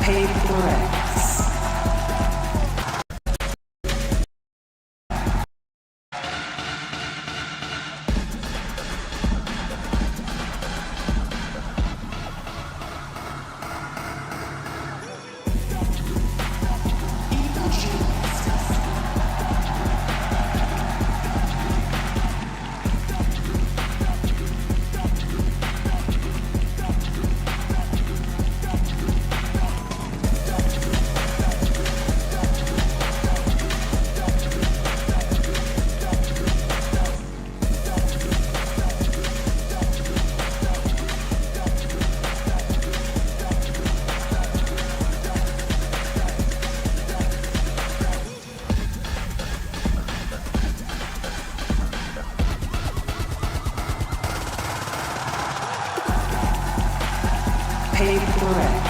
PRX. PRX.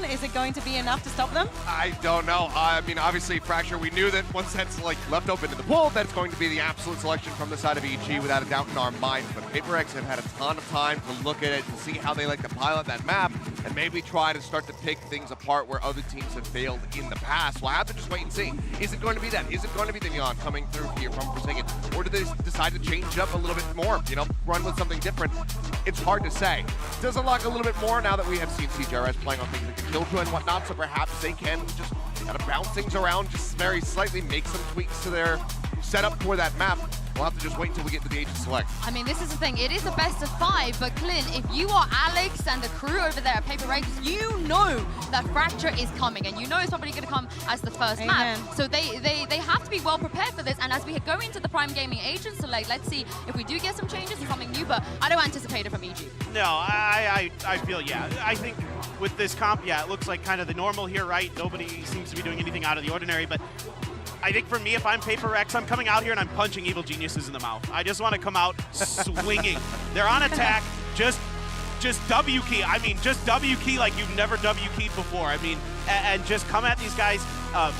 Is it going to be enough to stop them? I don't know. I mean, obviously, Fracture, we knew that once that's like left open in the pool, that's going to be the absolute selection from the side of EG without a doubt in our mind. But PRX have had a ton of time to look at it and see how they like to pilot that map and maybe try to start to pick things apart where other teams have failed in the past. We'll have to just wait and see. Is it going to be that? Is it going to be the Neon coming through here from Forsaken? Or do they decide to change it up a little bit more, you know, run with something different? It's hard to say. Does unlock a little bit more now that we have seen CJRS playing on things like the Killjoy and whatnot, so perhaps they can just kind of bounce things around just very slightly, make some tweaks to their setup for that map. We'll have to just wait until we get to the agent select. I mean, this is the thing. It is a best of 5, but Clint, if you are Alex and the crew over there at PRX, you know that Fracture is coming, and you know it's probably going to come as the first map. So they have to be well prepared for this. And as we go into the Prime Gaming agent select, let's see if we do get some changes and something new, but I don't anticipate it from EG. No, I feel, yeah. I think with this comp, yeah, it looks like kind of the normal here, right? Nobody seems to be doing anything out of the ordinary, but I think for me, if I'm PRX, I'm coming out here and I'm punching evil geniuses in the mouth. I just want to come out swinging. They're on attack, just W key. I mean, just W key like you've never W keyed before. I mean, and just come at these guys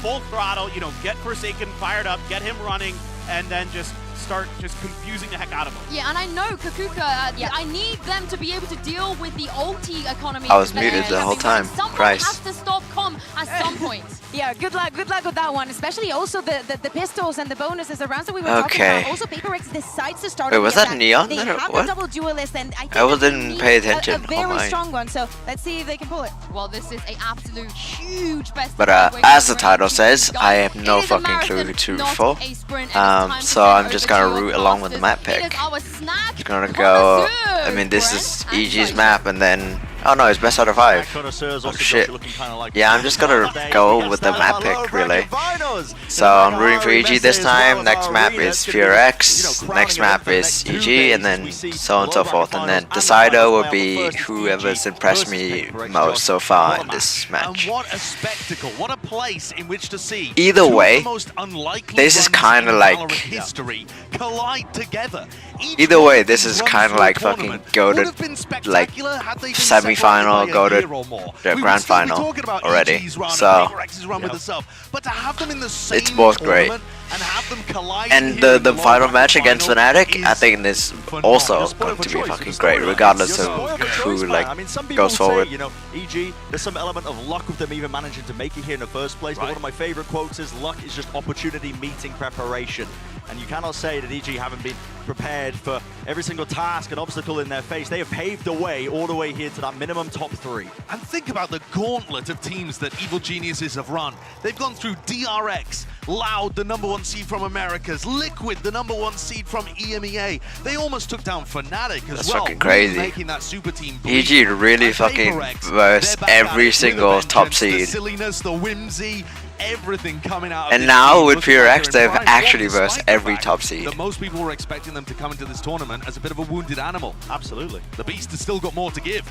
full throttle, you know, get Forsaken fired up, get him running, and then just start just confusing the heck out of them. Yeah, and I know Kakuka, I need them to be able to deal with the ulti economy. I was muted the whole time. Someone Christ. has to stop com at some point. Yeah, good luck with that one, especially also the pistols and the bonuses, the rounds that we were talking about. Also, PRX decides to start. Wait, was that Neon? They have what? a double duelist, and I I didn't pay attention. A very strong one, so let's see if they can pull it. Well, this is an absolute huge best. But as the title says, I have no fucking clue who to root for. So I'm just gonna root along with the map pick. Just gonna go. I mean, this is EG's map, and then oh no, it's best out of 5. Oh shit. Yeah, I'm just gonna go with the map pick, really. So I'm rooting for EG this time. Next map is PRX. Next map is EG, and then so on and so forth. And then decider will be whoever's impressed me most so far in this match. What a place in which to see. Either way, this is kind of like either way, this is kind of like fucking go to like semi-final, go to the grand final already. So it's both great. And the final match against Fnatic, I think this also going to be fucking great, regardless of who like goes forward. You know, EG, there's some element of luck with them even managing to make it here in the first place. But one of my favorite quotes is, "Luck is just opportunity meeting preparation." And you cannot say that EG haven't been prepared for every single task and obstacle in their face. They have paved the way all the way here to that minimum top 3. And think about the gauntlet of teams that Evil Geniuses have run. They've gone through DRX, Loud, the #1 seed from Americas, Liquid, the #1 seed from EMEA. They almost took down Fnatic as That's well. fucking crazy. Making that super team EG really fucking versed every single top seed. The silliness, the whimsy, everything coming out of And this now team with looking like PRX, they're in they've prime actually form, versed despite the every fact top seed. that most people were expecting them to come into this tournament as a bit of a wounded animal. Absolutely. The Beast has still got more to give.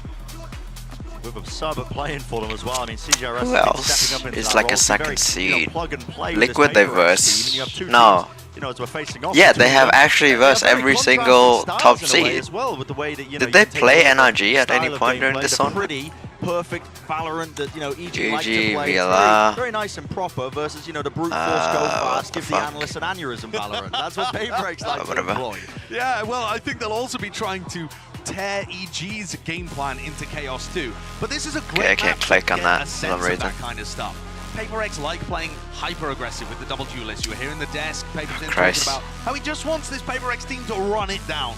With a sub playing for them as well. I mean, CJRS Who has been else stepping up into is that like a role, second very, seed? plug and play with Liquid this they PRX verse. team, and you have two No. teams, you know, as we're facing off Yeah, between they have them. actually They have versed very every contrasting single styles top in a way seed. as well, with the way that, you know, Did you they can take play a NRG at style any of point during gameplay, this the one? pretty perfect Valorant that, you know, EG like to GG, play. It's Villa. very nice and proper versus, you know, the brute force go fast, the give the fuck? analyst an aneurysm Valorant. That's what PRX like to Whatever. employ. Yeah, well, I think they'll also be trying to tear EG's game plan into Chaos too. But this is a great Okay, I can't map click to on get that a for sense some of reason. that kind of stuff. PaperX like playing hyper-aggressive with the double duelist. You were hearing the desk, Paper's talking Christ. about how he just wants this PaperX team to run it down.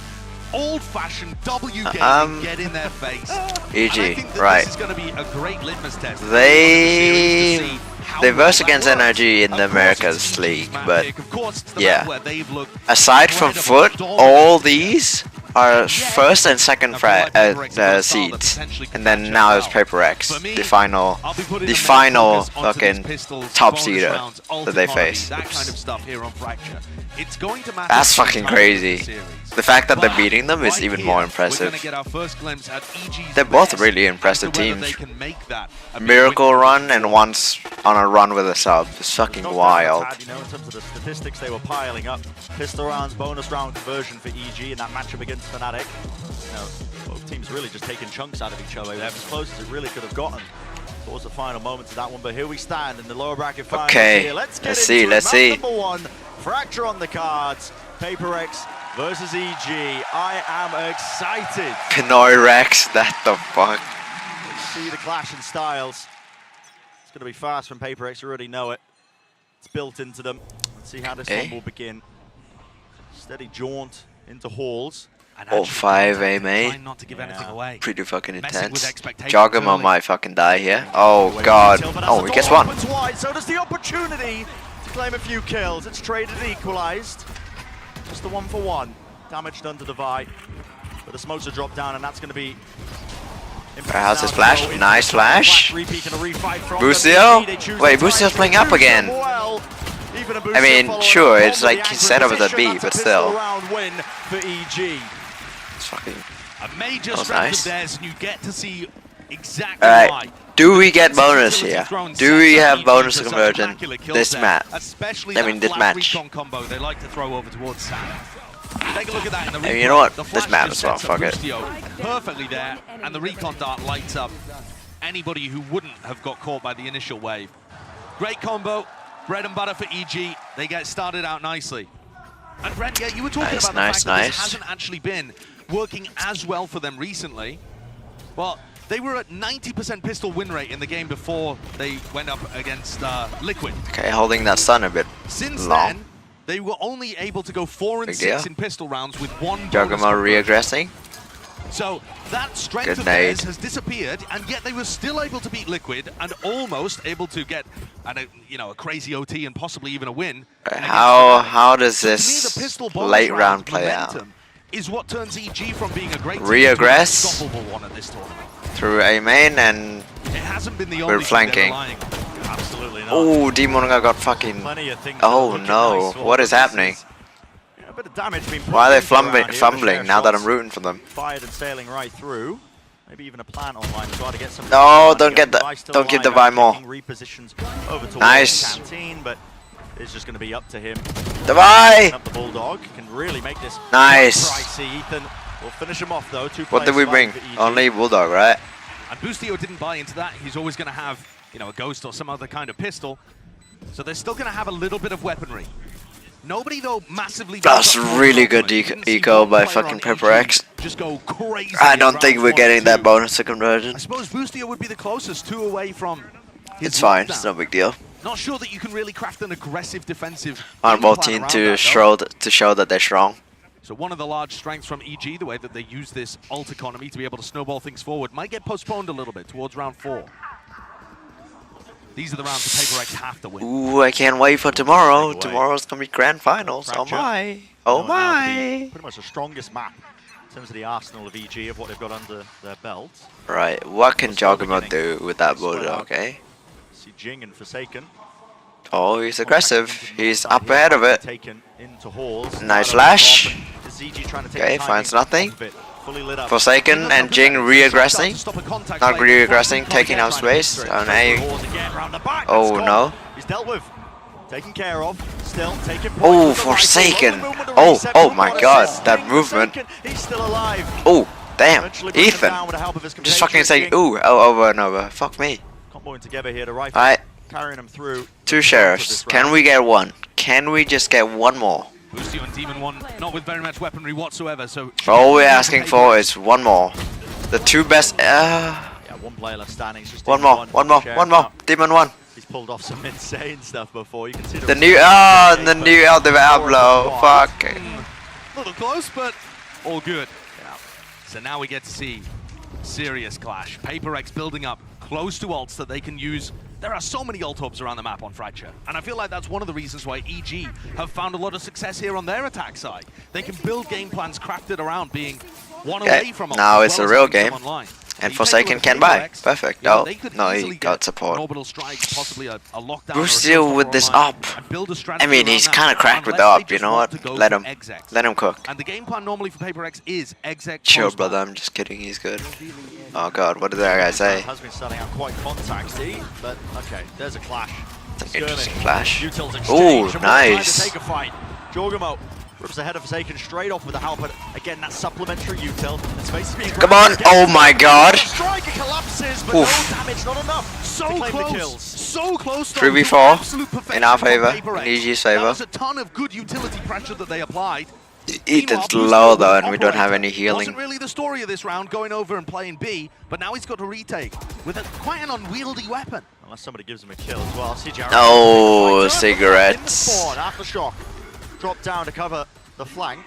Old-fashioned W game, get in their face. And I think that right. this is going to be a great litmus test. They verse against NRG in the Americas League, but yeah. Aside from Foot, all these are first and second seeds, and then now it's PaperX, the final fucking top seeder that they face. That kind of stuff here on Fracture. It's going to matter. That's fucking crazy. The fact that they're beating them is even more impressive. They're both really impressive teams. Miracle run and one's on a run with a sub. It's fucking wild. You know, in terms of the statistics, they were piling up. Pistol rounds, bonus round conversion for EG in that matchup against Fnatic. You know, both teams really just taking chunks out of each other. They're as close as it really could have gotten towards the final moments of that one. But here we stand in the lower bracket finals. Okay, here. Let's see. Match #1, Fracture on the cards. PaperX versus EG. I am excited. Pinoy Rex, that the fuck. Let's see the clash in styles. It's going to be fast from PaperX, you already know it. It's built into them. Let's see how this one will begin. Steady jaunt into halls. Oh, 5A main. Not to give anything away. Pretty fucking Messing with intense. expectations Jogamo early. might fucking die here. Oh god. Oh, he gets one. Wide, so does the opportunity to claim a few kills. It's traded and equalized. Just the 1-for-1. Damage done to the Vi. But the smokes are dropped down, and that's going to be... How's his flash? Nice flash. Boostio? Wait, Boostio's playing up again. I mean, sure, it's like he's set up as a B, but still. It's fucking... A major That was strength nice. of theirs, and you get to see exactly Alright, why. do we get bonus here? Do we have bonus conversion this match? Especially I mean, that this flash match. recon combo they like to throw over towards Sam. Take a look at that in the I mean, replay. you know what? The This flash map just as well, sets up fuck it. Boostio perfectly there, and the recon dart lights up anybody who wouldn't have got caught by the initial wave. Great combo, bread and butter for EG. They get started out nicely. And Brent, yeah, you were talking about the fact that this hasn't actually been working as well for them recently. Well, they were at 90% pistol win rate in the game before they went up against Liquid. Okay, holding that stun a bit Since long. then, they were only able to go 4 and Big 6 deal. in pistol rounds with one bonus Jogamo conversion. re-aggressing. So that strength Good of theirs nade. has disappeared, and yet they were still able to beat Liquid and almost able to get a crazy OT and possibly even a win. How does To me, the this pistol bonus late round play momentum out? is what turns EG from being a great Re-aggress. team to an unstoppable one at this tournament. Through A main, and It hasn't been the we're only thing they're flanking. relying on. Absolutely not. Oh, Demonga got fucking... Plenty of things Oh looking no, nice for what is them. happening? Yeah, a bit of damage being put Why are they into around here, fumbling the now that I'm shots rooting for them? Fired and sailing right through. Maybe even a plant online as well to get some. No, don't get the- don't give the Vi more. Repositions over towards Nice. Canteen, but it's just going to be up to him. Divide! Up the Bulldog can really make this Nice. pricey. Ethan will finish him off though. What did we bring? Only Bulldog, right? And Boostio didn't buy into that. He's always going to have, a Ghost or some other kind of pistol. So they're still going to have a little bit of weaponry. Nobody, though, massively... That's really good eco by fucking PaperX. Just go crazy. I don't think we're getting that bonus to conversion. I suppose Boostio would be the closest, 2 away from his It's fine, lockdown. it's no big deal. Not sure that you can really craft an aggressive defensive On game both plan team around to that, though. show that they're strong. So one of the large strengths from EG, the way that they use this ult economy to be able to snowball things forward, might get postponed a little bit towards round 4. These are the rounds the PaperX have to win. Ooh, I can't wait for tomorrow. Tomorrow's gonna be grand finals. Oh my. Oh my. Pretty much the strongest map in terms of the arsenal of EG, of what they've got under their belt. Right, what can Still Joggernaut do with that bulldog, eh? See Jing and Forsaken. Oh, he's aggressive. He's up ahead of it. Taken into halls. Nice flash. ZG trying to take Okay, the finds timing nothing. off of it. Fully lit up. Forsaken and Jing re-aggressing. Not re-aggressing, taking out space. Oh no. Oh no. He's dealt with. Taken care of. Still taking points Oh, with the rifle. Forsaken. Low movement with the Oh, reset. oh One my more god, assist. that Jing movement. Forsaken. He's still alive. Oh, damn. Eventually brings him Ethan. down with the help of his Just fucking compatriot, saying Jing. ooh over and over. Fuck me. Comboing together here, the rifle Alright, carrying him through. 2 sheriffs. Can we get one? Can we just get one more? Boosty on Demon 1, not with very much weaponry whatsoever, so... All we're asking for is one more. The 2 best. Yeah, one player left standing. It's just One Demon more. One more. Sheriff One more. now. Demon 1. He's pulled off some insane stuff before. You can see The new. Oh, the new El Diablo. Fuck. A little close, but all good. Yeah. So now we get to see serious clash. PaperX building up close to ults that they can use. There are so many ult hubs around the map on Fracture, and I feel like that's one of the reasons why EG have found a lot of success here on their attack side. They can build game plans crafted around being one away from ults. Now as it's well a as real having game. some online. And You take a Forsaken look can at buy. PaperX, Perfect. you know, No, they could no, he easily got get support. An orbital strike, possibly a lockdown. Boosty or a with this online, up. and build a strategy I mean, around he's that, kind of cracked with the unless they up. You just know want what? to go Let for him. execs. Let him cook. And the game plan normally for PaperX is exec. Chill, close brother. down. I'm just kidding. He's good. Oh god, what did that guy say? Has been starting out quite contacty, but okay, there's a clash. That's an interesting flash. Utils Ooh, exchange, and we're trying to nice. take a fight. Jorgamo rips ahead of Forsaken straight off with the help, but again, that supplementary util. The space is being Come grabbed on. again. Oh my god. Striker collapses, but Oof. no damage, not enough. So to claim the close, kills. so close. 3v4 Absolute perfection in our from favor, PaperX. in EG's That favor. was a ton of good utility pressure that they applied. Ethan's Meanwhile, low Boosty though, with and we don't have Operator. any healing. Wasn't really the story of this round, going over and playing B, but now he's got a retake with quite an unwieldy weapon. Unless somebody gives him a kill as well. See Jared. Oh, cigarettes. Aftershock. Drop down to cover the flank.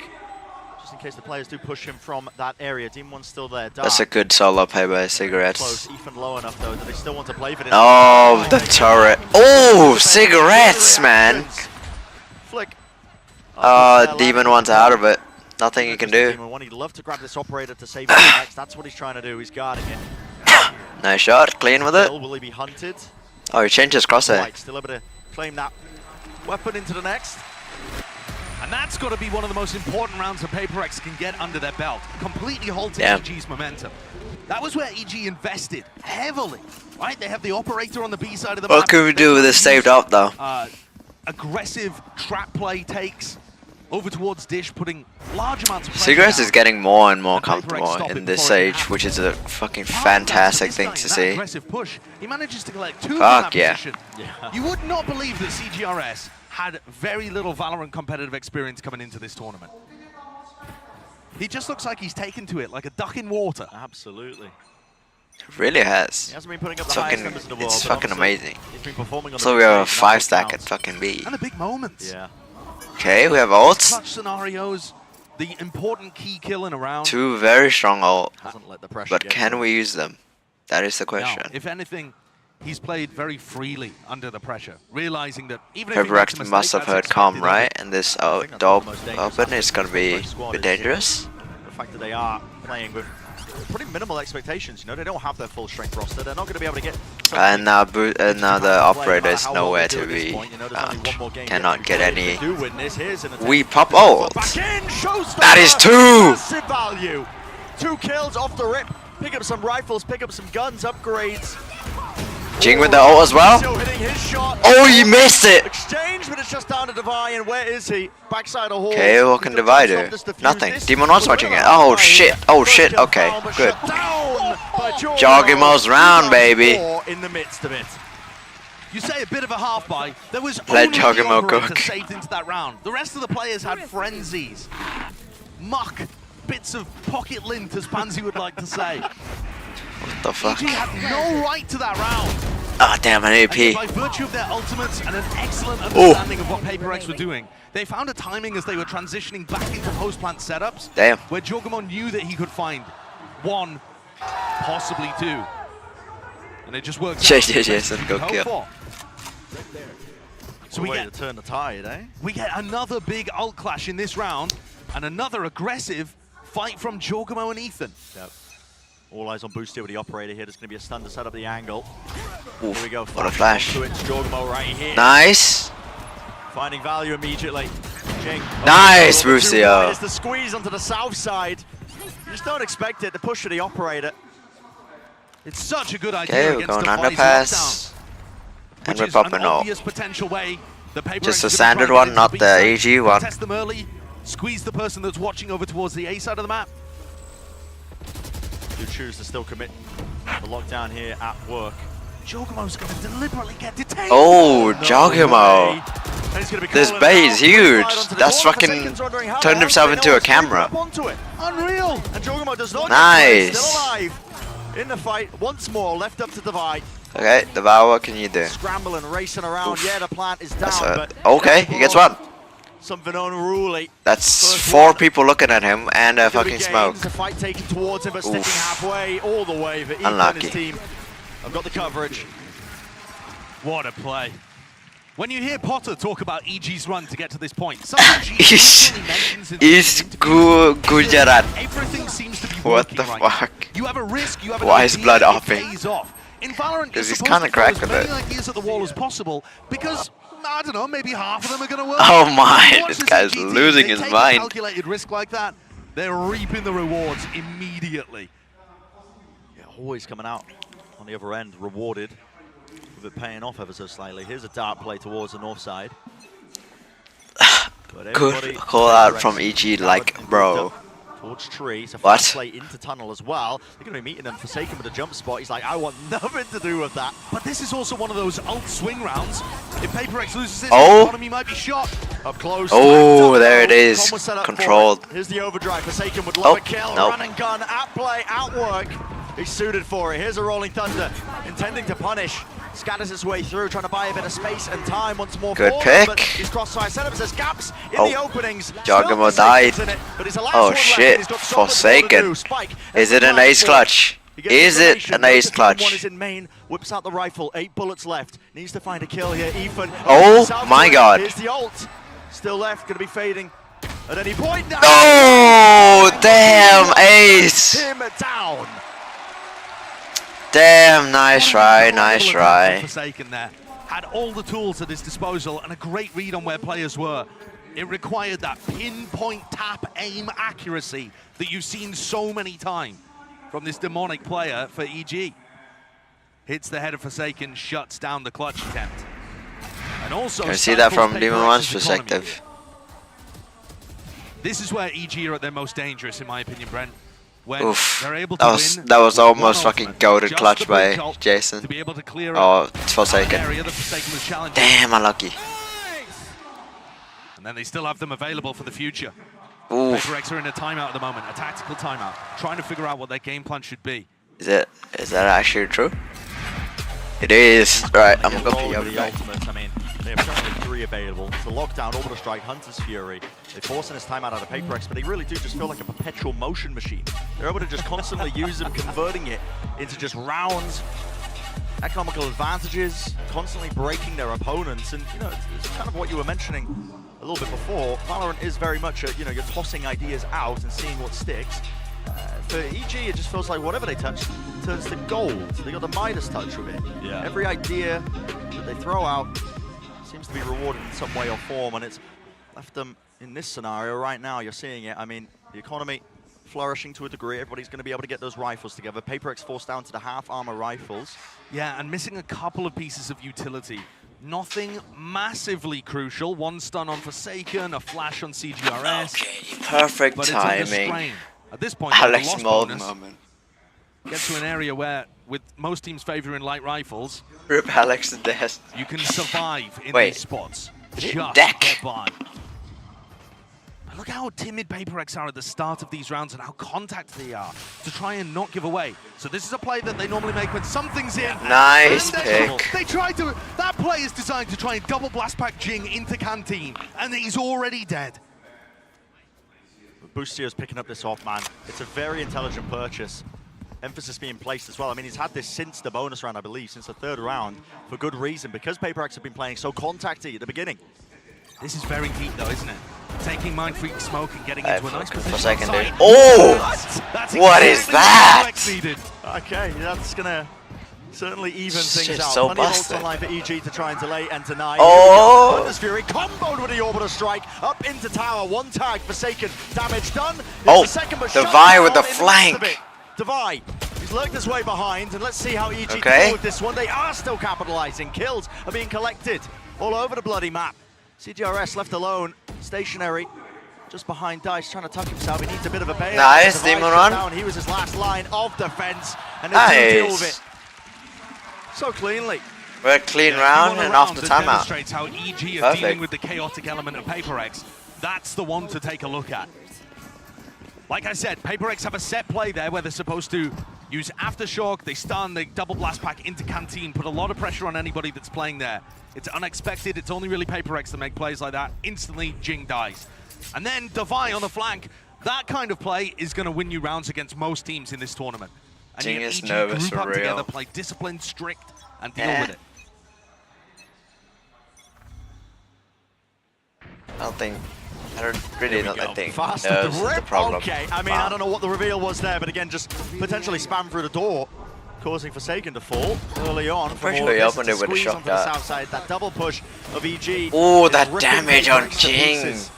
Just in case the players do push him from that area. Demon 1's still there. Dark. That's a good solo play by Close. cigarettes. Ethan low enough though that they still want to play for this. Oh, the turret. Oh, cigarettes, man. Flick. Demon 1's out of it. Nothing he can do. Demon 1, he'd love to grab this operator to save his next. That's what he's trying to do. He's guarding it. Nice shot. Clean with it. Still, will he be hunted? Oh, he changed his crosshair. Right, still able to claim that weapon into the next. And that's got to be one of the most important rounds that PaperX can get under their belt. Completely halting Yeah. EG's momentum. That was where EG invested heavily, right? They have the operator on the B side of the map. What can we do with this saved up though? Aggressive trap play takes over towards Dish, putting large amounts of pressure Cigarettes down. is getting more and more And PaperX comfortable stop in it this before it age, happens. which is a fucking Hard fantastic that thing guy to in that see. aggressive push. He manages to collect 2 Fuck from yeah. that position. Yeah. You would not believe that CGRS had very little Valorant competitive experience coming into this tournament. He just looks like he's taken to it like a duck in water. Absolutely. It really has. He hasn't been putting up It's the highest fucking, numbers in the world. it's but fucking obviously amazing. He's been performing on So the we have a big stage, 5 that's stack what at counts. fucking B. And the big moments. Yeah. Okay, we have ults. Clutch scenarios, the important key kill in a round. 2 very strong ult. Hasn't let the pressure But get can to him. we use them? That is the Now, question. if anything, he's played very freely under the pressure, realizing that even if he makes a PaperX mistake, must have that's heard calm, expected of right? him. And this I think that's door one of the most dangerous open is gonna aspects be of the squad a bit is dangerous. The fact that they are playing with pretty minimal expectations. You know, they don't have their full strength roster. They're not going to be able to get. And now the operator is nowhere to be found. found. Cannot get any. We pop ult. That is 2! Massive value. 2 kills off the rip. Pick up some rifles, pick up some guns, upgrades. Jing with the ult as well. Still hitting his shot. Oh, he missed it! Exchange, but it's just down to Divine. And where is he? Backside of Hall. Okay, what can Divide do? Nothing. Demon 1's watching it. Oh shit, oh shit, okay, good. Joggimo's round, baby. In the midst of it. You say a bit of a half buy. There was Let only the Jogimo operator cook. saved into that round. The rest of the players had frenzies, muck, bits of pocket lint, as Pansy would like to say. What the fuck? EG had no right to that round. Ah, damn, an AP. And by virtue of their ultimates and an excellent understanding of what PRX were doing, they found a timing as they were transitioning back into post-plant setups. Damn. Where Jorgamon knew that he could find 1, possibly 2. And it just worked out. Jason, go kill. So we get to turn the tide, eh? We get another big ult clash in this round, and another aggressive fight from Jorgamon and Ethan. Yep. All eyes on Boost here with the operator here. There's going to be a stun to set up the angle. Oof, here we go. what a flash. It's Jorgamon right here. Nice. Finding value immediately. Jing. Nice, Rusio. It's the squeeze onto the south side. You just don't expect it. The push for the operator. It's such a good idea. Okay, we're against going Defi's underpass. lockdown, And we're which is an popping all. obvious potential way the PRX Just a are gonna standard try and one, get not into the B side, AG one. Test them early, squeeze the person that's watching over towards the A side of the map. You choose to still commit the lockdown here at work. Jorgamon's going to deliberately get detained. Oh, Jogimo. This bay is huge. That's fucking turned himself into a camera. Unreal. And Jogimo does not Nice. still alive in the fight once more, left up to divide. Okay, Devour, what can you do? Scrambling, racing around. Oof. Yeah, the plant is That's down, a, but okay, he gets one. something unruly. That's First 4 one. people looking at him and a fucking Gains, smoke. the fight taken towards him, but sticking halfway all the way. But Ethan and Unlucky. his team have got the coverage. What a play. When you hear Potter talk about EG's run to get to this point, something she Is usually mentions in the Gujarat. everything seems to be What working the right now. fuck? You have a risk, you have an Why is idea, blood it offing? pays off. In Valorant, 'Cause you're he's supposed kinda to throw cracked as with many it. ideas at the wall as possible because, I don't know, maybe half of them are going to work. Oh my, Watch this guy's EG team, losing they his take mind. a calculated risk like that, they're reaping the rewards immediately. Yeah, always coming out on the other end, rewarded with it paying off ever so slightly. Here's a dart play towards the north side. But Good call out from EG, like, bro. Towards tree, so What? fast play into tunnel as well. They're going to be meeting them, Forsaken with a jump spot. He's like, I want nothing to do with that. But this is also one of those ult swing rounds. If PRX loses this, Oh. the economy might be shot. Up close. Oh, there it Tom is. was set up for Controlled. it. Here's the overdrive. Forsaken would love Oh, a kill. nope. Run and gun, at play, at work. He's suited for it. Here's a Rolling Thunder, intending to punish. Scatters his way through, trying to buy a bit of space and time once more. Good for pick. Him, but his crossfire setups, there's gaps in Oh. the openings. Jogamo Still died. Forsaken's in it, but he's the last Oh one left, shit, and he's got so much more to Forsaken. do. Spike, Is it an that's ace the clutch? He gets Is the it information, an knows ace the team one clutch? is in main, whips out the rifle, 8 bullets left. Needs to find a kill here. Ethan. Oh south my side. god. Here's the ult. Still left, going to be fading at any point now. Oh, damn, ace. Him down. Damn, nice try, nice try. Forsaken there. Had all the tools at his disposal and a great read on where players were. It required that pinpoint tap aim accuracy that you've seen so many times from this demonic player for EG. Hits the head of Forsaken, shuts down the clutch attempt. And also Can you see that stifles from Demon PRX's 1's economy. perspective? This is where EG are at their most dangerous, in my opinion, Brent. When Oof, they're able to that was win almost with one fucking ultimate, goated just clutch the by blink ult Jason. to be able to clear Oh, up it's an Forsaken. area that Forsaken was challenging. Damn, unlucky. And then they still have them available for the future. Oof. PRX are in a timeout at the moment, a tactical timeout, trying to figure out what their game plan should be. Is that actually true? It is. Right, I'm gonna go pee. I'll be the back. ultimates. I mean, they have currently 3 available. It's the lockdown, Orbital Strike, Hunter's Fury. They're forcing his time out of PRX, but they really do just feel like a perpetual motion machine. They're able to just constantly use them, converting it into just rounds, economical advantages, constantly breaking their opponents. And, you know, it's kind of what you were mentioning a little bit before. Valorant is very much a, you know, you're tossing ideas out and seeing what sticks. For EG, it just feels like whatever they touch turns to gold. They got the Midas touch with it. Yeah. Every idea that they throw out seems to be rewarded in some way or form, and it's left them in this scenario right now. You're seeing it. I mean, the economy flourishing to a degree. Everybody's going to be able to get those rifles together. PRX forced down to the half armor rifles. Yeah, and missing a couple of pieces of utility. Nothing massively crucial. One stun on Forsaken, a flash on CGRS. Okay, perfect But it's under timing. strain. At this point, the Alex loss Mold bonus moment. gets to an area where, with most teams favoring light rifles, Rip Alex to death. you can survive in Wait, these spots. is it Just deck? get by. But Look how timid PaperX are at the start of these rounds and how contact they are to try and not give away. So this is a play that they normally make when something's in. Nice pick. They tried to, that play is designed to try and double blast pack Jing into Canteen, and he's already dead. Boostio's picking up this off, man. It's a very intelligent purchase. Emphasis being placed as well. I mean, he's had this since the bonus round, I believe, since the 3rd round, for good reason, because PaperX have been playing so contacty at the beginning. This is very deep though, isn't it? Taking Mind Freak smoke and getting into a nice position. For a second, dude. Oh! That's What is that? Okay, that's gonna certainly even things Shit's out. so Plenty of ults busted. online for EG to try and delay and deny. Oh! Thunder's Fury comboed with the Orbital Strike up into tower. One tag Forsaken. Damage done. Here's Oh, the second, but Devi shut with the down in flank. midst of it. Devi, he's lurked his way behind, and let's see how EG Okay. can go with this one. They are still capitalizing. Kills are being collected all over the bloody map. CGRS left alone, stationary, just behind Dice, trying to tuck himself. He needs a bit of a bail. Nice, Devi Demon shut Run. down. He was his last line of defense, and they deal with it so cleanly. We're a clean round and off the timeout. Demonstrates how EG are Perfect. dealing with the chaotic element of PaperX. That's the one to take a look at. Like I said, PaperX have a set play there where they're supposed to use Aftershock, they stun, they double blast pack into Canteen, put a lot of pressure on anybody that's playing there. It's unexpected, it's only really PaperX that make plays like that. Instantly, Jing dies. And then Devi on the flank. That kind of play is going to win you rounds against most teams in this tournament. And Jing yet is EG nervous group for up together, real. play disciplined, strict, and deal Yeah. with it. I really don't think Fast nerves at is the the rip. problem. Okay, I mean, I don't know what the reveal was there, but again, just potentially spam through the door, causing Forsaken to fall early on. Pretty sure he opened it with a shot the dart. south side. That double push of EG. Oh, is that ripping damage on PaperX to Jing. pieces.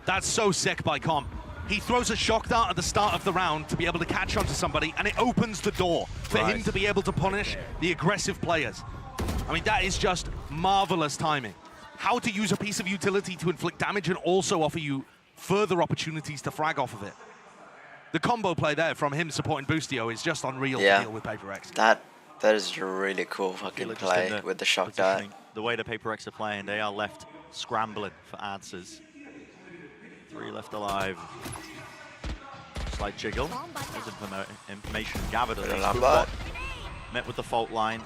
That's so sick by Com. He throws a shock dart at the start of the round to be able to catch onto somebody, and it opens the door for him to be able to punish the aggressive players. I mean, that is just marvelous timing. How to use a piece of utility to inflict damage and also offer you further opportunities to frag off of it. The combo play there from him supporting Boostio is just unreal to deal with PaperX. That is a really cool fucking Just play in with the shock dart. positioning. The way the PaperX are playing, they are left scrambling for answers. 3 left alive. Slight jiggle. There's information gathered at least. Lambert. Met with the fault line.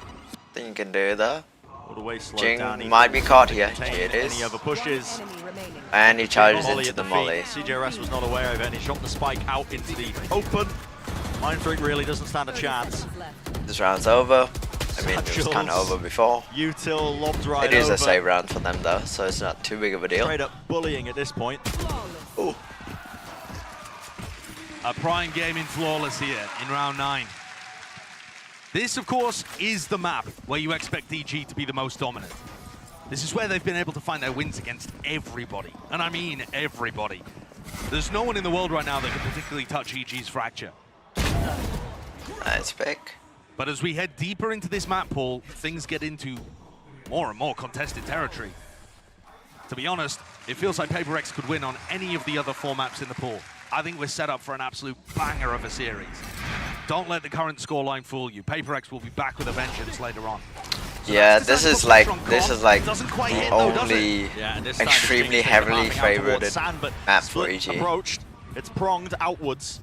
Thing you can do there. All the way slowed Jing down. He might be caught here. contain Here it is. Any other pushes. And he charges Molly into at the feet. molly. CJRS was not aware of it, and he shot the spike out into the open. Mind Freak really doesn't stand a chance. This round's over. I mean, it was kind of over before. Util lobbed right It is over. a save round for them though, so it's not too big of a deal. Straight up bullying at this point. Ooh. A prime game in Flawless here in round 9. This, of course, is the map where you expect EG to be the most dominant. This is where they've been able to find their wins against everybody. And I mean everybody. There's no one in the world right now that can particularly touch EG's Fracture. Nice pick. But as we head deeper into this map pool, things get into more and more contested territory. To be honest, it feels like PaperX could win on any of the other 4 maps in the pool. I think we're set up for an absolute banger of a series. Don't let the current scoreline fool you. PaperX will be back with a vengeance later on. So Yeah, that's this is designed like for strong the quad. Doesn't quite hit though, does it? only Yeah, and this time extremely Jing's heavily coming out towards favorited Sand, but map for split EG. approached. It's pronged outwards.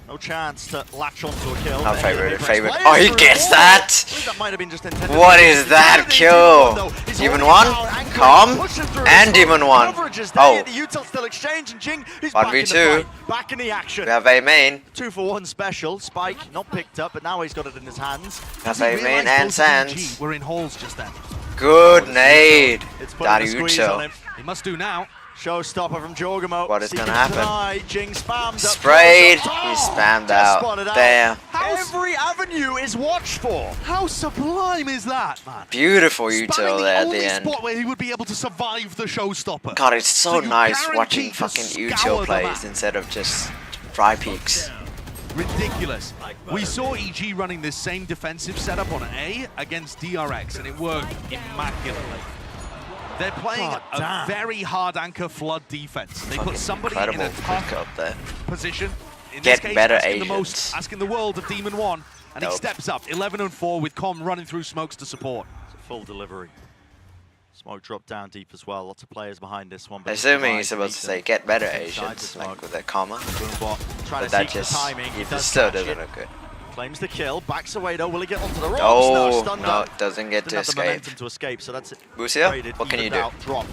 No chance to latch onto a kill. Not Any of the favorite, PaperX favorite. players Oh, he through gets it. that! I think that might have been just intended. What is that kill? Demon 1, Calm, and Demon 1. Oh. The Util still exchange, and Jing is 1v2. back in the fight, back in the action. We have A main. 2-for-1 special. Spike not picked up, but now he's got it in his hands. Have He A main realised and both of EG Sands. were in halls just then. Good nade. It's putting the squeeze on Daryucho. him. He must do now. Showstopper from Jorgamo. What is Seeking gonna happen? tonight. Jing spammed up. Sprayed. Oh, He spammed just spotted out. Damn. Every avenue is watched for. How sublime is that, man? Beautiful Spanning util there at only the end. spot where he would be able to survive the showstopper. God, it's so you nice guaranteed watching to fucking scour util the plays map. instead of just dry peaks. Ridiculous. We saw EG running this same defensive setup on A against DRX, and it worked immaculately. They're playing a very hard anchor flood defense. They put somebody in Incredible a pick tough up there. position. In Get this case, better asking the world of Demon 1, and he Nope. steps up. 11 and 4 with Com running through smokes to support. Full delivery. Smoke dropped down deep as well. Lots of players behind this one. Assuming he's supposed to say get better Asians, like with a comma. But that just it still doesn't look good. Claims the kill, backs away though. Will he get onto the ropes? Oh, no, doesn't get to escape. To escape, so that's it. Boostio, what can you do? Drop.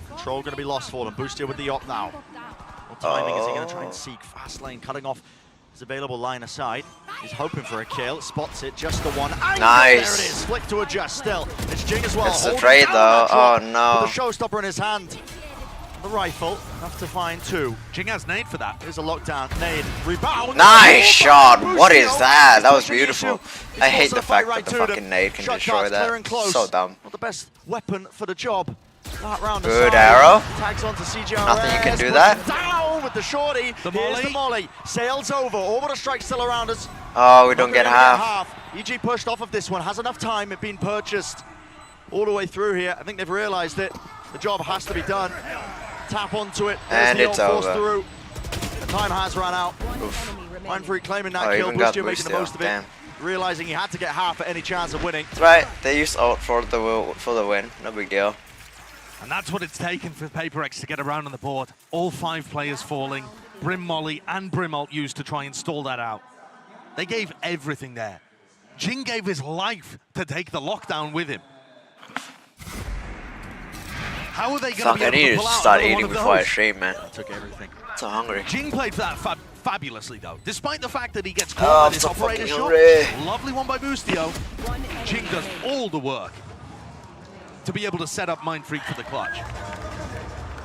Control going to be lost for them. Boostio with the op now. What timing is he going to try and seek? Fast lane, cutting off his available line of sight. He's hoping for a kill, spots it, just the one. Nice! There it is, flick to adjust still. It's Jing as well. It's the trade though, oh no. With the showstopper in his hand. The rifle, enough to find 2. Jing has nade for that. Here's a lockdown, nade, rebound. Nice shot, what is that? That was beautiful. I hate the fact that the fucking nade can destroy that. So dumb. Not the best weapon for the job. Good arrow. Tags onto CGRS. Nothing you can do that. Down with the shorty. Here's the molly. Sails over. Orbital strike still around us. Oh, we don't get half. EG pushed off of this one. Has enough time. It been purchased all the way through here. I think they've realized it. The job has to be done. Tap onto it. And it's over. Through. The time has run out. Mindfreak claiming that kill. Boostio making the most of it. Realizing he had to get half at any chance of winning. That's right. They used ult for the win. No big deal. And that's what it's taken for PaperX to get around on the board. All 5 players falling, Brim Molly and Brim ult used to try and stall that out. They gave everything there. Jing gave his life to take the lockdown with him. How are they going to be able to pull out start another eating one of before I those? stream, man. I took everything. So hungry. Jing played that fabulously though. Despite the fact that he gets caught by this operator shot. Lovely one by Boostio. Jing does all the work to be able to set up Mindfreak for the clutch.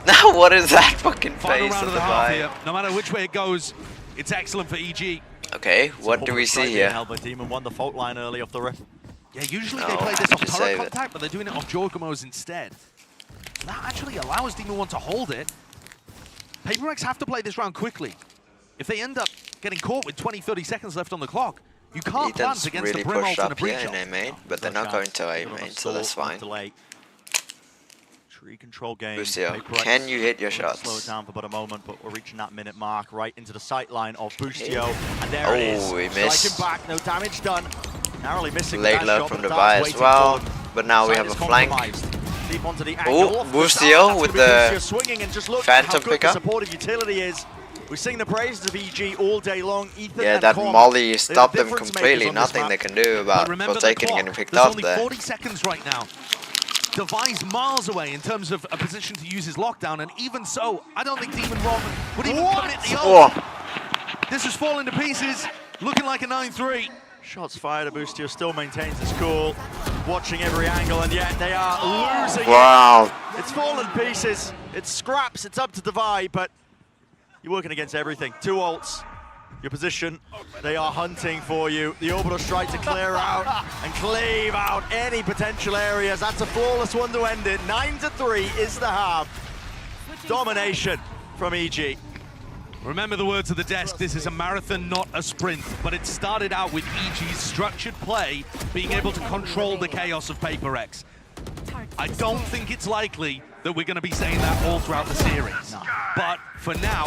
Now what is that fucking Final face round of of the the half guy? here. No matter which way it goes, it's excellent for EG. Okay, what do we see here? Albert Demon won the fault line early off the rip. Yeah, usually they play this off just turret save it. contact, but they're doing it off Jorgamos instead. That actually allows Demon 1 to hold it. PaperX have to play this round quickly. If they end up getting caught with 20-30 seconds left on the clock, you can't plant against really the Brim pushed ult and a up here breach in ult. A main, but they're not going to A main, so that's fine. Tree control game. Boostio, can you hit your shots? Slow it down for about a moment, but we're reaching that minute mark right into the sight line of Boostio. And there it is. Oh, he missed. Striking back, no damage done. Narrowly missing Late that love shot, from but the the buy dart's as well, waiting for him. but now we Sight have a is flank. compromised. Deep onto the Oh, angle. Boostio with the swinging, and just look Phantom how good pickup. the supportive utility is. We sing the praises of EG all day long. Ethan Yeah, and that Com, Molly they're stopped the them difference completely. makers on this Nothing map. they can do about But remember Forsaken the getting clock. picked There's up only there. 40 seconds right now. Devi's miles away in terms of a position to use his lockdown, and even so, I don't think Demon 1 would even commit the ult. Oh, This is falling to pieces, looking like a 9-3. Shots fired. Boostio still maintains his cool, watching every angle, and yet they are losing wow. it. It's fallen pieces. It's scraps. It's up to Devi, but you're working against everything. 2 ults. Your position, they are hunting for you. The orbital strike to clear out and cleave out any potential areas. That's a flawless one to end it. 9-3 is the half. Domination from EG. Remember the words of the desk, this is a marathon, not a sprint, but it started out with EG's structured play, being able to control the chaos of PaperX. I don't think it's likely that we're going to be saying that all throughout the series. No. But for now,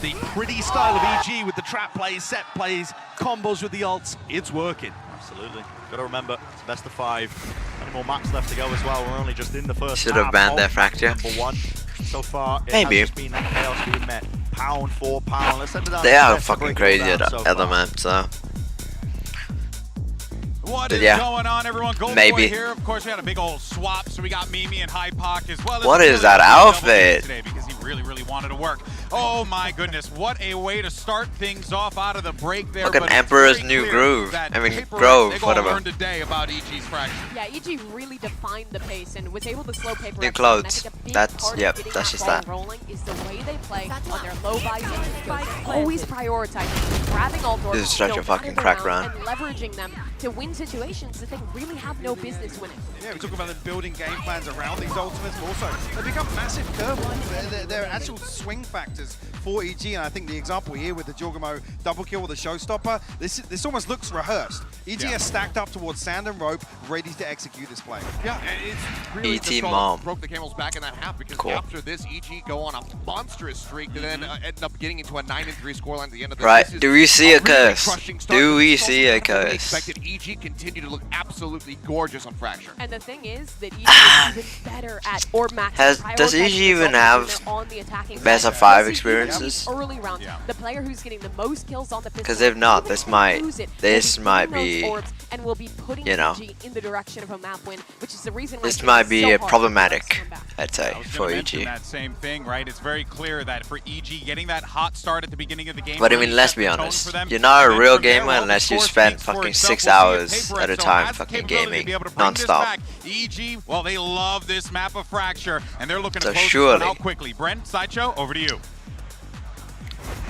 the pretty style of EG with the trap plays, set plays, combos with the ults, it's working. Absolutely. Got to remember, it's best of 5. Any more maps left to go as well. We're only just in the first Should have banned their fracture. Number 1. So far, it Maybe. has just been that chaos being met. Pound for pound. Let's send it down. They are Let's fucking break it crazy down at so other far. maps, so. What But is yeah, going on, everyone? Golden maybe. Boy here. Of course, we had a big old swap, so we got Mimi and Hypoc as well. What is that outfit? Today because he really wanted to work. Oh my goodness, what a way to start things off out of the break there. Like an but it's Emperor's very New clear Groove. that I mean, PaperX, Grove, they're gonna whatever. learn today about EG's fracture. Yeah, EG really defined the pace and was able to slow PaperX. New clothes. And I think a big That's- part of yep, getting that's that just ball that. rolling is the way they play on their low buy zones. Always prioritizing, grabbing all doors, This is such a fucking crack run. and leveraging them to win situations that they really have no business winning. Yeah, we talk about them building game plans around these ultimates, but also they become massive curveballs. Their actual swing factor factors for EG, and I think the example here with the Jorgamo double kill with the showstopper, this almost looks rehearsed. EG are stacked up towards sand and rope, ready to execute this play. Yeah, and it's really ET the straw mom. that broke the camel's back in that half, because Cool. after this, EG go on a monstrous streak and then end up getting into a 9-3 scoreline at the end of this. Right, This is do we see a really curse? crushing start, Do but we it's also see a better than we curse? expected. EG continue to look absolutely gorgeous on Fracture. And the thing is that EG is even better at or max. Does EG even have best of 5 experiences? Early round, the player who's getting the most kills on the pistol. Because if not, this might be, and will be putting you know, EG in the direction of a map win, which is the reason why this it's might be so hard problematic, to come back. I'd say, I was for gonna mention EG. that same thing, right? It's very clear that for EG, getting that hot start at the beginning of the game. But I really mean, let's set be the tone honest, for them. you're not a And real from there, gamer well, the unless you score spent speaks for fucking itself. 6 We'll see if hours PRX at a still time has the fucking capability to gaming, be able to bring this non-stop. back. EG, well, they love this map of Fracture, and they're looking So to close this surely- one out quickly. Brent, Sideshow, over to you.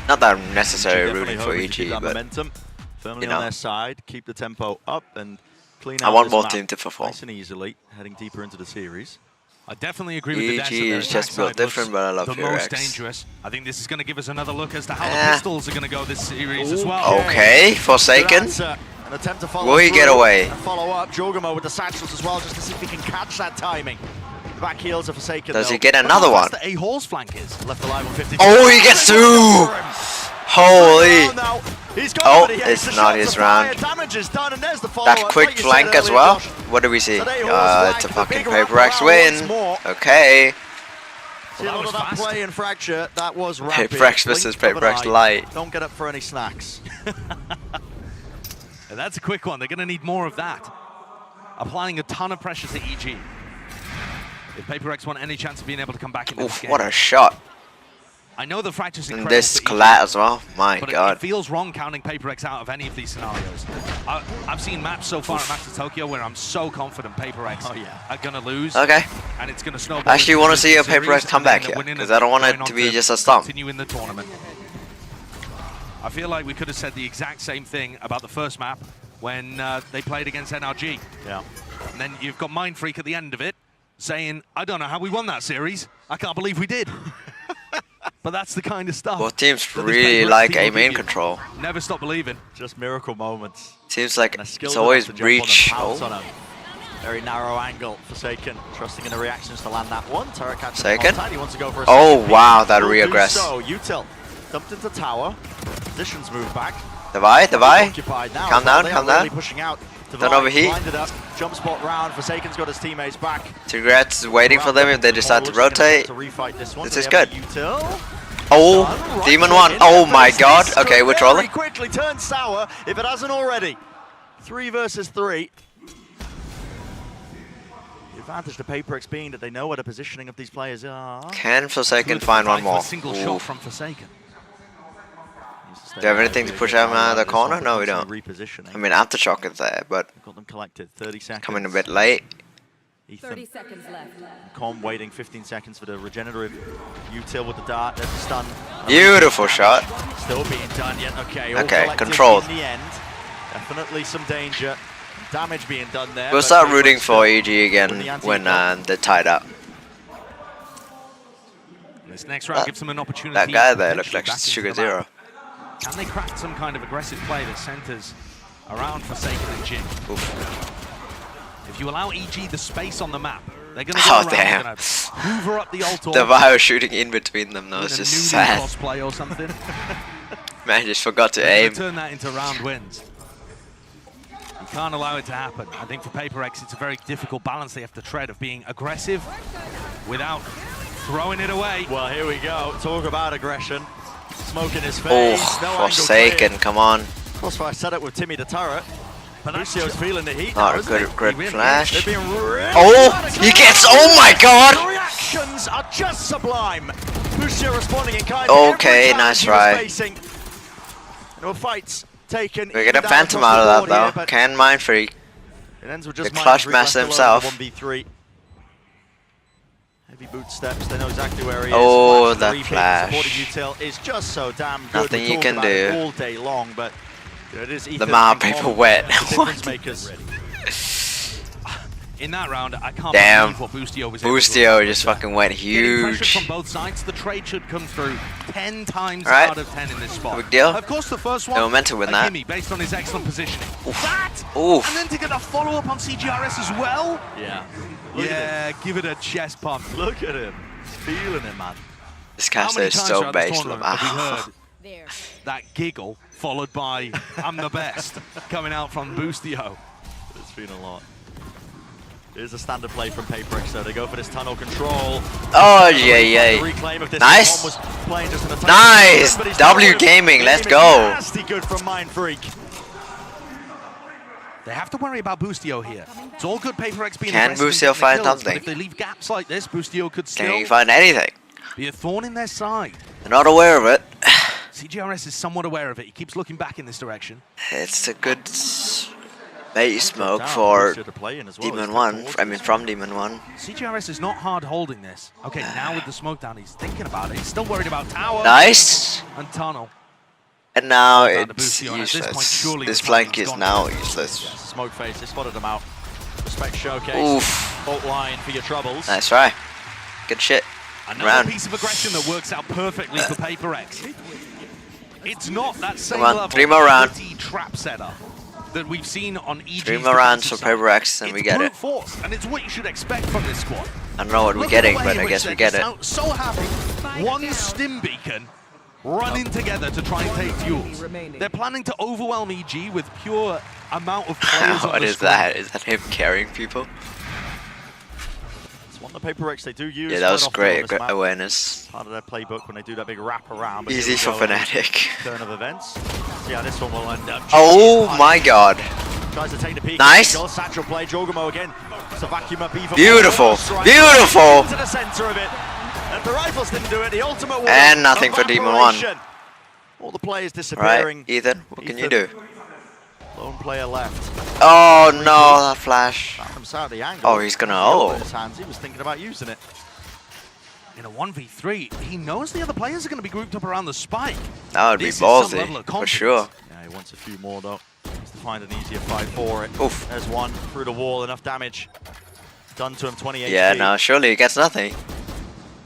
Not that I'm necessarily Definitely rooting for hoping to keep EG, that but momentum firmly you know. on their side, keep the tempo up, and clean I out want this both map teams to perform. nice and easily, heading deeper into the series. I definitely agree with the Dash. EG is just built different, but I love the most PRX. dangerous. I think this is going to give us another look as to how the pistols are going to go this series as well. Okay, Forsaken. Good answer. An attempt to follow Will he get through away? and follow up. Jorgamo with the satchels as well, just to see if he can catch that timing. The back heels are Forsaken. Does though. he get another one? The A-Hall's flank is. Left alive on 50. Oh, he gets 2! Holy! He's got Oh, it, but he hits it's the not shot his to fire. round. Damage is done, and there's the That follow-up. quick Like you said flank as earlier, well? Josh. What do we see? Today It's Hall's a flank, fucking the bigger PRX wraparound win. once more. Okay. See a lot of that fast. play in Fracture. That was rapid. PRX versus Blink of an PRX eye. Lite. Don't get up for any snacks. And that's a quick one. They're going to need more of that. Applying a ton of pressure to EG. If PRX want any chance of being able to come back into this Oof, game. what a shot. I know the Fracture's And incredible this for EG, collat as well. My but god. it feels wrong counting PRX out of any of these scenarios. I've seen maps so far at Master Tokyo where I'm so confident PRX are going to lose. Okay. And it's going to snowball. I actually into want to the see a series, PRX and come they back end up here, winning because it, I don't want going it on to be just a stomp. Continue in the tournament. I feel like we could have said the exact same thing about the first map when they played against NRG. Yeah. And then you've got Mind Freak at the end of it saying, I don't know how we won that series. I can't believe we did. But that's the kind of stuff. Both teams that this really PRX like team will aim give in you. control. Never stop believing. Just miracle moments. Seems like And a skill it's enough always to jump on breach. and pounce on Oh. him. Very narrow angle. Forsaken, trusting in the reactions to land that one. Turret catches Second. He wants to go for a Oh, second wow, peek. that Will do reaggress. So, Util dumped into tower. Positions move back. Divide. Occupied now. Calm down, They calm are really down. pushing out. Don't overheat. Blinded up. Jump spot round. Forsaken's got his teammates back. Congrats is waiting for them if they decide to rotate. To refight this one. This They is have good. Util. Oh, Done. Demon Right 1. in. Oh my This god. could Okay, we're very trolling. quickly turn sour if it hasn't already. 3 versus 3. The advantage to PRX being that they know where the positioning of these players are. Can Forsaken Good find one fight for more? a single shot Oof. from Forsaken. Do you have anything to push out of the corner? No, we don't. Repositioning. I mean, Aftershock is there, but Got them collected. 30 seconds. coming a bit late. Ethan. 30 seconds left. Com waiting 15 seconds for the regenerative. Util with the dart. There's the stun. Beautiful shot. Still being done yet. Okay. All Okay, collected controlled. In the end. Definitely some danger. Damage being done there. We'll but start PRX rooting for still EG again with the when anti-bomb. they're tied up. This next round That- gives them an opportunity. That guy to there looked potentially like back into Sugar the map. Zero. Can they craft some kind of aggressive play that centers around Forsaken and Jin? If you allow EG the space on the map, they're going to go Oh, around, damn. they're gonna hoover up the altar. The Vio shooting in between them though doing is a just nudie sad. cosplay or something. Man, just forgot to They're aim. gonna turn that into round wins. You can't allow it to happen. I think for PRX, it's a very difficult balance they have to tread of being aggressive without throwing it away. Well, here we go. Talk about aggression. Smoke in his face. Oh, no angle Forsaken, cleared. come on. Crossfire set up with Timmy the turret. But that's Lucio's feeling the heat. Not now, a isn't he? good He really flash. They're being really Oh, radical. he gets. Oh my The god! reactions are just sublime. Lucio responding in kind. Okay, every nice challenge try. he was facing. There were fights taken. We get a even down Phantom across out the of board that here, though. but Can Mind Freak. It ends with just The Mind clutch Freak master left alone himself. in the 1v3. Heavy boot steps. They know exactly where he Oh, is. that repeat, flash. Supporting Util is just so damn good. Nothing We you talk can about it do. all day long, but you know, it is Ethan map and paper Tom, wet. the difference What? makers. in that round, I can't Damn. believe what Boostio was able to Boostio do. just fucking went Getting pressure huge. from both sides, the trade should come through 10 times Right. out of 10 in this spot. Big deal. Of course, the first one, No momentum with a that. gimme based on his excellent positioning. Oof. That, Oof. and then to get a follow-up on CGRS as well. Yeah. Look at Yeah, give it a chest pump. him. Look at him. He's feeling it, man. This How caster many is times so throughout this based. tournament have we heard There. that giggle followed by "I'm the best" coming out from Boostio? It's been a lot. Here's a standard play from PRX, so they go for this tunnel control. Oh, yeah. Reclaim of this. Nice. One was playing just in a tiny Nice. bit, but he's W still Gaming, let's gaming go. Nasty good from Mind Freak. They have to worry about Boostio here. It's all good PRX being Can aggressive and Boostio getting the find kills, but something? if they leave gaps like this, Boostio could Can still you find anything? be a thorn in their side. They're not aware of it. CGRS is somewhat aware of it. He keeps looking back in this direction. It's a good bait smoke for Should have played in as well. Demon 1. I mean, from Demon 1. CGRS is not hard holding this. Okay, now with the smoke down, he's thinking about it. He's still worried about tower Nice. and tunnel. And now Down to it's Boostio, and at this point, useless. surely This the flank flank's is gone. now useless. Smoke face, they spotted them out. Respect showcase. Oof. Fault line for your troubles. That's right. Good shit. Another Round. piece of aggression that works out perfectly for PRX. It's not that same Come on, level 3 more round. gritty trap setup that we've seen on EG's 3 more rounds for defensive side. PRX and we get It's it. brute force, and it's what you should expect from this squad. I don't know what we're Look at the getting, way but in I which guess they're we get it. just so happy. One stim beacon running together to try and take fuels. They're planning to overwhelm EG with pure amount of players on What the is screen. that? Is that him carrying people? It's one of the PRX they do use. Yeah, that was quite often great on this map. awareness. Part of their playbook when they do that big wrap around. But Easy here for we go, Fnatic. Turn of events. See how this one will end up. Oh my god. Tries to take the peak. Nice. Goal, Satchel play. Jogamo again. It's a vacuum up even Beautiful. more. Strike Beautiful. into the center of it. And the rifles didn't do it. The ultimate one. And nothing for Demon 1. Evaporation. All the players disappearing. Right, Ethan, what can you do? Lone player left. Oh no, that flash. Found himself at the angle. Oh, he's gonna He opened ult. his hands. He was thinking about using it. In a 1v3, he knows the other players are going to be grouped up around the spike. That would be This is some level ballsy, of for confidence. sure. Yeah, he wants a few more though. Needs to find an easier fight for it. Oof. There's one through the wall. Enough damage done to him. 28. Yeah, no, surely he gets nothing.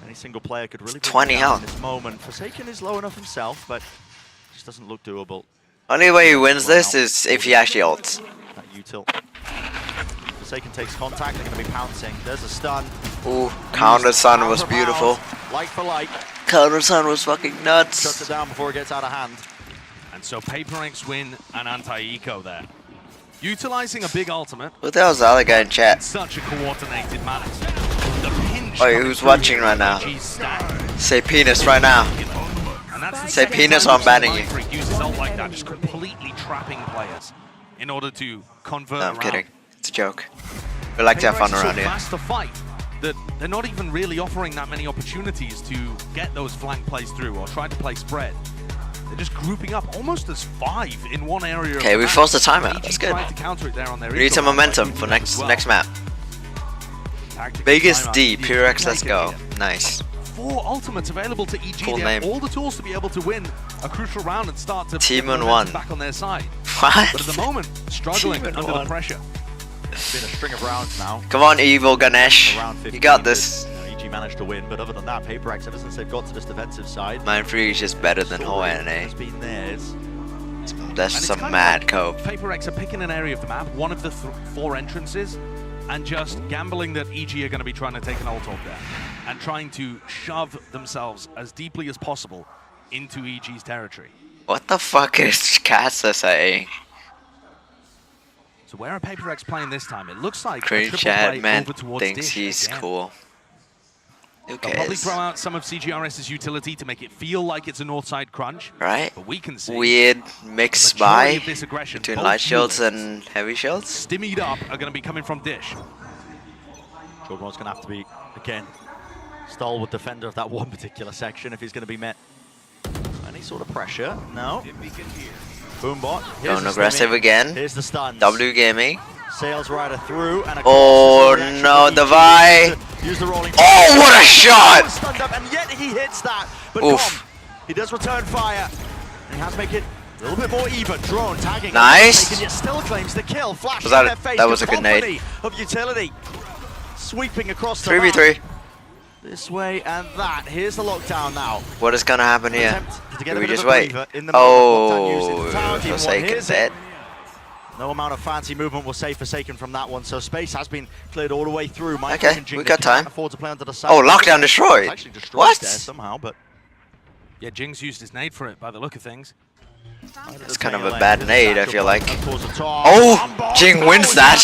Any single player could really bring 20 him down health. in this moment. Forsaken is low enough himself, but just doesn't look doable. Only way he wins this is if he actually ults. That util. Forsaken takes contact. They're going to be pouncing. There's a stun. Ooh, Counter Sun Pound was for beautiful. pound, like for like. Counter Sun was fucking Shuts nuts. it down before it gets out of hand. And so PRX win an anti-eco there. Utilizing a big ultimate Who the hell's the other guy in in chat? such a coordinated manner. The pinch Wait, coming who's through watching here right now? from EG's stack. Say penis right now. And that's the Say second penis time or I'm banning Mind you. Freak uses ult like that, just completely trapping players in order to convert No, I'm around. kidding. It's a joke. We like to have fun PRX is so around here. fast to fight that they're not even really offering that many opportunities to get those flank plays through or try to play spread. They're just grouping up almost as 5 in one area. Okay, we forced the timeout. That's good. Tried to counter it there on their We need eco some round by momentum grouping for up next as well. next map. Tactical Biggest timeout. D, You PRX, can let's take it go. here. Nice. 4 ultimates available to EG. Full They have name. all the tools to be able to win a crucial round and start to Team get and momentum one. back on their side. What? But at the moment, struggling Team and under one. the pressure. It's been a string of rounds now. Come on, Evil Ganesh. Around 15 You got that, this. EG managed to win, but other than that, PRX, ever since they've got to this defensive side, Mind Free is just better than story Hoenn, has been theirs. That's And it's some kind of mad like cope. PRX are picking an area of the map, one of the 4 entrances, and just gambling that EG are going to be trying to take an ult off there, and trying to shove themselves as deeply as possible into EG's territory. What the fuck is Casa saying? So where are PRX playing this time? It looks like a Green triple Chad play man over towards thinks Dish he's again. cool. Who They'll probably cares? throw out some of CGRS's utility to make it feel like it's a north side crunch. Right? But we can see Weird mix the majority by of this aggression, between both light shields units and heavy shields. stimmied up are going to be coming from Dish. Jogmo's going to have to be, again, stalwart defender of that one particular section if he's going to be met. Any sort of pressure? No. Boombot. Here's Going the aggressive stimming. again. Here's the stuns. W Gaming. Sails Rider through and Oh no, the Vi. Use the rolling. Oh, what a shot! Stunned up, and yet he hits that. But Oof. Dom, he does return fire. And he has to make it A little bit more even. Drone tagging. Nice. Yet still claims the kill. Flash Was that in their face. that was a good Cacophony nade. of utility. Sweeping across the 3v3. map. This way and that. Here's the lockdown now. What is gonna happen here? To get Do a we bit just of a wait? breather in the middle of lockdown using Oh, the tower team. Forsaken Here's dead. it. No amount of fancy movement will save Forsaken from that one, so space has been cleared all the way through. Okay, we got time. Afford to play under the side. Oh, lockdown destroyed. Actually destroyed What? there somehow, but Yeah, Jing's used his nade for it by the look of things. It's kind of a bad nade, I feel like. Oh, Jing wins that.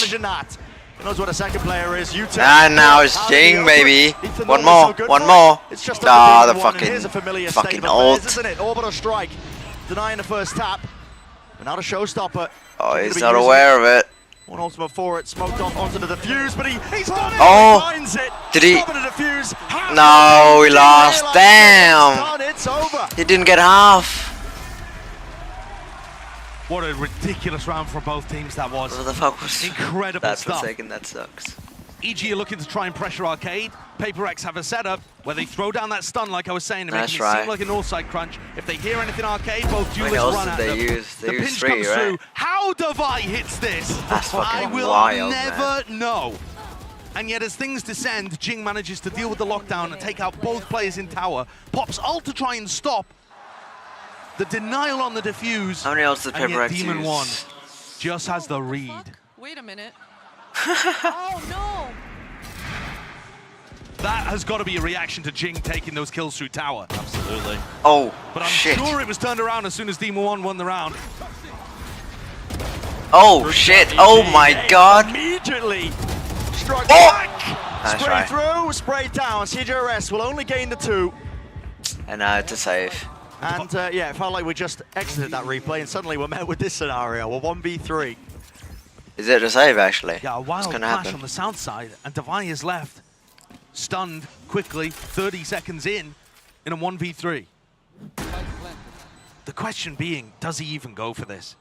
He knows what a second player is. And now it's Jing, baby. One more, one more. Ah, the fucking ult. Isn't it? Orbital strike, denying the first tap. But not a showstopper. Oh, he's not aware of it. One ultimate for it, smoked off onto the defuse, but he's done it. Oh, Finds it. did he? Top of the defuse. No, he lost. Damn. It's over. He didn't get half. What a ridiculous round for both teams that was. What the fuck was incredible that? stuff. Forsaken, that sucks. EG are looking to try and pressure Arcade. PaperX have a setup where they throw down that stun, like I was saying, and That's making it right. seem like a northside crunch. If they hear anything Arcade, both What duelists else run did at they them. use? They The used pinch 3, comes right? through. How Devi hits this, That's I fucking will wild, never know. And yet, as things descend, Jing manages to deal with the lockdown and take out both players in tower. Pops ult to try and stop the denial on the defuse. How many ults did and yet PRX Demon use? 1 just has the read. Wait a minute. Oh no! That has got to be a reaction to Jing taking those kills through tower. Absolutely. Oh, But I'm shit. sure it was turned around as soon as Demon 1 won the round. Oh, shit. Oh, my God. Immediately struck Oh! back. Nice Spray try. through, spray down. CJRS will only gain the 2. And now it's a save. And yeah, it felt like we just exited that replay and suddenly we're met with this scenario, a 1v3. Is it a save, actually? Yeah, a What's wild gonna flash happen? on the south side, and Devi is left, stunned quickly, 30 seconds in a 1v3. The question being, does he even go for this?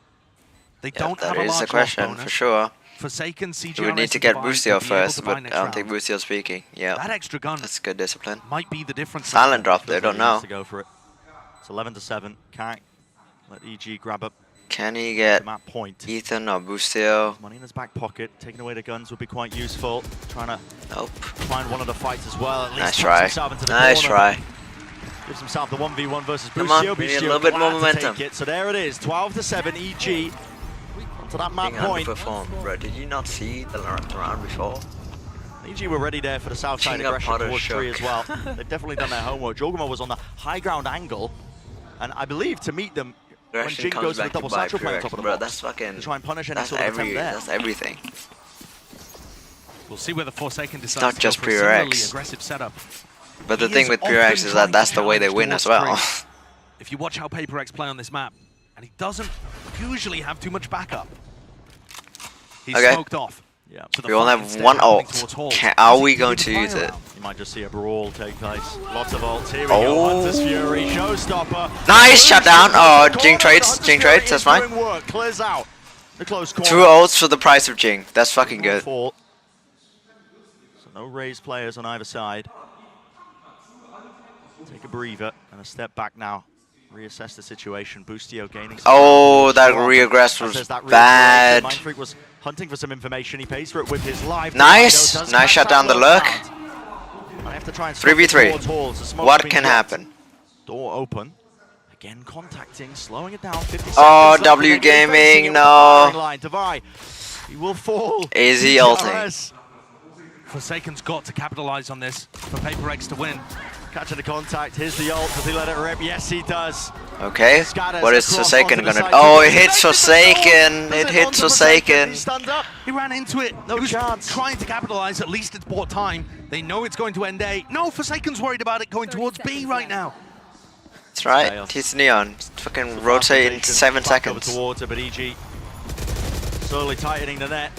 They don't have That a is large the loss question, bonus. for sure. Forsaken, CGRS, We would need to and get Devi Boostio to be able first, to buy but next I don't round. think Boostio's speaking. Yeah, That extra gun that's good discipline. might be the difference. Silent drop, they don't know. To go for it. It's 11-7. Can't let EG grab up Can he the get map point. Ethan or Boostio? Money in his back pocket. Taking away the guns would be quite useful. Trying to Nope. find one of the fights as well. At least Nice tucks try. himself into the Nice corner. try. Gives himself the 1v1 versus Come on, Boostio. we need a Boostio little bit more glad to momentum. take it. So there it is, 12-7 EG. Onto that map Being point. underperformed, bro. Did you not see the round before? EG were ready there for the south side King of aggression Potter towards 3 shook. as well. They've definitely done their homework. Jorgamo was on the high ground angle, and I believe to meet them when Aggression Jing comes goes for the back double to buy satchel play on PRX, top of the bro. box. That's fucking. To try and punish any That's sort of attempt there. That's everything. We'll see where the Forsaken decides not to just go for a similarly PRX. aggressive setup. But the He thing is with often PRX is trying that that's to the way they challenge win as towards well. three. If you watch how PaperX play on this map, and he doesn't usually have too much backup. He's Okay. smoked off. Yeah. So the We only fight have instead one happening ult. towards Hall. Are Is we he going keeping to the use fire it? out? You might just see a brawl take place. Lots of ults. Here we Oh. go. Hunter's Fury, showstopper. Nice shutdown. Oh, Jing Corner, trades. Hunter's Jing Fury trades. That's is fine. doing work. Clears out the close corner. 2 ults for the price of Jing. That's fucking good. Fall. So no raised players on either side. Take a breather and a step back now. Reassess the situation. Boostio gaining some Oh, ground. that Strong. reaggress As was there's that bad. Mind Freak was hunting for some information. He pays for it with his life. Nice. Does Nice catch shut that down the low lurk. round. I have to try and stop 3v3. it towards Halls. The smoke's What been can dropped. happen? Door open. Again contacting, slowing it down. 50 seconds Oh, left, W and then facing Gaming, it with the no. firing line. Devi, he will fall. AZ DRS. ulting. Forsaken's got to capitalize on this for PaperX to win. Catching the contact. Here's the ult. Does he let it rip? Yes, he does. Okay. Scatters What is across Forsaken onto the gonna side. do? Oh, it He hits connected the goal. Forsaken. Does It hits onto Forsaken. He's stunned up. He ran into it. No he was chance. trying to capitalize. At least it's bought time. They know it's going to end A. No, Forsaken's worried about it going towards B right now. That's right. Chaos. He's neon. Fucking rotate in 7 Back over seconds. towards it, but EG slowly tightening the net.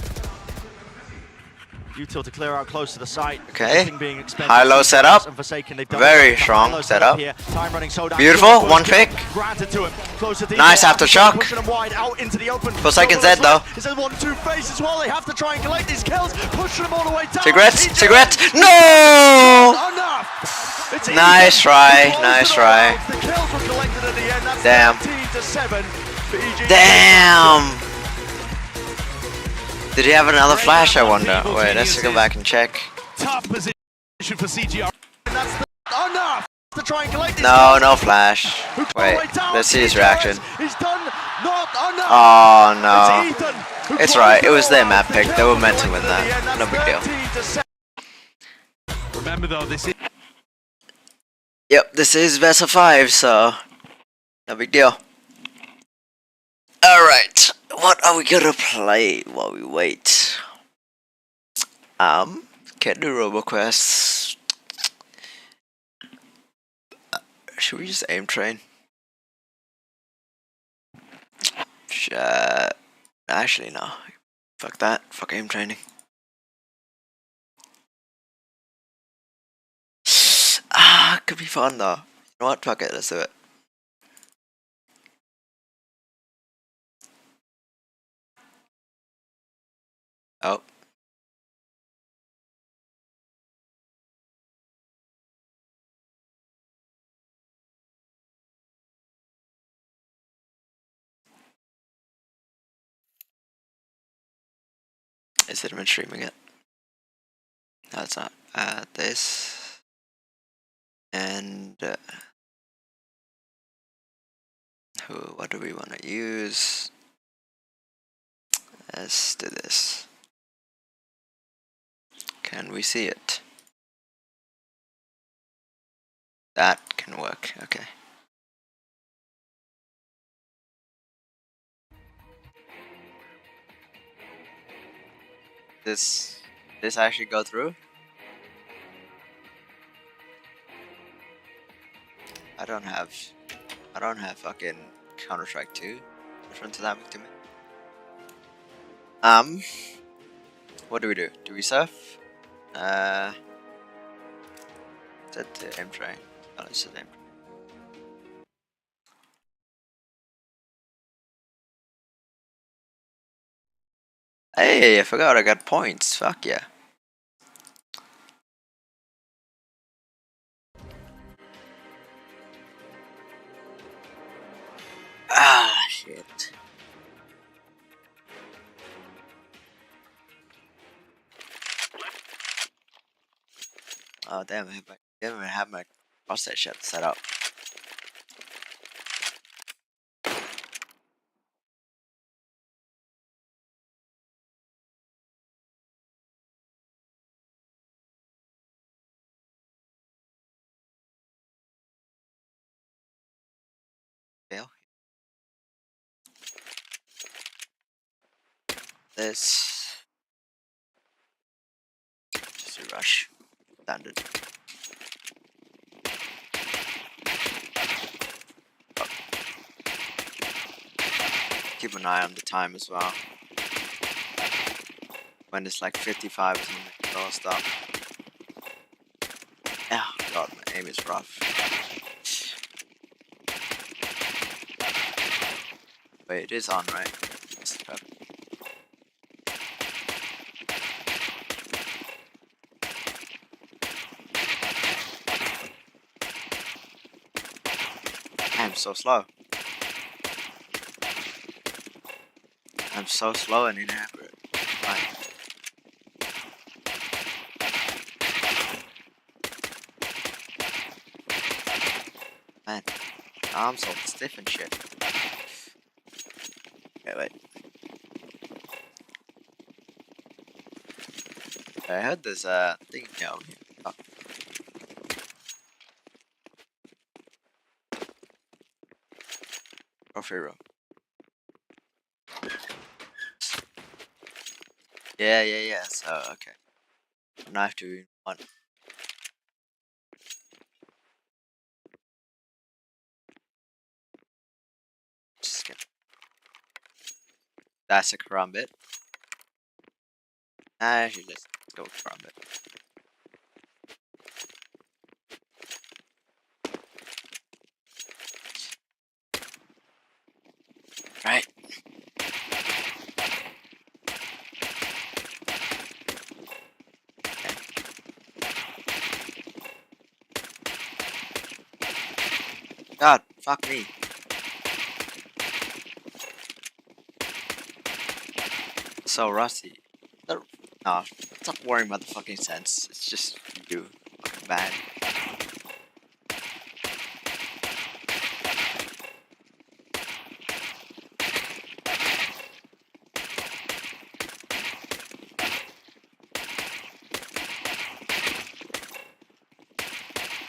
Util to clear out close to the site. Okay. Nothing being expended. High-low setup. And Forsaken, they've done Very well. strong High-low setup. here. Time running so down. Beautiful. First One kill pick. Granted to him. Close to Nice aftershock. Pushing him wide out into the open. Forsaken's dead, though. It's a 1-2 face as well. They have to try and collect these kills. Pushing them all the way down. Cigarettes. EG Cigarettes. No! Enough. It's Nice easy. try, To close nice it try. all out. The kills were collected at the end. That's Damn. 13-7. for EG. Damn! Did he have another flash, I wonder? Wait, let's go back and check. Tough position for CGR. That's enough to try and collect this. No flash. Wait, let's see his reaction. He's done not enough. Oh no. It's right, it was their map pick. They were meant to win that. No big deal. Remember though, this is... Yep, this is best of 5, so no big deal. Alright, what are we gonna play while we wait? Can't do RoboQuest. Should we just aim train? Actually, no. Fuck that. Fuck aim training. Could be fun though. You know what? Fuck it. Let's do it. Oh. Is it even streaming it? No, it's not. This and what do we want to use? Let's do this. Can we see it? That can work. Okay. This actually go through? I don't have fucking Counter-Strike 2. Which one's that to me? What do we do? Do we surf? Set to aim train. Oh, let's set aim train. Hey, I forgot I got points. Fuck yeah. Ah, shit. Oh, damn, I didn't even have my crosshair shit set up. Fail. This. Just a rush. Standard. Oh. Keep an eye on the time as well. When it's like 55 or something, I'll stop. Oh god, my aim is rough. Wait, it is on, right? I'm so slow. I'm so slow and inaccurate. Fine. Man, my arms all stiff and shit. Wait. I heard there's a thing down here. Oh. Trophy room. Yeah. So, okay. Knife to one. Just kidding. That's a karambit. Actually, let's go with karambit. Right. Okay. God, fuck me. So Rusty, no, stop worrying about the fucking sense. It's just you, fucking bad.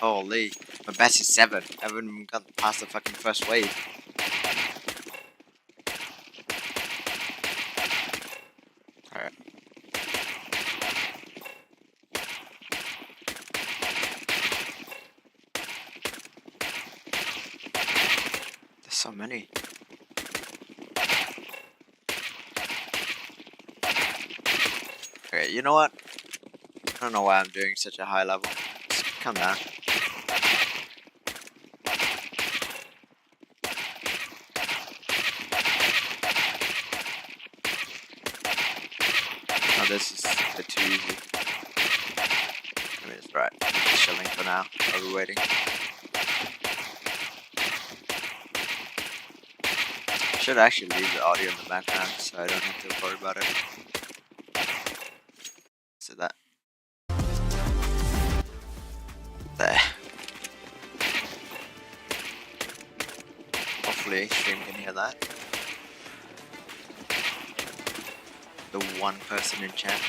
Holy, my best is 7. I haven't even got past the fucking first wave. Alright. There's so many. Okay, you know what? I don't know why I'm doing such a high level. Just come down. Oh, this is a bit too easy. I mean, it's right. I'm just chilling for now while we're waiting. Should actually leave the audio in the background so I don't have to worry about it. So that. There. Hopefully stream can hear that. The one person in chat.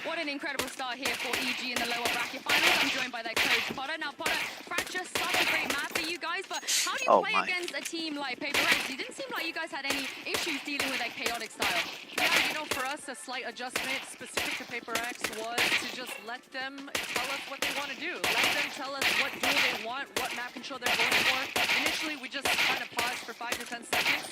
What an incredible start here for EG in the lower bracket finals. I'm joined by their coach, Potter. Now, Potter, Fracture, such a great map for you guys, but how do you play against a team like PRX? You didn't seem like you guys had any issues dealing with that chaotic style. Yeah, you know, for us, a slight adjustment specific to PRX was to just let them tell us what they want to do. Let them tell us what duel they want, what map control they're going for. Initially, we just kind of paused for 5 to 10 seconds.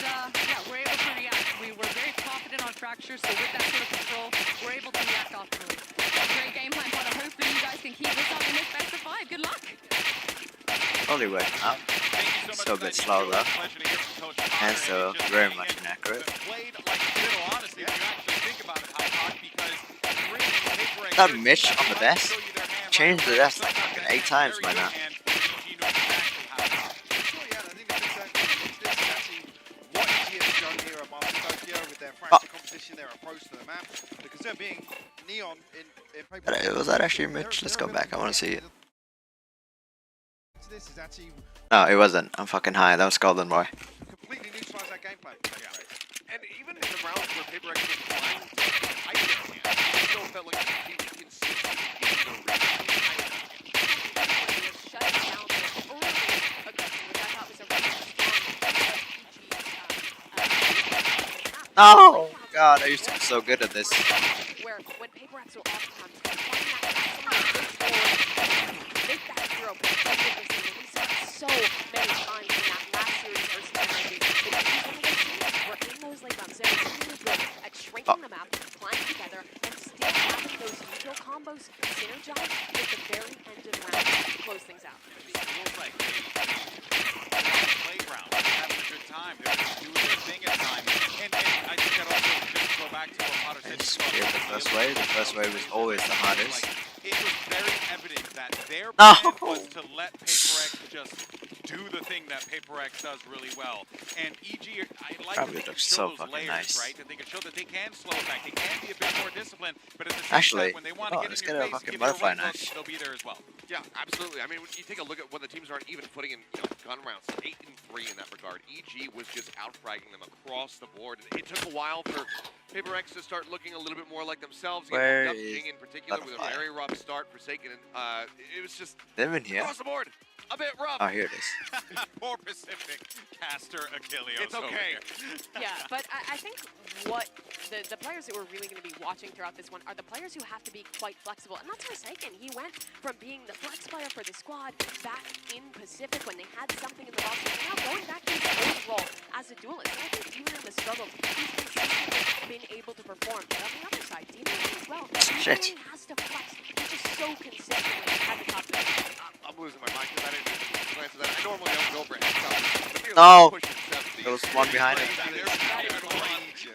Yeah, we're able to react. We were very confident on Fracture, so with that sort of control, we're able to react optimally. Great game plan, Potter. Hopefully you guys can keep this up in this best of 5. Good luck. Only way up. Still a bit slow though. And still very much inaccurate. That Mitch on the desk? Changed the desk like 8 times by now. Their approach to the map, because they're being neon in was that actually Mitch? Let's go back, I want to see it. This is actually No, it wasn't. I'm fucking high. That was Golden Boy. completely neutralize that gameplay. And even in the rounds where PRX was flying, I still felt like he was consistent. Shut it down early aggression, which I thought was a really strong Oh god, I used to be so good at this. where when PRX will oftentimes make that hero pick, we saw it so many times in that last series versus NRG. We're in those late rounds. They're really good at shrinking the map, flying together, and still having those neutral combos synergize at the very end of the round to close things out. It feels like playground, having a good time, they're just doing their thing at times. And I think that also just go back to what Potter said. The first wave was always the hardest. It was very evident that their plan was to let PRX just do the thing that PRX does really well. And EG, I like Probably to looks show so those fucking layers, nice. right? That they can show that they can slow it back. They can be a bit more disciplined, but at the same Actually, time, when they want to get let's in get your a face, fucking give you a butterfly run hook, knife. they'll be there as well. Yeah, absolutely. I mean, when you take a look at what the teams aren't even putting in gun rounds, 8 and 3 in that regard. EG was just out-fragging them across the board. And it took a while for PRX to start looking a little bit more like themselves. Where up is Jing in particular with a very rough start, Forsaken. And, it was just Them in here? across the board. A bit rough. Oh, here it is. Poor Pacific caster Achilles. It's okay. Yeah, but I think what the players that we're really going to be watching throughout this one are the players who have to be quite flexible. And that's Forsaken. He went from being the flex player for the squad back in Pacific when they had something in the roster, and now going back to his old role as a duelist. And I think even in the struggles, he's consistently been able to perform. But on the other side, Demon as well. Shit. He has to flex. He's just so consistently at the top of the game. I'm losing my mind because I didn't glance at that. I normally don't go for headshots. No! There was one behind him.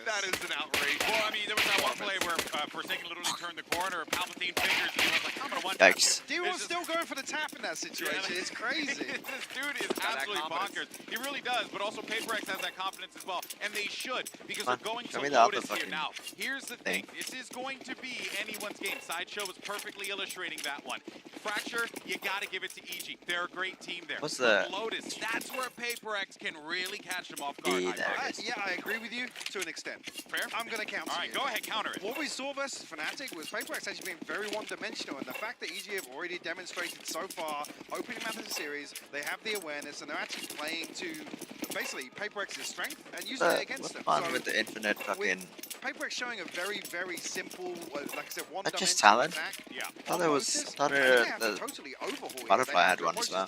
That is an outrage. Well, I mean, there was that one play where Forsaken literally turned the corner, Palpatine fingers, and he was like, I'm to one-tap Yikes. you. D1's still going for the tap in that situation. It's crazy. This dude is absolutely bonkers. He really does, but also PaperX has that confidence as well, and they should, because they're going to Lotus here now. Here's the thing. This is going to be anyone's game. Sideshow was perfectly illustrating that one. Fracture, you got to give it to EG. They're a great team there. What's the Lotus, that's where PaperX can really catch them off guard. Yeah, I agree with you to an extent. Fair? I'm going to counter All right, go ahead, counter it. What we saw versus Fnatic was PaperX actually being very one-dimensional, and the fact that EG have already demonstrated so far, opening map of the series, they have the awareness, and they're actually playing to basically PaperX's strength and using it against them. Fun So with the infinite fucking. PaperX showing a very, very simple, like I said, one That's just dimensional talent. attack. Yeah. Thought there was. Thought the Totally overhaul Butterfly had one as well.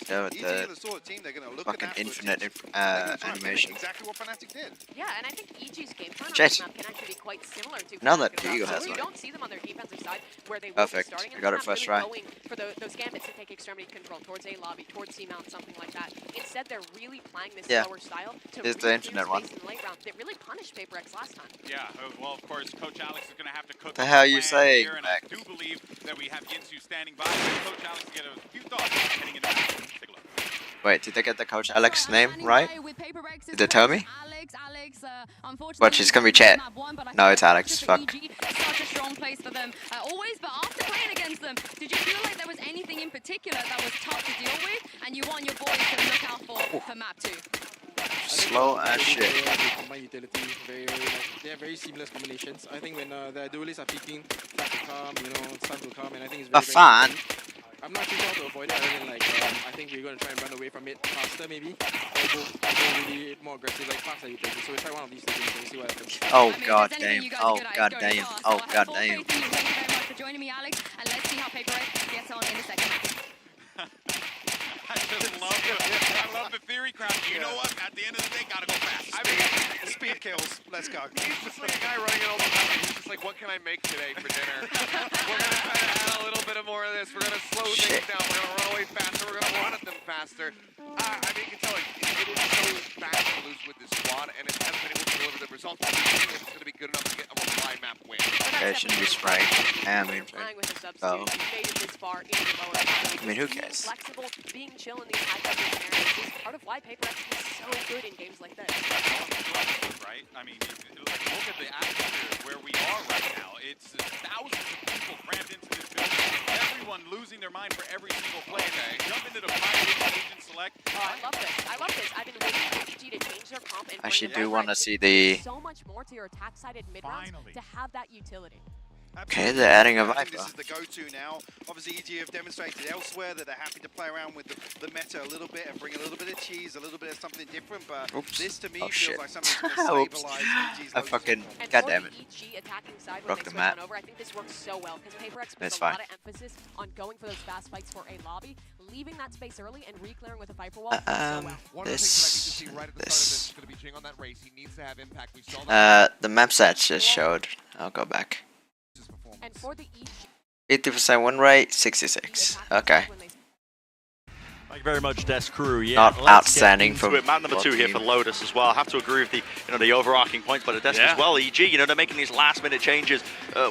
Yeah, with the fucking infinite animation. Exactly what Fnatic did. Yeah, and I think EG's game plan on Shit. this map can actually be quite similar to Now that Fnatic as Diego well. has So one. you don't see them on their defensive side where they will Perfect. be starting. I got it not first really try. going for those gambits to take extremity control towards A lobby, towards C mount, something like that. Instead, they're really playing this slower style to Here's the really infinite clear one. space in the late round. That really punished PaperX last time. Yeah, well, of course, Coach Alex is going to have to cook The hell you plan saying, here, and I do believe that we have Yinsu standing by. Coach Alex to get a few thoughts heading into that. Take a look. Wait, did they get the Coach Alex name right? Did they tell me? But she's gonna be chat. No, it's Alex. Fuck. Such a strong place for them always, but after playing against them, did you feel like there was anything in particular that was tough to deal with, and you want your boys to look out for map 2? Slow as shit. They combine utility, they have very seamless combinations. I think when the duelists are peeking, start to come, it's time to come, and I think it's very, fun. I'm not too sure how to avoid it, other than I think we're going to try and run away from it faster maybe. Or go really more aggressive, like faster utility. So we'll try one of these things and see what happens. Oh god damn. Oh god damn. Oh god damn. Thank you very much for joining me, Alex, and let's see how PaperX gets on in the second half. I love the theory crowd. You know what? At the end of the day, gotta go fast. I mean, speed kills. Let's go. He's just like a guy running it all the time. He's just like, what can I make today for dinner? We're going to try to add a little bit more of this. We're going to slow things down. We're going to run away faster. We're going to run at them faster. I mean, you can tell it is so fast and loose with this squad, and it hasn't been able to deliver the results. I think it's going to be good enough to get a reply map win. Okay, shouldn't be spraying. I mean, Oh. I mean, who cares? Flexible, being chill in these high coverage areas is part of why PaperX is so good in games like this. Right? I mean, look at the atmosphere where we are right now. It's thousands of people crammed into this building. Everyone losing their mind for every single play. Jump into the private agent select. I love this. I love this. I've been waiting for EG to change their comp and Actually, bring do it want to back. see the. So much more to your attack-sided mid-rounds to have that utility. Okay, they're adding a I think Viper. this is the go-to now. Obviously, EG have demonstrated elsewhere that they're happy to play around with the meta a little bit and bring a little bit of cheese, a little bit of something different. But this, to me, feels like something that's going to stabilize EG's I fucking. And God for damn the it. EG attacking side, when Broke they the switch map. on over, I think this works so well because PaperX It's puts a lot fine. of emphasis on going for those fast fights for a lobby, leaving that space early and re-clearing with a Viper wall. One of the things that I need to This. see right at the start of this is going to be Jing on that race. He needs to have impact. We saw that. The map set just showed. I'll go back. And for the EG, 80% win rate, 66. Okay. Thank you very much, Des Crew. Yeah, Not let's outstanding get into from it. Man number both 2 here teams. for Lotus as well. I have to agree with the overarching points by the Des as well. EG, they're making these last-minute changes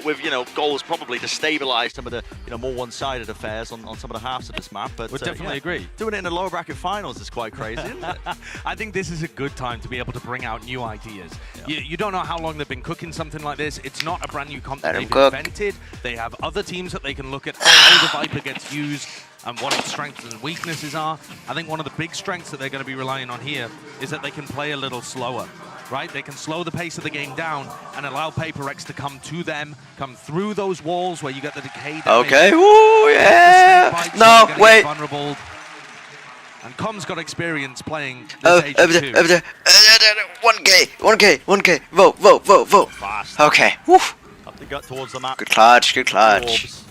with goals probably to stabilize some of the more one-sided affairs on some of the halves of this map. But Would definitely agree. Doing it in the lower bracket finals is quite crazy, isn't it? I think this is a good time to be able to bring out new ideas. You don't know how long they've been cooking something like this. It's not a brand new comp that they've invented. They have other teams that they can look at how the Viper gets used and what its strengths and weaknesses are. I think one of the big strengths that they're going to be relying on here is that they can play a little slower, right? They can slow the pace of the game down and allow PaperX to come to them, come through those walls where you get the decay damage. Okay, woo, yeah! No, wait! Vulnerable. And Com's got experience playing this Agent 2. 1K, vote. Fast. Okay, woo. Up the gut towards the map. Good clutch. Orbs.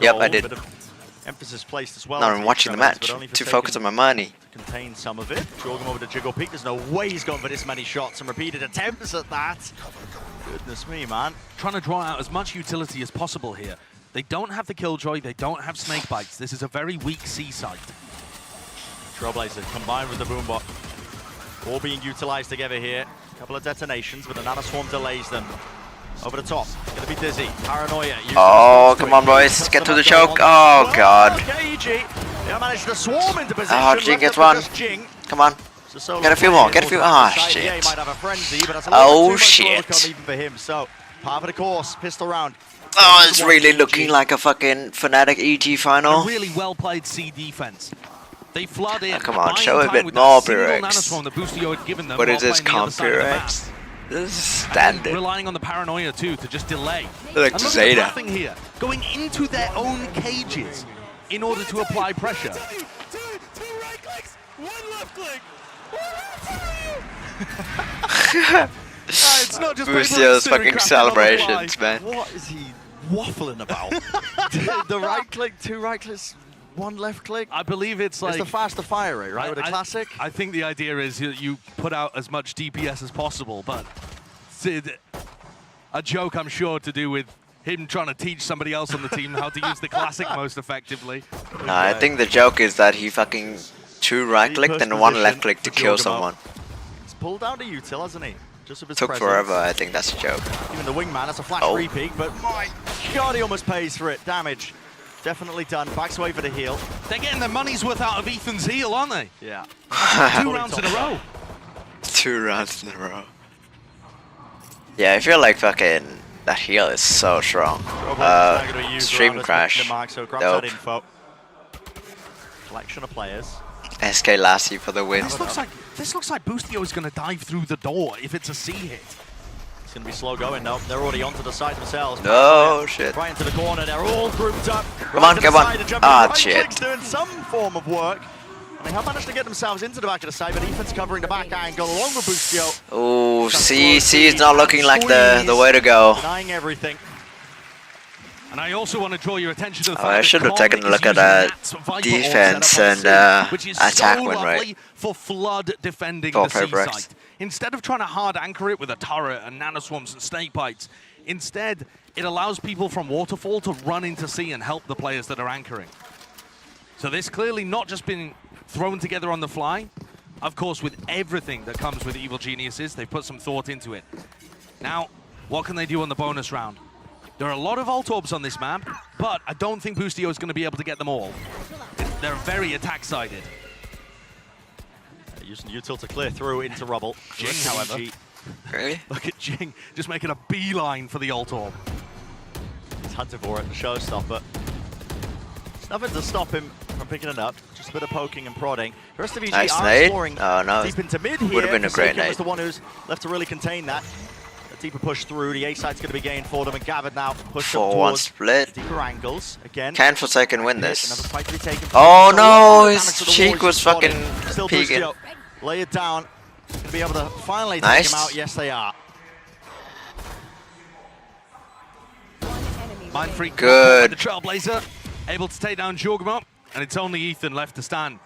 Yep, I did. Bit of emphasis placed as well. Now I'm watching the match. Too focused on my money. Contain some of it. Jorgen over to Jiggle Peak. There's no way he's gone for this many shots and repeated attempts at that. Goodness me, man. Trying to draw out as much utility as possible here. They don't have the Killjoy. They don't have Snake Bites. This is a very weak C site. Trailblazer combined with the Boombot. All being utilized together here. A couple of detonations, but the Nanoswarm delays them. Over the top. It's going to be Dizzy. Paranoia. Oh, come on, boys. Get to the choke. Oh, God. Okay, EG. They managed to swarm into position. Oh, Jing gets one. Come on. Get a few more. Get a few. Ah, shit. Oh, shit. Even for him. So, part of the course. Pistol round. Oh, it's really looking like a fucking Fnatic EG final. A really well played C defense. They flood in. Oh, come on, show a bit more PRX. What is this comp PRX? This is standard. Relying on the paranoia too to just delay. Like Zeta. Nothing here. Going into their own cages in order to apply pressure. Two right clicks, one left click. It's not just Boostio's fucking celebrations, man. What is he waffling about? The right click, two right clicks, one left click. I believe it's like the faster fire rate, right? With a classic. I think the idea is you put out as much DPS as possible, but a joke I'm sure to do with him trying to teach somebody else on the team how to use the classic most effectively. No, I think the joke is that he fucking 2 right clicked and 1 left click to kill someone. He's pulled down to util, hasn't he? Just with his Took presence. forever, I think that's a joke. Even the wingman, that's a flash re-peek, but my God, he almost pays for it. Damage. Definitely done. Backs away for the heal. They're getting their money's worth out of Ethan's heal, aren't they? Yeah. 2 rounds in a row. 2 rounds in a row. Yeah, I feel like fucking that heal is so strong. Stream crash. Dope. Collection of players. SK Lassie for the win. This looks like Boostio is going to dive through the door if it's a C hit. It's going to be slow going now. They're already onto the side themselves. No shit. Right into the corner. They're all grouped up. Come on, come on. Ah, shit. Doing some form of work. And they have managed to get themselves into the back of the side, but Ethan's covering the back angle along with Boostio. Oh, C is not looking like the way to go. Denying everything. And I also want to draw your attention to the fact I should have taken a look at that defense and attack win rate for flood defending for the C PRX. site. Instead of trying to hard anchor it with a turret and nanoswarms and snake bites, instead it allows people from waterfall to run into C and help the players that are anchoring. So this clearly not just been thrown together on the fly. Of course, with everything that comes with Evil Geniuses, they've put some thought into it. Now, what can they do on the bonus round? There are a lot of ult orbs on this map, but I don't think Boostio is going to be able to get them all. They're very attack-sided. Using util to clear through into rubble. Jing, however. Really? Look at Jing, just making a beeline for the ult orb. He's hunting for it, the showstopper. There's nothing to stop him from picking it up. Just a bit of poking and prodding. The rest of EG nice are nade. exploring deep into mid here. Would have been a great nade. Was the one who's left to really contain that. A deeper push through. The A side's going to be gained for them, and Gavid now pushed up 4-1 towards split. deeper angles again. Can Forsaken win this? Another fight to be taken. Oh no, his cheek was fucking peeking. Lay it down. Going to be able to finally take him out. Yes, they are. Mindfreak good. The Trailblazer able to take down Jorgamo, and it's only Ethan left to stand.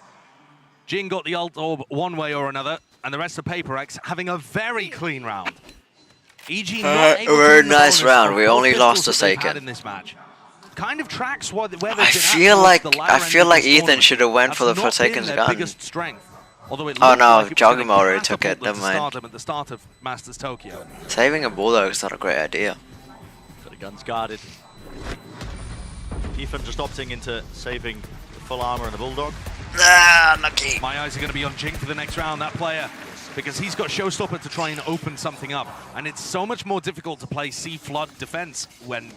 Jing got the ult orb one way or another, and the rest of PaperX having a very clean round. EG not able very to nice round. We only lost to Forsaken. in this match. Kind of tracks where they've been I feel like Ethan should have went for the Forsaken's gun. Biggest strength. Although it Oh no, like Jogamo already took it. Never mind. At the start of Masters Tokyo. Saving a Bulldog is not a great idea. Got the guns guarded. Ethan just opting into saving the full armor and the Bulldog. Ah, unlucky. My eyes are going to be on Jing for the next round, that player, because he's got Showstopper to try and open something up. And it's so much more difficult to play C flood defense when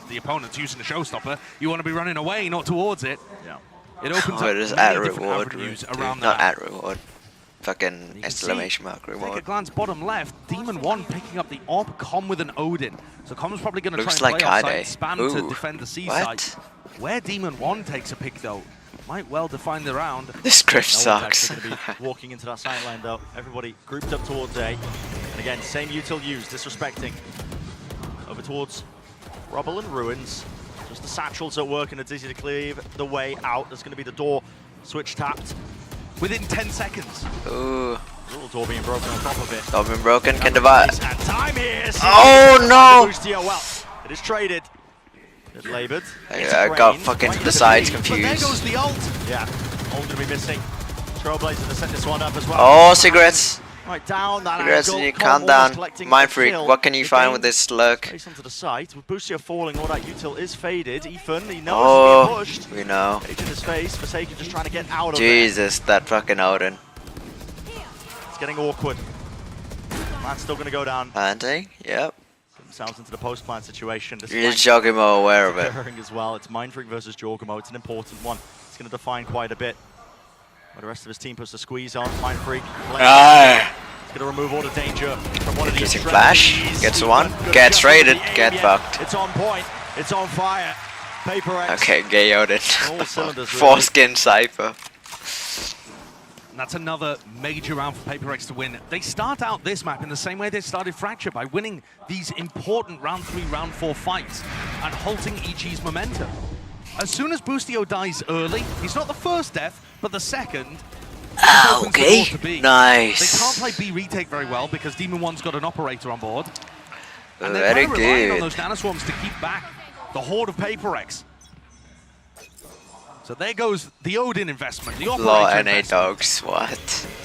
the opponent's using a Showstopper. You want to be running away, not towards it. Yeah. It opens up it is many at different reward. avenues around Not that. at reward. Fucking exclamation mark Take a reward. glance bottom left. Demon 1 picking up the Orb, Com with an Odin. So Com's probably going to try Looks and like play Kaide. offside spam to Ooh. defend the C What? side. Where Demon 1 takes a pick though, might well define the round. This Griff No one's sucks. actually going to be walking into that sideline though. Everybody grouped up towards A. And again, same util used, disrespecting. Over towards Rubble and Ruins. Just the satchels at work and it's easy to clear the way out. There's going to be the door switch tapped. Within 10 seconds. Ooh. Little door being broken on top of it. Door being broken, can divide. And time here. Oh no! Well, it is traded. It labored. I got fucking to the sides confused. But there goes the ult. Yeah, all going to be missing. Trailblazer to set this one up as well. Oh, cigarettes. Right down that Congrats angle. on your countdown. collecting Mind a Freak, kill. what can you find with this slug? Face onto the site. With Boostio falling, all that util is faded. Ethan, he knows Oh, he's being pushed. we know. Page in his face. Forsaken just trying to get out of Jesus, that fucking Odin. there. It's getting awkward. Man's still going to go down. Planting? Yep. Put themselves into the post-plant situation. This Is Jogimo aware of it? as well. It's Mind Freak versus Jorgamo. It's an important one. It's going to define quite a bit. But the rest of his team puts the squeeze on. Mind Freak. It's going to remove all the danger from one of these Interesting flash. Gets one. Gets raided. Get fucked. It's on point. It's on fire. Paper X. Okay, gay Odin. All cylinders, really. Foreskin Cypher. And that's another major round for Paper X to win. They start out this map in the same way they started Fracture, by winning these important round 3, round 4 fights and halting EG's momentum. As soon as Boostio dies early, he's not the first death, but the second. Okay, nice. They can't play B retake very well because Demon One's got an operator on board. And they're Very kind of relying on good. those nanoswarms to keep back the horde of Paper X. So there goes the Odin investment, the operator Law NA investment. dogs, what?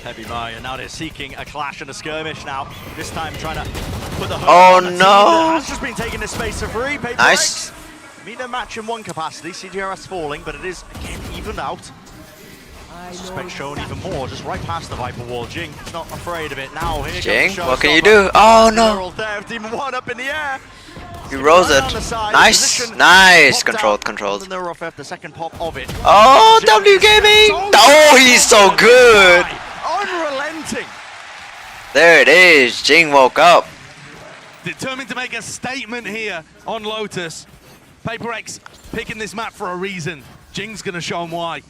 Heavy Maya. Now they're seeking a clash and a skirmish now. This time trying to put the Oh, on the team no. that has just been taking this space for free. Paper Nice. X meet their match in one capacity. CGRS falling, but it is again evened out. Suspect shown even more, just right past the Viper wall. Jing is not afraid of it now. Here Jing, comes the what can you showstopper. do? Oh no! There, Demon One up in the air. He rolls it. Right on the side, Nice, position nice. popped Controlled, out, controlled. and they're off after the second pop of it. Oh, Jing W Gaming! so Oh, he's so good! Unrelenting. There it is. Jing woke up. Determined to make a statement here on Lotus. Paper X picking this map for a reason. Jing's going to show him why.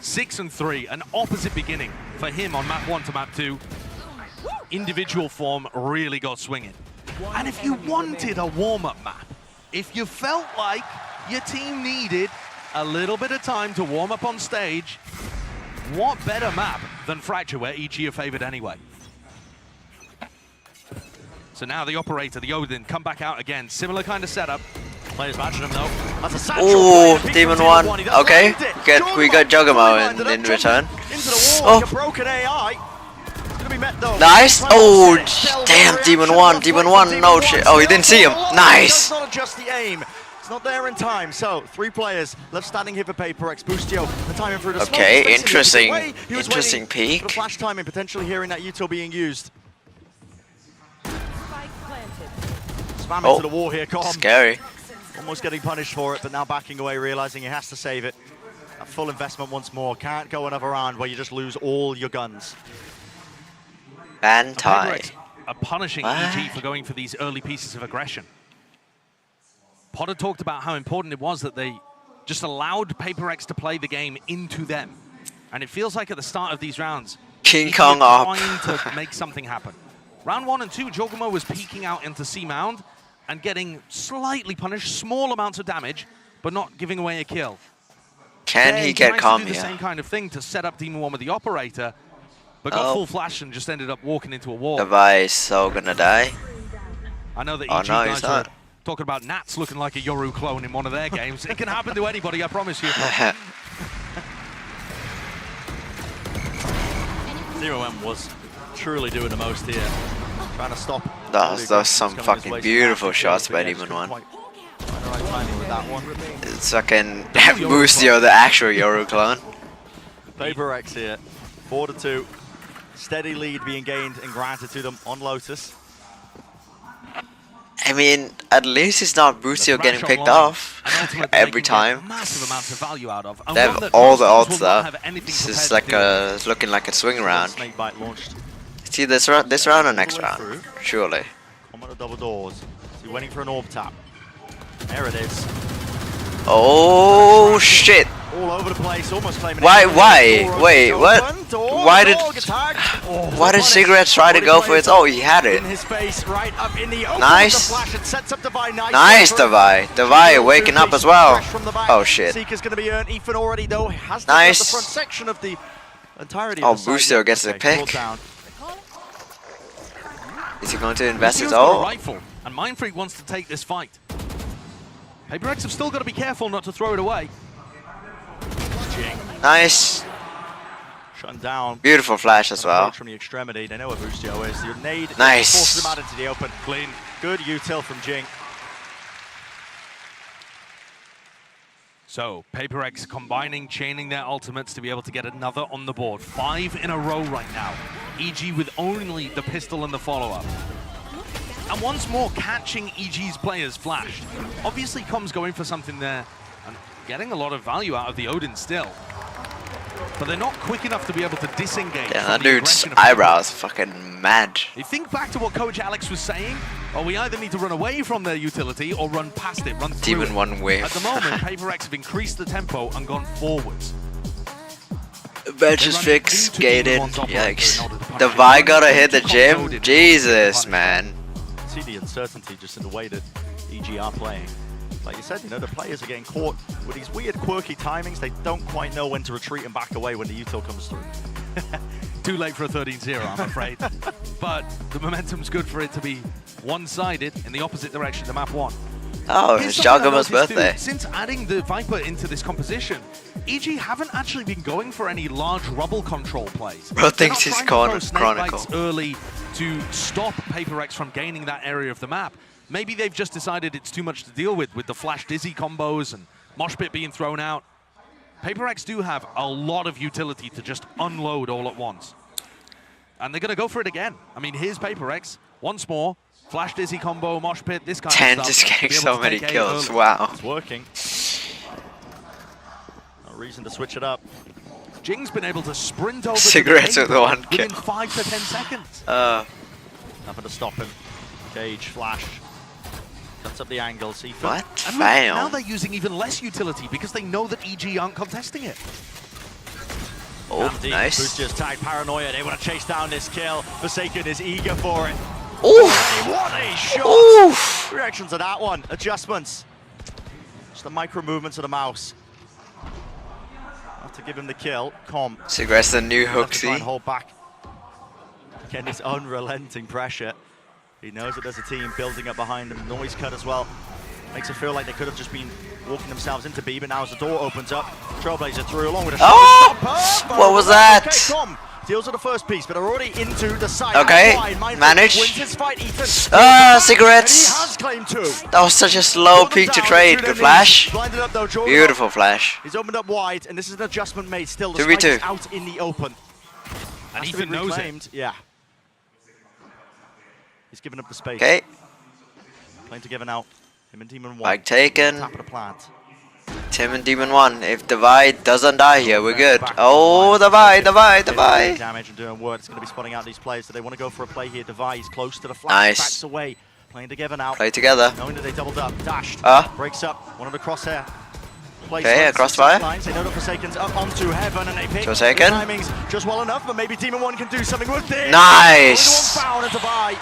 6-3, an opposite beginning for him on map 1 to map 2. Individual form really got swinging. And if you wanted a warm-up map, if you felt like your team needed a little bit of time to warm up on stage, what better map than Fracture, where EG are favored anyway? So now the operator, the Odin, come back out again. Similar kind of setup. Players matching him though. That's a satchel. Ooh, Peek Demon from One. He does Okay, land it. we got Jogamo landed in up, return. Into the wall like a Oh, broken AI. It's gonna be met though. nice. Well, Oh, still damn, the Demon reaction One, from Demon Demon One. No shit. Oh, he didn't see him. Does Nice. not adjust the aim. It's not there in time. So 3 players left standing here for Paper X. Boostio, the timing through the smoke. Okay, He's facing interesting. the way. He was Interesting waiting for peek. the flash timing, potentially hearing that util being used. Spam Oh, into the wall here, Com. scary. Almost getting punished for it, but now backing away, realizing he has to save it. A full investment once more. Can't go another round where you just lose all your guns. Bantai. Are punishing EG for going for these early pieces of aggression. Potter talked about how important it was that they just allowed Paper X to play the game into them. And it feels like at the start of these rounds, King EG Kong are up. trying to make something happen. Round 1 and 2, Jogamo was peeking out into C Mound and getting slightly punished, small amounts of damage, but not giving away a kill. Can Then he get tries calm to do the here? same kind of thing to set up Demon One with the operator, but got Oh. full flash and just ended up walking into a wall. Devi is so gonna die. I know that Oh, EG no, he's guys are not. talking about Nats looking like a Yoru clone in one of their games. It can happen to anybody, I promise you. Zero-M was truly doing the most here. Trying to stop. Those some fucking beautiful shots by Demon One. Right timing with that one. It's fucking Boostio, the actual Yoru clone. Paper X here. 4-2. Steady lead being gained and granted to them on Lotus. I mean, at least it's not Boostio getting picked off every time. Massive amounts of value out of. And They one have that all the most odds teams will not though. have anything This is prepared like to do. it's looking like a swing round. Snakebite launched. It's either this round or next All the way round, through. surely. Come on the double doors. So you're waiting for an orb tap. There it is. Oh shit! All over the place, almost claiming. Why? it. Why? Door Wait, open, what? door, Why did? dog attack. Oh, Why did punish. Cigarette try to Body go for plays it? Oh, he had it. in his face, right up in the open. Nice. The flash, it sets up Devi. Nice, Devi. Devi waking up as well. Oh shit! Seeker's going to be earned. Ethan already though has Nice. the front section of the entirety. Oh, of the site. Boostio gets the Okay, pick. pulled down. Is he going to invest his Boostio's got a ult? rifle, and Mind Freak wants to take this fight. Paper X have still got to be careful not to throw it away. Nice. Shutting down. Beautiful flash as well. From the extremity. They know where Boostio is. The nade Nice. forces them out into the open. Clean. Good util from Jing. So, PaperX combining, chaining their ultimates to be able to get another on the board. 5 in a row right now. EG with only the pistol and the follow-up. And once more, catching EG's players flashed. Obviously, Com's going for something there and getting a lot of value out of the Odin still. But they're not quick enough to be able to disengage. Yeah, that dude's eyebrows fucking mad. You think back to what Coach Alex was saying? Well, we either need to run away from their utility or run past it, run through Demon one wave. At the moment, PaperX have increased the tempo and gone forwards. Bench is fixed, gated. Yikes. The Vi gotta hit the gym? Jesus, man. See the uncertainty just in the way that EG are playing. Like you said, you know, the players are getting caught with these weird, quirky timings. They don't quite know when to retreat and back away when the util comes through. Too late for a 13-0, I'm afraid. But the momentum's good for it to be one-sided in the opposite direction to map 1. Oh, it's Jagama's birthday. Since adding the Viper into this composition, EG haven't actually been going for any large rubble control plays. Bro thinks he's Chronicle. Early to stop PaperX from gaining that area of the map. Maybe they've just decided it's too much to deal with the flash dizzy combos and mosh pit being thrown out. PaperX do have a lot of utility to just unload all at once. And they're going to go for it again. I mean, here's PaperX once more. Flash dizzy combo, mosh pit, this kind of stuff. Just getting so many kills, wow. It's working. No reason to switch it up. Jing's been able to sprint over Cigarettes to with the one within kill. 5 to 10 seconds. Nothing to stop him. Gauge, flash. Cuts up the angle, see. What? And now they're using even less utility because they know that EG aren't contesting it. Oh, nice. Who's just tagged Paranoia. They want to chase down this kill. Forsaken is eager for it. Oof. What a shot! Oof. Reaction to that one. Adjustments. Just the micro movements of the mouse. Have to give him the kill. Com. Cigarette's the new Try and Hooksy. hold back. Again, this unrelenting pressure. He knows that there's a team building up behind him. Noise cut as well. Makes it feel like they could have just been walking themselves into B, but now as the door opens up, Trailblazer through along with a shot. What was that? Okay, Com deals with the first piece, but they're already into the side. Okay, manage. Wins his fight, Ethan. Cigarettes. And he has claimed 2. That was such a slow peak to trade. Good flash. Blinded up though, Beautiful flash. He's opened up wide, and this is an adjustment made still. The 2v2. spike is out in the open. And Ethan knows it. Yeah. He's given up the space. Okay. Playing together now. Him and Demon 1. Bike taken. Top of the plant. Tim and Demon 1. If Divide doesn't die here, we're good. Oh, Divide. Damage and doing work. It's going to be spotting out these players. So they want to go for a play here. Divide is close to the flat. Nice. Backs away. Playing together now. Play together. Knowing that they doubled up. Dashed. Breaks up. One of the crosshair. Okay, a crossfire. They know the Forsaken's up onto Heaven and they pick Forsaken. the timings just well enough, but maybe Demon 1 can do something with this. Nice. Only one foul and Divide.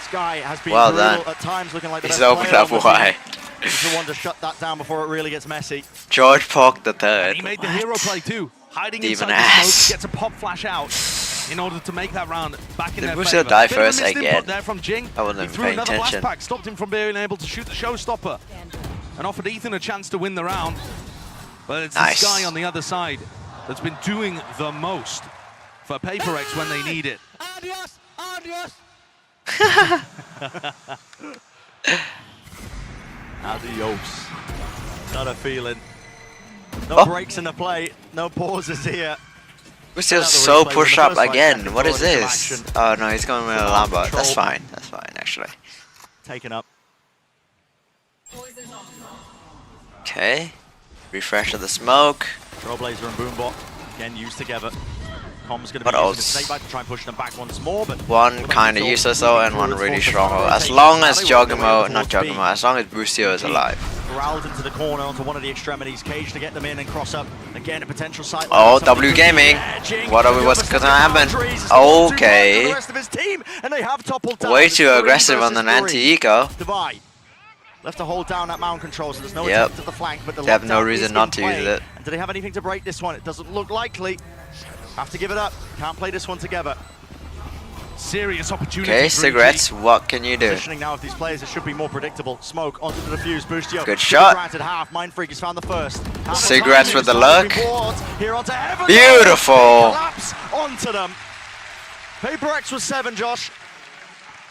Sky has been well brutal done. at times, looking like the He's best opened player up on the wide. team. He's the one to shut that down before it really gets messy. George Polk the third. He made the hero play too. Hiding Demon inside ass. the smoke, gets a pop flash out in order to make that round back in Did their Bucio favor. die Bit of a first missed again? input there from Jing. I wasn't He threw paying another attention. blast pack, stopped him from being able to shoot the showstopper, and offered Ethan a chance to win the round. But it's Nice. this guy on the other side that's been doing the most for PaperX when they need it. Adios, adios. Adios. Not a feeling. No breaks in the play. No pauses here. We're still so push up again. What is this? Oh no, he's going with a Lambert. That's fine. That's fine, actually. Taken up. Okay. Refresh of the smoke. Trailblazer and Boombot again used together. Com's going to What be using else? the snake bite to try and push them back once more, but One kind of useless though, and one really strong. As long as Jogamo, not Jogamo, as long as Bucio is alive. growled into the corner onto one of the extremities. Cage to get them in and cross up. Again, a potential sight. Oh, W Gaming. What's going to happen? Okay. The rest of his team, and they have toppled down. Way too aggressive on an anti-eco. Divide. Left to hold down that mount control, so there's no Yep. attempt at the flank, but the They have no lockdown reason is not in to play. use it. And do they have anything to break this one? It doesn't look likely. Have to give it up. Can't play this one together. Serious opportunity. Okay, for cigarettes. What can you do? Positioning now of these players, it should be more predictable. Smoke onto the defuse. Boostio. Good shot. Granted half. Mindfreak has found the first. Cigarettes with the luck. Here onto Heaven. Beautiful. Collapse onto them. PaperX was 7, Josh.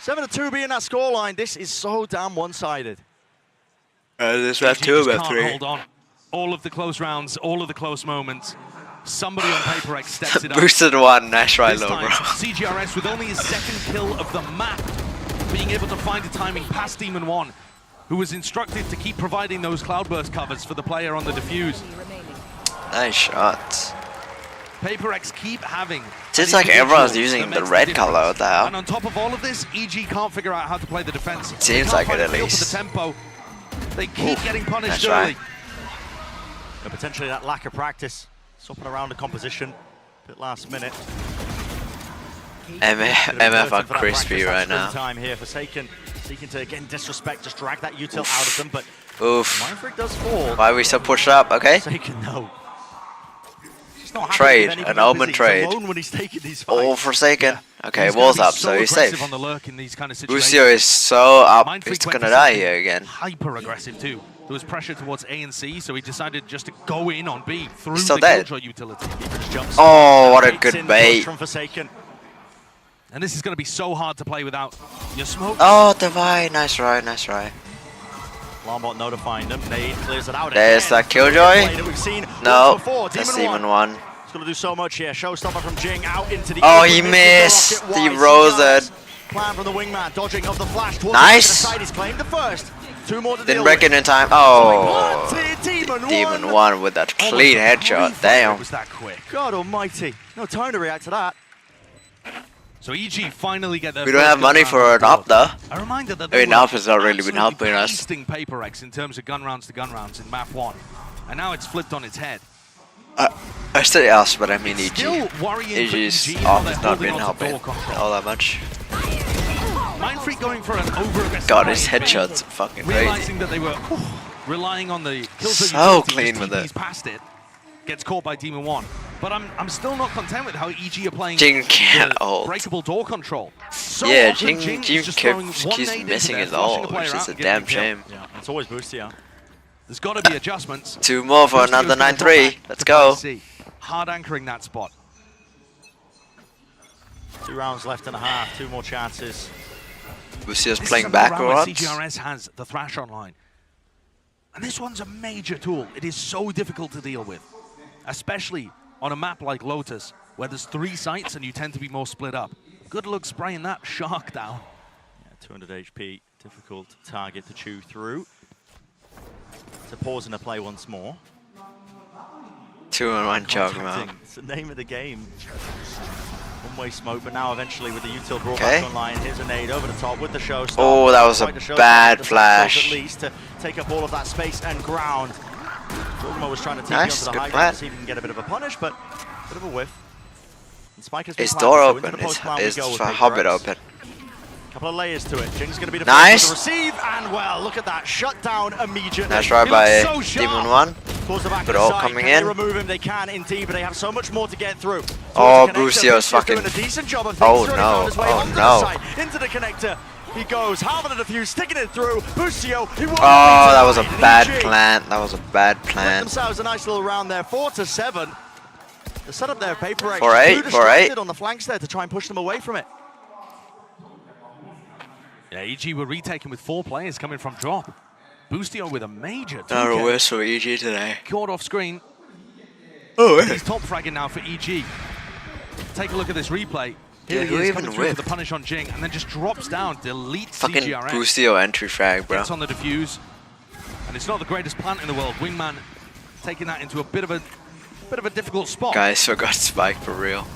7-2 being that scoreline. This is so damn one-sided. This round 2 about 3. Hold on. All of the close rounds, all of the close moments. Somebody on PaperX steps it up. Boosted 1, nice right low, bro. CGRS with only his second kill of the map, being able to find a timing past Demon 1, who was instructed to keep providing those cloudburst covers for the player on the defuse. Nice shots. PaperX keep having. Seems like everyone's using the red color. What the hell? And on top of all of this, EG can't figure out how to play the defense. Seems like it at least. For the tempo. They keep getting punished that's early. right. And potentially that lack of practice, swapping around the composition, a bit last minute. MF are crispy right now. Time here, Forsaken seeking to again disrespect, just drag that util out of them, but oof. Mindfreak does fall. Why are we so pushed up? Okay. Forsaken, no. Trade, an Omen trade. When he's taking these All Forsaken. Yeah. Okay, wall's up, so he's safe. Lucio is so up, he's gonna die here again. Hyper aggressive too. There was pressure towards A and C, so he decided just to go in on B through Still the dead. Killjoy utility. Oh, what a good bait. From Forsaken. And this is going to be so hard to play without your smoke. Oh, Divine, nice try, nice try. Lombot notifying them. Nade clears it out. There's again. that Killjoy. That we've seen No, before. that's Demon 1. He's going to do so much here. Showstopper from Jing out into the. Oh, he missed. He rosed. Plan from the wingman, dodging of the flash. Nice. The side. He's claimed the first. 2 more to Didn't deal break with. it in time. Oh, Demon Demon 1 with that clean headshot. Damn. Was that quick? God almighty. No time to react to that. So EG finally get their. We don't have money for an up though. A reminder that I mean, up has not really been helping us. PaperX in terms of gun rounds to gun rounds in map 1, and now it's flipped on its head. I say us, but I mean EG. Still worrying for EG's EG off how has they're not holding been on to helping door control. all that much. Mindfreak going for an over-aggressive. God, his play, headshots are fucking crazy. realizing that they were relying on the kills. So clean with it. He's past it. Gets caught by Demon 1. But I'm still not content with how EG are playing Jing can't ult. breakable door control. So Yeah, often Jing is just throwing one keeps nade into missing there, his flushing ult, player which out is a and getting damn the kill. shame. Yeah, it's always boosty out. There's got to be adjustments. 2 more for another 9-3. Let's go. Hard anchoring that spot. 2 rounds left and a half. 2 more chances. Lucio's This playing is another round where backwards. CGRS has the Thrash online. And this one's a major tool. It is so difficult to deal with, especially on a map like Lotus, where there's 3 sites and you tend to be more split up. Good luck spraying that shark down. Yeah, 200 HP. Difficult target to chew through. So pausing the play once more. 2-on-1 Chogma. It's the name of the game. One-way smoke, but now eventually with the util brought Okay. back online, here's a nade over the top with the show. Oh, that was a bad flash. At least to take up all of that space and ground. Chogma was trying to take Nice, you onto the good high plan. ground to see if he can get a bit of a punish, but a bit of a whiff. And Spike has been His planted, door so into open. the post plan we It's go with for PaperX. Hobbit open. Couple of layers to it. Jing's going to be the Nice. first to receive, and well, look at that, shut down immediately. Nice try He by looks so sharp. Demon 1. Towards the back Good of the ult side. coming Can in. they remove him? They can indeed, but they have so much more to get through. Oh, Towards the connector, Brucio's fucking- doing a decent job of Oh, things. no. Found his way Oh, onto no. the side, into the connector. He goes, halving the defuse, sticking it through. Bucio, he won't Oh, that was a denied. bad EG plant. That was a bad Got plant. themselves a nice little round there, 4-7. The setup there, PaperX, 4-8, too 4-8. distracted on the flanks there to try and push them away from it. Yeah, EG were retaken with 4 players coming from drop. Boostio with a major 2K. Not a worse for EG today. Caught off screen. Oh, He's top fragging now for EG. Take a look at this replay. Here Yeah, he who is even coming through for whipped? the punish on Jing, and then just drops down, deletes Fucking CGRS. Boostio entry frag, bro. Gets on the defuse, and it's not the greatest plant in the world. Wingman taking that into a bit of a difficult spot. Guys forgot Spike for real.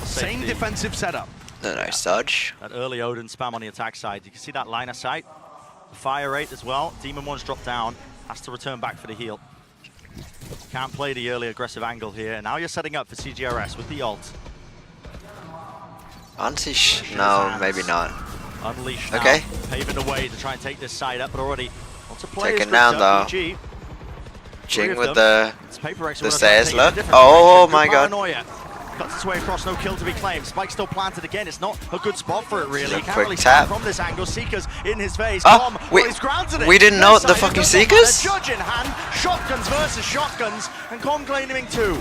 Same Safety. defensive setup. A nice dodge. That early Odin spam on the attack side. You can see that line of sight. The fire rate as well. Demon 1's dropped down. Has to return back for the heal. Can't play the early aggressive angle here. Now you're setting up for CGRS with the ult. Ansi, no, maybe not. Unleash now. Okay. Paving the way to try and take this side up, but already lots of players. Taken down, grouped up. though. EG. Jing of with them. the It's PaperX who the wanna try and stairs take it in a left. different Oh direction. my Good god. paranoia. Cuts its way across, no kill to be claimed. Spike still planted again. It's not a good spot for it, really. He can't really stand from this angle. Seekers in his face. He's granted it. We didn't know the fucking Seekers? Judge in hand. Shotguns versus shotguns. And Com claiming 2.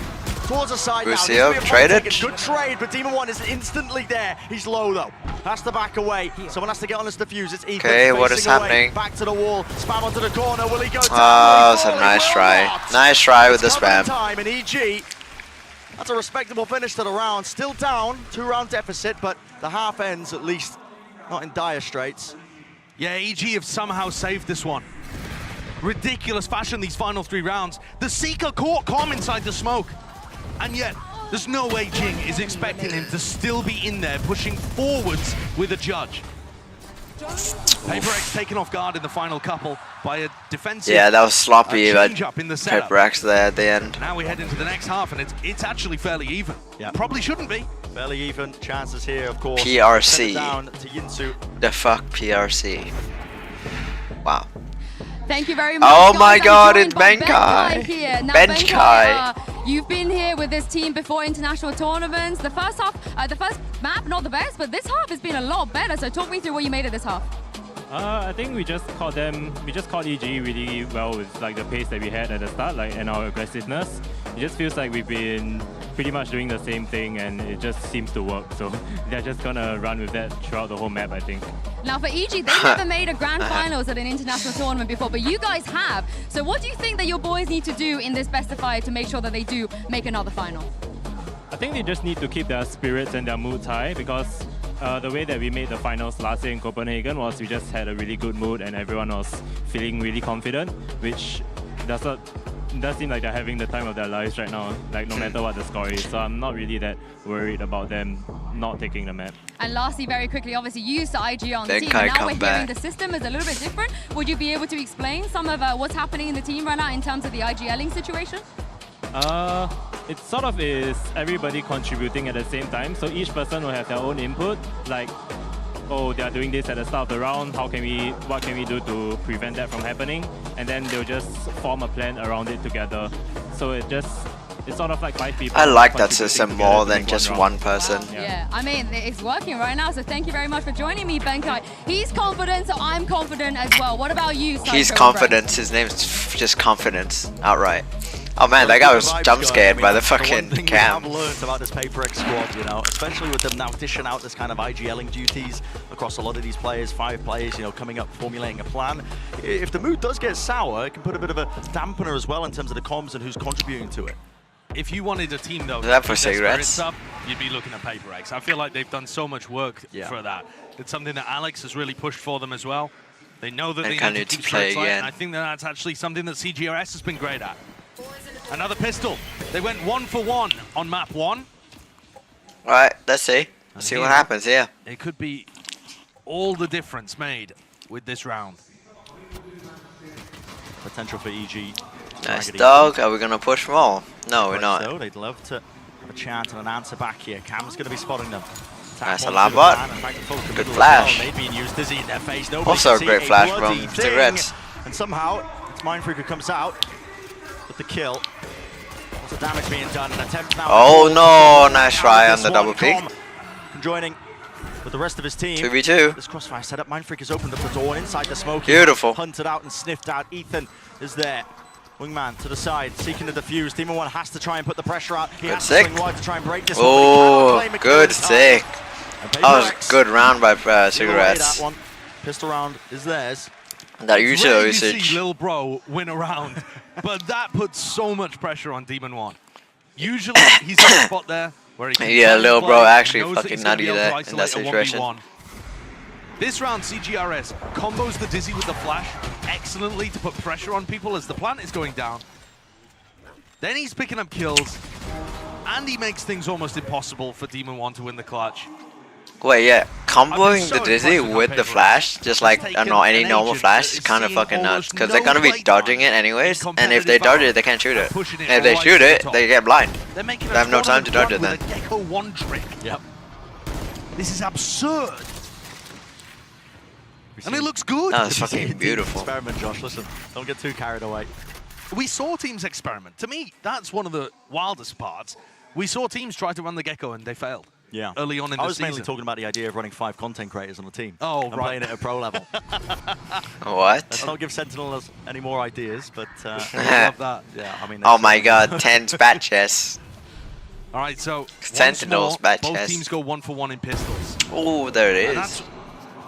Towards the side Lucio, now. traded. Good trade, but Demon 1 is instantly there. He's low, though. Has to back away. Someone has to get on his defuse. It's Ethan. Okay, what is happening? Back to the wall. Spam onto the corner. Will he go down? Oh, it's a nice try. Nice try with the spam. Time, and EG, that's a respectable finish to the round. Still down, 2-round deficit, but the half ends at least not in dire straits. Yeah, EG have somehow saved this one. Ridiculous fashion these final 3 rounds. The Seeker caught Com inside the smoke. And yet, there's no way Jing is expecting him to still be in there, pushing forwards with a judge. PRX taken off guard in the final couple by a defensive. Yeah, that was sloppy, but up in the setup. PRX there at the end. Now we head into the next half, and it's actually fairly even. Yeah, probably shouldn't be. Fairly even. Chances here, of course. PRC. Down to Yinsu. The fuck PRC. Wow. Thank you very much. Oh guys. my god, it's Benkai here. Now, Benkai. You've been here with this team before international tournaments. The first half, the first map, not the best, but this half has been a lot better. So talk me through what you made of this half. I think we just caught EG really well with like the pace that we had at the start, like, and our aggressiveness. It just feels like we've been pretty much doing the same thing, and it just seems to work. So they're just gonna run with that throughout the whole map, I think. Now for EG, they never made a grand finals at an international tournament before, but you guys have. So what do you think that your boys need to do in this best of 5 to make sure that they do make another final? I think they just need to keep their spirits and their moods high, because the way that we made the finals last year in Copenhagen was we just had a really good mood and everyone was feeling really confident, which does seem like they're having the time of their lives right now, like no matter what the score is. So I'm not really that worried about them not taking the map. And lastly, very quickly, obviously you used the IG on the team, and now we're hearing the system is a little bit different. Would you be able to explain some of what's happening in the team right now in terms of the IGLing situation? It sort of is everybody contributing at the same time, so each person will have their own input, like, oh, they are doing this at the start of the round, what can we do to prevent that from happening? And then they'll just form a plan around it together. So it's sort of like 5 people. I like that system more than just one person. Wow. Yeah, I mean, it's working right now, so thank you very much for joining me, Benkai. He's confident, so I'm confident as well. What about you, Sideshow? He's confident, his name's just confidence, outright. Oh man, that guy was jump scared by the fucking cam. I've learned about this PRX squad, you know, especially with them now dishing out this kind of IGLing duties across a lot of these players, 5 players, you know, coming up, formulating a plan. If the mood does get sour, it can put a bit of a dampener as well in terms of the comms and who's contributing to it. If you wanted a team though, that for cigarettes up, you'd be looking at PRX. I feel like they've done so much work for that. It's something that Alex has really pushed for them as well. They know that they need to keep play again. And I think that that's actually something that CGRS has been great at. Another pistol. They went 1 for 1 on map 1. Alright, let's see. Let's see what happens here. It could be all the difference made with this round. Potential for EG. Nice dog. Are we going to push more? No, we're not. So they'd love to have a chance and an answer back here. Cam's going to be spotting them. Nice alarm bot. Good flash. Also a great flash from Cigarettes. And somehow, it's Mindfreak who comes out with the kill. Lots of damage being done. An attempt now. Oh no, nice try on the double peek. Joining with the rest of his team. 2v2. This crossfire setup. Mindfreak has opened up the door inside the smoke. Beautiful. Hunted out and sniffed out. Ethan is there. Wingman to the side, seeking the defuse. Demon 1 has to try and put the pressure out. He has to swing wide to try and break this one. Oh, good sick. That was a good round by Cigarettes. That one. Pistol round is theirs. That usual usage. You see Lil Bro win a round, but that puts so much pressure on Demon 1. Usually he's in a spot there where he can Lil Bro actually fucking nutty there in that situation. This round, CGRS combos the Dizzy with the flash excellently to put pressure on people as the plant is going down. Then he's picking up kills, and he makes things almost impossible for Demon 1 to win the clutch. Wait, yeah, comboing the Dizzy with the flash, just like any normal flash, is kind of fucking nuts, because they're gonna be dodging it anyways, and if they dodge it, they can't shoot it. And if they shoot it, they get blind. They have no time to dodge it then. Gecko 1 trick. Yep. This is absurd. And it looks good. That was fucking beautiful. Experiment, Josh. Listen, don't get too carried away. We saw teams experiment. To me, that's one of the wildest parts. We saw teams try to run the Gecko and they failed. Yeah. Early on in the season. I was mainly talking about the idea of running 5 content creators on a team. Oh, and right. playing it at pro level. What? Let's not give Sentinel any more ideas, but I love that. Yeah, I mean. Oh my God, 10 spat chests. All right, so Sentinels bad both chest. teams go 1 for 1 in pistols. Oh, there it And is. that's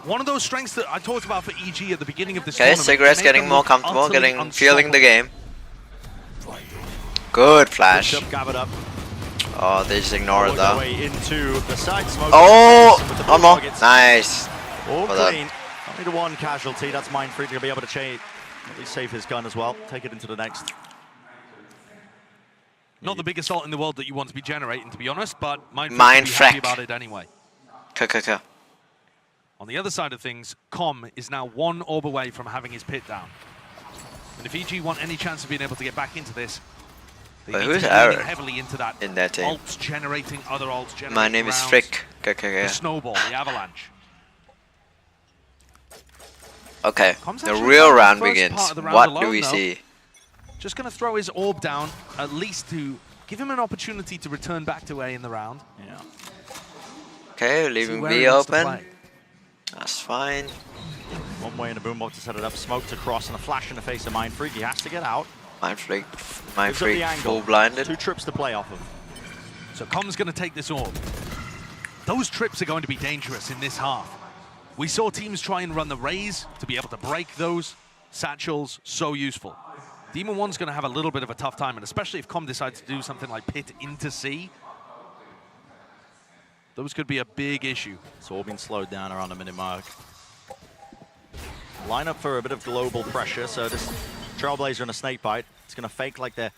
one of those strengths that I talked about for EG at the beginning of this Okay, tournament. Cigarette's Make getting them more look comfortable, utterly feeling the unstoppable. game. Good flash. Gab it up. Oh, they just ignore it though. Into the side smoke. Oh, one more. Nice. All Well clean. Only the one casualty. That's Mindfreak. He'll be able to at least save his gun as well. Take it into the next. Not the biggest ult in the world that you want to be generating, to be honest, but Mindfreak will be Mindfreak. happy about it anyway. On the other side of things, Com is now 1 orb away from having his pit down. And if EG want any chance of being able to get back into this, they need who's to be leaning Aaron heavily into that in that team? ults generating, other ults generating My name is rounds, Frick. the snowball, the avalanche. Okay, Com's the actually real playing the round first begins. part of the round What alone, do we though. see? Just going to throw his orb down, at least to give him an opportunity to return back to A in the round. Yeah. Okay, leaving where B he wants to open. play. That's fine. One way in the boombox to set it up. Smoked across and a flash in the face of Mindfreak. He has to get out. Mindfreak Gives up the angle. full blinded. 2 trips to play off of. So Com's going to take this orb. Those trips are going to be dangerous in this half. We saw teams try and run the raise to be able to break those satchels. So useful. Demon 1's going to have a little bit of a tough time, and especially if Com decides to do something like pit into C. Those could be a big issue. It's all been slowed down around the minute mark. Line up for a bit of global pressure. So this Trailblazer and a Snakebite, it's going to fake like they're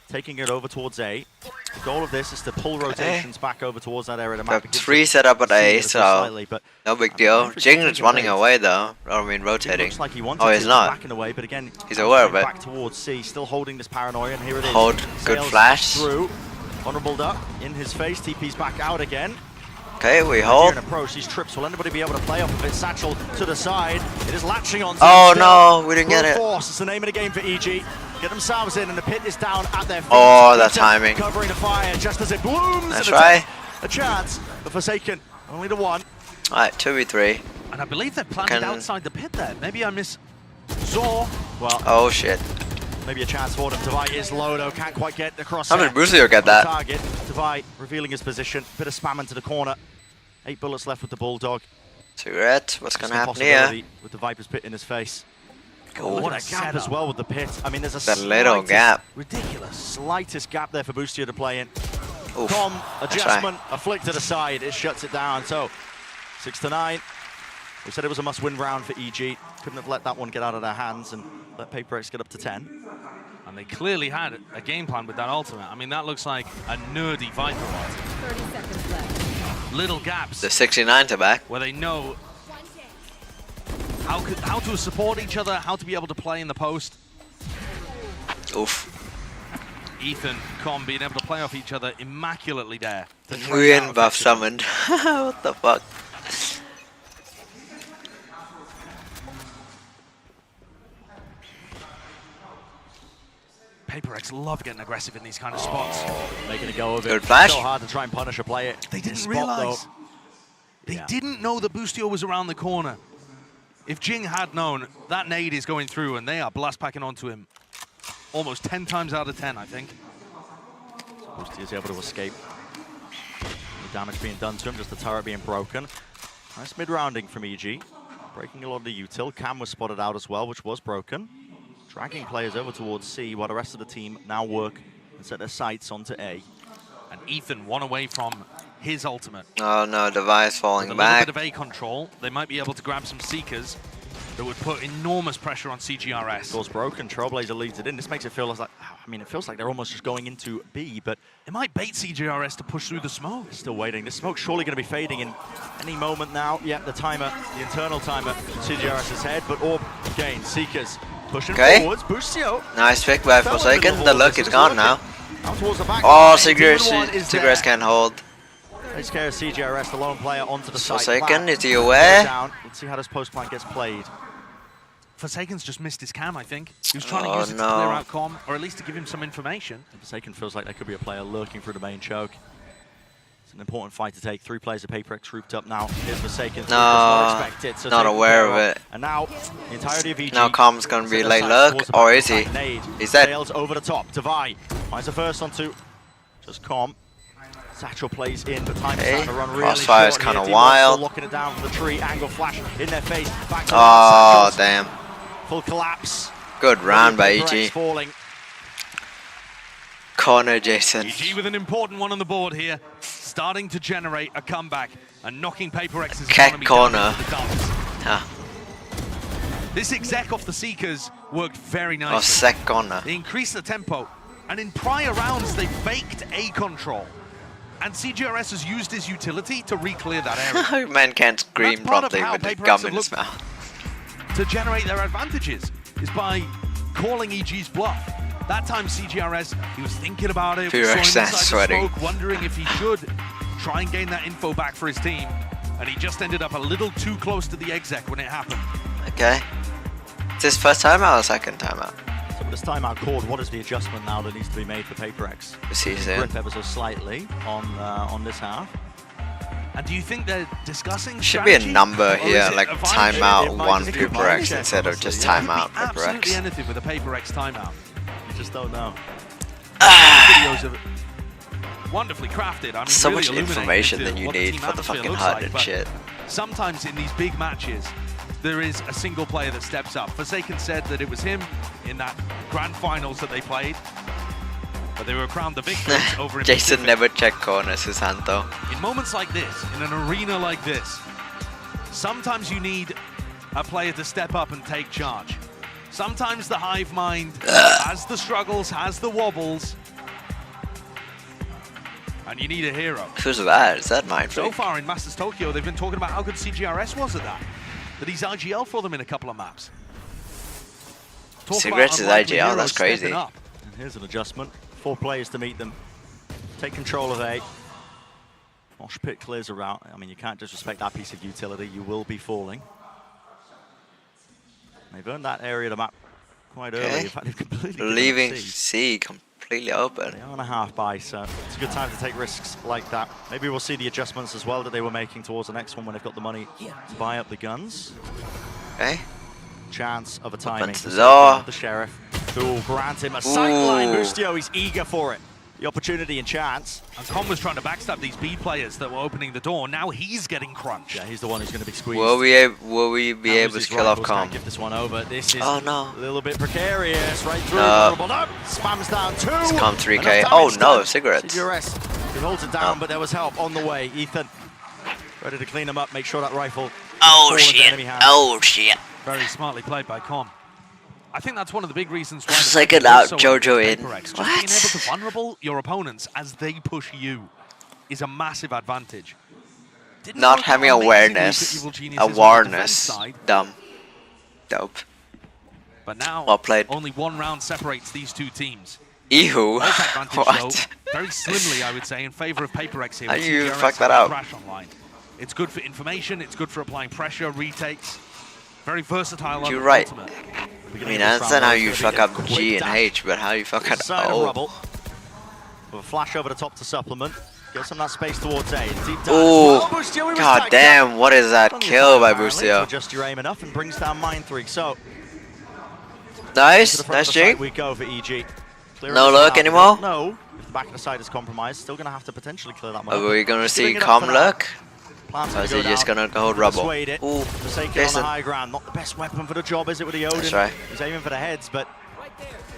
taking it over towards A. The goal of this is to pull rotations back over towards that area of the map. Got 3 set up at A, so slightly, but no big deal. Jing is running away though. I mean, rotating. Looks like he wanted Oh, he's to not. backing away, but again, He's aware of it. back towards C, still holding this paranoia, and here it is. Hold, good Sails flash. Through. Honorable duck in his face. TP's back out again. Okay, we Here hold. in approach, these trips, will anybody be able to play off of it? Satchel to the side. It is latching on. Oh no, we didn't get it. Force is the name of the game for EG. Get themselves in, and the pit is down at their feet. Oh, that Ethan timing. Covering the fire just as it blooms. That's and right. A chance. The Forsaken, only the one. Alright, 2v3. And I believe they're planted outside the pit there. Maybe I miss Zor. Well, Oh shit. maybe a chance for them. Devi is low though, can't quite get across. How did Brucio get that? Target. Devi revealing his position. Bit of spam into the corner. 8 bullets left with the Bulldog. Cigarette, what's gonna Some happen here? possibility with the Viper's pit in his face. Oh, What a gap as well with the pit. I mean, there's a that little slightest- gap. ridiculous, slightest gap there for Boostio to play in. Oof, Com, that's adjustment, a flick to the side, it shuts it down. So, 6-9. We said it was a must-win round for EG. Couldn't have let that one get out of their hands and let PRX get up to 10. And they clearly had a game plan with that ultimate. I mean, that looks like a nerdy Viper ult. 30 seconds left. Little gaps The 69 to back. where they know how to support each other, how to be able to play in the post. Oof. Ethan, Com being able to play off each other immaculately there. We in buff summoned. What the fuck? PRX love getting aggressive in these kind of spots. Making a go of it. Good flash. So hard to try and punish a player. They in didn't this spot, realize. though. They Yeah. didn't know that Boostio was around the corner. If Jing had known, that nade is going through and they are blast packing onto him almost 10 times out of 10, I think. Boosty is able to escape. The damage being done to him, just the turret being broken. Nice mid-rounding from EG. Breaking a lot of the util. Cam was spotted out as well, which was broken. Dragging players over towards C, while the rest of the team now work and set their sights onto A. And Ethan one away from his ultimate. Oh no, device falling With a back. little bit of A control, they might be able to grab some Seekers that would put enormous pressure on CGRS. Door's broken, Trailblazer leads it in. This makes it feel like, I mean, it feels like they're almost just going into B, but it might bait CGRS to push through the smoke. Still waiting. This smoke's surely going to be fading in any moment now. Yeah, the timer, the internal timer, CGRS's head, but orb gain. Seekers pushing forwards. Boostio. Nice pick by Forsaken. The look is gone now. Out towards the back. Oh, Cigarette can't hold. Takes care of CGRS, the lone player, onto the site. Forsaken, Back. is he aware? Down. Let's see how this post plant gets played. Forsaken's just missed his cam, I think. He was trying to use it to clear out Com, or at least to give him some information. Forsaken feels like there could be a player lurking through the main choke. It's an important fight to take. 3 players of PaperX roofed up now. Here's Forsaken. No, so not aware of it. And now, the entirety of EG. Now Com's gonna be late luck, or is he? He's dead. Sails over the top. Divide finds the first onto just Com. Satchel plays in, but time is starting to run really short. Crossfire's kind of wild. Locking it down from the tree. Angle flash in their face. Back Oh, damn. Full collapse. Good round by EG. Falling. Corner Jason. EG with an important one on the board here. Starting to generate a comeback and knocking PaperX's economy corner. down to the dumps. This exec off the Seekers worked very nicely. Oh, sec corner. They increased the tempo. And in prior rounds, they faked A control. And CGRS has used his utility to re-clear that area. Man can't scream properly with the gum in his mouth. To generate their advantages is by calling EG's bluff. That time CGRS, he was thinking about it, PRX inside sweating. the smoke, wondering if he should try and gain that info back for his team. And he just ended up a little too close to the exec when it happened. Okay. Is this first timeout or second timeout? So with this timeout called, what is the adjustment now that needs to be made for PaperX? Season. Grip ever so slightly on this half. And do you think they're discussing Should be a number here, like timeout It 1 might PaperX check, instead of honestly, just yeah. timeout Absolutely PaperX. anything with a PaperX timeout. You just don't know. Videos of it. Wonderfully crafted. I mean, So really much illuminating information into than you what need team for the atmosphere fucking looks HUD like, and but shit. Sometimes in these big matches, there is a single player that steps up. Forsaken said that it was him in that grand finals that they played, but they were crowned the victors over in Jason Pacific. never checked corners, Susanto. In moments like this, in an arena like this, sometimes you need a player to step up and take charge. Sometimes the hive mind has the struggles, has the wobbles, and you need a hero. Who's that? Is that mine? So far in Masters Tokyo, they've been talking about how good CGRS was at that. That he's IGL for them in a couple of maps. Cigarettes is IGL, that's crazy. And here's an adjustment. 4 players to meet them. Take control of A. Mosh pit clears around. I mean, you can't disrespect that piece of utility. You will be falling. They've earned that area of the map quite early. In fact, they've completely leaving C completely open. They are on a half buy, so it's a good time to take risks like that. Maybe we'll see the adjustments as well that they were making towards the next one when they've got the money to buy up the guns. Okay. Chance of a timing. The sheriff, who will grant him a sideline boostio. He's eager for it. The opportunity and chance. And Con was trying to backstab these B players that were opening the door. Now he's getting crunched. Yeah, he's the one who's going to be squeezed. Will we be able to kill off Com? Give this one over. This is no. a little bit precarious. Right through. No. Spams down 2. It's Com 3K. Oh no, cigarettes. CGRS. He holds it down, but there was help on the way. Ethan, ready to clean him up. Make sure that rifle. Oh shit. Oh shit. Very smartly played by Com. I think that's one of the big reasons why. Second out, Jojo in. Just being able to vulnerable your opponents as they push you is a massive advantage. Not having awareness. Dumb. Dope. But now, well played. Only 1 round separates these 2 teams. Ew. What? Very slimly, I would say, in favor of PaperX here. How do you fuck that out? Online. It's good for information. It's good for applying pressure, retakes. Very versatile. You're right. I mean, I understand how you fuck up G and H, but how you fuck up O? With a flash over the top to supplement. Get some of that space towards A. Oh, god damn, what is that kill by Boostio? Adjust your aim enough and brings down Mine 3. So, nice Jake. We go for EG. No luck anymore? No. If the back of the side is compromised, still going to have to potentially clear that one. Are we going to see Com luck? Or is he just going to hold rubble? Ooh, Forsaken on the high ground. Not the best weapon for the job, is it, with the Odin? That's right. He's aiming for the heads, but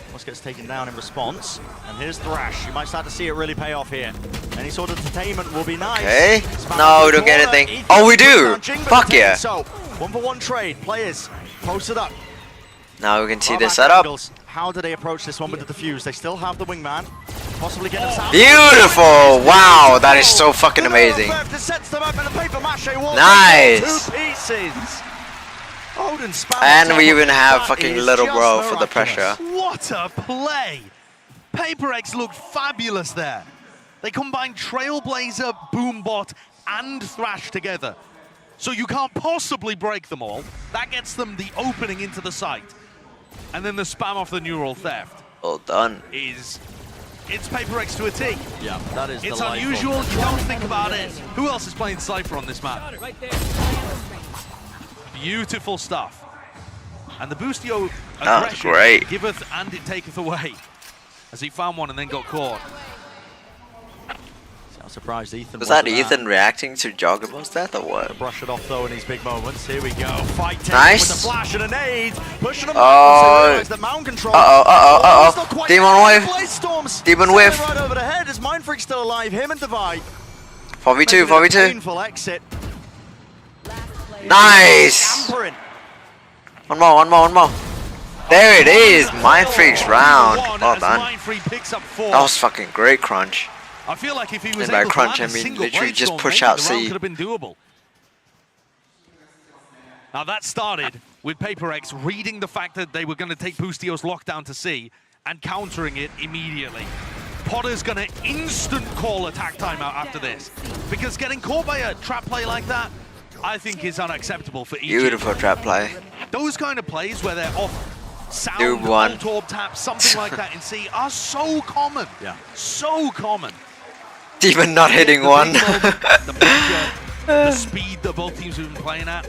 almost gets taken down in response. And here's Thrash. You might start to see it really pay off here. Any sort of entertainment will be nice. Okay. No, we don't get anything. Oh, we do! Fuck yeah. So, 1-for-1 trade. Players posted up. Now we can see the setup. How do they approach this one with the defuse? They still have the wingman. Possibly get them beautiful! Wow, that is so fucking amazing. Nice! And we even have fucking little bro for the pressure. What a play! PaperX looked fabulous there. They combined Trailblazer, Boombot, and Thrash together. So you can't possibly break them all. That gets them the opening into the site. And then the spam off the neural theft. All done. It's PaperX to a T. Yeah, that is It's unusual, you don't think about it. Who else is playing Cypher on this map? Beautiful stuff. And the Boostio aggression great. giveth and it taketh away. As he found one and then got caught. I'm surprised Ethan was that Ethan reacting to Joggerbo's death or what? Brush it off though in these big moments. Here we go. Fight nice. With a flash and a nade. Pushing him oh. the mound control. Demon wave. Demon whiff. Right over the head. Is Mindfreak still alive? Him and Divide. 4v2, 4v2. Painful exit. Nice. One more. There it is. Mindfreak's round. Well done. That was fucking great crunch. I feel like if he was and by able crunch, to I land a mean single literally just brainstorm, push maybe out the C. round could have been doable. Now that started with PaperX reading the fact that they were going to take Boostio's lockdown to C and countering it immediately. Potter's going to instant call attack timeout after this. Because getting caught by a trap play like that, I think is unacceptable for EG. Beautiful trap play. Those kind of plays where they're off sound, alt-orb tap, something like that in C are so common. Yeah. So common. Even not hitting one. The pressure, the speed that both teams have been playing at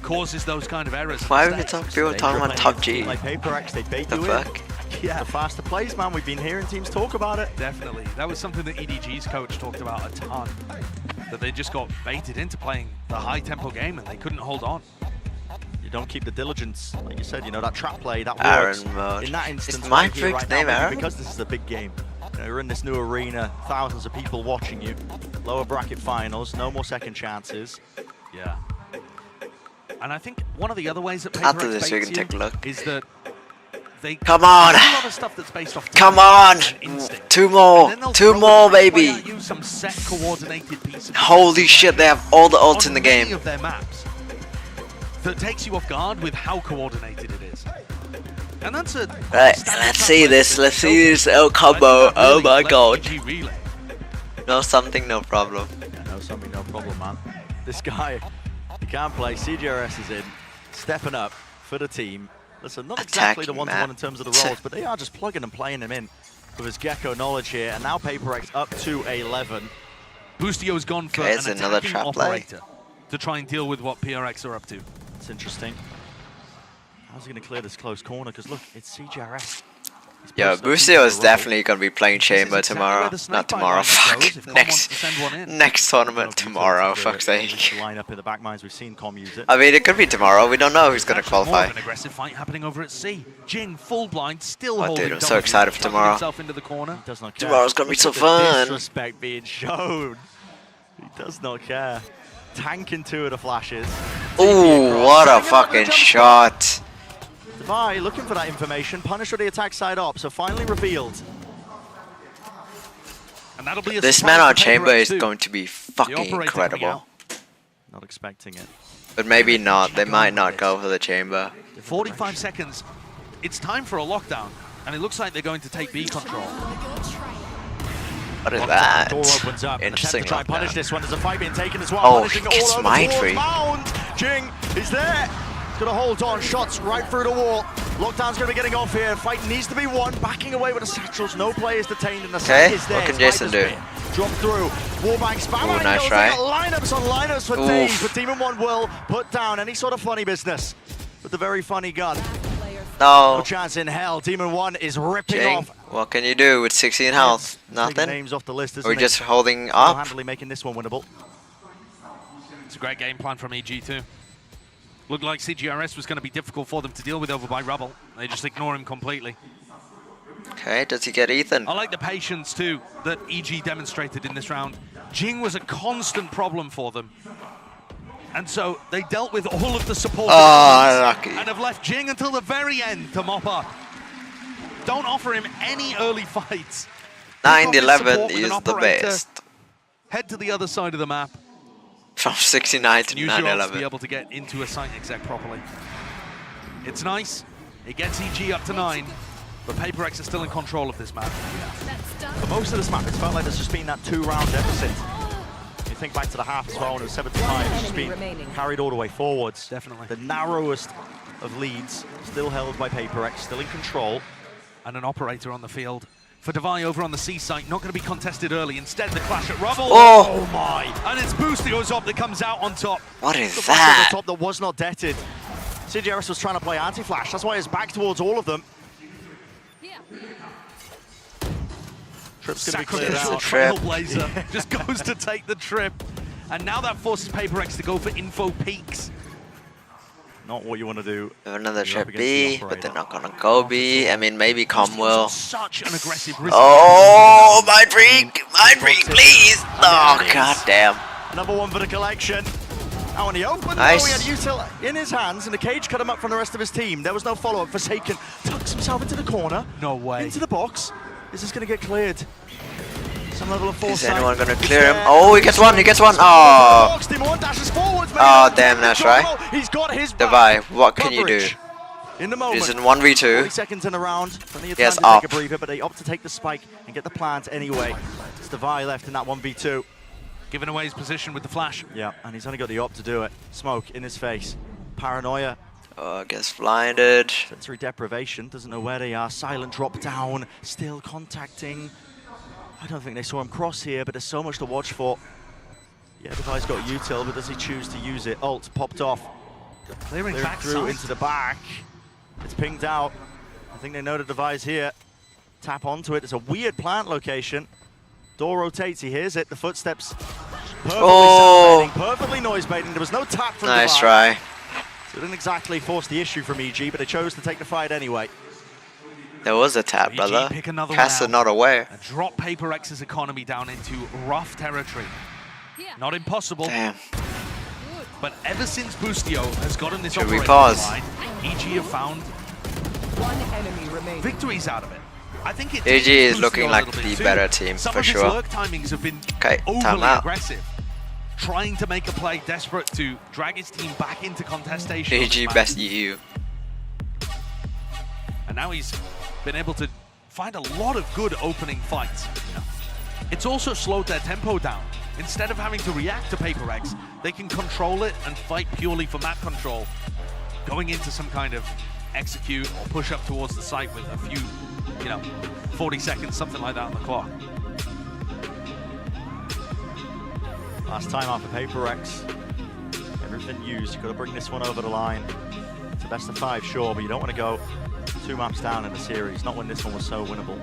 causes those kind of errors. Why are people talking about top G? Like PaperX, they bait the you fuck? in. Yeah. The faster plays, man. We've been hearing teams talk about it. Definitely. That was something that EDG's coach talked about a ton. That they just got baited into playing the high-tempo game and they couldn't hold on. Don't keep the diligence, like you said, you know, that trap play, that Aaron works. mode. In that instance, is right name now, Aaron? because this is a big game. You know, you're in this new arena, thousands of people watching you, lower bracket finals, no more second chances. Yeah. And I think one of the other ways that after PaperX this we can take a look. Is that they come on! A lot of stuff that's based off come on! Two more, baby! Use some set coordinated pieces. Holy shit! They have all the ults in the game. Of their maps. That takes you off guard with how coordinated it is. And that's a right, let's see this L combo. Oh my god. No something, no problem. Yeah, no something, no problem, man. This guy, he can't play. CGRS is in, stepping up for the team. Listen, not exactly the one-to-one in terms of the roles, but they are just plugging and playing him in with his Gecko knowledge here. And now PaperX up to 11. Boostio's gone for an attacking operator to try and deal with what PRX are up to. It's interesting. How's he going to clear this close corner? Because look, it's CGRS. Yeah, Boostio is definitely going to be playing Chamber tomorrow. Not tomorrow, fuck. Next tournament tomorrow, fuck's sake. Line up in the back mines, we've seen Com use it. I mean, it could be tomorrow. We don't know who's going to qualify. More of an aggressive fight happening over at C. Jing, full blind, still holding. Dude, I'm so excited for tomorrow. Into the corner. He does not care. Tomorrow's going to be so fun. Disrespect being shown. He does not care. Tanking two of the flashes. Ooh, what a fucking shot. Divide looking for that information. Punisher the attack side up, so finally revealed. And that'll be a this man on Chamber is going to be fucking incredible. Not expecting it. But maybe not. They might not go for the Chamber. 45 seconds. It's time for a lockdown. And it looks like they're going to take B control. What is that? Door opens up. Interesting. To try and punish this one. There's a fight being taken as well. Oh, it's Mindfreak. Jing, he's there. He's going to hold on. Shots right through the wall. Lockdown's going to be getting off here. Fight needs to be won. Backing away with the satchels. No players detained in the set is there. What can Jason do? Drop through. Wallbang spam. Ooh, nice try. Lineups on lineups for teams. But Team in One will put down any sort of funny business with the very funny gun. No chance in hell. Team in One is ripping off. What can you do with 16 health? Nothing. Names off the list, We're just holding up. Handily making this one winnable. It's a great game plan from EG too. Looked like CGRS was going to be difficult for them to deal with over by Rubble. They just ignore him completely. Okay, does he get Ethan? I like the patience too that EG demonstrated in this round. Jing was a constant problem for them. And so they dealt with all of the support and have left Jing until the very end to mop up. Don't offer him any early fights. 9-11 is the best. Head to the other side of the map. From 69 to 9-11. To be able to get into a site exec properly. It's nice. It gets EG up to 9, but PaperX is still in control of this map. For most of this map, it's felt like there's just been that 2-round deficit. You think back to the half as well, when it was 7-5, it's just been carried all the way forwards. Definitely. The narrowest of leads, still held by PRX, still in control. And an operator on the field. For Devi over on the C site, not going to be contested early. Instead, the clash at Rubble. Oh my! And it's Boostio's up that comes out on top. What is the that? The top that was not detted. CJRS was trying to play anti-flash. That's why it's back towards all of them. Trip's going to be cleared out. Trailblazer just goes to take the trip. And now that forces PRX to go for info peaks. Not what you want to do. Another trip B, but they're not gonna go B. I mean, maybe Com will. Such an aggressive risk. Oh, my freak, please! Oh, god damn. Another one for the collection. Now when he opened, nice. He had Util in his hands, and the cage cut him up from the rest of his team. There was no follow-up. Forsaken tucks himself into the corner. No way. Into the box. Is this going to get cleared? Some level of force. Is anyone going to clear him? Oh, he gets one. He gets one. Oh. Oh, damn, that's right. He's got his Devi, what can you do? In the moment. He's in 1v2. 40 seconds in the round. Plenty of Yes, time to up. take a breather, but they opt to take the spike and get the plant anyway. It's Devi left in that 1v2. Giving away his position with the flash. Yeah, and he's only got the op to do it. Smoke in his face. Paranoia. Gets blinded. Sensory deprivation. Doesn't know where they are. Silent drop down. Still contacting. I don't think they saw him cross here, but there's so much to watch for. Yeah, Devi's got util, but does he choose to use it? Ult popped off. Clearing back through into the back. It's pinged out. I think they know the Devi's here. Tap onto it. It's a weird plant location. Door rotates. He hears it. The footsteps. Perfectly noise baiting. There was no tap from Nice Devi. try. So it didn't exactly force the issue from EG, but they chose to take the fight anyway. There was a tap, brother. Caster not aware. And drop PRX's economy down into rough territory. Not impossible. Damn. But ever since Boostio has gotten this Should we operator pause? line, EG have found victories out of it. I think it EG is looking Boostio a like little the bit too. better team, Some for of his sure. lurk timings have been Okay, time overly out. aggressive. Trying to make a play, desperate to drag his team back into contestation. EG best EU. And now he's been able to find a lot of good opening fights. It's also slowed their tempo down. Instead of having to react to PRX, they can control it and fight purely for map control, going into some kind of execute or push up towards the site with a few, 40 seconds, something like that on the clock. Last time out for PRX. Everything used. You've got to bring this one over the line. It's a best of 5, sure, but you don't want to go 2 maps down in the series, not when this one was so winnable.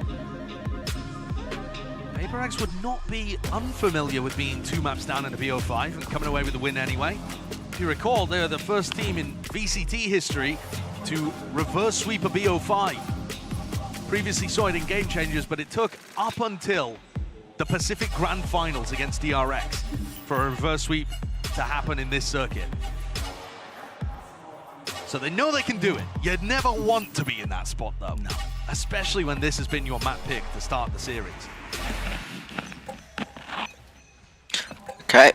PRX would not be unfamiliar with being 2 maps down in the BO5 and coming away with the win anyway. If you recall, they're the first team in VCT history to reverse sweep a BO5. Previously saw it in Game Changers, but it took up until the Pacific Grand Finals against DRX for a reverse sweep to happen in this circuit. So they know they can do it. You'd never want to be in that spot though. No. Especially when this has been your map pick to start the series. Okay.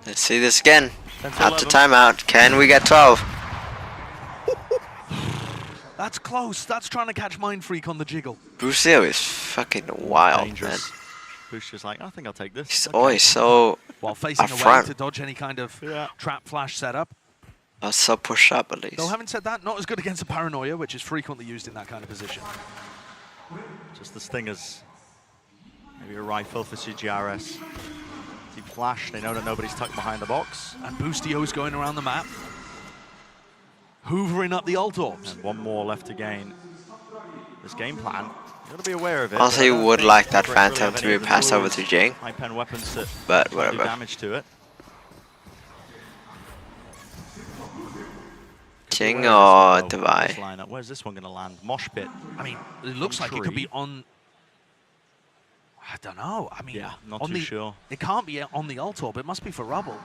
Let's see this again. After timeout, can we get 12? That's close. That's trying to catch Mind Freak on the jiggle. Boostio is fucking wild, Dangerous. man. Boostio's like, I think I'll take this. He's always so while facing away upfront. to dodge any kind of trap flash setup. Or so push up at least. Though having said that, not as good against a Paranoia, which is frequently used in that kind of position. Just as thing as maybe a rifle for CGRS. Deep flash, they know that nobody's tucked behind the box. And Boostio's going around the map, hoovering up the ult orbs. And one more left to gain. This game plan, you got to be aware of it. Also, you would like that Phantom to be passed over to Jing. High pen weapons that but do whatever. damage to it. Jing or Devi? Lineup. Where's this one going to land? Mosh pit. I mean, it looks like it could be on. I don't know. I mean, not on too the, sure. It can't be on the ult orb. It must be for Rubble.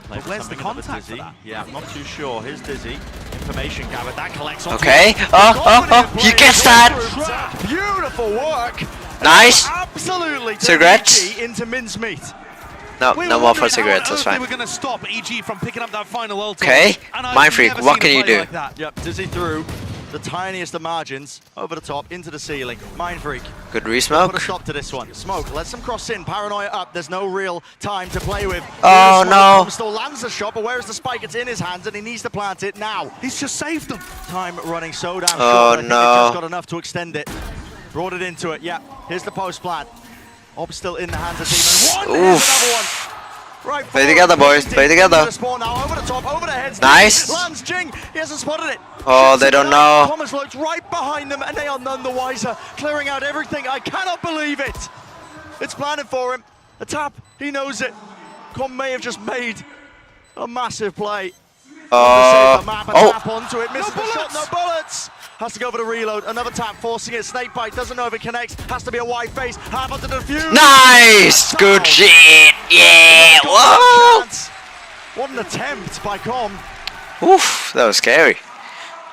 But where's the contact for that? Yeah, I'm not too sure. Here's Dizzy. Information gathered. That collects on. Okay. Oh, he gets that. Beautiful work. Nice. Absolutely. Cigarettes. Into mincemeat. No, no more for cigarettes. That's They fine. were going to stop EG from picking up that final ult. Okay. And I've Mind Freak, never what seen can a you play do? like that. Yep, Dizzy through. the tiniest of margins, over the top, into the ceiling. Mind Freak. Good Put a re-smoke. stop to this one. Smoke, lets them cross in. Paranoia up. There's no real time to play with. Oh, no. Still lands the shot, but where is the spike? It's in his hands, and he needs to plant it now. He's just saved them. Time running so damn short. Oh, I think no. He just got enough to extend it. Brought it into it. Yeah, here's the post plant. Ob still in the hands of Demon. One, here's another one. Right, play together, boys. Play together. Now, over the top, over the heads. Nice. Lands Jing. He hasn't spotted it. Oh, they don't know. Thomas looks right behind them, and they are none the wiser. Clearing out everything. I cannot believe it. It's planning for him. A tap. He knows it. Com may have just made a massive play. Tap onto it. Misses the shot. No bullets. Has to go for the reload. Another tap, forcing it. Snakebite doesn't know if it connects. Has to be a wide face. Half onto the defuse. Nice! Good shit! Yeah! Whoa! What an attempt by Com. Oof, that was scary.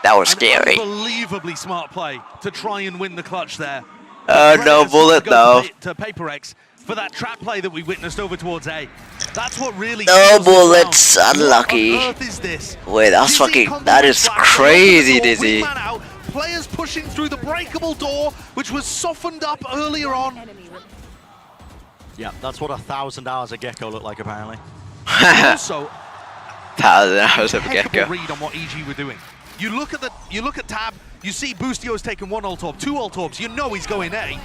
That was scary. Unbelievably smart play to try and win the clutch there. No bullet though. To PaperX for that trap play that we witnessed over towards A. That's what really. No bullets, unlucky. What on earth is this? Wait, that's fucking. That is crazy, Dizzy. Players pushing through the breakable door, which was softened up earlier on. Yeah, that's what 1,000 hours of Gecko looked like, apparently. Also, 1,000 hours of Gecko. Read on what EG were doing. You look at Tab. You see Boostio's taken 1 ult orb, 2 ult orbs. You know he's going A.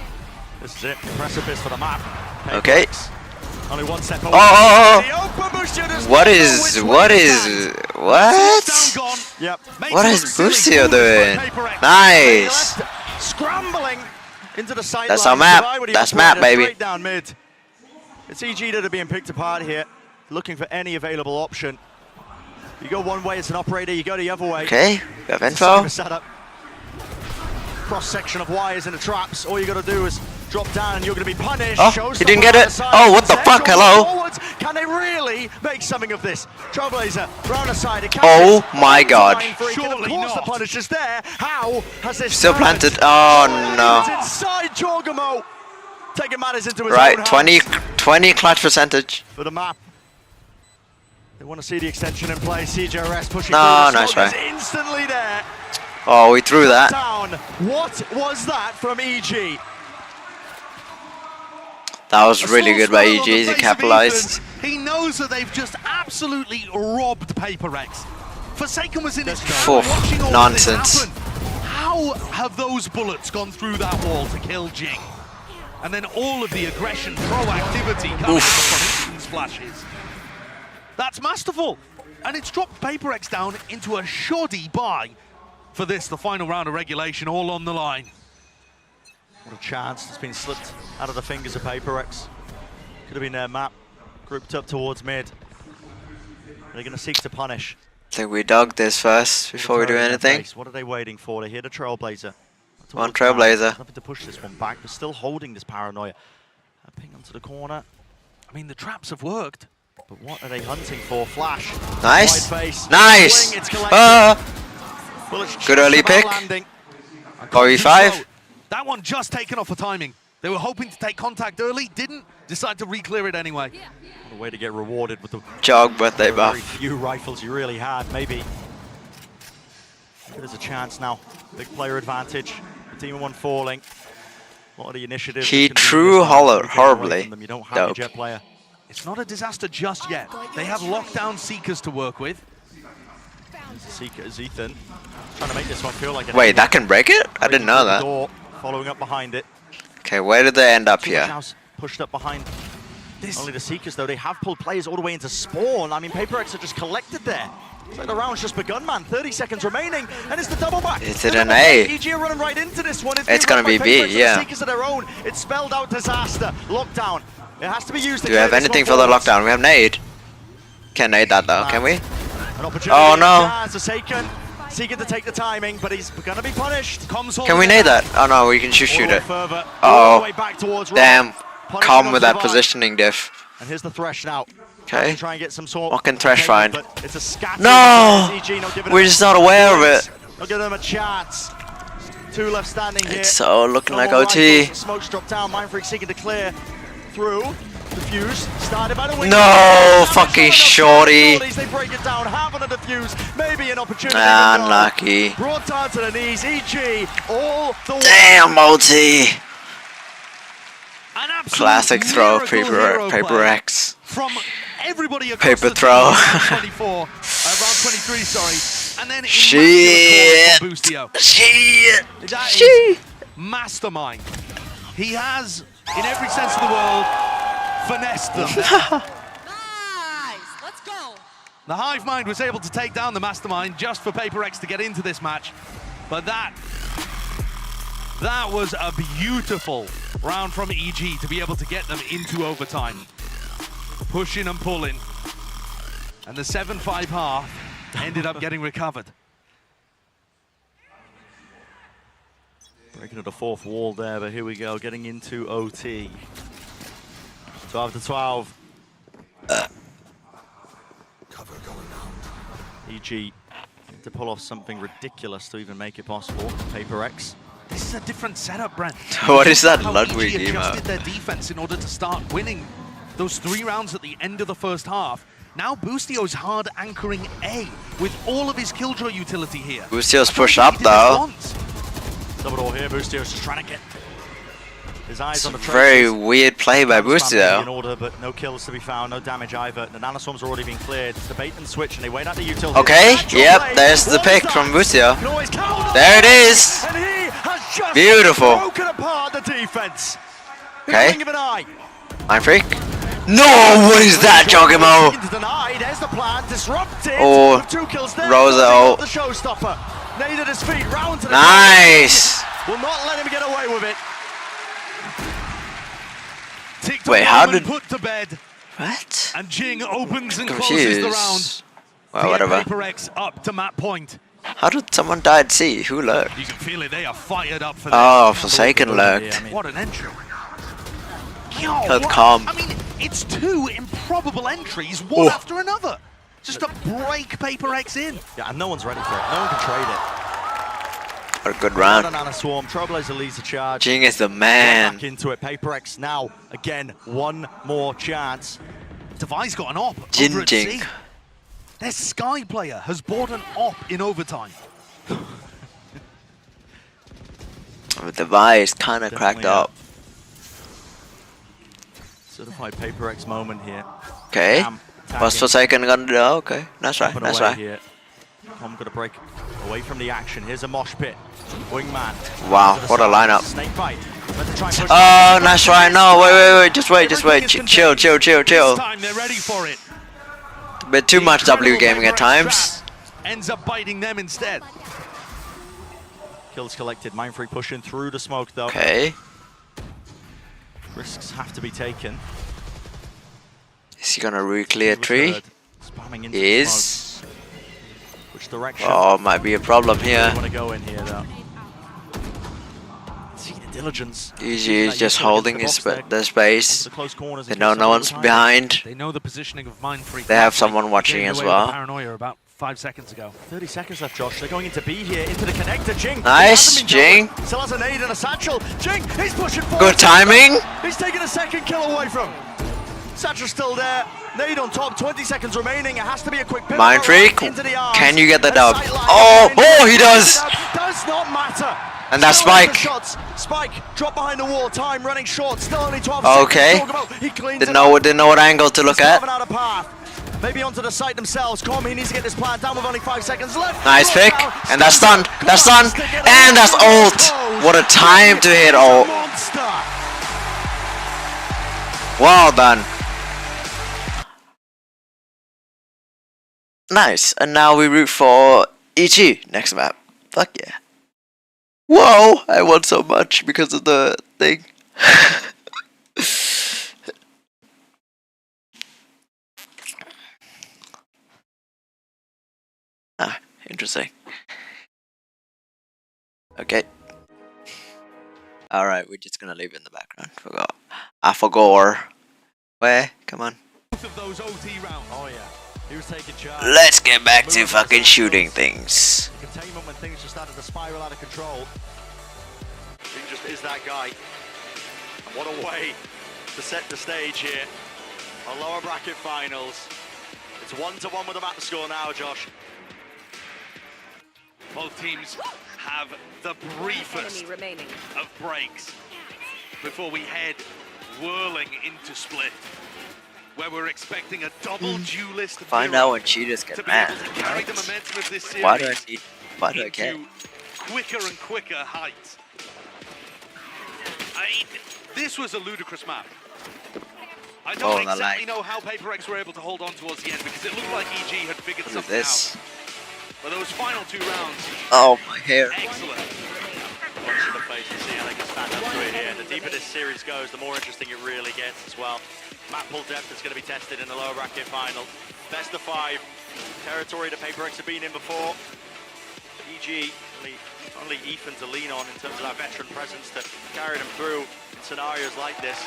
This is it. Precipice for the map. Okay. Only 1 step away. What is? What? Yep. What is Boostio doing? Nice. Scrambling into the side. That's our map. That's map, baby. Down mid. It's EG that are being picked apart here, looking for any available option. You go one way as an operator, you go the other way. Okay, we have info. Cross section of wires in the traps. All you got to do is drop down and you're going to be punished. Oh, he didn't get it. Oh, what the fuck? Hello. Can they really make something of this? Trailblazer, round the side. Oh my god. Surely not. The punish is there. How has this still planted? Oh no. It's inside Jorgamo. Taking matters into his right, own 20 clutch percentage. For the map. They want to see the extension in play. CJRS pushing no, through. Nice try. Instantly there. Oh, we threw that. Down. What was that from EG? That was really good by EG. He capitalized. He knows that they've just absolutely robbed PaperX. Forsaken was in his watching all nonsense. How have those bullets gone through that wall to kill Jing? And then all of the aggression, proactivity coming from splashes. That's masterful. And it's dropped PaperX down into a shoddy bye for this, the final round of regulation, all on the line. What a chance. It's been slipped out of the fingers of PaperX. Could have been their map, grouped up towards mid. They're going to seek to punish. I think we dug this first before we do anything. What are they waiting for? They hear the Trailblazer. One Trailblazer. Nothing to push this one back, but still holding this Paranoia. A ping onto the corner. I mean, the traps have worked. But what are they hunting for? Flash. Nice. Nice. Good early pick. RE5. That one just taken off for timing. They were hoping to take contact early, didn't. Decide to re-clear it anyway. What a way to get rewarded with the jog birthday buff. Very few rifles you really had. Maybe there's a chance now. Big player advantage. The Demon one falling. What are the initiatives? He threw horribly. You don't have a jet player. It's not a disaster just yet. They have lockdown Seekers to work with. Seekers, Ethan. Trying to make this one feel like an Wait, that can break it? I didn't know that. Door, following up behind it. Okay, where did they end up here? Pushed up behind. Only the Seekers, though. They have pulled players all the way into spawn. I mean, PaperX are just collected there. It's like the round's just begun, man. 30 seconds remaining, and it's the double back. Is it an A? EG are running right into this one. It's gonna be B, yeah. Seekers of their own. It's spelled out disaster. Lockdown. It has to be used. Do we have anything for the lockdown? We have nade. Can't nade that though, can we? Oh no. Seeking to take the timing, but he's gonna be punished. Can we nade that? Oh no, we can just shoot it. Oh, damn. Calm with that positioning diff. And here's the thresh now. Okay. Try and get some sort. What can Thresh find? It's a scatter. No! We're just not aware of it. I'll give them a chance. 2 left standing here. It's so looking like OT. Smoke's dropped down. Mind Freak seeking to clear through. Defuse, started by the wing. No, fucking shorty. They break it down, half on a defuse, maybe an opportunity. Unlucky. Brought down to the knees, EG, all the way. Damn, multi. Classic throw, paper X. From everybody across Paper the throw. team, round 23, sorry. And then Shit. Boostio. Shit. That is mastermind. He has, in every sense of the world, finessed them. Nice. Let's go. The Hive Mind was able to take down the Mastermind just for Paper X to get into this match. But that was a beautiful round from EG to be able to get them into overtime. Pushing and pulling. And the 7-5 half ended up getting recovered. Breaking at the fourth wall there, but here we go, getting into OT. 12 to 12. Cover going down. EG to pull off something ridiculous to even make it possible. Paper X. This is a different setup, Brent. What is that How Ludwig EG emo? adjusted their defense in order to start winning those 3 rounds at the end of the first half. Now Boostio's hard anchoring A with all of his Killjoy utility here. Boostio's push up though. Double door here, Boostio's just trying to get his eyes on the traces. Very weird play by In Boostio. order, but no kills to be found, no damage either. The nanoswarms are already being cleared. It's the bait and switch, and they wait out the utility. Okay, yep, there's the pick from Boostio. There it is. And he has just Beautiful. broken apart the defense. Okay. Blink of an eye. Mind Freak. No, what is that, Jogimo? Into the eye, there's the plan, disrupted. Oh, with 2 kills there. Rosa. The showstopper. Nade at his feet, round to the Nice. Will not let him get away with it. Wait, how did... Put to bed. What? And Jing opens and closes the round. Confused. Well, whatever. Paper X up to map point. How did someone die at C? Who lurked? You can feel it, they are fired up for this. Oh, Forsaken lurked. What an entry. Health calm. I mean, it's 2 improbable entries, one after another. Just to break Paper X in. Yeah, and no one's ready for it. No one can trade it. What a good round. Swarm. Trailblazer leads the charge. Jing is the man. Back into it. Paper X now. Again, one more chance. Devi's got an op. Jin over at Jing. C. Their Sky player has bought an op in overtime. The device kind of cracked up. Certified Paper X moment here. Okay. What's Forsaken gonna do? Okay, that's right, that's right. Here. I'm gonna break away from the action. Here's a mosh pit. Wingman. Wow, what a lineup. Snake bite. Oh, nice try. No, wait. Just wait. Chill. This time they're ready for it. A bit too much W gaming at times. Ends up biting them instead. Kills collected. Mind Freak pushing through the smoke though. Okay. Risks have to be taken. Is he gonna re-clear tree? Spamming into He the is. smoke. Which direction? Oh, might be a problem here. Want to go in here though. See the diligence. EG is just holding his their space. They know no one's behind. They know the positioning of Mind Freak. They have someone watching as well. Paranoia about 5 seconds ago. 30 seconds left, Josh. They're going into B here, into the connector. Jing. Nice, Jing. Still has a nade and a satchel. Jing, he's pushing forward. Good timing. He's taking a second kill away from. Satchel's still there. Nade on top. 20 seconds remaining. It has to be a quick pivot. Mind Freak. Into the arms. Can you get the dub? Oh, he does. Does not matter. And that's Spike. Spike drop behind the wall. Time running short. Still only 12 okay. seconds. He cleans Didn't know what angle to look at. Out of path. Maybe onto the site themselves. Calm, he needs to get this plan down with only 5 seconds left. Nice pick. And that's stunned. That's stunned. And that's ult. What a time to hit ult. Well done. Nice. And now we root for EG next map. Fuck yeah. Whoa, I won so much because of the thing. Interesting. Okay. Alright, we're just gonna leave it in the background. Forgot. I forgot. Where? Come on. Both of those OT rounds. Oh yeah. He was taking charge. Let's get back to fucking shooting things. Containment when things just started to spiral out of control. He just is that guy. And what a way to set the stage here. Our lower bracket finals. It's 1-1 with the map score now, Josh. Both teams have the briefest of breaks before we head whirling into Split, where we're expecting a double duelist. Find out when cheaters get mad. Carry the momentum of this series. Why do I care? Quicker and quicker heights. I mean, this was a ludicrous map. I don't exactly know how PRX were able to hold on towards the end because it looked like EG had figured something out. But those final 2 rounds. Oh, my hair. Excellent. Watch the face and see how they can stand up to it here. The deeper this series goes, the more interesting it really gets as well. Map pool depth is going to be tested in the lower bracket final. Best of 5. Territory that PRX have been in before. EG, only Ethan to lean on in terms of that veteran presence to carry them through in scenarios like this.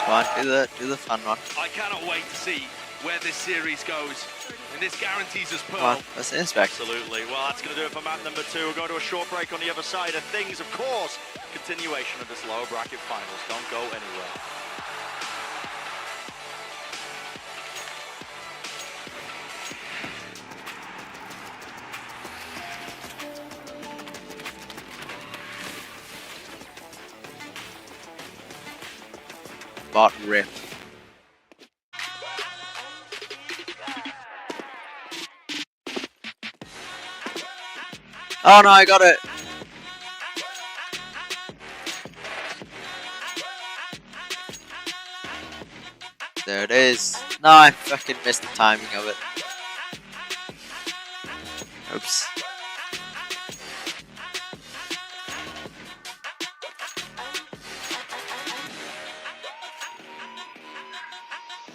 Come on, do the fun one. I cannot wait to see where this series goes. And this guarantees us pearl. Come on, let's inspect. Absolutely. Well, that's going to do it for map number 2. We'll go to a short break on the other side of things. Of course, continuation of this lower bracket finals. Don't go anywhere. Bot rip. Oh no, I got it. There it is. No, I fucking missed the timing of it. Oops.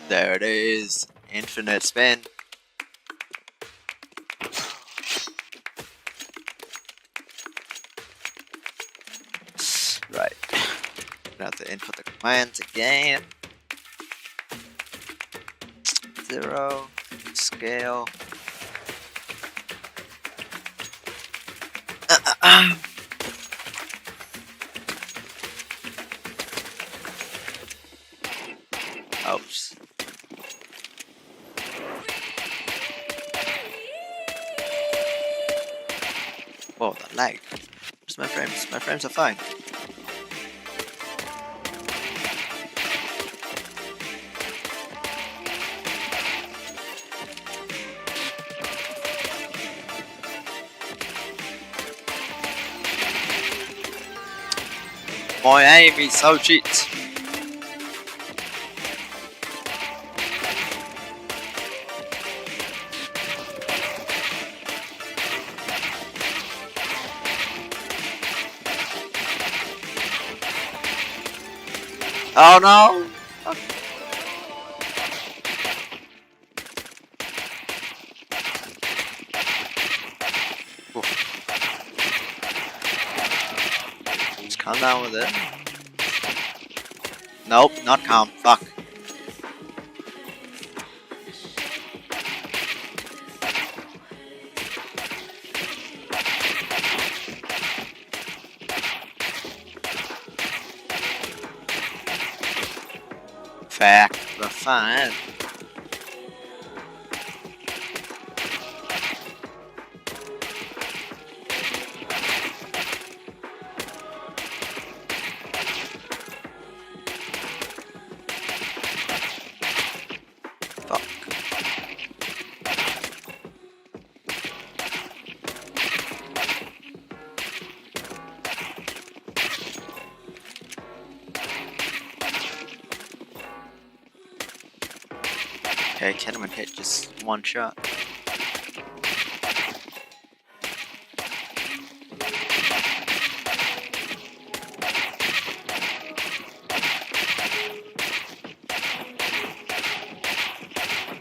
There it is. Infinite spin. Right. Gonna have to input the commands again. 0. Scale. Oops. Whoa, that lag. Where's my frames? My frames are fine. My aim is so cheat. Oh no! Just calm down with it. Nope, not calm. Fuck. Fact, we're fine. Fuck. Okay, can't even hit just one shot.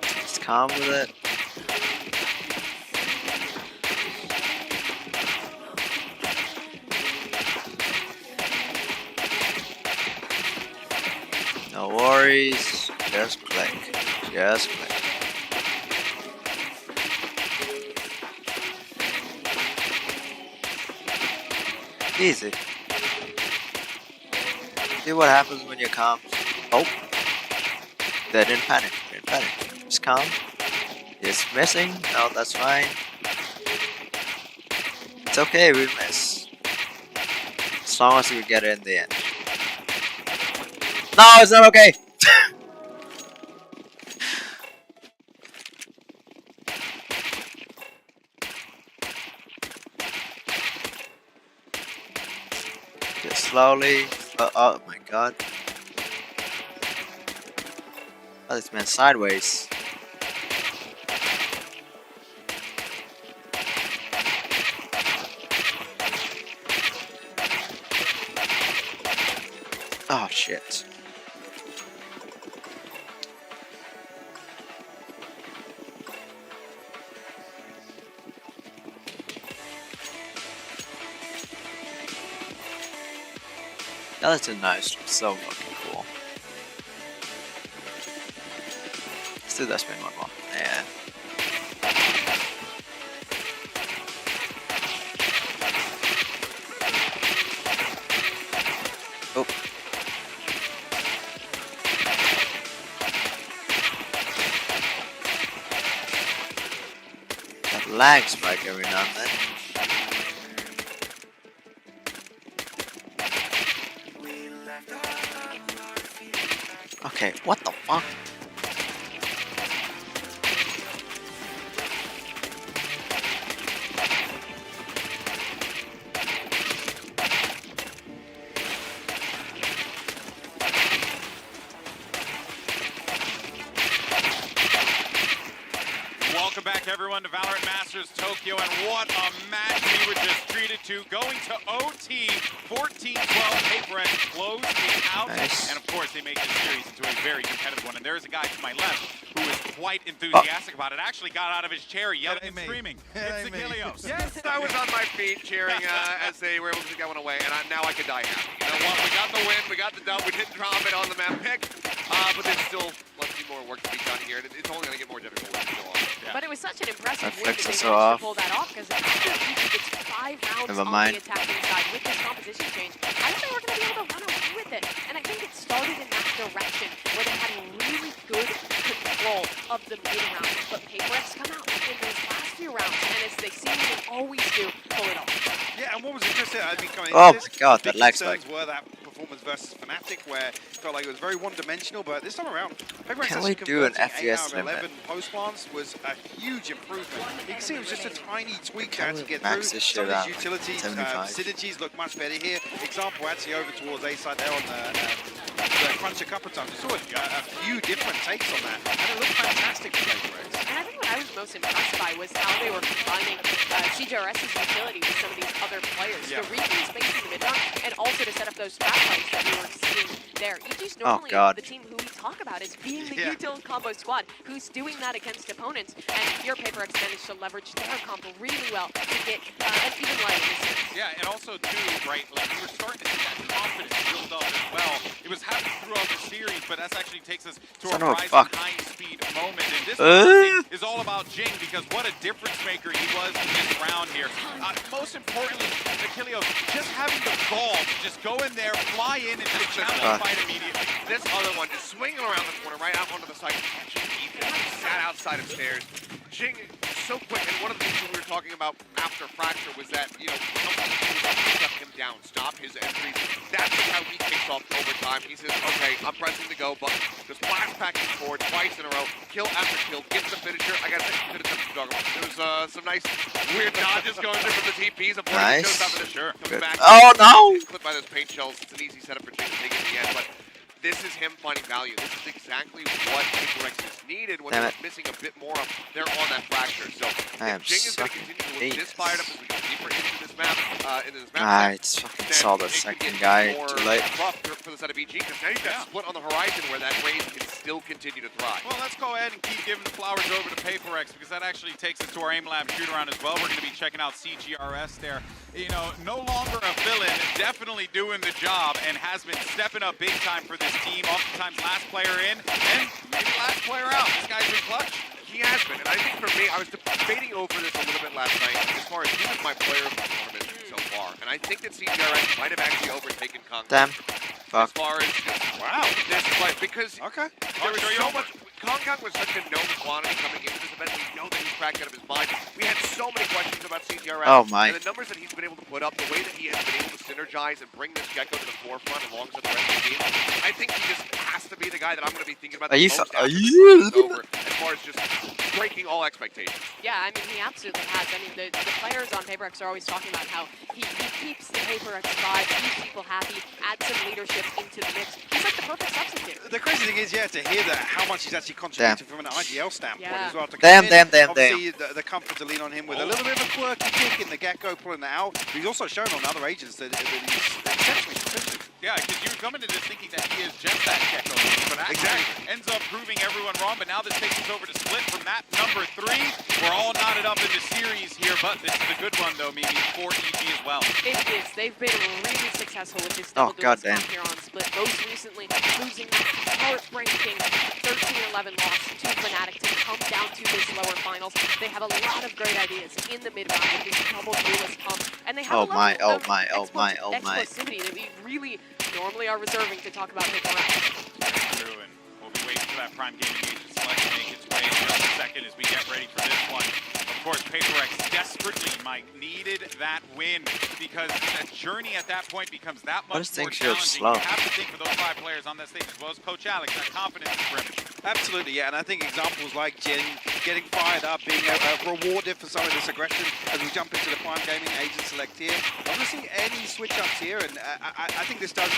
Just calm with it. No worries, just click. Just click. Easy. See what happens when you calm. Oh. They didn't panic. Just calm. It's missing. No, that's fine. It's okay, we miss. As long as we get it in the end. No, it's not okay! Just slowly. Oh my god. Oh, this man sideways. Oh shit. Yeah, that's a nice, so fucking cool. Let's do that spin one more. Yeah. Oh. That lag spike every now and then. Okay, what the fuck? Welcome back, everyone, to Valorant Masters Tokyo, and what a match we were just treated to. Going to OT, 14-12, PRX closed it out, nice. And of course, they make this series into a very competitive one. And there is a guy to my left who is quite enthusiastic about it. Actually got out of his chair, yelling and screaming. It's Achilles. Yes, I was on my feet cheering as they were able to get one away, and now I could die happy. You know what? We got the win, we got the dub, we didn't drop it on the map pick, but there's still plenty more work to be done here. It's only going to get more difficult as we go on. Yeah. But it was such an impressive win that fixes they it managed off. to pull that off, because after each gets 5 rounds Never on mind. the attacking side with this composition change, I thought they were going to be able to run away with it. And I think it started in that direction where they had really good control of the mid round. But PRX come out in those last few rounds, and as they seemingly always do, pull it off. Yeah, and what was interesting, I mean, coming Oh into my this, god, the that big lag concerns spike. were that performance versus Fnatic, where it felt like it was very one-dimensional, but this time around, PRX Can we actually do an converting 8 FPS out of limit? 11 post-plants was a huge improvement. You can see it was just a tiny tweak Can to we get max through. this Some shit of out, these like, utilities, 75? synergies look much better here. Example, actually over towards A side there on the crunch a couple of times. We saw a few different takes on that, and it looked fantastic for PRX. And I think what I was most impressed by was how they were combining CJRS's utility with some of these other players. Yeah. The recon space in the mid round, and also to set up those spotlights that we were seeing there. EG's normally the team who we talk about as being the util combo squad, who's doing that against opponents. And here PRX managed to leverage their combo really well to get an even light in this series. Yeah, and also, too, right, like, we were starting to see that confidence build up as well. It was happening throughout the series, but that actually takes us to a rising high-speed moment. And this is all about Jing, because what a difference maker he was in this round here. Most importantly, Achilles, just having the gall to just go in there, fly in, and just challenge the fight immediately. This other one just swinging around the corner, right out onto the side, catching Ethan, sat outside of stairs. Jing, so quick, and one of the things that we were talking about after Fracture was that, you know, shut him down, stop his entries. That's just how he kicks off overtime. He says, okay, I'm pressing the go button, just blast packing forward twice in a row, kill after kill, gets the finisher. I gotta say, could have touched the dog. There was some nice weird dodges going through from the TPs. Unfortunately, shows up in the comes back. Oh no! Clipped by those paint shells. It's an easy setup for Jing to take at the end, but this is him finding value. This is exactly what PRX is needed when they're missing a bit more. They're on that Fracture. So if Jing is going to continue to look this fired up as we go deeper into this map, it's fucking saw the second guy too late. Rough for the side of EG, because now you've got split on the horizon where that raid can still continue to thrive. Well, let's go ahead and keep giving the flowers over to PRX, because that actually takes us to our aim lab shoot around as well. We're going to be checking out CGRS there. You know, no longer a villain, definitely doing the job, and has been stepping up big time for this team. Oftentimes last player in, and maybe last player out. This guy's been clutch. He has been, and I think for me, I was debating over this a little bit last night as far as who was my player of the tournament so far, and I think that CGRS might have actually overtaken Kong. Damn. as far as this play, because there was so much. Kong Kong was such a known quantity coming into this event. We know that he's cracked out of his mind. We had so many questions about CTRS. Oh my. And the numbers that he's been able to put up, the way that he has been able to synergize and bring this Gecko to the forefront alongside the rest of the team, I think he just has to be the guy that I'm going to be thinking about the most after this is over, as far as just breaking all expectations. Yeah, I mean, he absolutely has. I mean, the players on PaperX are always talking about how he keeps the PaperX vibe, keeps people happy, adds some leadership into the mix. He's like the perfect substitute. The crazy thing is, to hear that, how much he's actually contributed from an IGL standpoint as well. Damn. Obviously, the comfort to lean on him with a little bit of a quirky kick in the Gecko, pulling that out. But he's also shown on other agents that he's exceptionally proficient. Yeah, because you come into this thinking that he is just that Gecko, but actually ends up proving everyone wrong. But now this takes us over to Split for map number 3. We're all knotted up in the series here, but this is a good run, though, Mimi, for EG as well. It is. They've been really successful with this double duelist comp here on Split. Most recently, losing heartbreaking 13-11 loss to Fnatic to come down to this lower finals. They have a lot of great ideas in the mid-round with this double duelist comp, and they have explosivity that we really normally are reserving to talk about PaperX. True, and we'll be waiting for that Prime Gaming agent select to make its way in just a second as we get ready for this one. Of course, PaperX desperately, Mike, needed that win because that journey at that point becomes that much more challenging. You have to think for those 5 players on that stage as well as Coach Alex, that confidence is brimming. Absolutely, yeah, and I think examples like getting fired up, being rewarded for some of this aggression as we jump into the Prime Gaming agent select here. I'm not seeing any switch-ups here, and I think this does...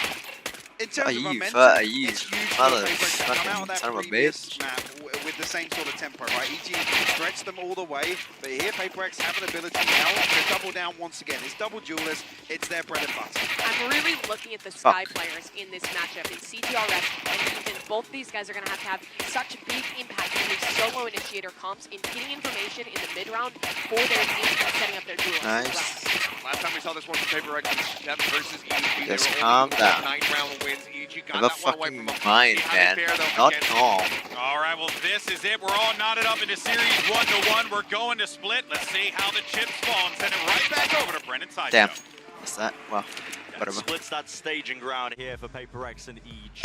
In terms of momentum, it's huge for PaperX to come out of that previous map with the same sort of tempo, right? EG stretched them all the way, but here PaperX have an ability now to double down once again. It's double duelist, it's their bread and butter. I'm really looking at the Sky players in this matchup, in CTRS and Ethan. Both these guys are going to have such a big impact in these solo initiator comps in getting information in the mid-round for their teams and setting up their duels. Nice. Last time we saw this one from PaperX was 7 versus EG. Just calm down. 9-round wins. EG got Have a that one away fucking from mind, man. Not calm. All right, well, this is it. We're all knotted up into series 1-1. We're going to Split. Let's see how the chips fall and send it right back over to Brennan Sideshow. Damn. What's that? Well, whatever. Split's that staging ground here for PaperX and EG.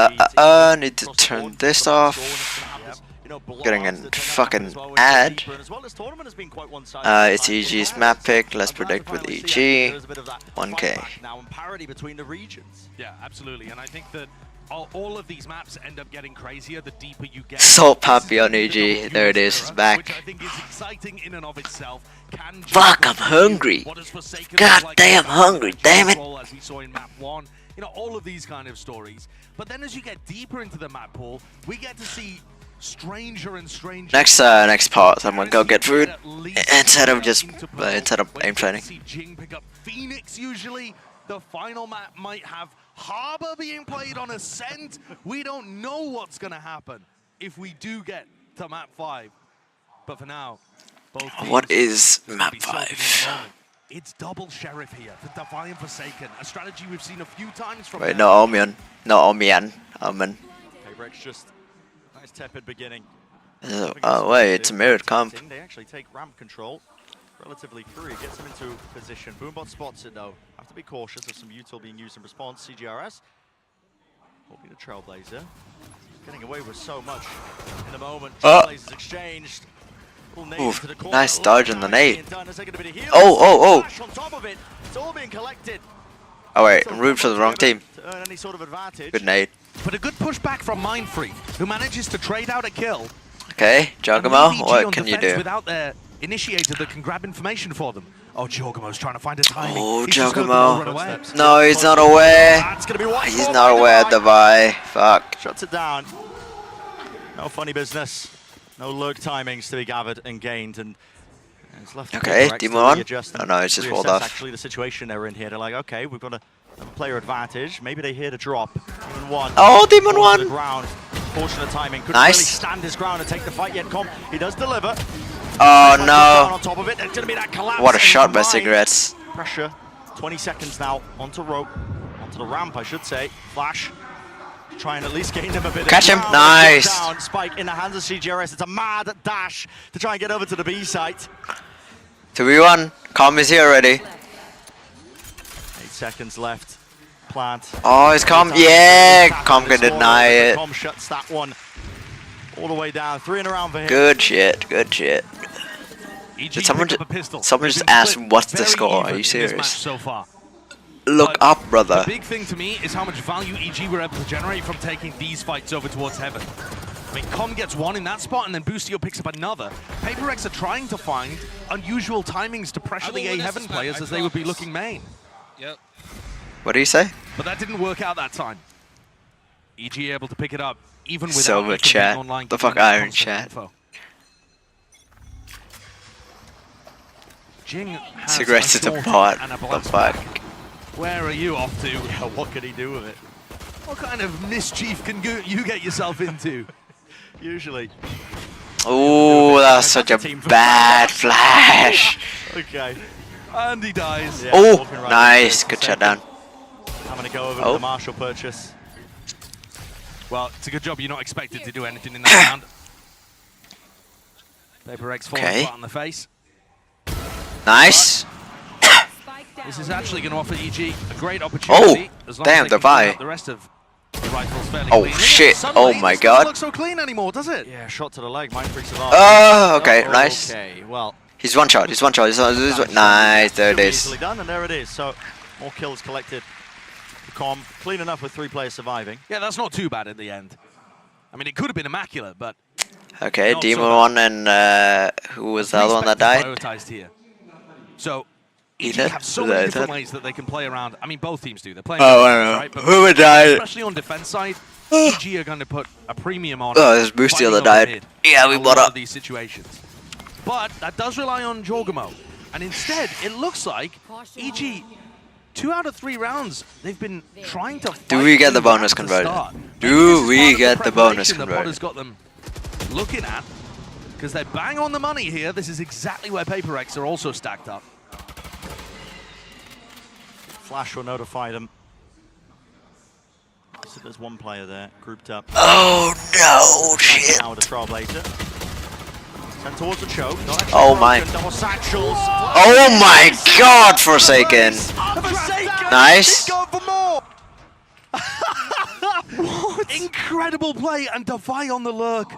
Need to turn this off. Getting a fucking ad. It's EG's map pick. Let's predict with EG. 1K. Now in parity between the regions. Yeah, absolutely. And I think that all of these maps end up getting crazier the deeper you get. Salt Puppy on EG. There it is. It's back. Which I think is exciting in and of itself. Fuck, I'm hungry. God damn hungry. Damn it. As we saw in map 1. You know, all of these kind of stories. But then as you get deeper into the map pool, we get to see stranger and stranger. Next part, I'm gonna go get food instead of aim training. See Jing pick up Phoenix usually. The final map might have Harbor being played on Ascent. We don't know what's gonna happen if we do get to map 5. But for now, both teams What is map 5? It's double Sheriff here for Defiant Forsaken, a strategy we've seen a few times from Wait, no Omian. No Omian. Omen. PaperX just nice tepid beginning. Oh wait, it's a mirrored comp. They actually take ramp control relatively free, gets them into position. Boombot spots it though. Have to be cautious of some util being used in response. CGRS will be the Trailblazer. Getting away with so much in the moment. Trailblazers exchanged. Oof, nice dodge on the nade. Oh. On top of it, it's all being collected. Oh wait, I'm rooting for the wrong team. To earn any sort of advantage. Good nade. But a good pushback from Mindfree, who manages to trade out a kill. Okay, Giacomo, what can you do? Without their initiator that can grab information for them. Oh, Giacomo's trying to find a timing. Oh, Giacomo. No, he's not aware. He's not aware of the buy. Fuck. Shuts it down. No funny business. No lurk timings to be gathered and gained, and it's left. Okay, Demon on. Oh no, it's just walled off. Actually, the situation they're in here, they're like, okay, we've got a player advantage. Maybe they hear the drop. Demon 1. Oh, Demon 1. Fortunate timing. Couldn't nice. really stand his ground and take the fight yet. He does deliver. Oh no! On top of it, it's gonna be that collapse. What a shot by Cigarettes. Pressure. 20 seconds now onto rope, onto the ramp, I should say. Flash. Try and at least gain him a bit. Catch him. Nice. Down. Spike in the hands of CGRS. It's a mad dash to try and get over to the B site. 2v1. Calm is here already. 8 seconds left. plant. Oh, it's Com. Yeah, Com can deny it. Com shuts that one all the way down. 3 in a round for him. Good shit. Good shit. Did someone just ask what's the score? Are you serious? So far. Look up, brother. The big thing to me is how much value EG were able to generate from taking these fights over towards Heaven. I mean, Com gets one in that spot, and then Boostio picks up another. PaperX are trying to find unusual timings to pressure the A Heaven players as they would be looking main. Yep. What do you say? But that didn't work out that time. EG able to pick it up, even without Silver chat. online. The fuck Iron chat. Jing has Cigarettes is a bot. The fuck? Where are you off to? Yeah, what can he do with it? What kind of mischief can you get yourself into? Usually. Oh, that's such a bad flash. Okay. And he dies. Yeah, oh, nice. Good shutdown. I'm going to go over to the Marshall purchase. Well, it's a good job you're not expected to do anything in that round. PaperX falling flat on the face. Nice. This is actually going to offer EG a great opportunity. As long damn, as they the can clean Vi. up the rest of the rifles fairly Oh, clean. shit. Suddenly, Oh, my this God. doesn't look so clean anymore, does it? Yeah, shot to the leg. Mindfreak survives. Oh, okay, nice. Okay, well. He's one shot. He's one shot. Nice. There it is. Easily done, and there it is. So, more kills collected. Com clean enough with 3 players surviving. Yeah, that's not too bad in the end. I mean, it could have been immaculate, but Okay, Demon one and who was the other one that died? Prioritized here. So, EG Ethan? have so many different ways that they can play around. I mean, both teams do. They're playing Oh, I defense, don't know. right? But Who would die? especially on defense side, EG are going to put a premium on. Oh, there's Boostio that died. Yeah, we bought up. These situations, but that does rely on Jorgamo, and instead, it looks like EG. 2 out of 3 rounds, they've been trying to. Do we get the bonus converted? Do we get the bonus converted? Has got them looking at, because they're bang on the money here. This is exactly where PaperX are also stacked up. Flash will notify them. So there's one player there, grouped up. Oh no, shit. Now with the Trailblazer. Sent towards the choke. Oh my. Double satchels. Oh my god, Forsaken. Nice. Incredible play, and Defy on the lurk.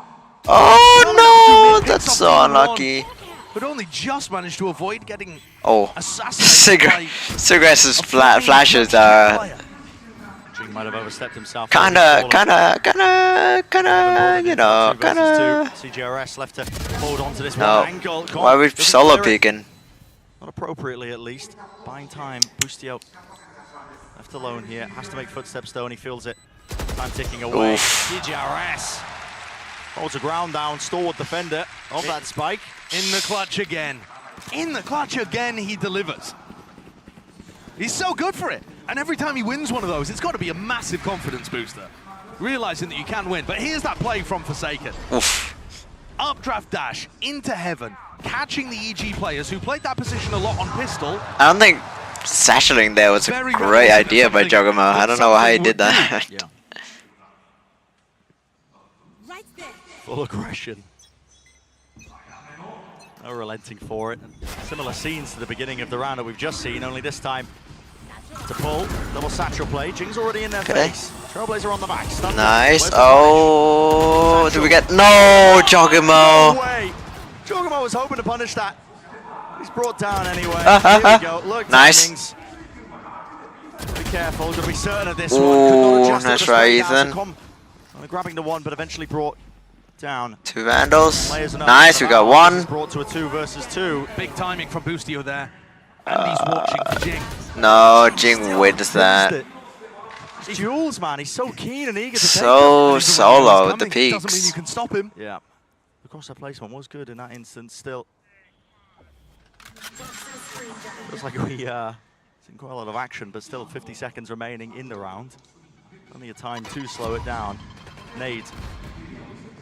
Oh no, that's so unlucky. But only just managed to avoid getting assassinated. Cigarettes' flashes are Jing might have overstepped himself. kinda, you know, kinda. CGRS left to hold on to this No. one angle. Why are we solo peeking? Not appropriately, at least. Buying time. Boostio left alone here. Has to make footsteps though, and he feels it. Time ticking away. CGRS holds the ground down. Stalwart defender of that spike. In the clutch again. In the clutch again, he delivers. He's so good for it. And every time he wins one of those, it's got to be a massive confidence booster. Realizing that you can win. But here's that play from Forsaken. Oof. Updraft dash into Heaven, catching the EG players who played that position a lot on pistol. I don't think satcheling there was a great idea by Juggermo. I don't know how he did that. Yeah. Full aggression. No relenting for it. And similar scenes to the beginning of the round that we've just seen, only this time to pull. Double satchel play. Jing's already in their face. Trailblazer on the back. Nice. Oh, do we get... No, Juggermo. No way. Juggermo was hoping to punish that. He's brought down anyway. Here we go. Look, nice. Timings. Be careful. Got to be certain of this Ooh, one. that's right, Ethan. Only grabbing the one, but eventually brought down. 2 Vandals. Nice, we got 1. Brought to a 2 versus 2. Big timing from Boostio there. And he's watching for Jing. No, Jing wins that. Jules, man, he's so keen and eager to so take it. solo with the peaks. Doesn't mean you can stop him. Yeah. Of course, that placement was good in that instance. Still, looks like we seen quite a lot of action, but still 50 seconds remaining in the round. Only a time to slow it down. Nade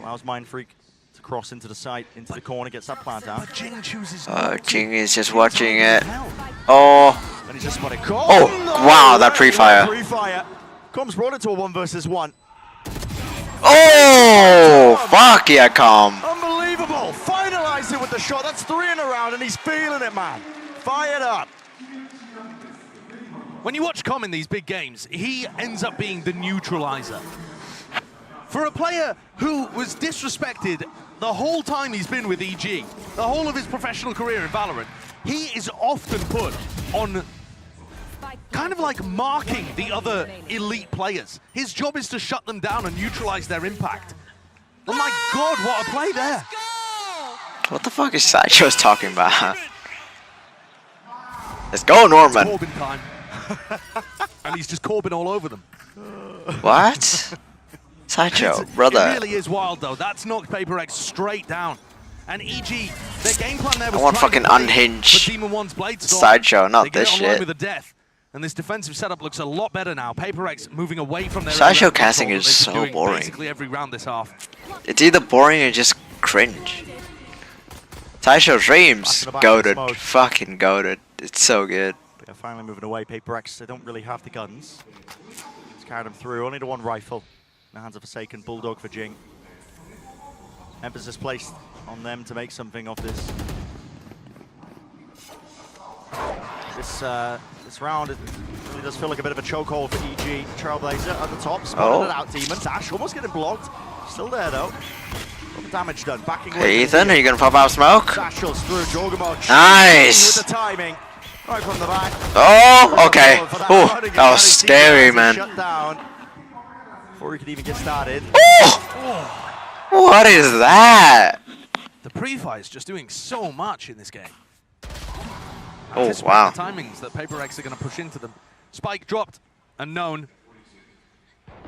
allows Mindfreak to cross into the site, into the corner, gets that plant out. Jing chooses. Jing is just watching it. Oh. And he's just spotted. Oh, wow, that pre-fire. Pre-fire. Combs brought it to a 1 versus 1. Oh, fuck yeah, Com. Unbelievable. Finalized it with the shot. That's 3 in a round, and he's feeling it, man. Fired up. When you watch Com in these big games, he ends up being the neutralizer. For a player who was disrespected the whole time he's been with EG, the whole of his professional career in Valorant, he is often put on kind of like marking the other elite players. His job is to shut them down and neutralize their impact. Oh my god, what a play there! What the fuck is Sideshow's talking about? Let's go, Norman! It's Corbin time. And he's just Corbin all over them. What? Sideshow, brother. It really is wild though. That's knocked PaperX straight down. And EG, their game plan there was I want fucking unhinged Sideshow, not this shit. With a death. And this defensive setup looks a lot better now. PaperX moving away from their Sideshow casting is so boring. Basically every round this half. It's either boring or just cringe. Sideshow Dreams, goated, fucking goated. It's so good. They're finally moving away. PaperX, they don't really have the guns. It's carried them through. Only the one rifle. In the hands of Forsaken, Bulldog for Jing. Emphasis placed on them to make something of this. This round, it really does feel like a bit of a chokehold for EG. Trailblazer at the top, spotted it out. Demon Dash almost getting blocked. Still there though. Got the damage done. Backing hey Ethan, are you gonna pop out smoke? Dashes through Jorgamon. Nice. With the timing, right from the back. Oh, okay. Oh, that was scary, man. Shut down before he could even get started. Oh! What is that? The pre-fire is just doing so much in this game. Oh, wow. The timings that PaperX are going to push into them. Spike dropped, unknown.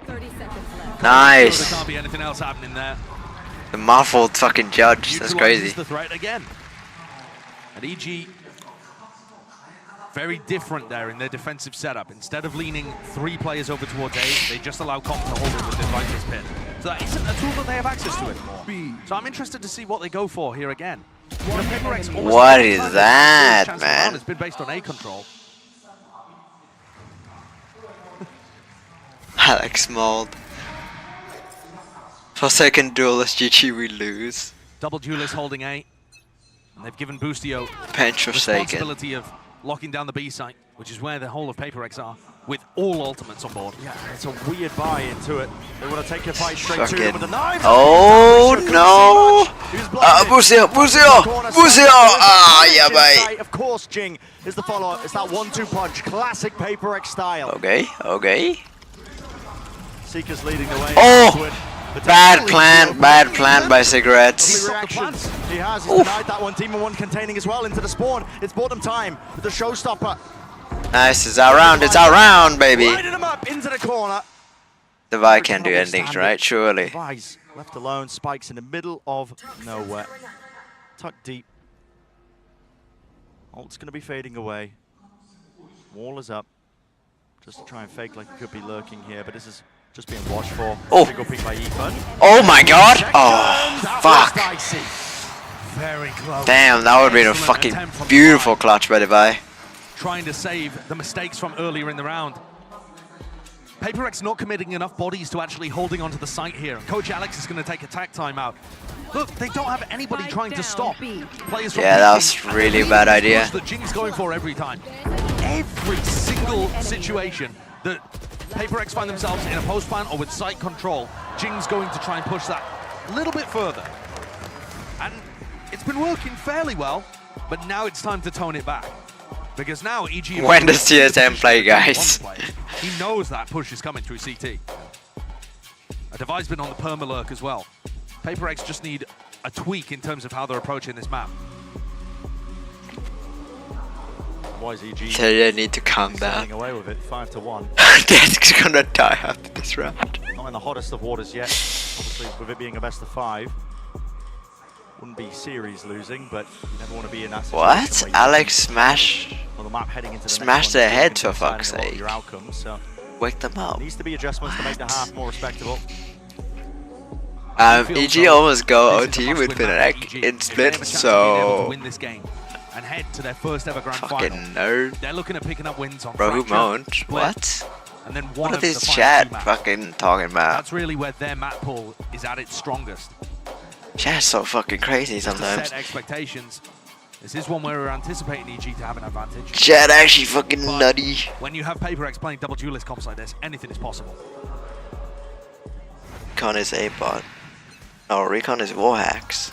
30 seconds left. Nice. There can't be anything else happening there. The muffled fucking judge. That's crazy. The threat again. And EG, very different there in their defensive setup. Instead of leaning 3 players over towards A, they just allow Com to hold it with the Viper's pin. So that isn't a tool that they have access to anymore. So I'm interested to see what they go for here again. What is that, man? It's been based on A control. Alex Mold. Forsaken Duelist, GG, we lose. Double Duelist holding A. And they've given Boostio Pinch responsibility of locking down the B site, which is where the whole of PaperX are, with all ultimates on board. Yeah, it's a weird buy into it. They want to take a fight straight to him with the knife. Oh no! Boostio! Ah, yeah, mate. Of course, Jing is the follow-up. It's that 1-2 punch, classic PaperX style. Okay. Seeker's leading the way. Oh! Bad plan by Cigarettes. He has denied that one. Team 1 containing as well into the spawn. It's bought him time with the showstopper. Nice, it's our round, baby. Lighting him up into the corner. The Vi can't do anything, right? Surely. Vi's left alone. Spikes in the middle of nowhere. Tucked deep. Ult's going to be fading away. Wall is up. Just to try and fake like he could be lurking here, but this is just being watched for. Oh. Single pick by Ethan. Oh my god! Oh, fuck. Very close. Damn, that would have been a fucking beautiful clutch by the Vi. Trying to save the mistakes from earlier in the round. PaperX not committing enough bodies to actually holding onto the site here. Coach Alex is going to take attack time out. Look, they don't have anybody trying to stop players from that was really bad idea. That Jing's going for every time. Every single situation that PaperX find themselves in a post plan or with site control, Jing's going to try and push that a little bit further. And it's been working fairly well, but now it's time to tone it back. Because now EG... When does TSM play, guys? He knows that push is coming through CT. A Devi's been on the perma-lurk as well. PaperX just need a tweak in terms of how they're approaching this map. Why is EG? So they need to calm down. Away with it, 5-1. Dad's gonna die after this round. Not in the hottest of waters yet. Obviously, with it being a best of 5. Wouldn't be series losing, but you never want to be in that situation. What? Alex smash? On the map heading into the smash their head, for fuck's sake. Your outcomes, so wake them up. Needs to be adjustments to make the half more respectable. EG almost go OT with Pinarek in split, so... Win this game and head to their first ever grand fucking final. nerd. They're looking at picking up wins on Bro, who Fracture, moaned? Split, What? And then What are this chat fucking talking about? That's really where their map pool is at its strongest. Chat's so fucking crazy To sometimes. set expectations. This is one where we're anticipating EG to have an advantage. Chat actually fucking nutty. When you have PaperX playing double duelist comps like this, anything is possible. Recon is A-bot. No, Recon is Warhacks.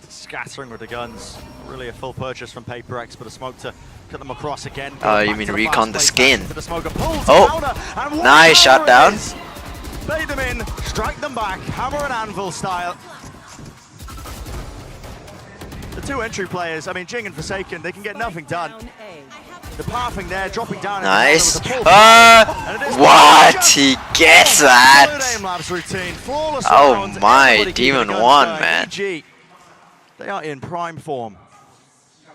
Scattering with the guns. Really a full purchase from PaperX, but a smoke to cut them across again. Oh, you mean Recon the skin? Oh, nice shot down. Bait them in, strike them back, hammer and anvil style. The two entry players, I mean, Jing and Forsaken, they can get nothing done. The pathing there, dropping down. Nice. What? He gets that. Oh my, Demon 1, man. EG, they are in prime form.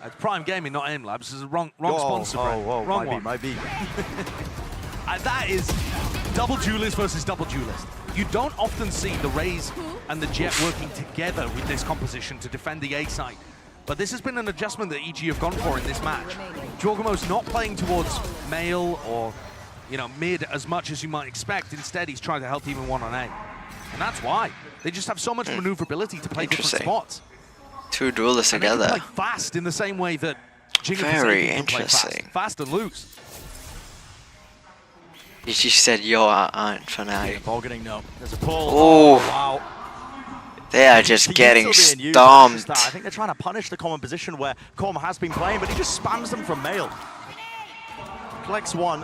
It's Prime Gaming, not Aim Labs. This is wrong sponsor. Wrong one. Might be. And that is double duelist versus double duelist. You don't often see the Raze and the Jet working together with this composition to defend the A side. But this has been an adjustment that EG have gone for in this match. Jorgamo's not playing towards male or, you know, mid as much as you might expect. Instead, he's trying to help Demon 1 on A. And that's why. They just have so much maneuverability to play different spots. Two duelists and together. They can play fast in the same way that Jing and Very Forsaken can play interesting. Fast and loose. He just said, yo, I ain't for now. Bargaining, no. There's a pull. Oh, wow. They are just getting stomped. I think they're trying to punish the common position where Corm has been playing, but he just spams them from male. Collects one.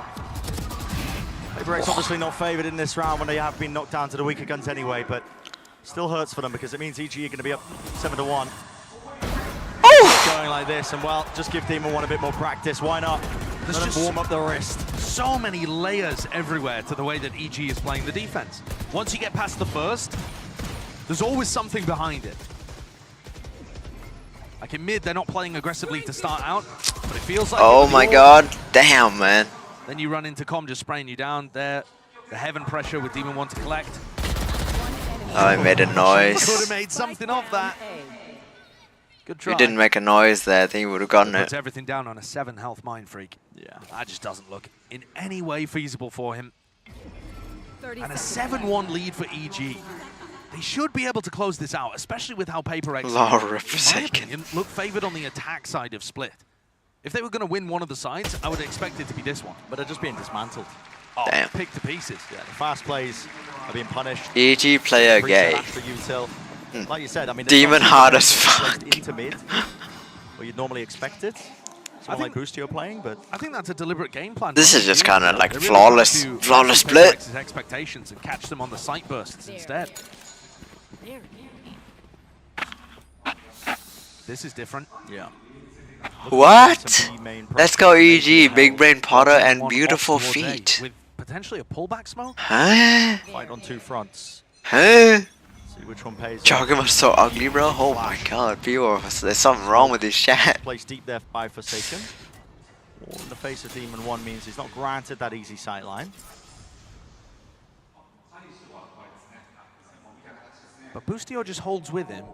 PaperX obviously not favored in this round when they have been knocked down to the weaker guns anyway, but still hurts for them because it means EG are going to be up 7-1. Going like this, and well, just give Demon 1 a bit more practice. Why not? There's Let just him warm up the wrist. So many layers everywhere to the way that EG is playing the defense. Once you get past the first, there's always something behind it. Like in mid, they're not playing aggressively to start out, but it feels like... Oh my god, damn, man. Then you run into Com just spraying you down there. The heaven pressure with Demon 1 to collect. Oh, he made a noise. Could have made something of that. Good try. He didn't make a noise there, I think he would have gotten it. Puts everything down on a 7 health Mind Freak. Yeah. That just doesn't look in any way feasible for him. And a 7-1 lead for EG. They should be able to close this out, especially with how PaperX, in my opinion, look favored on the attack side of Split. If they were going to win one of the sides, I would expect it to be this one. But they're just being dismantled. Oh, damn. Picked to pieces. Yeah, the fast plays are being punished. EG player gay. Like you said, I mean, Demon hard as fuck. Into mid, where you'd normally expect it. Someone like Boostio playing, but I think that's a deliberate game plan. This is just kind of like flawless split. Expectations and catch them on the sight bursts instead. This is different. Yeah. What? Let's go EG, Big Brain Potter and Beautiful Feet. With potentially a pullback smoke? Huh? Fight on two fronts. Huh? See which one pays. Jorgamo's so ugly, bro. Oh my god, people, there's something wrong with this chat. Placed deep there by Forsaken. All in the face of Demon 1 means he's not granted that easy sight line. But Boostio just holds with him,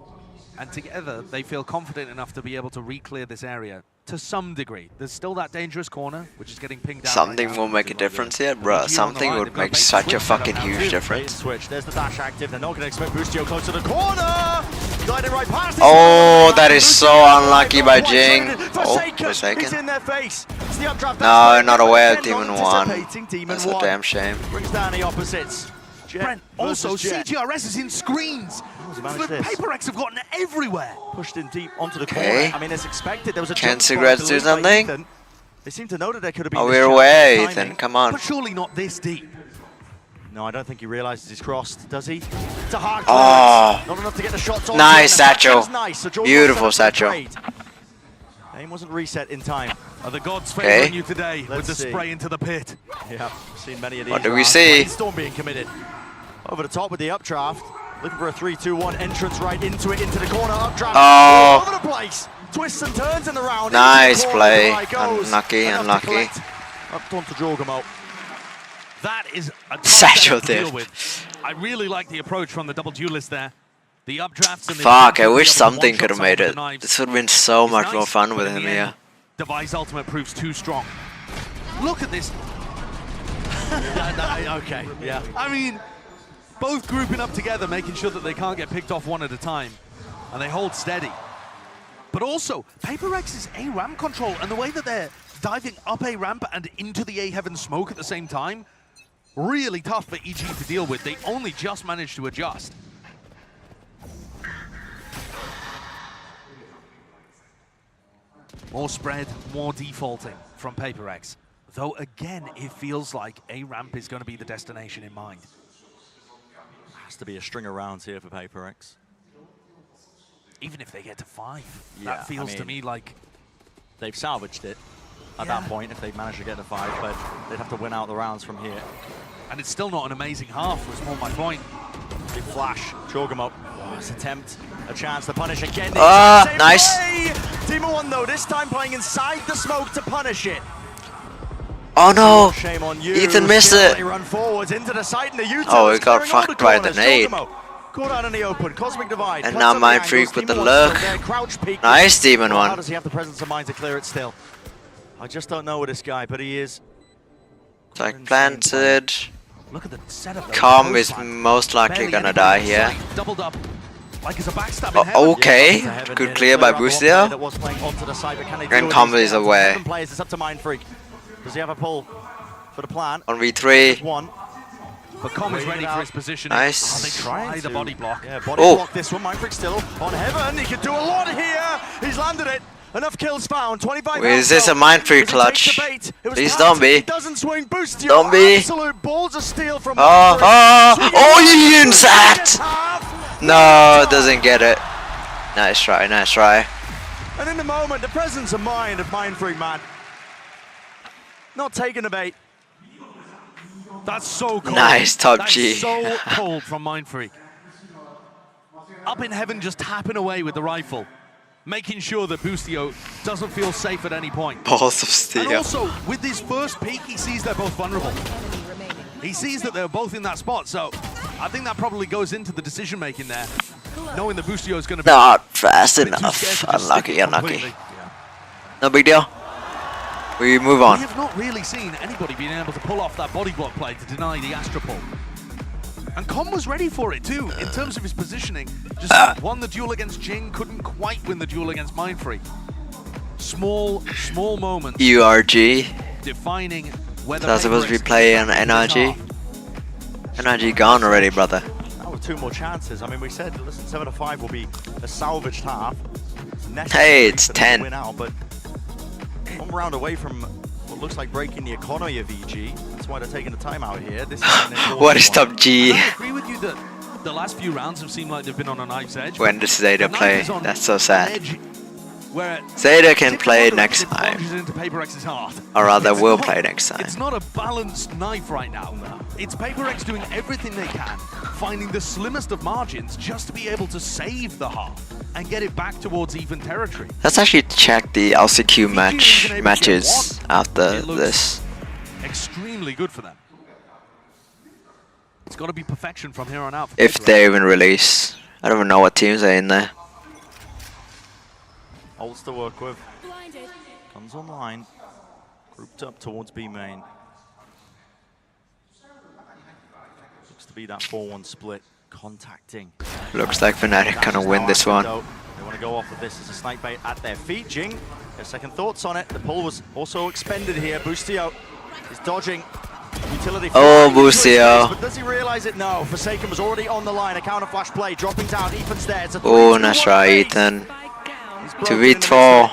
and together they feel confident enough to be able to re-clear this area to some degree. There's still that dangerous corner, which is getting pinged out. Something will make a difference here, bro. Something would make such a fucking huge difference. Switch. There's the dash active. They're not going to expect Boostio close to the corner. Gliding right past. Oh, that is so unlucky by Jing. Oh, Forsaken. He's in their face. It's the updraft. No, not aware of Demon 1. That's a damn shame. Brings down the opposites. Brent, also CGRS is in screens. The PaperX have gotten everywhere. Pushed in deep onto the corner. I mean, as expected, there was a Can Cigarettes do something? They seem to know that there could have been. Oh, we're away, Ethan. Come on. But surely not this deep. No, I don't think he realizes he's crossed, does he? It's a hard clearance. Not enough to get the shots on. Nice, Satchel. Nice. So beautiful, Satchel. Aim wasn't reset in time. Are the gods favoring you today with the spray into the pit? Yeah, we've seen many of these. What do we see? Storm being committed. Over the top with the updraft. Looking for a 3-2-1 entrance right into it, into the corner. Updraft all over the place. Twists and turns in the round. Nice play. Unlucky. Up onto Jorgamo. That is a Satchel to deal with. I really like the approach from the double duelist there. The updrafts and the fuck, I wish something could have made it. This would have been so much more fun with him here. Device ultimate proves too strong. Look at this. Okay, yeah. I mean, both grouping up together, making sure that they can't get picked off one at a time. And they hold steady. But also, PRX's A ramp control and the way that they're diving up A ramp and into the A heaven smoke at the same time, really tough for EG to deal with. They only just managed to adjust. More spread, more defaulting from PRX. Though again, it feels like A ramp is going to be the destination in mind. Has to be a string of rounds here for PRX. Even if they get to 5, that feels to me like they've salvaged it at that point if they manage to get to 5, but they'd have to win out the rounds from here. And it's still not an amazing half, was more my point. Big flash, Chogamo. This attempt, a chance to punish again. Nice. Team 1 though, this time playing inside the smoke to punish it. Oh no! Shame on you. Ethan missed it. Run forwards into the site and the U-turn. Oh, he got fucked by the nade. Caught out in the open, Cosmic Divide. And now Mindfreak with the lurk. Nice, Demon How one. does he have the presence of mind to clear it still? I just don't know with this guy, but he is. It's like planted. Look at the setup. Calm is most likely gonna die here. Doubled up. Like it's a backstab okay, good clear by Boostio. And Calm is away. It's up to Mindfreak. Does he have a pull for the plan? On V3. But Calm is ready for his position. Nice. They try the body block. Yeah, body block this one. Mindfreak still on heaven. He could do a lot here. He's landed it. Enough kills found. 25. Is this a Mindfreak clutch? Please don't be. Doesn't swing. Boostio. Don't be. Absolute balls of steel from oh, you insect! No, doesn't get it. Nice try, nice try. And in the moment, the presence of mind of Mindfreak, man. Not taking the bait. That's so cold. Nice top G. So cold from Mindfreak. Up in heaven, just tapping away with the rifle, making sure that Boostio doesn't feel safe at any point. Balls of steel. And also, with his first peek, he sees they're both vulnerable. He sees that they're both in that spot, so I think that probably goes into the decision making there, knowing that Boostio is going to be not fast enough. Unlucky, unlucky. No big deal. We move on. We have not really seen anybody being able to pull off that body block play to deny the Astra pull. And Con was ready for it too, in terms of his positioning. Just won the duel against Jing, couldn't quite win the duel against Mindfreak. Small moments. URG. Defining whether That's supposed to be playing NRG. NRG gone already, brother. Now with 2 more chances. I mean, we said, listen, 7-5 will be a salvaged half. Hey, it's 10. Win out, but 1 round away from what looks like breaking the economy of EG. That's why they're taking the time out here. This is what is top G? I agree with you that the last few rounds have seemed like they've been on a knife's edge. When does Zeta play? That's so sad. Where Zeta can play next time. Into PRX's heart. Or rather, will play next time. It's not a balanced knife right now. It's PRX doing everything they can, finding the slimmest of margins just to be able to save the half and get it back towards even territory. Let's actually check the LCQ matches after this. Extremely good for them. It's got to be perfection from here on out. If they even release. I don't even know what teams are in there. Holds to work with. Comes online. Grouped up towards B main. Looks to be that 4-1 split. Contacting. Looks like Fnatic gonna win this one. They want to go off of this as a snipe bait at their feet. Jing, their second thoughts on it. The pull was also expended here. Boostio is dodging. Utility. Oh, Boostio. But does he realize it? No. Forsaken was already on the line. A counter flash play. Dropping down. Ethan's there. It's a 3-2-1 Oh, nice try, Ethan. 2v4.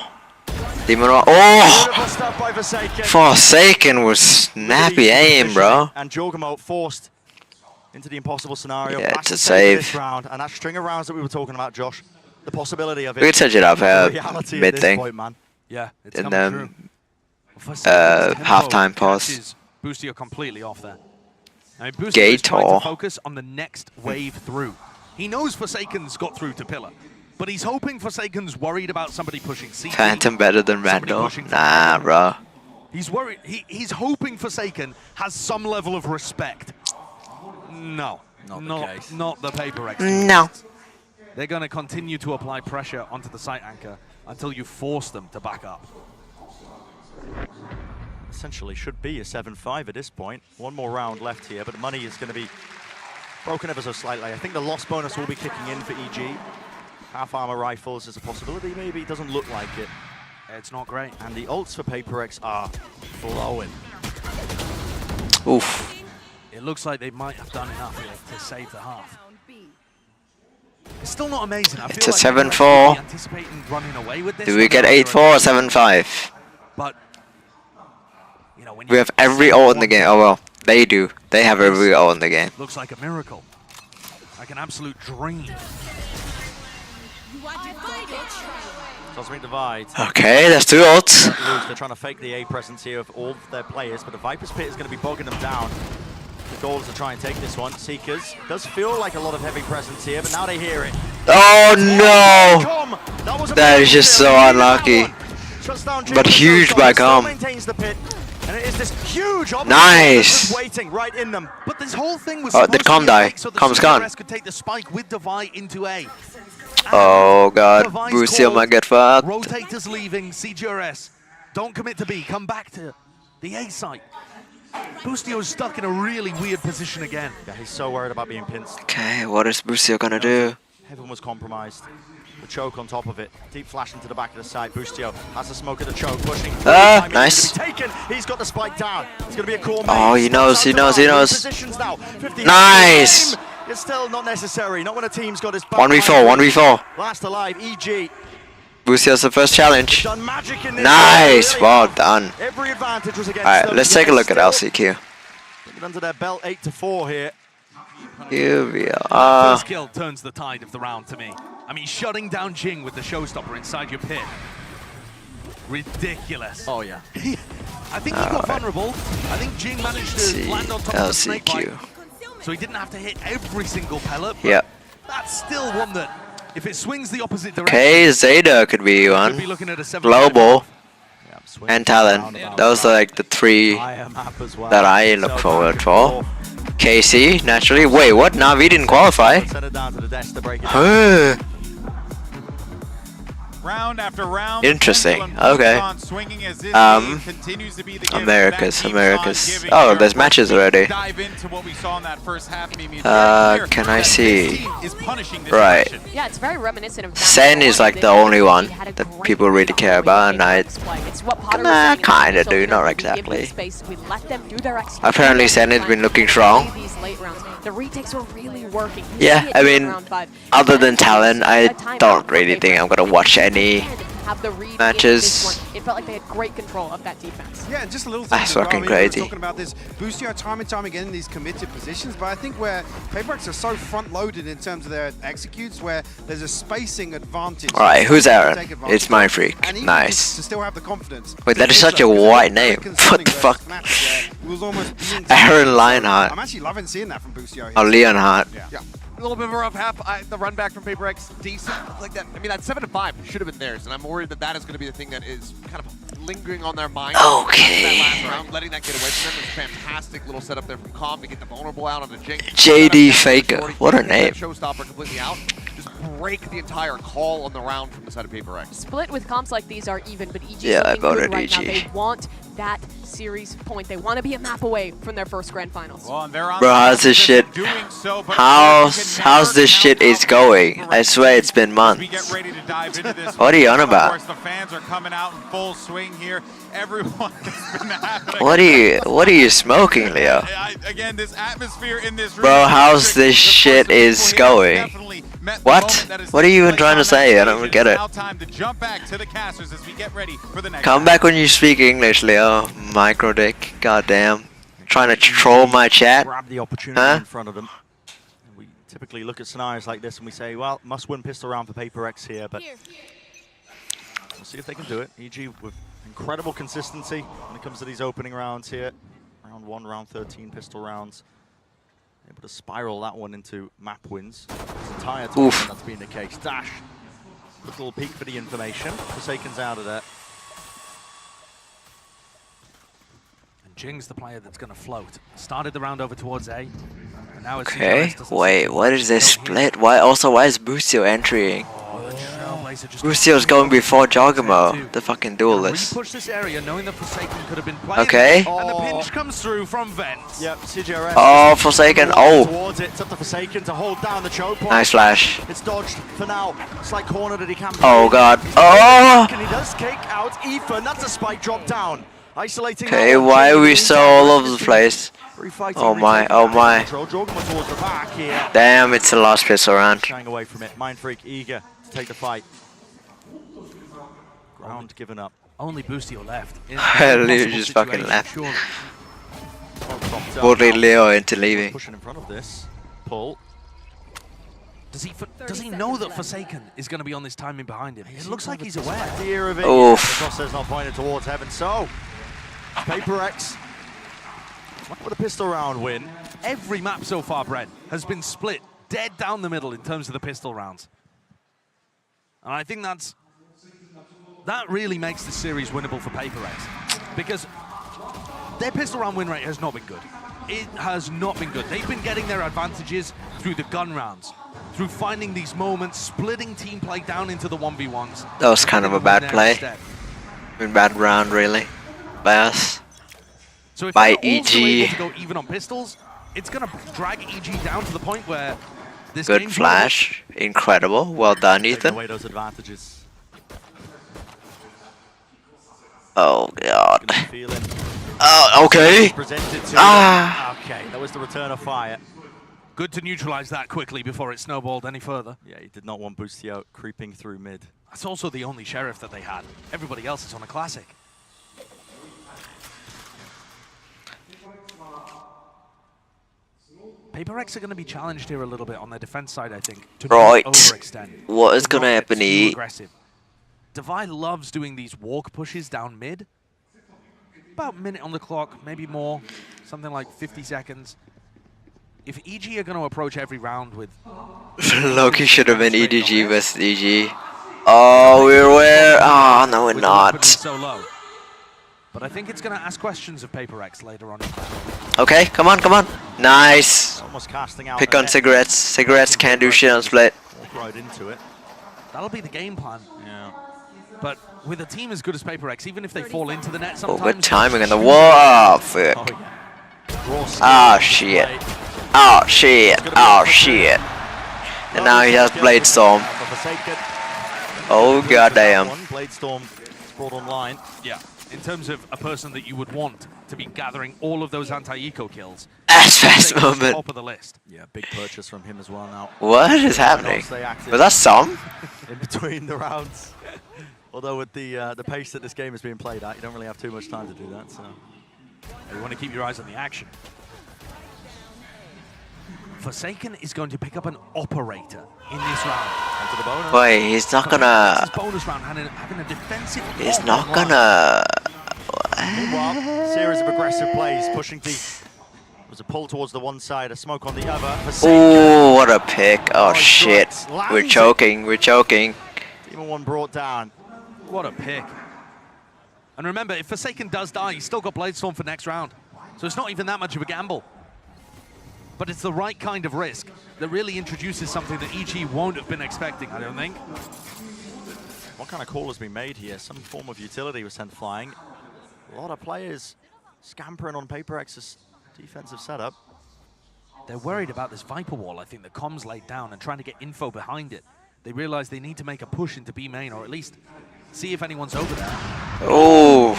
Demon one. Oh! Forsaken was snappy aim, bro. And Chogamo forced into the impossible scenario. Yeah, it's a save. This round, and that string of rounds that we were talking about, Josh. The possibility of it. We could touch it up mid thing. Yeah, it's in the halftime pause. Boostio completely off there. I mean, Boostio is Gator. trying to focus on the next wave through. He knows Forsaken's got through to Pillar, but he's hoping Forsaken's worried about somebody pushing CT. Phantom better than Randall? Nah, bro. He's worried. He's hoping Forsaken has some level of respect. No, not the PRX. No. They're going to continue to apply pressure onto the site anchor until you force them to back up. Essentially should be a 7-5 at this point. 1 more round left here, but the money is going to be broken ever so slightly. I think the loss bonus will be kicking in for EG. Half armor rifles is a possibility, maybe. It doesn't look like it. It's not great. And the ults for PRX are flowing. Oof. It looks like they might have done enough here to save the half. It's still not amazing. I It's feel a like 7-4. Anticipating running away with this. Do we get 8-4 or 7-5? But you know, when We have every ult in the game. Oh well, they do. They have every ult in the game. looks like a miracle, like an absolute dream. Cosmic Divide. Okay, there's 2 ults. They're trying to fake the A presence here of all of their players, but the Viper's Pit is going to be bogging them down. The goal is to try and take this one. Seekers. Does feel like a lot of heavy presence here, but now they hear it. Oh no! That is just so unlucky. But huge by Com. Maintains the pit. And it is this huge nice. Waiting right in them. But this whole thing was did Com die? So Com's gone. PRX could take the spike with Devi into A. Oh god, Brucio might get fucked. Rotators leaving, CGRS. Don't commit to B, come back to the A site. Boostio's stuck in a really weird position again. Yeah, he's so worried about being pinched. Okay, what is Brucio gonna do? Heaven was compromised. The choke on top of it. Deep flash into the back of the side. Boostio has the smoke of the choke, pushing. Nice. Taken. He's got the spike down. It's going to be a cool. Oh, he knows, he knows, he knows. Positions now. 50. Nice. It's still not necessary. Not when a team's got his. 1v4, 1v4. Last alive, EG. Brucio's the first challenge. Done magic in this Nice, well done. Every advantage was against Alright, them. let's take a look at LCQ. Take it under their belt, 8-4 here. Here we are. First kill turns the tide of the round to me. I mean, shutting down Jing with the showstopper inside your pit. Ridiculous. Oh, yeah. I think he got vulnerable. I think Jing managed to land on top of the snake bite. So he didn't have to hit every single pellet. But that's still one that, if it swings the opposite direction. Okay, Zeta could be one. Global. And Talon. Those are like the 3 that I look forward for. KC, naturally. Wait, what? Na'Vi didn't qualify? Huh. Round after round. Interesting. Okay. Americas. Oh, there's matches already. Can I see? Right. Yeah, it's very reminiscent of Sen is like the only one that people really care about, and I kind of do, not exactly. Apparently Sen has been looking strong. The retakes were really working. Yeah, I mean, other than Talon, I don't really think I'm gonna watch any matches. It felt like they had great control of that defense. Yeah, and just a little thing. That's fucking crazy. We were talking about this. Boostio time and time again in these committed positions, but I think where PRX are so front-loaded in terms of their executes, where there's a spacing advantage. All right, who's Aaron? It's my freak. Nice. To still have the confidence. Wait, that is such a white name. What the fuck? Aaron Lionheart. I'm actually loving seeing that from Boostio. Oh, Leonhardt. Yeah. A little bit of a rough half. The run back from PRX, decent. Like that. I mean, that 7-5 should have been theirs, and I'm worried that that is going to be the thing that is kind of lingering on their mind. Okay. That last round, letting that get away from them. It was a fantastic little setup there from Com to get the vulnerable out on the Jing. JD Faker. What a name. Showstopper completely out. Just break the entire call on the round from the side of PRX. Split with comps like these are even, but EG Yeah, I voted right EG. now. They want that series point. They want to be a map away from their first grand finals. Well, Bro, how's this shit? How's this shit is going? I swear it's been months. What are you on about? Of course, the fans are coming out in full swing here. Everyone has been having What are you smoking, Leo? Again, this atmosphere in this room. Bro, how's this shit is going? What? What are you even trying to say? I don't get it. Come back when you speak English, Leo. Micro dick. Goddamn. Trying to troll my chat? Grab the opportunity in front of them. We typically look at scenarios like this and we say, well, must win pistol round for PRX here, but we'll see if they can do it. EG with incredible consistency when it comes to these opening rounds here. Round 1, round 13 pistol rounds. Able to spiral that one into map wins. This entire time that's been the case. Dash. Little peek for the information. Forsaken's out of there. And Jing's the player that's going to float. Started the round over towards A. And now it's Okay, wait, what is this split? Why is Boostio entering? Oh, the guys are just Lucio's going before Jogamo, the fucking duelist. push this area, knowing that Forsaken could have been playing. Okay. And the pinch comes through from Vents. Yep, CJRS. Oh, Forsaken. Oh. Towards it. It's up to Forsaken to hold down the choke point. Nice flash. It's dodged for now. Slight corner that he can. Oh god. Oh. And he does kick out Ethan. That's a spike drop down. Isolating. Okay, why are we so all over the place? Oh my, oh my. Damn, it's the last pistol round. Shying away from it. Mind Freak eager to take the fight. Ground given up. Only Boostio left. Leo just fucking left. Bullied Leo into leaving. Pushing in front of this. Pull. Does he know that Forsaken is going to be on this timing behind him? It looks like he's aware. Idea of it. Oof. The crosshair's not pointed towards heaven. So, PRX with a pistol round win. Every map so far, Brett, has been split dead down the middle in terms of the pistol rounds. And I think that really makes the series winnable for PRX. Because their pistol round win rate has not been good. It has not been good. They've been getting their advantages through the gun rounds, through finding these moments, splitting team play down into the 1v1s. That was kind of a bad play. A bad round, really, by us. So if by they're also able EG. to go even on pistols, it's going to drag EG down to the point where this Good game's flash. Incredible. Well done, Taking Ethan. away those advantages. Oh god. Feeling. Oh, okay. Presented to Ah. Okay, that was the return of fire. good to neutralize that quickly before it snowballed any further. Yeah, he did not want Boostio creeping through mid. That's also the only sheriff that they had. Everybody else is on a classic. PRX are going to be challenged here a little bit on their defense side, I think. To Right. not overextend. What is To going to not get happen too here? aggressive. Devi loves doing these walk pushes down mid. About a minute on the clock, maybe more. Something like 50 seconds. If EG are going to approach every round with... Loki should have been EDG versus EG. Oh, we're where? Oh, no, we're not. So low. But I think it's going to ask questions of PRX later on. Okay, come on, come on. Nice. Almost casting out. Pick on cigarettes. Cigarettes can't do shit on split. Walk right into it. That'll be the game plan. Yeah. But with a team as good as PRX, even if they fall into the net Oh, sometimes... good timing on the wall. Oh, fuck. Oh, shit. Oh, shit. Oh, shit. And now he has Blade Storm. Oh, goddamn. Blade Storm brought online. Yeah, in terms of a person that you would want to be gathering all of those anti-eco kills. Fast moment. Top of the list. Yeah, big purchase from him as well now. What is happening? Was that some? In between the rounds. Although with the pace that this game is being played at, you don't really have too much time to do that. So you want to keep your eyes on the action. Forsaken is going to pick up an operator in this round. Onto the bonus. Wait, he's not gonna... This bonus round having a defensive... He's not gonna... Meanwhile, series of aggressive plays, pushing deep. There was a pull towards the one side, a smoke on the other. Oh, what a pick. Oh, shit. We're choking, we're choking. Even one brought down. What a pick. And remember, if Forsaken does die, he's still got Blade Storm for next round. So it's not even that much of a gamble. But it's the right kind of risk that really introduces something that EG won't have been expecting, I don't think. What kind of call has been made here? Some form of utility was sent flying. A lot of players scampering on PRX's defensive setup. They're worried about this Viper wall, I think, that Comms laid down and trying to get info behind it. They realize they need to make a push into B main, or at least see if anyone's over there. Oh.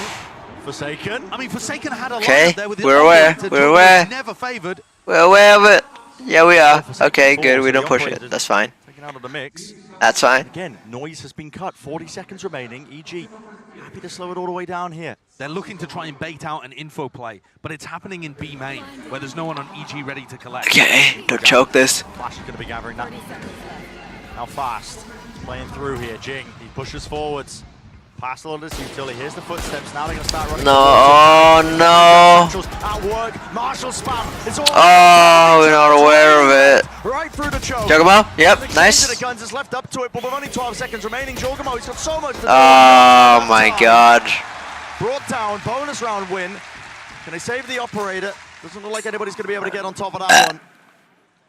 Forsaken. I mean, Forsaken had a Okay, lot there with we're aware, we're aware. Never favored. We're aware of it. Yeah, we are. Okay, good, we don't push it. That's fine. Taken out of the mix. That's fine. Again, noise has been cut. 40 seconds remaining. EG happy to slow it all the way down here. They're looking to try and bait out an info play, but it's happening in B main, where there's no one on EG ready to collect. Okay, don't choke this. Flash is going to be gathering that. Now Fast playing through here. Jing, he pushes forwards. Past a lot of this utility. Here's the footsteps. Now they're going to start running. No, oh no. At work. Marshall spam. It's all Oh, we're not aware of it. right through the choke. Jogamo, yep, nice. The guns is left up to it, but with only 12 seconds remaining, Jogamo, he's got so much to do. Oh my god. Brought down, bonus round win. Can they save the operator? Doesn't look like anybody's going to be able to get on top of that one.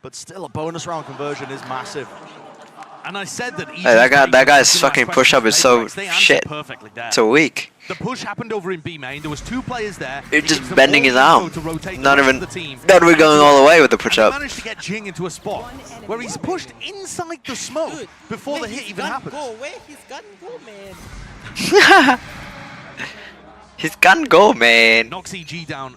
But still, a bonus round conversion is massive. And I said that Hey, that guy's fucking push-up is so shit. So weak. The push happened over in B main. There was 2 players there. He's just bending his arm. Not even going all the way with the push-up. He managed to get Jing into a spot where he's pushed inside the smoke before the hit even happens. His gun go, man. His gun go, man. Knocks EG down.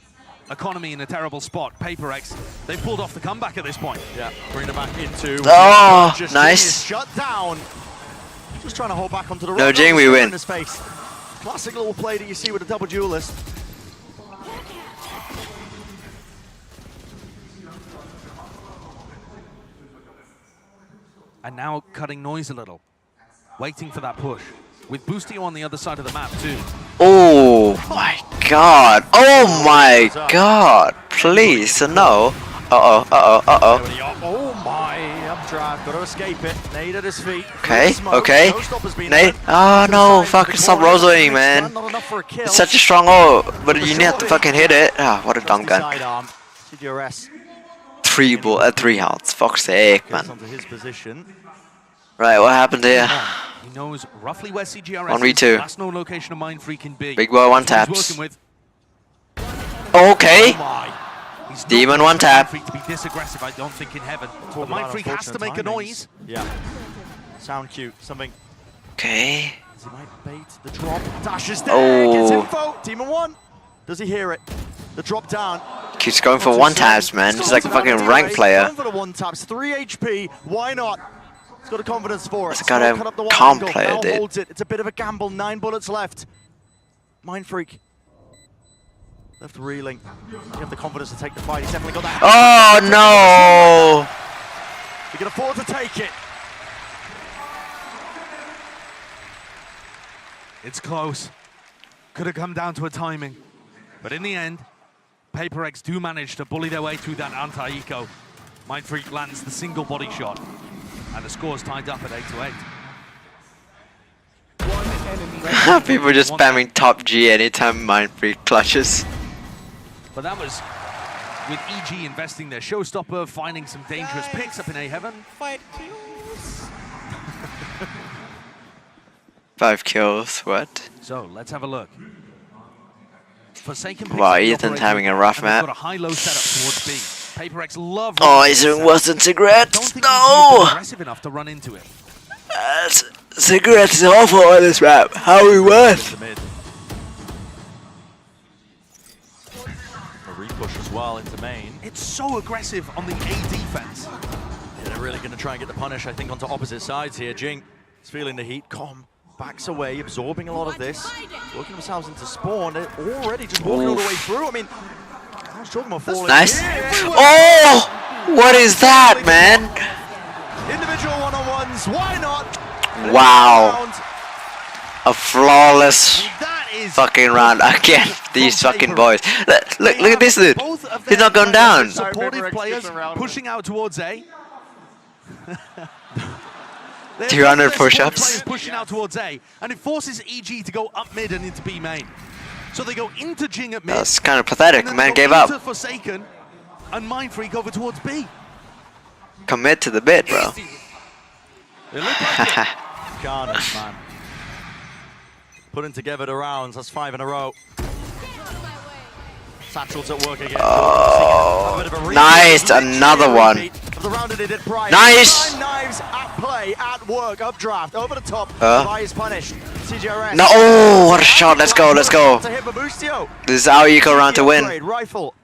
Economy in a terrible spot. PaperX, they pulled off the comeback at this point. Yeah, bring it back into. Oh, nice. Shut down. Just trying to hold back onto the No, Jing, we win. In his face. Classic little play that you see with a double duelist. And now cutting noise a little. Waiting for that push. With Boostio on the other side of the map too. Oh my god. Oh my god. Please, no. Uh-oh, uh-oh, uh-oh. Oh my, updraft, got to escape it. Nade at his feet. Okay, okay. Nade. Oh no, fucking stop rosoing, man. It's such a strong ult, but you need to fucking hit it. Ah, what a dumb gun. 3 hearts, fuck's sake, man. Right, what happened here? He knows roughly where CGRS 1v2. Last known location of Mindfreak can be. Big boy 1 taps. Okay. Demon 1 tap. Mindfreak to be this aggressive, I don't think in heaven. But Mindfreak has to make a noise. Yeah. Sound cute, something. Okay. He might bait the drop. Dashes there, gets info. Demon 1. Does he hear it? The drop down. Keeps going for 1 taps, man. He's like a fucking rank player. Going for the 1 taps. 3 HP. Why not? He's got the confidence for it. It's a goddamn calm player, dude. Holds it. It's a bit of a gamble. 9 bullets left. Mindfreak. Left reeling. You have the confidence to take the fight. He's definitely got that. Oh no! He can afford to take it. It's close. Could have come down to a timing. But in the end, PaperX do manage to bully their way through that anti-eco. Mindfreak lands the single body shot. And the score's tied up at 8-8. People just spamming top G anytime Mindfreak clutches. But that was with EG investing their showstopper, finding some dangerous picks up in A-Heaven. 5 kills. 5 kills, what? So, let's have a look. Forsaken wow, Ethan's having a rough map. Got a high-low setup towards B. PaperX love. Oh, he's doing worse than Cigarettes. No! Aggressive enough to run into it. Cigarettes is awful on this map. How are we worse? Push as well into main. It's so aggressive on the A defense. Yeah, they're really going to try and get the punish, I think, onto opposite sides here. Jing is feeling the heat. Com backs away, absorbing a lot of this. Working themselves into spawn. They're already just walking all the way through. I mean, I was talking about falling. Nice. Oh! What is that, man? Individual one-on-ones. Why not? Wow. A flawless fucking round again. These fucking boys. Look at this dude. He's not going down. Supportive players pushing out towards A. 200 push-ups. Players pushing out towards A, and it forces EG to go up mid and into B main. So they go into Jing at mid. That's kind of pathetic. Man gave up. Forsaken and Mindfreak over towards B. Commit to the bit, bro. They look like it. Carnage, man. Putting together the rounds, that's 5 in a row. Satchel's at work again. Oh, nice, another one. Nice. 9 knives at play, at work, updraft, over the top. Fly is punished. CGRS. No, oh, what a shot. Let's go, let's go. This is our eco round to win. Rifle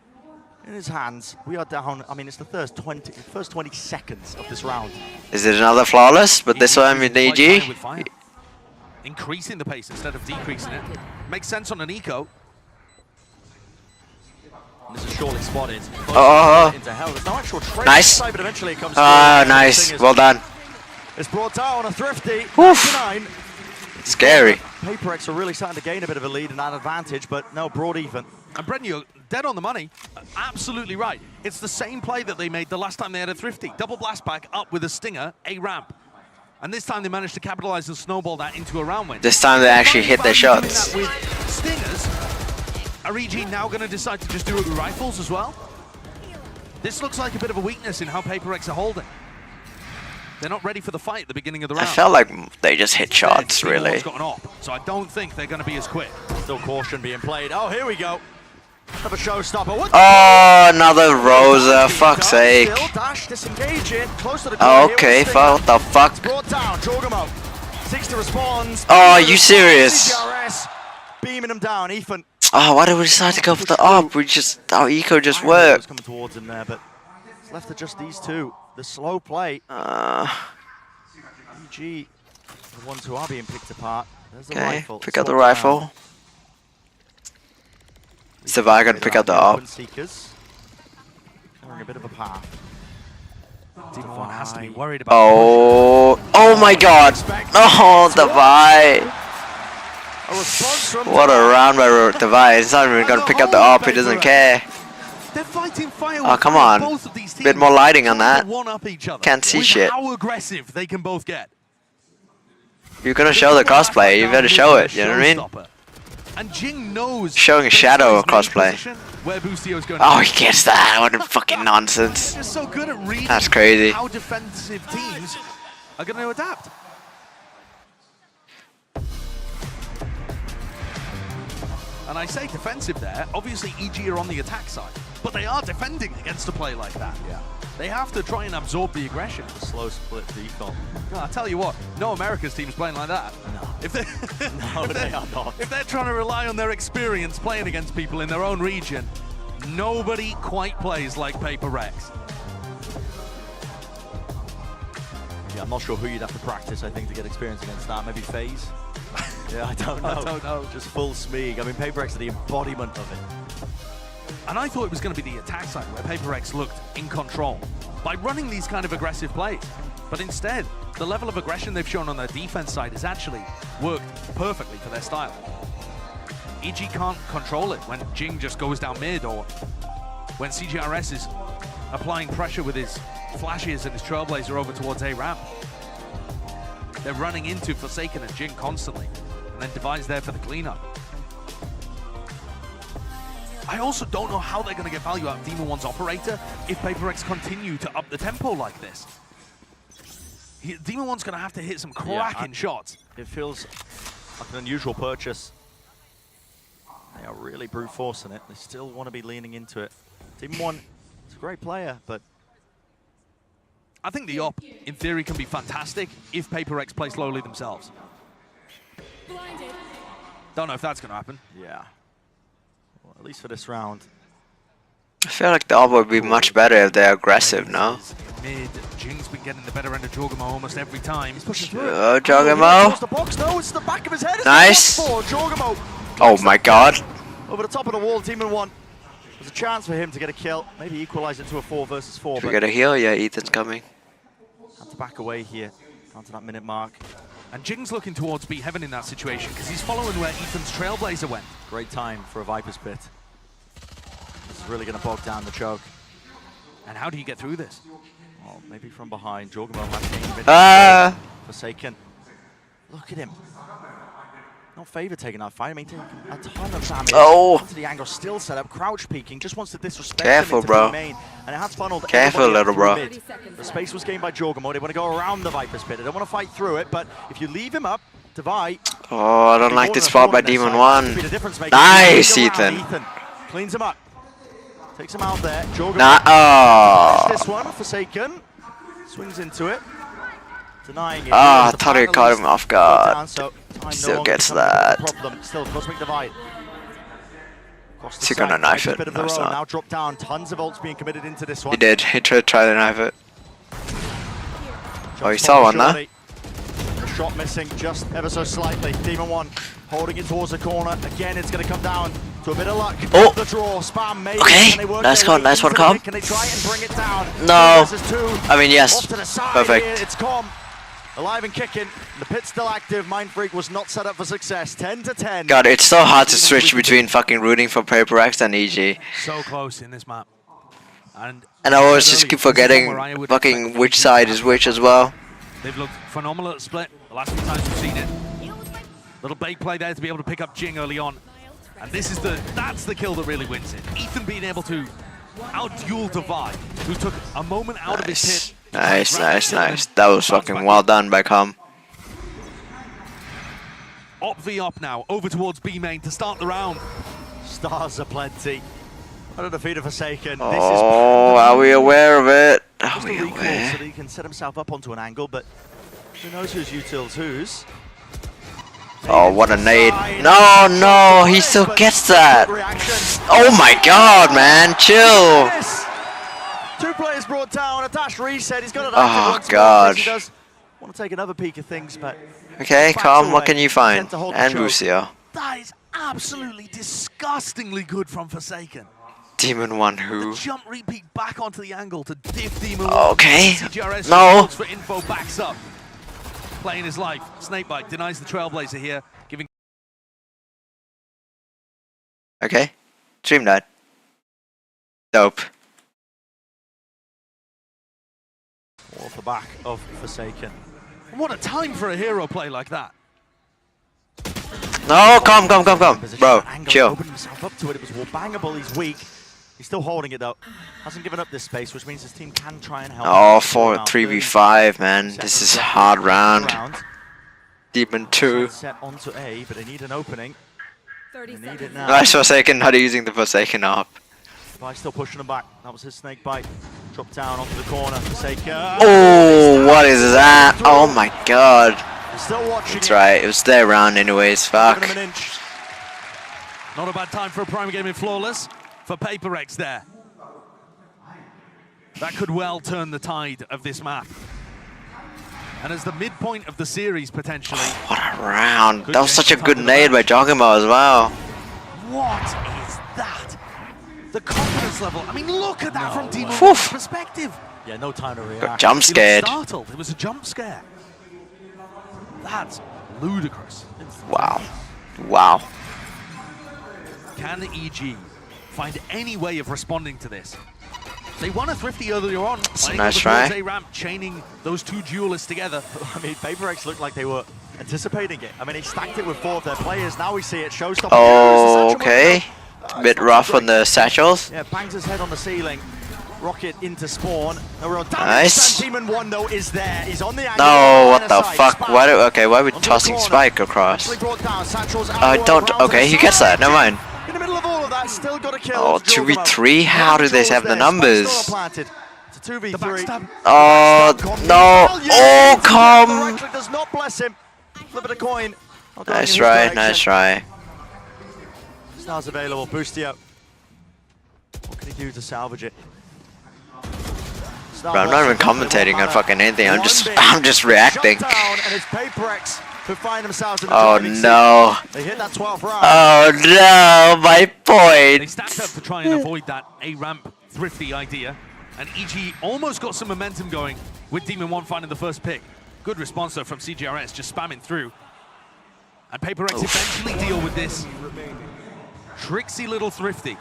in his hands. We are down. I mean, it's the first 20 seconds of this round. Is it another flawless? But this time with EG? Increasing the pace instead of decreasing it. Makes sense on an eco. And this is surely spotted. Into hell. There's no actual trace nice. But eventually it comes nice. Well done. It's brought down a thrifty. Scary. PaperX are really starting to gain a bit of a lead and an advantage, but no, broad even. And Brendan, you're dead on the money. Absolutely right. It's the same play that they made the last time they had a thrifty. Double blast back up with a stinger, a ramp. And this time they managed to capitalize and snowball that into a round win. This time they actually hit their shots. With stingers, are EG now going to decide to just do it with rifles as well? This looks like a bit of a weakness in how PaperX are holding. They're not ready for the fight at the beginning of the round. I felt like they just hit shots, really. Got an op, so I don't think they're going to be as quick. Still caution being played. Oh, here we go. Another showstopper. What Oh, another Rosa. Fuck's sake. Still dash, disengaging. Close to the Oh, okay, what the fuck? Brought down. Jorgamo seeks to respond. Oh, are you serious? CGRS beaming him down. Ethan. Oh, why did we decide to go for the op? Our eco just worked. Coming towards him there, but it's left to just these two. The slow play. EG, the ones who are being picked apart. There's the rifle. Pick up the rifle. Savai gonna pick up the op. Seekers. Clearing a bit of a path. Demon One has to be worried about. Oh my God! Oh, Savai! What a round by Savai. He's not even gonna pick up the op. He doesn't care. They're fighting fire. Oh, come on. Bit more lighting on that. Can't see shit. How aggressive they can both get. You're gonna show the cosplay. You better show it. You know what I mean? And Jing knows showing a shadow of cosplay. Where Boostio's going. Oh, he gets that. What a fucking nonsense. They're so good at reading. That's crazy. How defensive teams are going to adapt. And I say defensive there. Obviously, EG are on the attack side, but they are defending against a play like that. Yeah. They have to try and absorb the aggression. The slow split default. No, I tell you what, no America's team's playing like that. No. If they, no, they are not. If they're trying to rely on their experience playing against people in their own region, nobody quite plays like PRX. Yeah, I'm not sure who you'd have to practice, I think, to get experience against that. Maybe FaZe? Yeah, I don't know. I don't know. Just full Smeeg. I mean, PRX are the embodiment of it. And I thought it was going to be the attack side where PRX looked in control by running these kind of aggressive plays. But instead, the level of aggression they've shown on their defense side has actually worked perfectly for their style. EG can't control it when Jing just goes down mid, or when CGRS is applying pressure with his flashes and his Trailblazer over towards A ramp. They're running into Forsaken and Jing constantly, and then Divide's there for the cleanup. I also don't know how they're going to get value out of Demon One's operator if PRX continue to up the tempo like this. Demon One's going to have to hit some cracking shots. It feels like an unusual purchase. They are really brute forcing it. They still want to be leaning into it. Demon One is a great player, but I think the op, in theory, can be fantastic if PRX play slowly themselves. Blinded. Don't know if that's going to happen. Yeah. Well, at least for this round. I feel like the op would be much better if they're aggressive, no? Mid, Jing's been getting the better end of Jorgamo almost every time. He's pushing through. Jorgamo. The box. No, it's the back of his head. Nice. Jorgamo. Oh my God. Over the top of the wall, Demon One. There's a chance for him to get a kill. Maybe equalize it to a 4 versus 4. Should we get a heal? Yeah, Ethan's coming. Have to back away here. Down to that minute mark. And Jing's looking towards B-Heaven in that situation because he's following where Ethan's Trailblazer went. Great time for a Viper's Pit. This is really going to bog down the choke. And how do you get through this? Oh, maybe from behind. Jorgamo has gained Forsaken. Look at him. No favor taking that fight. I mean, taking a ton of damage. Oh! Onto the angle, still set up, crouch peeking, just wants to disrespect Careful, him into bro. main, and it has funneled. Careful, little bro. Mid. The space was gained by Jorgamo. They want to go around the Viper's Pit. They don't want to fight through it, but if you leave him up, Divide. Oh, I don't like this spot by Demon One. Nice, Ethan. Cleans him up. Takes him out there. Jorgamo. Nah, oh. This one, Forsaken. Swings into it. Denying it. Ah, I thought he caught him off guard. Down, so Still gets that. Still, Cosmic Divide. Is he gonna knife it? No, it's not. Now drop down. Tons of ults being committed into this one. He did. He tried to knife it. Oh, he saw one there. The shot missing just ever so slightly. Demon One holding it towards the corner. Again, it's going to come down to a bit of luck. Oh! The draw, spam, maybe. Okay, nice one, calm. Can they try and bring it down? No. Two. I mean, yes. Off to the side Perfect. here. It's calm. Alive and kicking. The pit's still active. Mind Freak was not set up for success. 10-10. God, it's so hard to switch between fucking rooting for PRX and EG. So close in this map. And I always just keep forgetting fucking which side is which as well. They've looked phenomenal at split the last few times we've seen it. Little bait play there to be able to pick up Jing early on. And this is that's the kill that really wins it. Ethan being able to out-duel Divide, who took a moment out of his pit Nice, nice, nice. That was fucking well done by Com. Op v op now, over towards B main to start the round. Stars are plenty. Under the feet of Forsaken. Oh, are we aware of it? Are we aware? aware? So that he can set himself up onto an angle, but who knows who's utils whose? Oh, what a nade. No, no, he still gets that. Oh my god, man, chill. 2 players brought down, a dash reset. He's got an Oh god. He does want to take another peek at things, but okay, Com, what can you find? And Lucio. That is absolutely disgustingly good from Forsaken. Demon 1 who? The jump repeat back onto the angle to diff Demon 1. Okay. CGRS No. for info backs up. Playing his life. Snakebite denies the Trailblazer here, giving. Okay. Stream that. Dope. Off the back of Forsaken. What a time for a hero play like that. No, come. Bro, chill. Opened himself up to it. It was wall bangable. He's weak. He's still holding it though. Hasn't given up this space, which means his team can try and help. Oh, 3v5, man. This is a hard round. Demon 2. Set onto A, but they need an opening. They need it now. Nice Forsaken, not using the Forsaken up. By still pushing him back. That was his snake bite. Drop down onto the corner. Forsaken. Oh, what is that? Oh my god. Still watching. That's right, it was their round anyways, fuck. Not a bad time for a prime game in Flawless for PRX there. That could well turn the tide of this map. And as the midpoint of the series, potentially. What a round. That was such a good nade by Jogimo as well. What is that? The confidence level. I mean, look at that from Demon 1's perspective. Yeah, no time to react. Got jump scared. He was startled. It was a jump scare. That's ludicrous. Wow. Wow. Can EG find any way of responding to this? They won a Thrifty earlier on. That's a nice try. A-Ramp, chaining those 2 duelists together. I mean, PRX looked like they were anticipating it. I mean, they stacked it with 4 of their players. Now we see it. Showstopper. Oh, okay. Bit rough on the satchels. Yeah, bangs his head on the ceiling. Rocket into spawn. Nice. Demon 1 though is there. He's on the angle. No, what the fuck? Why are we tossing Spike across? I don't. Okay, he gets that. Never mind. In the middle of all of that, still got a kill. Oh, 2v3? How do they have the numbers? It's a 2v3. Oh, no. Oh, come. Does not bless him. Flip it a coin. Nice try, nice try. Stars available. Boostio. What can he do to salvage it? Bro, I'm not even commentating on fucking anything. I'm just reacting. Oh no. They hit that 12th round. Oh no, my point. They stacked up to try and avoid that A-Ramp Thrifty idea. And EG almost got some momentum going with Demon 1 finding the first pick. Good response though from CGRS, just spamming through. And PRX eventually deal with this tricksy little Thrifty.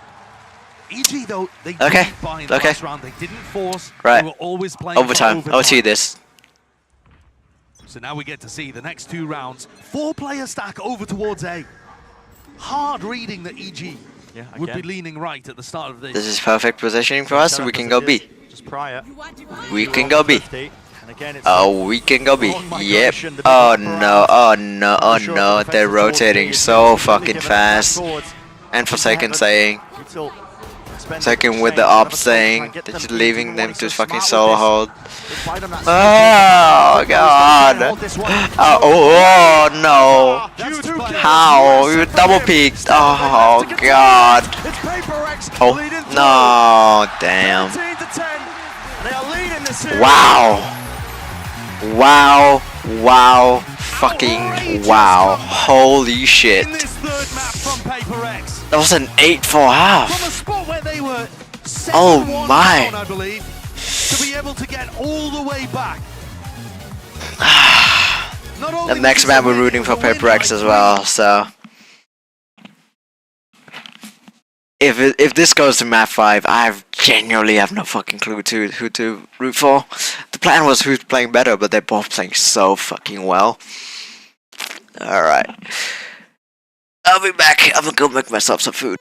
EG though, they didn't buy in the last round. They didn't force. Right. They were always playing overtime. I'll see this. So now we get to see the next 2 rounds. 4-player stack over towards A. Hard reading that EG would be leaning right at the start of this. This is perfect positioning for us. We can go B. Just prior. We can go B. Oh, we can go B. Yep. Oh no, oh no, oh no. They're rotating so fucking fast. And Forsaken saying. Second with the op saying that you're leaving them to fucking solo hold. Oh god. Oh no. How? You double peeked. Oh god. Oh no. Damn. Wow. Wow. Wow. Fucking wow. Holy shit. That was an 8-4 half. Oh my. I believe, to be able to get all the way back. The next map we're rooting for PRX as well, so if this goes to map 5, I genuinely have no fucking clue who to root for. The plan was who's playing better, but they're both playing so fucking well. Alright. I'll be back. I'm gonna go make myself some food.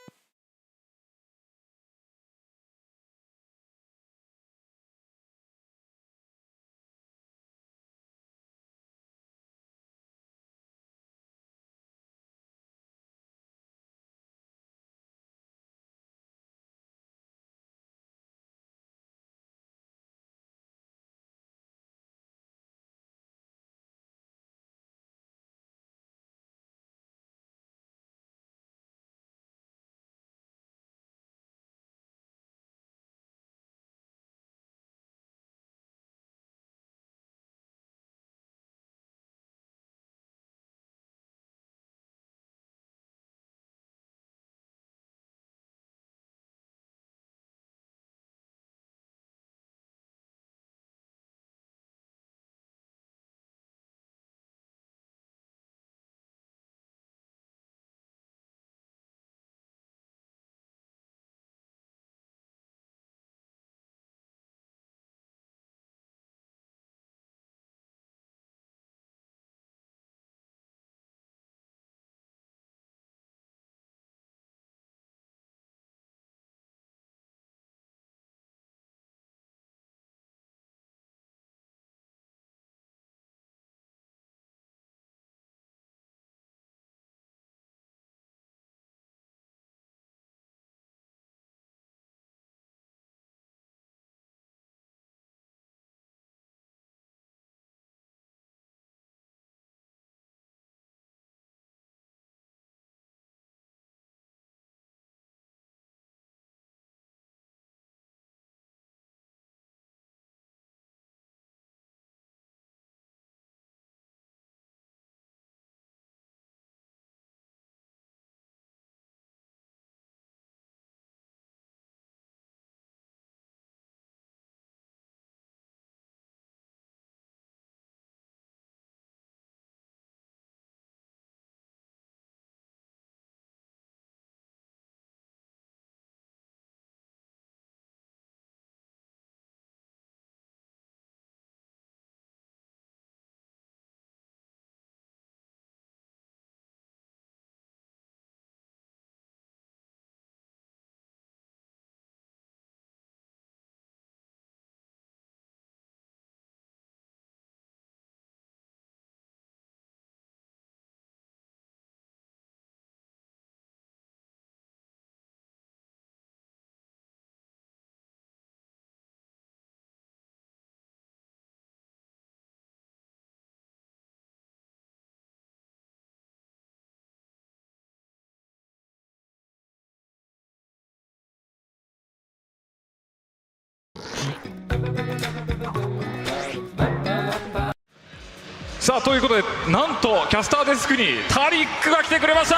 さあということでなんとキャスターデスクにタリックが来てくれました。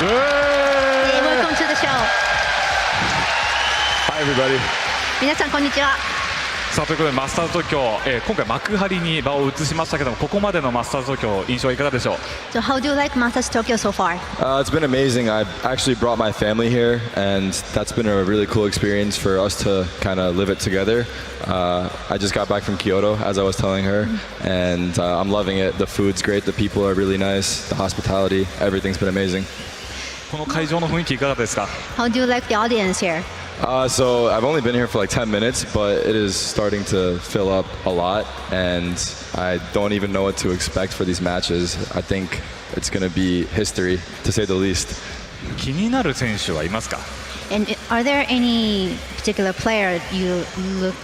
Welcome to the show. Hi everybody. 皆さんこんにちは。さあということでマスターズ東京、今回幕張に場を移しましたけども、ここまでのマスターズ東京印象はいかがでしょう。 So how do you like Masters Tokyo so far? It's been amazing. I've actually brought my family here, and that's been a really cool experience for us to kind of live it together. I just got back from Kyoto, as I was telling her, and I'm loving it. The food's great, the people are really nice, the hospitality, everything's been amazing. この会場の雰囲気いかがですか。 How do you like the audience here? So I've only been here for like 10 minutes, but it is starting to fill up a lot, and I don't even know what to expect for these matches. I think it's going to be history, to say the least. 気になる選手はいますか。 And are there any particular player you look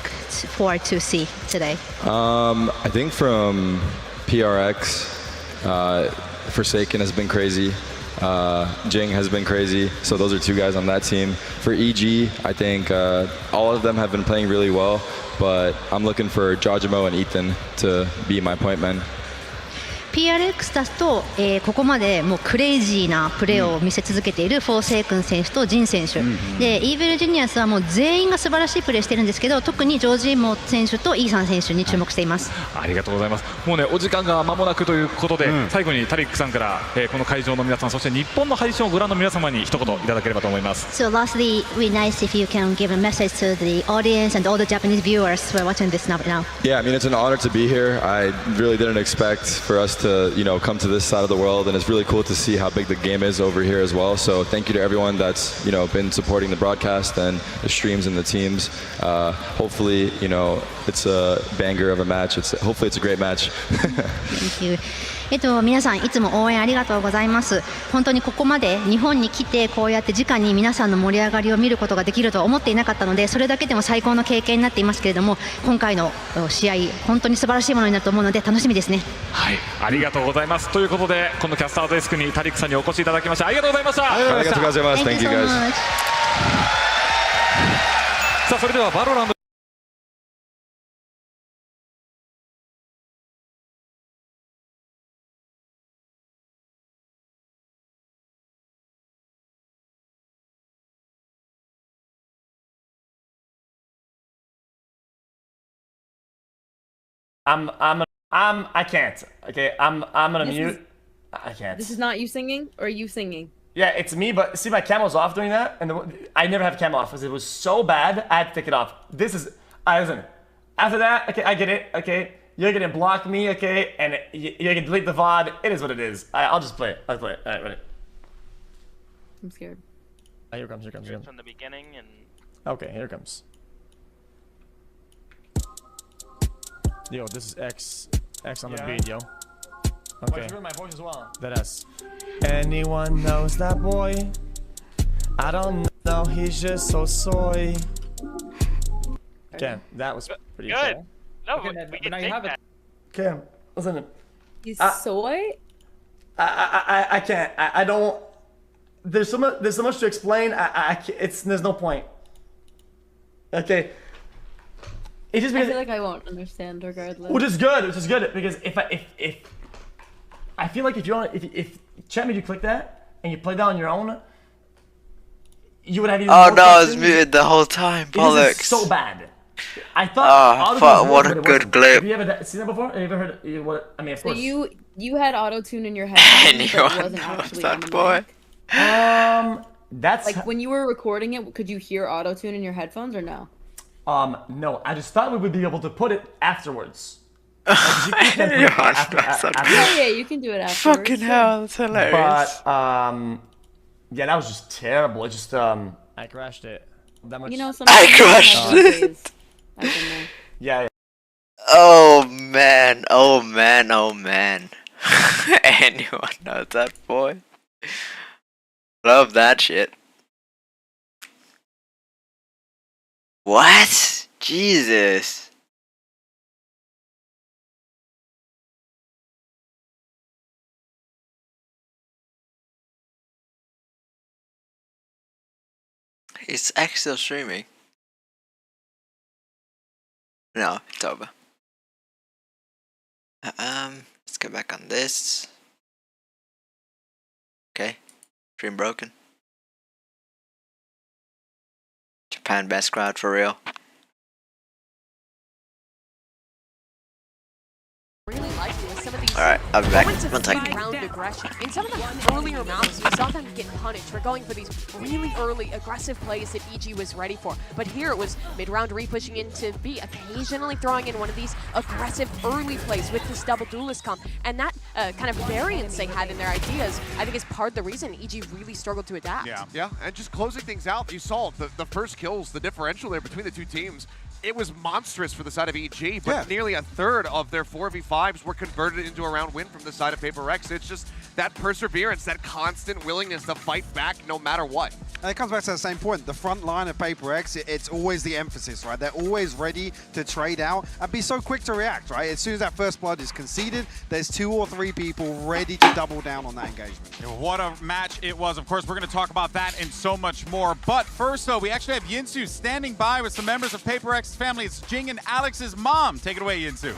forward to see today? I think from PRX, Forsaken has been crazy. Jing has been crazy, so those are two guys on that team. For EG, I think all of them have been playing really well, but I'm looking for Jojimo and Ethan to be my point men. PRX だと、ここまでもうクレイジーなプレーを見せ続けているフォーセイ君選手とジン選手、でイーヴルジュニアスはもう全員が素晴らしいプレーしてるんですけど、特にジョージ・モ選手とイーサン選手に注目しています。ありがとうございます。もうねお時間が間もなくということで、最後にタリックさんから、この会場の皆さん、そして日本の配信をご覧の皆様に一言いただければと思います。 So lastly, we'd nice if you can give a message to the audience and all the Japanese viewers who are watching this now. Yeah, I mean, it's an honor to be here. I really didn't expect for us to, come to this side of the world, and it's really cool to see how big the game is over here as well. So thank you to everyone that's, been supporting the broadcast and the streams and the teams. Hopefully, it's a banger of a match. Hopefully it's a great match. Thank you. 皆さんいつも応援ありがとうございます。本当にここまで日本に来てこうやって直に皆さんの盛り上がりを見ることができるとは思っていなかったので、それだけでも最高の経験になっていますけれども、今回の試合本当に素晴らしいものになると思うので楽しみですね。はい、ありがとうございます。ということでこのキャスターデスクにタリックさんにお越しいただきました。ありがとうございました。ありがとうございます。Thank you guys. さあそれではバロランドI can't. Okay, I'm gonna mute. I can't. This is not you singing, or you singing? Yeah, it's me, but see my camo's off doing that, and I never have camo off because it was so bad, I had to take it off. This is, listen, after that, okay, I get it, okay, you're gonna block me, okay, and you're gonna delete the VOD, it is what it is. I'll just play it, I'll play it, alright, ready. I'm scared. Oh, here it comes. From the beginning and... Okay, here it comes. Yo, this is X on the beat, yo. Okay. My voice as well. That S. Anyone knows that boy? I don't know, he's just so soy. Okay, that was pretty good. Cool. No, okay, we can take that. Okay, listen. He's soy? I can't. I don't. There's so much to explain. There's no point. Okay. It's just because I feel like I won't understand regardless. Which is good because if I feel like if chat made you click that and you play that on your own, you would have even more no, I was muted the whole time. Bollocks. It is so bad. I thought. Fuck, what a good clip. Have you ever seen that before? Have you ever heard what? I mean, of course. So you had auto tune in your headphones, but it wasn't actually on the boy. mic? That's like when you were recording it. Could you hear auto tune in your headphones or no? No, I just thought we would be able to put it afterwards. Yeah, you can do it afterwards. Fucking hell, that's hilarious. But, yeah, that was just terrible. It just, I crashed it. That much. I crashed it. Yeah. Oh man. Anyone knows that boy? Love that shit. What? Jesus. Is X still streaming? No, it's over. Let's go back on this. Okay, stream broken. Japan best crowd for real. Really like some of these Alright, I'll be back. moments of One second. mid-round aggression. In some of the earlier rounds, we saw them get punished for going for these really early aggressive plays that EG was ready for. But here it was mid-round re-pushing into B, occasionally throwing in one of these aggressive early plays with this double duelist comp. And that kind of variance they had in their ideas, I think is part of the reason EG really struggled to adapt. Yeah, and just closing things out, you saw the first kills, the differential there between the two teams. It was monstrous for the side of EG, but nearly a third of their 4v5s were converted into a round win from the side of PRX. It's just that perseverance, that constant willingness to fight back no matter what. And it comes back to the same point. The front line of PRX, it's always the emphasis, right? They're always ready to trade out and be so quick to react, right? As soon as that first blood is conceded, there's 2 or 3 people ready to double down on that engagement. What a match it was. Of course, we're going to talk about that and so much more. But first, though, we actually have Yinsu standing by with some members of PRX's family. It's Jing and Alex's mom. Take it away, Yinsu.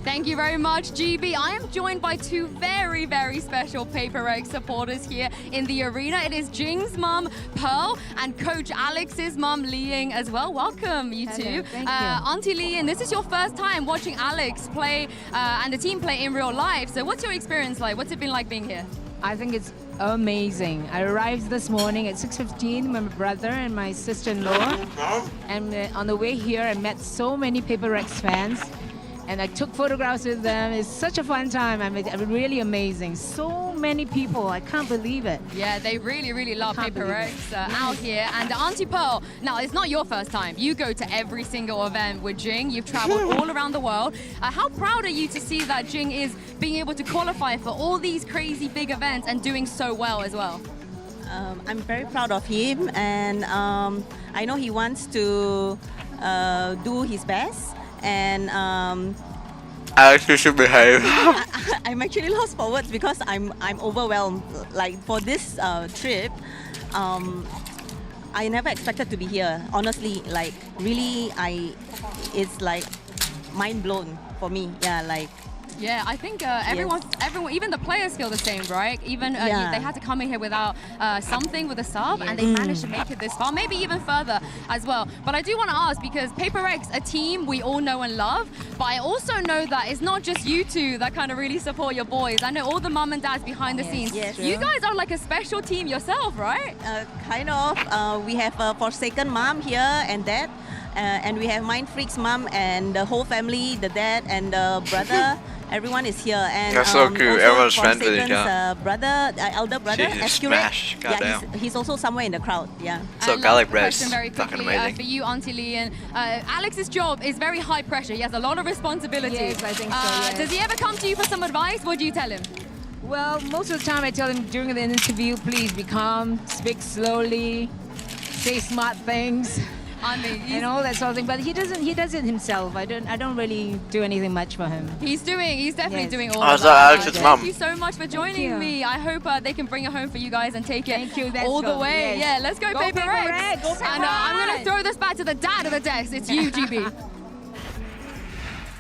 Thank you very much, GB. I am joined by 2 very, very special PRX supporters here in the arena. It is Jing's mom, Pearl, and Coach Alex's mom, Liying, as well. Welcome, you two. Thank you. Auntie Liying, this is your first time watching Alex play and the team play in real life. So what's your experience like? What's it been like being here? I think it's amazing. I arrived this morning at 6:15 with my brother and my sister-in-law. And on the way here, I met so many PRX fans. And I took photographs with them. It's such a fun time. I mean, really amazing. So many people. I can't believe it. Yeah, they really, really love PRX out here. And Auntie Pearl, now it's not your first time. You go to every single event with Jing. You've traveled all around the world. How proud are you to see that Jing is being able to qualify for all these crazy big events and doing so well as well? I'm very proud of him, and I know he wants to do his best. And Alex, you should behave. I'm actually lost for words because I'm overwhelmed. Like for this trip, I never expected to be here. Honestly, like really, it's like mind blown for me. Yeah, like. Yeah, I think everyone, even the players feel the same, right? Even they had to come in here without something with a sub, and they managed to make it this far, maybe even further as well. But I do want to ask, because PRX, a team we all know and love, but I also know that it's not just you two that kind of really support your boys. I know all the mom and dads behind the scenes. Yes, you guys are like a special team yourself, right? Kind of. We have a Forsaken mom here and dad. And we have Mind Freak's mom and the whole family, the dad and the brother. Everyone is here. And that's so cute. Everyone's friends with each other. Elder brother, Smash. yeah, he's also somewhere in the crowd. Yeah. So garlic bread. Question very quickly for you, Auntie Liying. Alex's job is very high pressure. He has a lot of responsibilities. Yes, I think so, yes. Does he ever come to you for some advice? What do you tell him? Well, most of the time I tell him during the interview, please be calm, speak slowly, say smart things. I mean, and all that sort of thing, but he does it himself. I don't really do anything much for him. He's definitely doing all of that. Alex's mom. Thank you so much for joining me. I hope they can bring it home for you guys and take it all the way. Yes. Yeah, let's go PRX. PRX. And I'm going to throw this back to the dad of the decks. It's you, GB.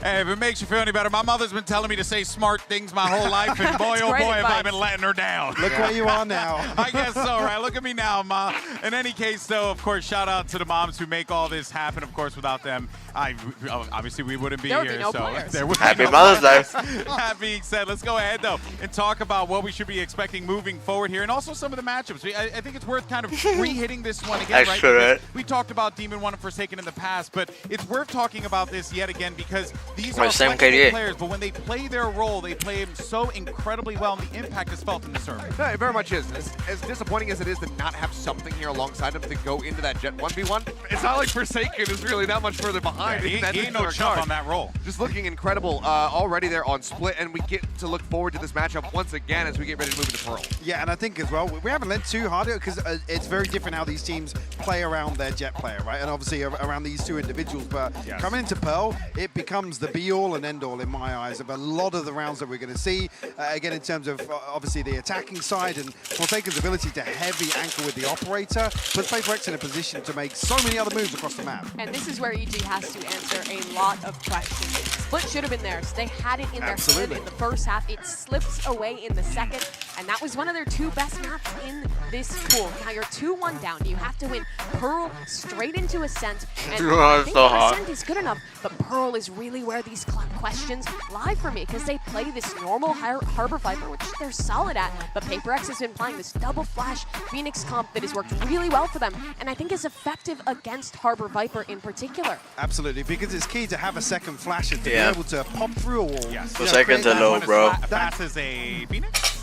Hey, if it makes you feel any better, my mother's been telling me to say smart things my whole life, and boy, oh boy, have I been letting her down. Look where you are now. I guess so, right? Look at me now, Ma. In any case, though, of course, shout out to the moms who make all this happen. Of course, without them, obviously we wouldn't be here. Would be no players. There would Happy be no Mother's Day. That being said, let's go ahead, though, and talk about what we should be expecting moving forward here, and also some of the matchups. I think it's worth kind of re-hitting this one again, right? We talked about Demon 1 and Forsaken in the past, but it's worth talking about this yet again because these are flexible players, but when they play their role, they play them so incredibly well, and the impact is felt in the server. Yeah, it very much is. As disappointing as it is to not have something here alongside him to go into that Jet 1v1, it's not like Forsaken is really that much further behind. Yeah, he ain't no chump on that role. Just looking incredible already there on Split, and we get to look forward to this matchup once again as we get ready to move into Pearl. Yeah, and I think as well, we haven't lent too hard because it's very different how these teams play around their Jet player, right? And obviously around these two individuals, but coming into Pearl, it becomes the be-all and end-all in my eyes of a lot of the rounds that we're going to see. Again, in terms of obviously the attacking side and Forsaken's ability to heavy anchor with the operator, puts PaperX in a position to make so many other moves across the map. And this is where EG has to answer a lot of questions. Split should have been theirs. They had it in their hand in the first half. It slips away in the second, and that was one of their 2 best maps in this pool. Now you're 2-1 down. You have to win Pearl straight into Ascent, and I think Ascent is good enough, but Pearl is really where these questions lie for me, because they play this normal Harbor Viper, which they're solid at, but PaperX has been playing this double flash Phoenix comp that has worked really well for them, and I think is effective against Harbor Viper in particular. Absolutely, because it's key to have a second flasher to be able to pop through a wall. Yes. The seconds are low, bro. That is a Phoenix?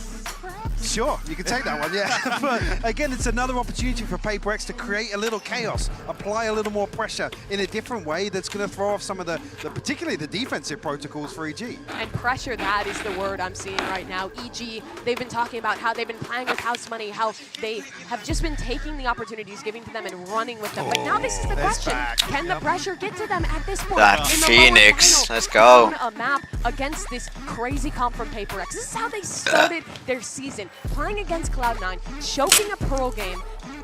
Sure, you can take that one, yeah. But again, it's another opportunity for PaperX to create a little chaos, apply a little more pressure in a different way that's going to throw off some of the particularly the defensive protocols for EG. And pressure, that is the word I'm seeing right now. EG, they've been talking about how they've been playing with house money, how they have just been taking the opportunities given to them and running with them. But now this is the question. Can the pressure get to them at this point? That Phoenix, let's go. A map against this crazy comp from PaperX. This is how they started their season. Playing against Cloud9, choking a Pearl game.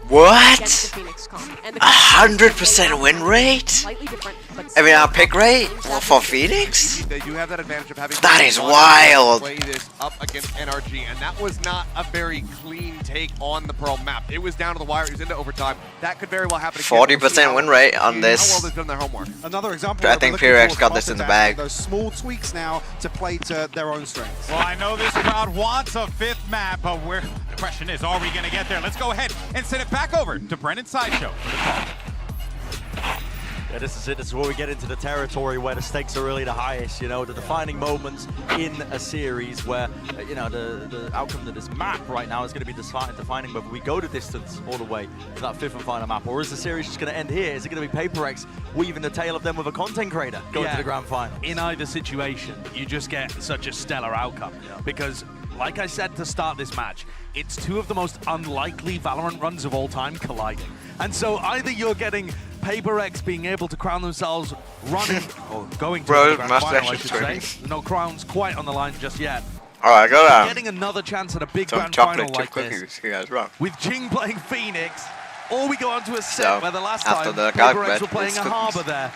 What? Against the Phoenix comp. And the 100% win rate? Slightly different, but I mean, our pick rate for Phoenix? They do have that advantage of having that is wild. Play this up against NRG, and that was not a very clean take on the Pearl map. It was down to the wire. It was into overtime. That could very well happen again. 40% win rate on this. How well they've done their homework. Another example. I think PRX got this in the bag. Those small tweaks now to play to their own strengths. Well, I know this crowd wants a 5th map, but the question is, are we going to get there? Let's go ahead and send it back over to Brennan Sideshow for the call. Yeah, this is it. This is where we get into the territory where the stakes are really the highest. You know, the defining moments in a series where, you know, the outcome of this map right now is going to be defining whether we go the distance all the way to that 5th and final map, or is the series just going to end here? Is it going to be PaperX weaving the tail of them with a content creator going to the grand final? In either situation, you just get such a stellar outcome because, like I said to start this match, it's 2 of the most unlikely Valorant runs of all time colliding. And so either you're getting PaperX being able to crown themselves running, or going to the grand final, I should say. No crowns quite on the line just yet. Alright, I got getting another chance at a big some grand chocolate final like cookies. this. You guys wrong. With Jing playing Phoenix, or we go on to a set So, where the last after time the PaperX were bread, playing it's a cookies. Harbor there.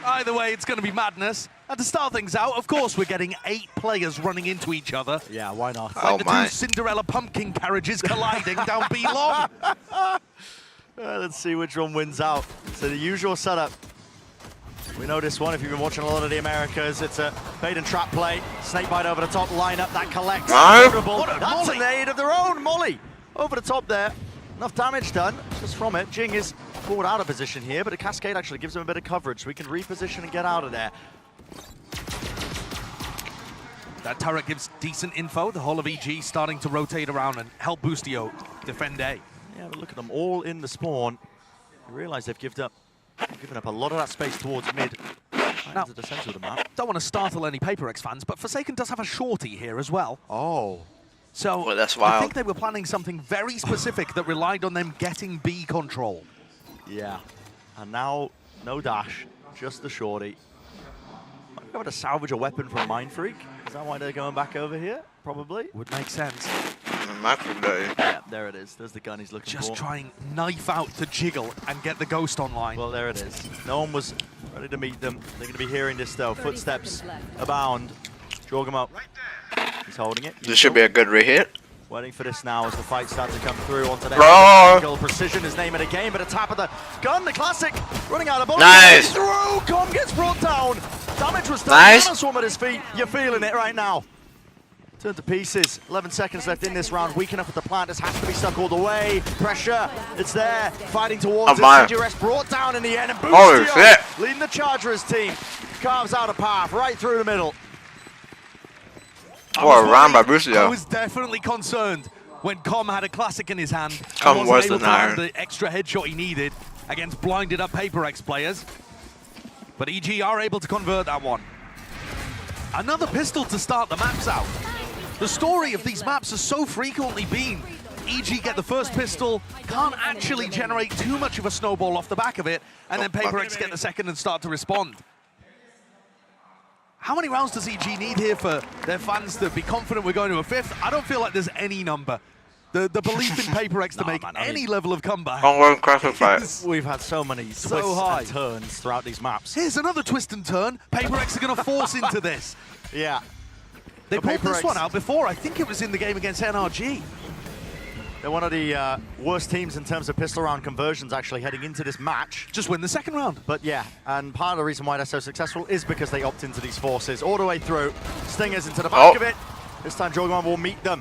Either way, it's going to be madness. And to start things out, of course, we're getting 8 players running into each other. Yeah, why not? Like the 2 Cinderella pumpkin carriages colliding down B long. Let's see which one wins out. So the usual setup. We know this one if you've been watching a lot of the Americas. It's a bait and trap play. Snakebite over the top, lineup that collects. That's a nade of their own. Molly over the top there. Enough damage done just from it. Jing is forward out of position here, but a cascade actually gives him a bit of coverage, so we can reposition and get out of there. That turret gives decent info. The whole of EG starting to rotate around and help Boostio defend A. Yeah, but look at them all in the spawn. You realize they've given up a lot of that space towards mid. Now, into the center of the map. Don't want to startle any PaperX fans, but Forsaken does have a shorty here as well. Oh. So well, that's I wild. think they were planning something very specific that relied on them getting B control. Yeah. And now, no dash, just the shorty. Might be able to salvage a weapon from Mind Freak. Is that why they're going back over here? Probably. Would make sense. Yeah, there it is. There's the gun he's looking for. Just trying knife out to jiggle and get the ghost online. Well, there it is. No one was ready to meet them. They're going to be hearing this though. Footsteps abound. Jorgamo. He's holding it. This should be a good re-hit. Waiting for this now as the fight starts to come through onto the Bro. Precision is name of the game, but a tap of the gun, the classic, running out of bullets. Nice. Through, Com gets brought down. Damage was done. Nice. Swarm at his feet. You're feeling it right now. Turn to pieces. 11 seconds left in this round. Weak enough at the plant. This has to be stuck all the way. Pressure. It's there. Fighting towards it. CGRS brought down in the end. And Boostio leading the Chargers team. Carves out a path right through the middle. What a round by Boostio. I was definitely concerned when Com had a classic in his hand. Com and worse wasn't able than to land iron. the extra headshot he needed against blinded up PaperX players. But EG are able to convert that one. Another pistol to start the maps out. The story of these maps has so frequently been EG get the first pistol, can't actually generate too much of a snowball off the back of it, and then PaperX get the second and start to respond. How many rounds does EG need here for their fans to be confident we're going to a 5th? I don't feel like there's any number The belief in PaperX to make any level of comeback. We've had so many twists and turns throughout these maps. Here's another twist and turn. PaperX are going to force into this. Yeah. They pulled this one out before. I think it was in the game against NRG. They're one of the worst teams in terms of pistol round conversions actually heading into this match. Just win the second round. But yeah, and part of the reason why they're so successful is because they opt into these forces all the way through. Stingers into the back of it. This time Jorgemon will meet them.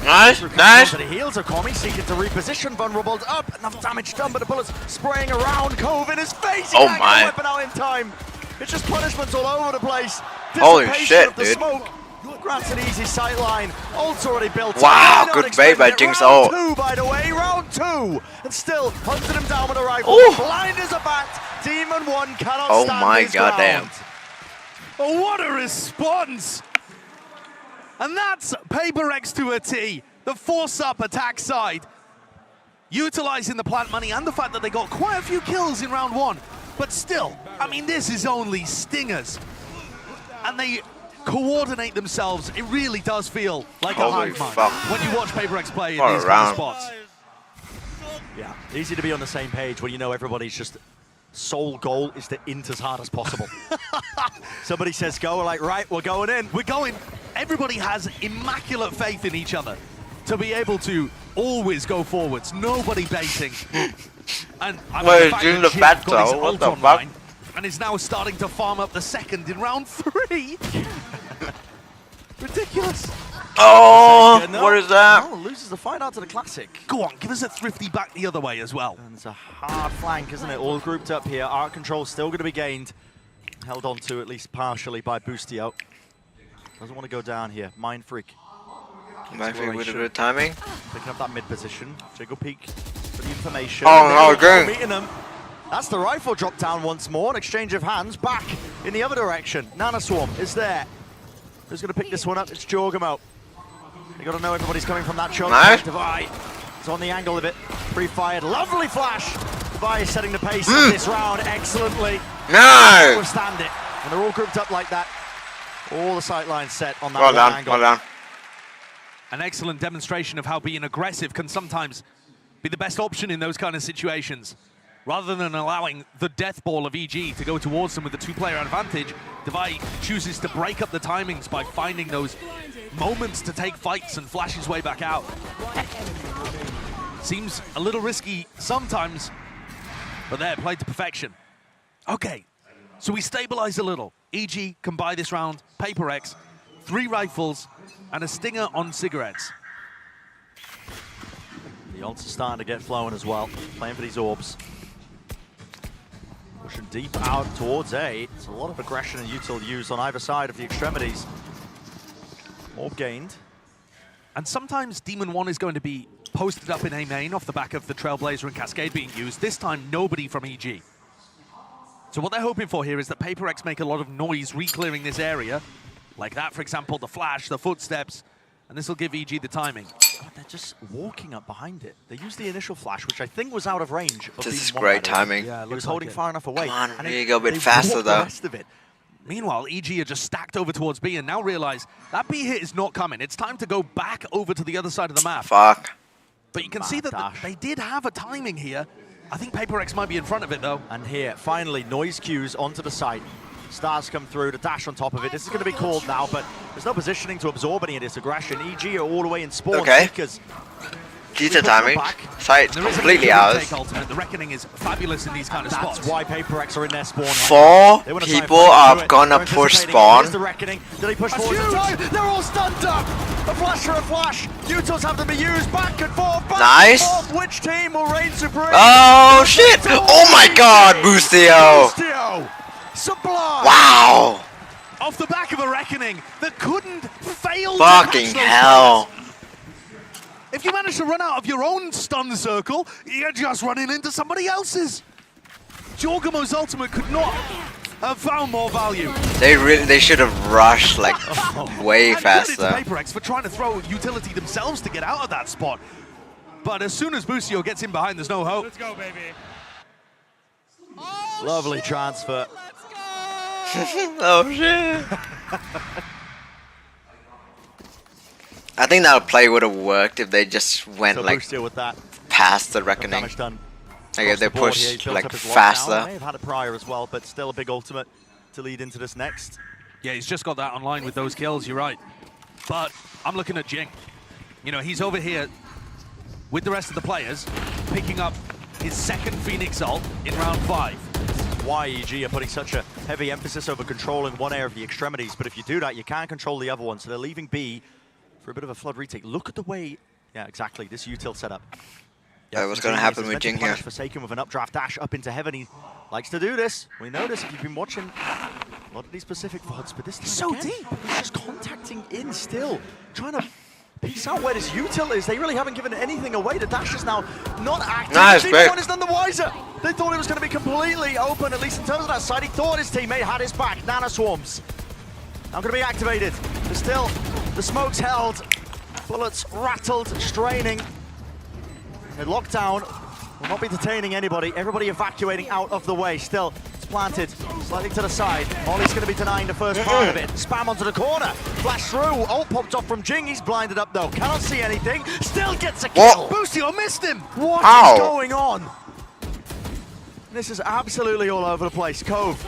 Nice. To the heels of Komi, seeking to reposition. Vulnerable up. Enough damage done, but the bullets spraying around. Cove in his face. He can't get the weapon out in time. It's just punishments all over the place. Holy shit, of the dude. Smoke. Grants an easy sight line. Ult's already built. Wow, good bait by Jinx ult. Round 2, by the way, round 2. And still hunting him down with a rifle. Ooh. Blind as a bat. Demon 1 cannot Oh stand my his goddamn. ground. Oh, what a response! And that's PaperX to a T. The force-up attack side. Utilizing the plant money and the fact that they got quite a few kills in round 1. But still, I mean, this is only Stingers. And they coordinate themselves. It really does feel like a hive mind when you watch PaperX play in these kind of spots. Yeah, easy to be on the same page when you know everybody's just sole goal is to int as hard as possible. Somebody says go, we're like, right, we're going in. We're going. Everybody has immaculate faith in each other to be able to always go forwards. Nobody baiting. And I mean, Wait, the fact doing that the bat Jin got his though? What ult the online fuck? and is now starting to farm up the second in round 3. Ridiculous. Oh, what is that? Oh, loses the fight out to the Classic. Go on, give us a thrifty back the other way as well. And it's a hard flank, isn't it? All grouped up here. Art control still going to be gained. Held on to at least partially by Boostio. Doesn't want to go down here. Mind Freak. Mind Freak with a bit of timing. Picking up that mid position. Jiggle peek for the information. Oh, no, meeting them. That's the rifle drop down once more. An exchange of hands back in the other direction. Nana Swarm is there. Who's going to pick this one up? It's Jorgemon. You got to know everybody's coming from that chunk. Nice. Divide is on the angle of it. Pre-fired. Lovely flash. Divide is setting the pace of this round excellently. No. Withstand it. And they're all grouped up like that. All the sight lines set on that Well done, angle. well done. An excellent demonstration of how being aggressive can sometimes be the best option in those kind of situations. Rather than allowing the death ball of EG to go towards them with a 2-player advantage, Devi chooses to break up the timings by finding those moments to take fights and flash his way back out. Seems a little risky sometimes, but there, played to perfection. Okay, so we stabilize a little. EG can buy this round, PaperX, 3 rifles, and a stinger on cigarettes. The ults are starting to get flowing as well. Playing for these orbs. Pushing deep out towards A. It's a lot of aggression and util used on either side of the extremities. Orb gained. And sometimes Demon 1 is going to be posted up in A main off the back of the Trailblazer and Cascade being used. This time, nobody from EG. So what they're hoping for here is that PaperX make a lot of noise re-clearing this area. Like that, for example, the flash, the footsteps, and this will give EG the timing. God, they're just walking up behind it. They used the initial flash, which I think was out of range. Of This is great timing. Yeah, he was holding far enough away. Come on, and you go a bit they faster walked though. The rest of it. Meanwhile, EG are just stacked over towards B and now realize that B hit is not coming. It's time to go back over to the other side of the map. Fuck. But you can see that they did have a timing here. I think PaperX might be in front of it though. And here, finally, noise cues onto the site. Stars come through, the dash on top of it. This is going to be called now, but there's no positioning to absorb any of this aggression. EG are all the way in spawn. Okay. Because Decent timing. Sight completely ours. The Reckoning is fabulous in these kind of spots. That's why PaperX are in their spawn. 4 people are gonna push spawn. Here's the Reckoning. Did he push forward in time? They're all stunned up. A flash for a flash. Utils have to be used back and forth. Back Nice. And forth. Which team will reign supreme? Oh shit! Oh my god, Boostio! Boostio. Sublime. Wow! Off the back of a Reckoning that couldn't fail. Fucking to catch those hell! players. If you manage to run out of your own stun circle, you're just running into somebody else's. Jorgemon's ultimate could not have found more value. They should have rushed like way And faster. credit to PaperX for trying to throw utility themselves to get out of that spot. But as soon as Boostio gets in behind, there's no hope. Let's go, baby. Lovely transfer. Oh shit! I think that play would have worked if they just went So like Boostio with that. past the reckoning. Damage done. Like if they Across the board here, he push built like up his lockdown. faster. May have had a prior as well, but still a big ultimate to lead into this next. Yeah, he's just got that online with those kills, you're right. But I'm looking at Jing. You know, he's over here with the rest of the players, picking up his second Phoenix ult in round 5. Why EG are putting such a heavy emphasis over controlling one area of the extremities, but if you do that, you can't control the other one, so they're leaving B for a bit of a flood retake. Look at the way, yeah, exactly, this util setup. Yeah, what's going to happen with Jing here? Forsaken with an updraft dash up into heaven. He likes to do this. We know this if you've been watching a lot of these Pacific VODs, but this time so again, deep. He's just contacting in still, trying to piece out where this util is. They really haven't given anything away. The dash is now not active. Nice, Everyone is none the wiser. They thought it was going to be completely open, at least in terms of that side. He thought his teammate had his back. Nano Swarms now going to be activated. But still, the smoke's held. Bullets rattled, straining. The lockdown will not be detaining anybody. Everybody evacuating out of the way. Still, it's planted slightly to the side. Molly's going to be denying the first part of it. Spam onto the corner. Flash through. Ult popped off from Jing. He's blinded up though. Cannot see anything. Still gets a kill. Boostio missed him. What is going on? This is absolutely all over the place. Cove.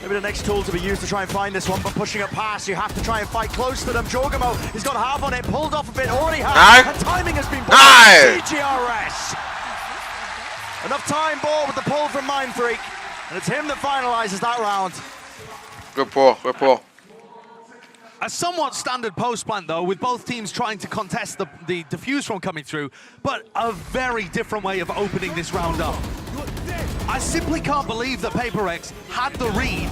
Maybe the next tool to be used to try and find this one, but pushing it past, you have to try and fight close to them. Jorgamo, he's got half on it, pulled off a bit, already has, and timing has been bought. CGRS. Enough time ball with the pull from Mindfreak, and it's him that finalizes that round. Good pull, good pull. A somewhat standard post plant though, with both teams trying to contest the defuse from coming through, but a very different way of opening this round up. I simply can't believe that PRX had the read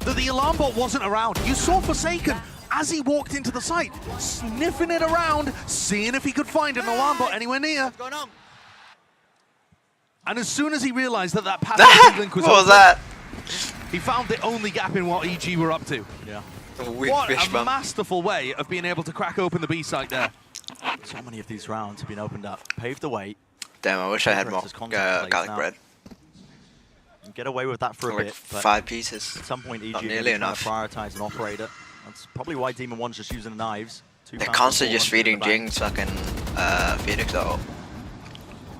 that the alarm bot wasn't around. You saw Forsaken as he walked into the site, sniffing it around, seeing if he could find an alarm bot anywhere near. And as soon as he realized that that passive link was what was open, that? He found the only gap in what EG were up to. Yeah. What a masterful way of being able to crack open the B site there. So many of these rounds have been opened up, paved the way. Damn, I wish I had more garlic bread. Get away with that for a like bit. But 5 pieces. At some point, EG Not is nearly trying to enough. prioritize an operator. That's probably why Demon 1's just using the knives. They're constantly just feeding Jing's fucking Phoenix ult.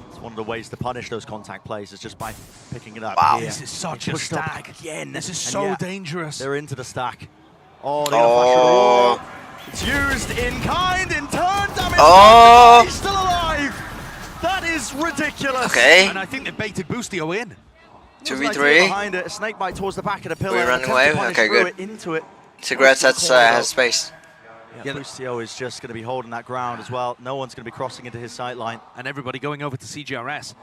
It's one of the ways to punish those contact plays is just by picking it up. Wow. Here. This is such a Pushed up stack. again. This is And so yet, dangerous. They're into the stack. Oh, they're gonna flash it. It's used in kind, in turn, damage. Oh. He's still alive. That is ridiculous. Okay. And I think they baited Boostio in. 2v3. Behind it, a snake bite towards the back of the pillar. We're running away? Okay, good. Into it. Cigarettes has space. Yeah, Boostio is just going to be holding that ground as well. No one's going to be crossing into his sight line. And everybody going over to CGRS,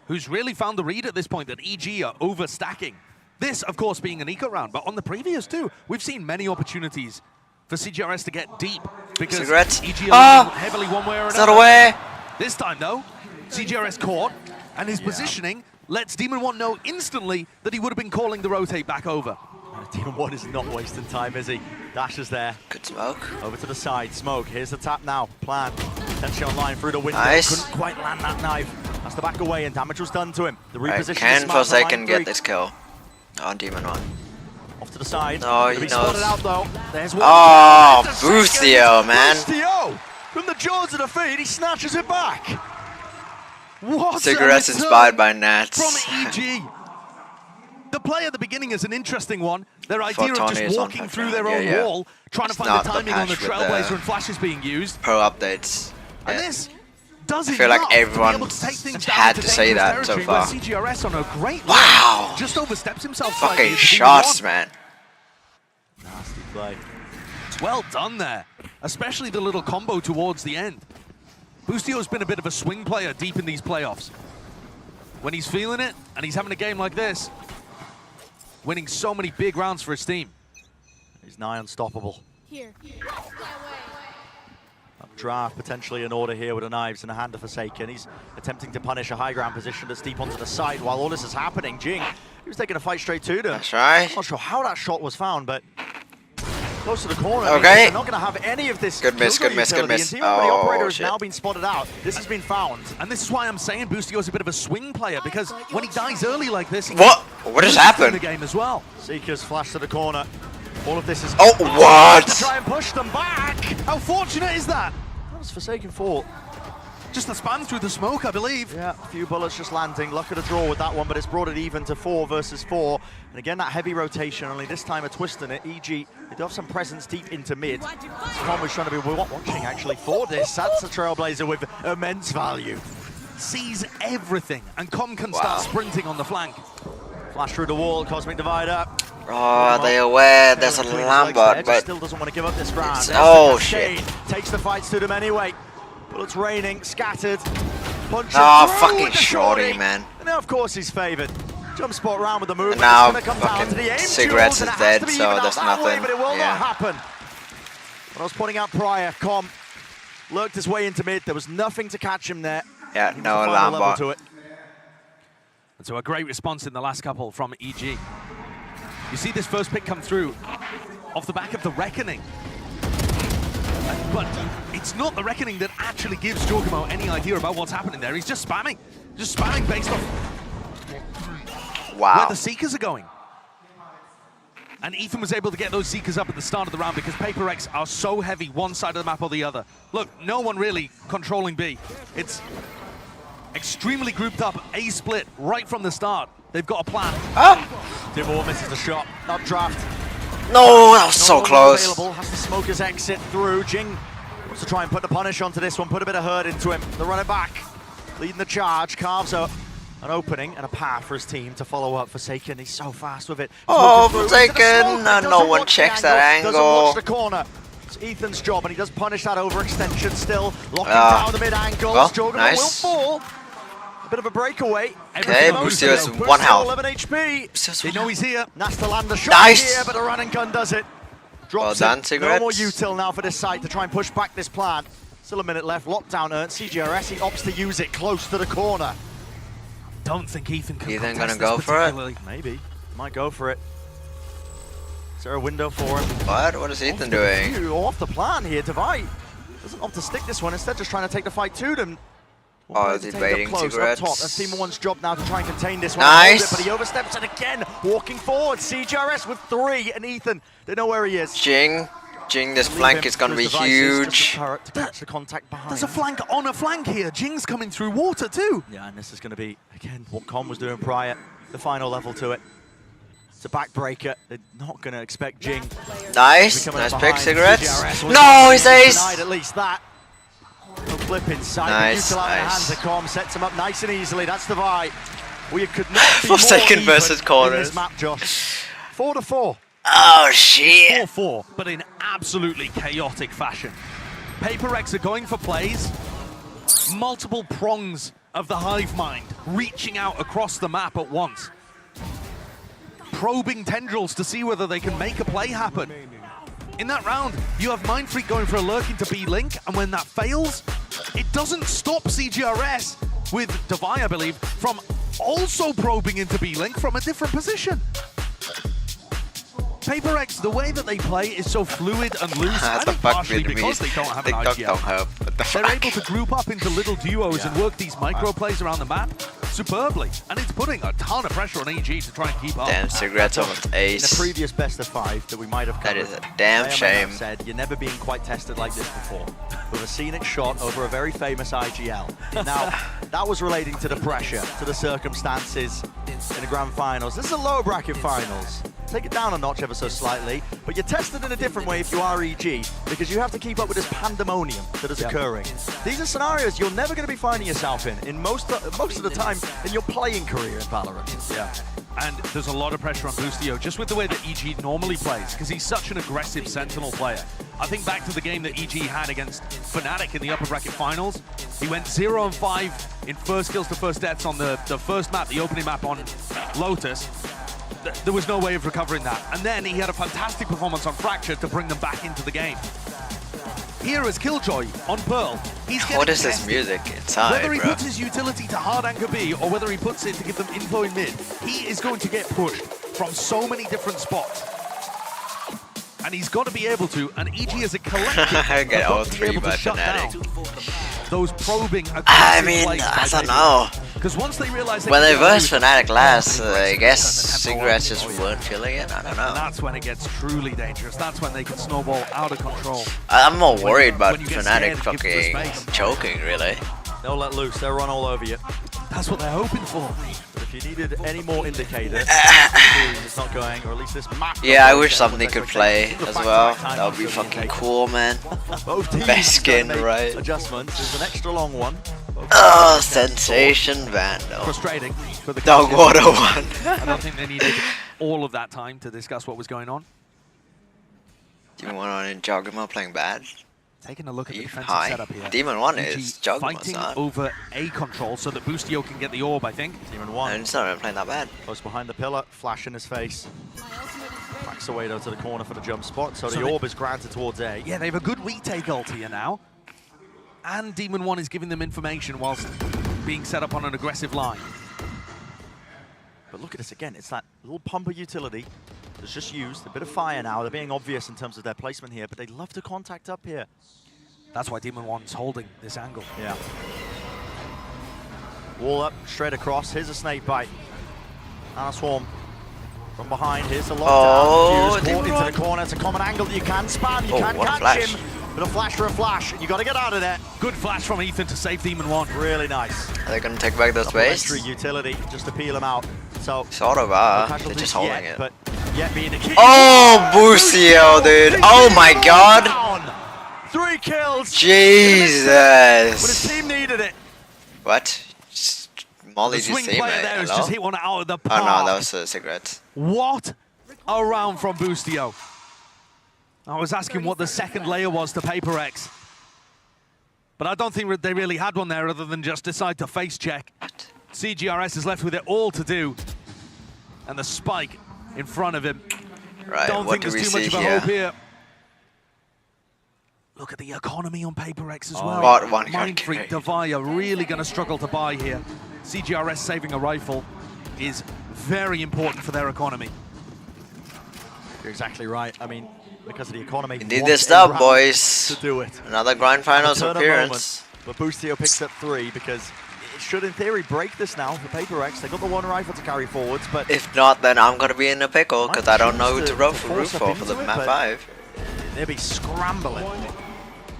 who's really found the read at this point that EG are overstacking. This, of course, being an eco round, but on the previous two, we've seen many opportunities for CGRS to get deep because Cigarettes. EG are heavily one way or another. It's not away. This time, though, CGRS caught, and his positioning lets Demon 1 know instantly that he would have been calling the rotate back over. Demon 1 is not wasting time, is he? Dash is there. Good smoke. Over to the side. Smoke. Here's the tap now. Plan. Potentially online through the window. Nice. Couldn't quite land that knife. Has to back away, and damage was done to him. The Right, reposition can is smart from Forsaken line get 3. this kill on Demon 1? Off to the side. No, he Gonna be knows. spotted out though. There's one. Oh, There's a second. Boostio, man. Boostio! From the jaws of the feet, he snatches it back. What Cigarettes a return inspired by Nats. From EG. The play at the beginning is an interesting one. Their idea of Tony is just on walking touchdown. through their own Yeah. wall, trying to It's find the not the timing on the patch with Trailblazer the and flashes being used. Pro updates. And Yeah. this does I it feel like enough to be everyone able to take things down had into to say dangerous that so territory where far. CGRS on a great Wow. run just oversteps himself slightly. Fucking as the shots, Demon 1. man. Nasty play. Well done there, especially the little combo towards the end. Boostio's been a bit of a swing player deep in these playoffs. When he's feeling it, and he's having a game like this, winning so many big rounds for his team. He's nigh unstoppable. Here. Draft potentially in order here with the knives in the hand of Forsaken. He's attempting to punish a high ground position that's deep onto the side while all this is happening. Jing, he was taking a fight straight to them. That's right. I'm not sure how that shot was found, but close to the corner. Okay. They're not going to have any of this. Good miss, killjoy good miss, good utility, miss. and Team Already Oh, Operator has shit. now been spotted out. This has been found. And this is why I'm saying Boostio's a bit of a swing player, because when he dies early like this, he What? can What just lose in happened? the game as well. Seekers flash to the corner. All of this is... Oh, what? To try and push them back. How fortunate is that? That was Forsaken fault. Just a span through the smoke, I believe. Yeah, a few bullets just landing. Luck at a draw with that one, but it's brought it even to 4 versus 4. And again, that heavy rotation, only this time a twist in it. EG, they do have some presence deep into mid. Tom was trying to be watching, actually, for this. That's a Trailblazer with immense value. Sees everything, and Com can start sprinting on the flank. Flash through the wall, Cosmic Divider. Oh, they aware there's a Lambert, but still doesn't want to give up this round. Oh shit! Takes the fights to them anyway. Bullets raining, scattered. Punches fucking shorty, man. And now, of course, he's favoured. Jump spot round with the movement. And now it's come down to the aim Cigarettes duels, is dead, so that's there's nothing. Way, but it will not happen. When I was pointing out prior, Com lurked his way into mid. There was nothing to catch him there. Yeah, no Lambert. To it. And so a great response in the last couple from EG. You see this first pick come through off the back of the Reckoning. But it's not the Reckoning that actually gives Jorgamo any idea about what's happening there. He's just spamming based off where the Seekers are going. And Ethan was able to get those Seekers up at the start of the round because Paper X are so heavy one side of the map or the other. Look, no one really controlling B. It's extremely grouped up, A split right from the start. They've got a plan. Dimor misses the shot, not draft. No, that was so close. Available. Has the smokers exit through. Jing wants to try and put the punish onto this one, put a bit of hurt into him. They run it back, leading the charge, carves up an opening and a path for his team to follow up. Forsaken, he's so fast with it. Oh, Forsaken, no one checks that angle. Doesn't watch the corner. It's Ethan's job, and he does punish that overextension still. Locking down the mid angles. Well, Jorgamo nice. will fall. A bit of a breakaway. Okay, Boostio has 1 health. 11 HP. They know he's here. Nice to land the shot here, but the run and gun does it. Drops well done, it. Cigarettes. No more util now for this side to try and push back this plan. Still a minute left. Lockdown earned. CGRS, he opts to use it close to the corner. Don't think Ethan can Ethan contest gonna go this for it? particularly. Maybe. Might go for it. Is there a window for him? What is Ethan doing? Off the plan here, Divide. Doesn't opt to stick this one, instead just trying to take the fight to them. Oh, debating Cigarettes. That's Team 1's job now to try and contain this one. Nice. But he oversteps it again, walking forward. CGRS with 3, and Ethan, they know where he is. Jing, this flank is going to be huge. To catch the contact behind. There's a flank on a flank here. Jing's coming through water too. Yeah, and this is going to be, again, what Com was doing prior. The final level to it. It's a backbreaker. They're not going to expect Jing. Nice pick, Cigarettes. No, he's ace. At least that. No flip inside. Nice, The hands of Com sets him up nice and easily. That's the vibe. We could not be more Forsaken even versus corners. in this map, Josh. 4-4. Oh shit. 4-4, but in absolutely chaotic fashion. Paper X are going for plays. Multiple prongs of the hive mind reaching out across the map at once. Probing tendrils to see whether they can make a play happen. In that round, you have Mind Freak going for a lurk into B-Link, and when that fails, it doesn't stop CGRS with Devi, I believe, from also probing into B-Link from a different position. Paper X, the way that they play is so fluid and loose, I think partially because they don't have an IGL. They're able to group up into little duos and work these micro plays around the map superbly, and it's putting a ton of pressure on EG to try and keep up. Damn, Cigarettes almost ace. In a previous best of 5 that we might have covered, that is a damn shame. Said you're never being quite tested like this before, with a scenic shot over a very famous IGL. Now, that was relating to the pressure, to the circumstances in the grand finals. This is a lower bracket finals. Take it down a notch ever so slightly, but you're tested in a different way if you are EG, because you have to keep up with this pandemonium that is occurring. These are scenarios you're never going to be finding yourself in most of the time in your playing career in Valorant. Yeah, and there's a lot of pressure on Boostio, just with the way that EG normally plays, because he's such an aggressive Sentinel player. I think back to the game that EG had against Fnatic in the upper bracket finals. He went 0-5 in first kills to first deaths on the first map, the opening map on Lotus. There was no way of recovering that. And then he had a fantastic performance on Fracture to bring them back into the game. Here is Killjoy on Pearl. He's getting what is this tested. music inside, Whether he bro? puts his utility to hard anchor B or whether he puts it to give them info in mid, he is going to get pushed from so many different spots. And he's got to be able to, and EG as a collective, get all to be 3 able by to shut down Fnatic. those probing I aggressive mean, plays I by don't know. Because once they realize when they versed Fnatic last, I guess Cigarettes just weren't feeling it. I don't know. And that's when it gets truly dangerous. That's when they can snowball out of control. I'm more worried about Fnatic fucking choking, really. They'll let loose. They'll run all over you. That's what they're hoping for. But if you needed any more indicator, it's not going, or at least this map. Yeah, I wish something could play as well. That would be fucking cool, man. Best skin, right? Adjustments. There's an extra long one. Oh, Sensation Vandal. Frustrating for the Dog Water one. I don't think they needed all of that time to discuss what was going on. Demon 1 and Joggermo playing bad. Taking a look at the defensive High. setup here. Demon 1 is Joggermo's fighting not. over A control so that Boostio can get the orb, I think. Demon 1. And it's not even playing that bad. Close behind the pillar, flash in his face. Backs away though to the corner for the jump spot, so the orb is granted towards A. Yeah, they have a good retake ult here now. And Demon 1 is giving them information whilst being set up on an aggressive line. But look at this again, it's that little pumper utility that's just used, a bit of fire now. They're being obvious in terms of their placement here, but they love to contact up here. That's why Demon 1's holding this angle. Yeah. Wall up, straight across. Here's a snake bite. And a swarm. From behind, here's a lockdown. Oh, Fuse into the corner. It's a common angle that you can spam. You can catch him. But a flash for a flash. You got to get out of there. Good flash from Ethan to save Demon 1. Really nice. Are they going to take back those base? Utility just to peel him out. So sort of are. They're just holding it. But yet being the key. Oh, Boostio, dude. Oh my god. 3 kills. Jesus. But his team needed it. What? Just mollied his teammate. There has just hit one out of the park. Oh no, that was a cigarette. What a round from Boostio. I was asking what the second layer was to PaperX. But I don't think they really had one there other than just decide to face check. CGRS is left with it all to do. And the spike in front of him. Right, Don't think there's too much of a here? hope here. Look at the economy on PaperX as well. Bought one Mind Freak, Devi are really going to struggle to buy here. CGRS saving a rifle is very important for their economy. You're exactly right. I mean, because of the economy. Indeed, this dub, boys. To do it. Another Grand Finals appearance. But Boostio picks up 3 because it should, in theory, break this now for PaperX. They got the 1 rifle to carry forwards, but if not, then I'm gonna be in a pickle because I don't know who to root for the map 5. They'll be scrambling.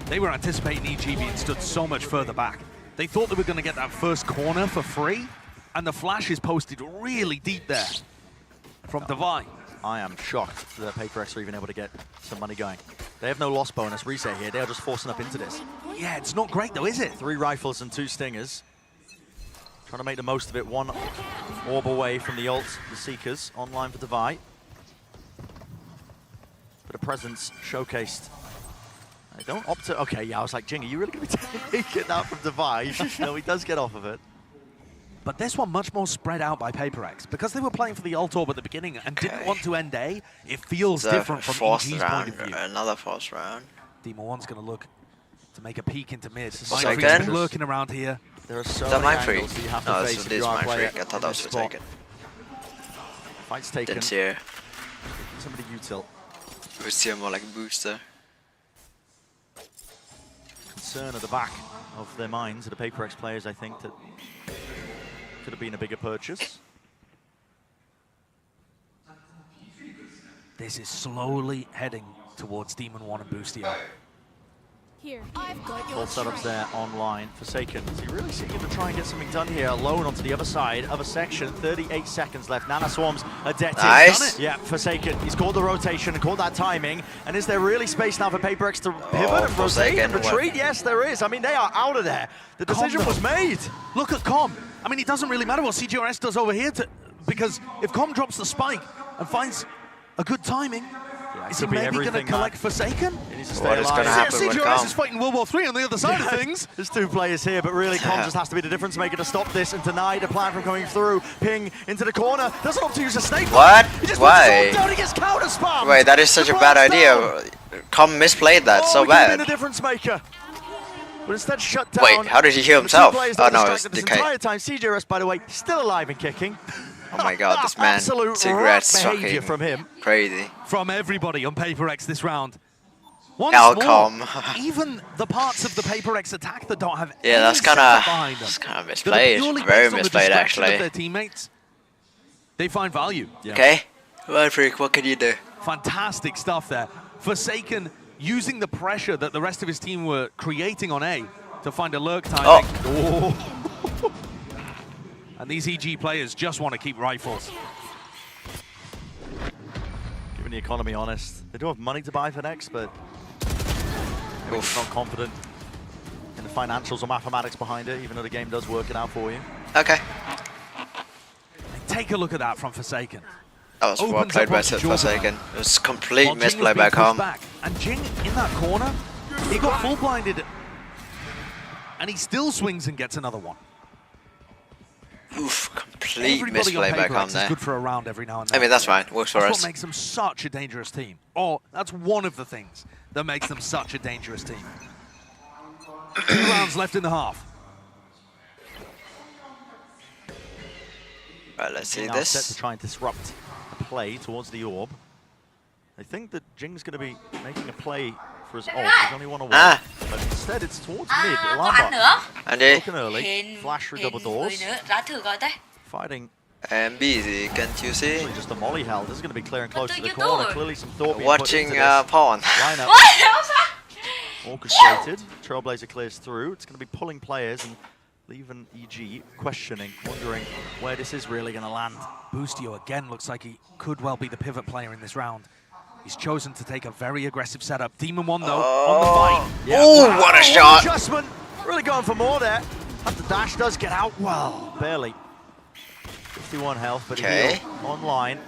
They were anticipating EG being stood so much further back. They thought they were going to get that first corner for free, and the flash is posted really deep there from Devi. I am shocked that PaperX are even able to get some money going. They have no loss bonus reset here. They are just forcing up into this. Yeah, it's not great though, is it? 3 rifles and 2 stingers. Trying to make the most of it. 1 orb away from the ult, the Seekers, online for Devi. But a presence showcased. They don't opt to... Okay, yeah, I was like, Jing, are you really going to be taking that from Devi? No, he does get off of it. But this one much more spread out by PaperX. Because they were playing for the ult orb at the beginning and didn't want to end A, it feels different from EG's point of view. Another force round. Demon 1's going to look to make a peek into mid. Second. Mind Freak's lurking around here. There are so Is that many Mind Freak? angles that you have to No, face this if is you are a Mind player Freak. I thought that was in this for spot. second. Fight's taken. Didn't see her. Somebody util. Boostio more like a booster. Concern at the back of their minds, of the PaperX players, I think, that could have been a bigger purchase. This is slowly heading towards Demon 1 and Boostio. Here, I've got Full your setups there online. Forsaken. Is he really seeking to try and get something done here? Alone onto the other side, other section. 38 seconds left. Nana Swarms are dead. Nice. Yeah, Forsaken. He's called the rotation and called that timing. And is there really space now for PaperX to pivot and rotate and retreat? Yes, there is. I mean, they are out of there. The decision was made. Look at Com. I mean, it doesn't really matter what CGRS does over here because if Com drops the spike and finds a good timing, is he maybe going to collect Forsaken? What is going to happen with CGRS is fighting World War III on the other side of things. There's 2 players here, but really Com just has to be the difference maker to stop this and deny the plan from coming through. Ping into the corner. Doesn't opt to use a snake. What? He just Why? down, he gets counter spam. Wait, that is such a bad idea. Com misplayed that so He could have been bad. the difference maker. But instead shut down. Wait, how did he heal The 2 himself? players Oh that no, were it's distracted this DK. entire time. CGRS, by the way, still alive and kicking. Oh my god, this man, Absolute cigarettes rat behavior fucking from him. crazy. From everybody on PaperX this round. Alcom. Even the parts of the Paper X attack that don't have Yeah, that's kind of misplayed. Very misplayed, actually. Their teammates, they find value. Okay, Freak, what can you do? Fantastic stuff there. Forsaken using the pressure that the rest of his team were creating on A to find a lurk timing. Oh. And these EG players just want to keep rifles. Given the economy honest, they do have money to buy for next, but they're not confident in the financials or mathematics behind it, even though the game does work it out for you. Okay. Take a look at that from Forsaken. That was well played by Forsaken. It was complete misplay back home. And Jing in that corner, he got full blinded, and he still swings and gets another one. Oof, complete misplay back home there. Good for a round every now and then. I mean, that's fine. Works for us. That's what makes them such a dangerous team. Or that's one of the things that makes them such a dangerous team. 2 rounds left in the half. Right, let's see now this. Set to try and disrupt the play towards the orb. I think that Jing's going to be making a play for his ult. He's only one away. But instead, it's towards mid. Broken early. Flash through double doors. Fighting. And busy, can't you see? Just a molly hell. This is going to be clear and close to the corner. Clearly some thought being watching put into this Pawn. Lineup. Orchestrated. Trailblazer clears through. It's going to be pulling players and leaving EG questioning, wondering where this is really going to land. Boostio again looks like he could well be the pivot player in this round. He's chosen to take a very aggressive setup. Demon 1 though, on the fight. Yeah. Oh, what a shot! Adjustment. Really going for more there. And the dash does get out well, barely. 51 health, but he's online.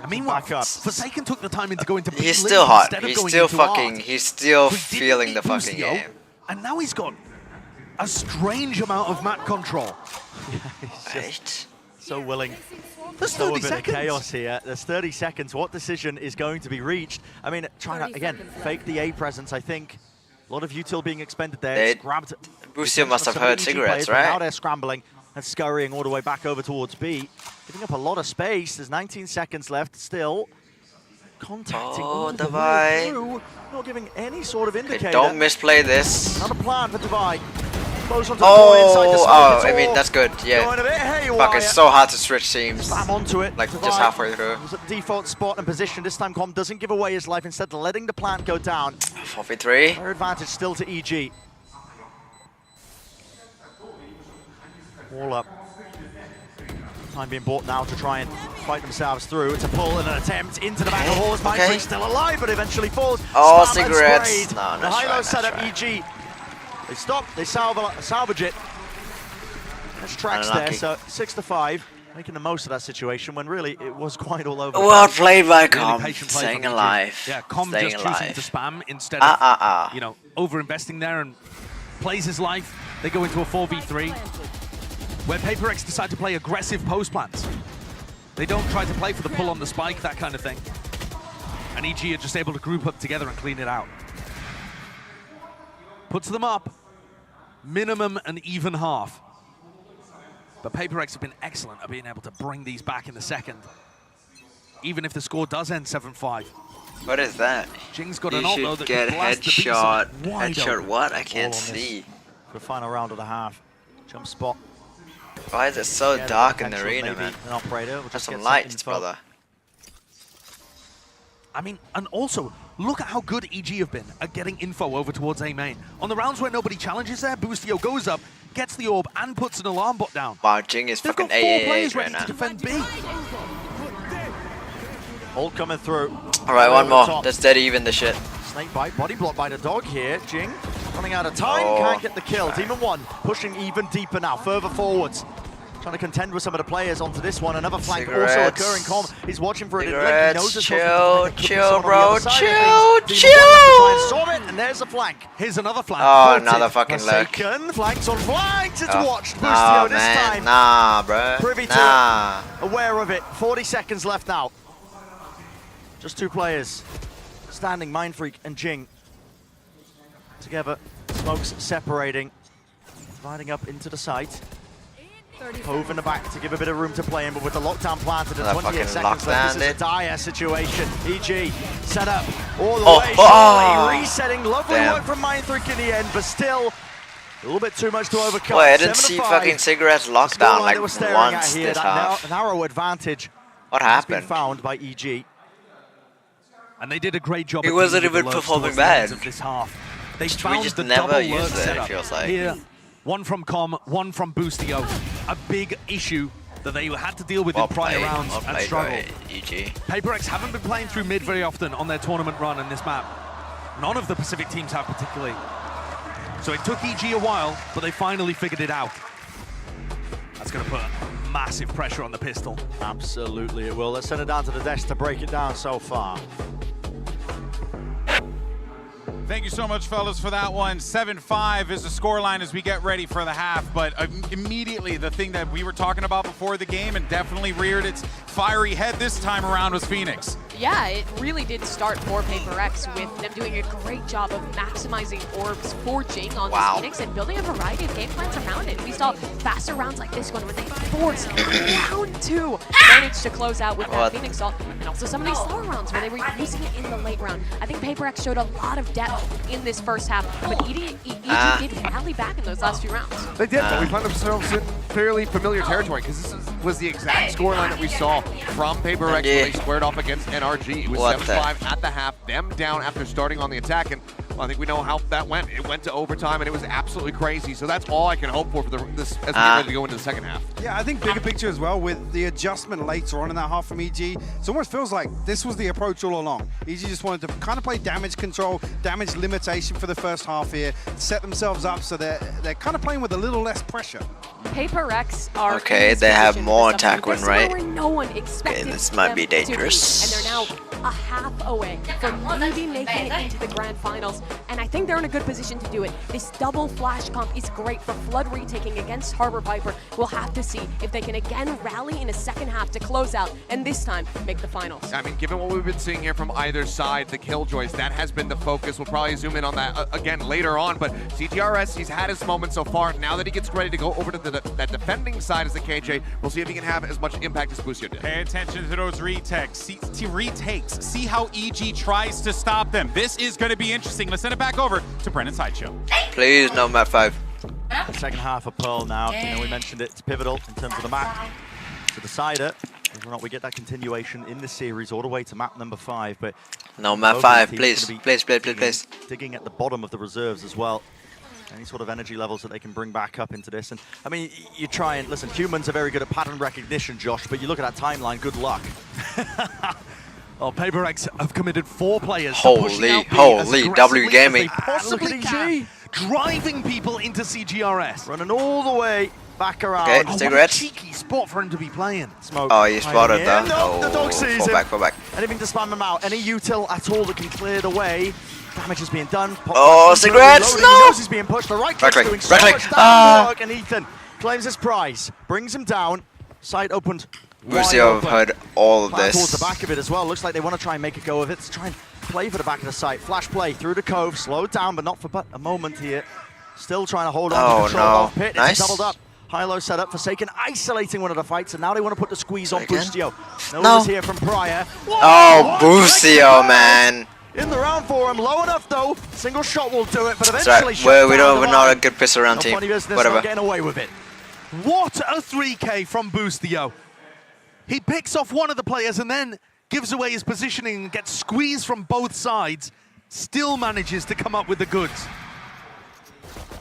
I mean, back up. Forsaken took the time to go into. He's still hot. He's still fucking. He's still feeling the fucking game. And now he's got a strange amount of map control. Right. So willing. There's 30 seconds. Of chaos here. There's 30 seconds. What decision is going to be reached? I mean, trying to, again, fake the A presence, I think. A lot of util being expended there. Grabbed. Boostio must have heard cigarettes, right? Now they're scrambling and scurrying all the way back over towards B. Giving up a lot of space. There's 19 seconds left still. Contacting all the way through. Not giving any sort of indicator. Okay, don't misplay this. Not a plan for Divide. Close onto the door, inside the smoke. I mean, that's good, yeah. Fuck, it's so hard to switch teams. Spam onto it. Like, just halfway through. Was at the default spot and position. This time, Com doesn't give away his life, instead letting the plant go down. 4v3. Their advantage still to EG. All up. Time being bought now to try and fight themselves through. It's a pull and an attempt into the back of Horse. Mindfreak still alive, but eventually falls. Oh, cigarettes. No, the high-low setup, EG. They stop, they salvage it. There's tracks there, so 6-5. Making the most of that situation when really it was quite all over. Well played by Com, staying alive. Yeah, Com just choosing to spam instead of, you know, over-investing there and plays his life. They go into a 4v3 where Paper X decide to play aggressive post plants. They don't try to play for the pull on the spike, that kind of thing. And EG are just able to group up together and clean it out. Puts them up, minimum an even half. But Paper X have been excellent at being able to bring these back in the second. Even if the score does end 7-5. What is that? Jing's got you an ult though that can blast the headshot. Headshot what? I can't see. For the final round of the half. Jump spot. Why is it so dark in the arena, man? An operator. Have some lights, brother. I mean, and also, look at how good EG have been at getting info over towards A main. On the rounds where nobody challenges there, Boostio goes up, gets the orb, and puts an alarm bot down. Wow, Jing is fucking AAA right now. To defend B. Ult coming through. Alright, one more. That's dead even the shit. Snake bite, body block by the dog here. Jing running out of time, can't get the kill. Demon 1 pushing even deeper now, further forwards. Trying to contend with some of the players onto this one. Another flank also occurring. Com is watching for it. Chill, bro. Chill. And there's a flank. Here's another flank. Oh, another fucking lurk. Flanks on flanks. It's watched. Nah, Boostio this man. time. Nah, bro. Privy to it. Aware of it. 40 seconds left now. Just 2 players standing, Mindfreak and Jing. Together, smokes separating. Dividing up into the site. Hove in the back to give a bit of room to play in, but with the lockdown planted at That 28 fucking seconds left, lockdown, this is a dude. dire situation. EG set up all the Oh, way. oh. Surely resetting. Lovely Damn. work from Mindfreak in the end, but still a little bit too much to overcome. Wait, I didn't 7 to see 5. fucking Cigarettes The lockdown scoreline like that we're staring once at here, this that half. narrow advantage What has been happened? found by EG. And they did a great job. He at wasn't dealing with even the lurks performing towards the end bad. of this half. They We found just the never double used lurk it, it setup. feels like. Here, one from Com, one from Boostio. A big issue that they had to deal with in prior rounds and struggled. EG. PaperX haven't been playing through mid very often on their tournament run in this map. None of the Pacific teams have particularly. So it took EG a while, but they finally figured it out. That's going to put massive pressure on the pistol. Absolutely it will. Let's send it down to the desk to break it down so far. Thank you so much, fellas, for that one. 7-5 is the scoreline as we get ready for the half, but immediately the thing that we were talking about before the game and definitely reared its fiery head this time around was Phoenix. Yeah, it really did start for PaperX with them doing a great job of maximizing orbs forging on this Phoenix and building a variety of game plans around it. We saw faster rounds like this one when they forced round 2, managed to close out with that Phoenix ult, and also some of these slower rounds where they were using it in the late round. I think PaperX showed a lot of depth in this first half, but EG did rally back in those last few rounds. They did, but we find themselves in fairly familiar territory because this was the exact scoreline that we saw from PaperX when they squared off against NRG. It was 7-5 at the half, them down after starting on the attack, and well, I think we know how that went. It went to overtime, and it was absolutely crazy. So that's all I can hope for this as we get ready to go into the second half. Yeah, I think bigger picture as well with the adjustment later on in that half from EG. It almost feels like this was the approach all along. EG just wanted to kind of play damage control, damage limitation for the first half here, set themselves up so they're kind of playing with a little less pressure. PaperX are okay, they have more attack win, right? Where no one expected this might be dangerous. And they're now a half away from maybe making it into the grand finals. And I think they're in a good position to do it. This double flash comp is great for Flood retaking against Harbor Viper. We'll have to see if they can again rally in a second half to close out and this time make the finals. I mean, given what we've been seeing here from either side, the Killjoys, that has been the focus. We'll probably zoom in on that again later on, but CTRS, he's had his moment so far. Now that he gets ready to go over to that defending side as the KJ, we'll see if he can have as much impact as Boostio did. Pay attention to those retakes. See how EG tries to stop them. This is going to be interesting. Let's send it back over to Brennan Sideshow. Please, no map 5. The second half of Pearl now, we mentioned it's pivotal in terms of the map to decide it. Whether or not we get that continuation in the series all the way to map number 5, but no map 5, please, please. Digging at the bottom of the reserves as well. Any sort of energy levels that they can bring back up into this. And I mean, you try and listen, humans are very good at pattern recognition, Josh, but you look at that timeline, good luck. Well, PaperX have committed 4 players. Holy W Gaming. Possibly can, driving people into CGRS. Running all the way back around. Okay, What cigarettes. a cheeky spot for him to be playing. Smoke. Oh, you spotted that. No, the dog sees him. Fall back. Anything to spam him out. Any util at all that can clear the way. Damage is being done. Cigarettes, no! He knows he's being pushed. The right click's doing so much damage work, and Ethan claims his prize. Brings him down. Sight opened. Boostio have heard all of this. Towards the back of it as well. Looks like they want to try and make a go of it. Let's try and play for the back of the site. Flash play through the cove. Slowed down, but not for but a moment here. Still trying to hold on to control of Pit. Nice. It's doubled up. High-low setup. Forsaken isolating one of the fights, and now they want to put the squeeze on Boostio. No one here from Prior. Oh, Boostio, man. In the round for him. Low enough, though. Single shot will do it, but eventually we're not a good piss around team. Funny business, Whatever. not getting away with it. What a 3K from Boostio. He picks off one of the players and then gives away his positioning and gets squeezed from both sides. Still manages to come up with the goods.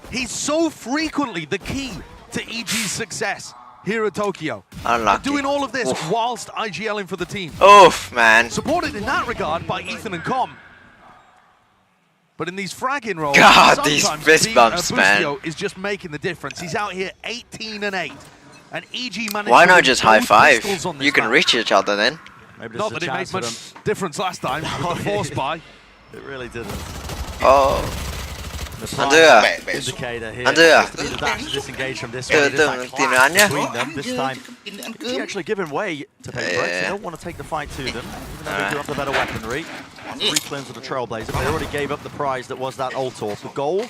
He's so frequently the key to EG's success here at Tokyo. Unlucky. Doing all of this whilst IGLing for the team. Oof, man. Supported in that regard by Ethan and Com. But in these fragging rolls, God, these fist bumps, Boostio man. is just making the difference. He's out here 18-8. And EG managed Why to not win just both high five? pistols on this You can map. reach each other then. Maybe Not that it made much difference last time with the force buy. It really didn't. Oh. Andrea. Indicator here. Andrea. To be the dash to disengage from this one. It is that clash between them. This time, he's actually giving way to PaperX. They don't want to take the fight to them, even though they do have the better weaponry. 3 claims of the Trailblazer, but they already gave up the prize that was that ult orb. The goal,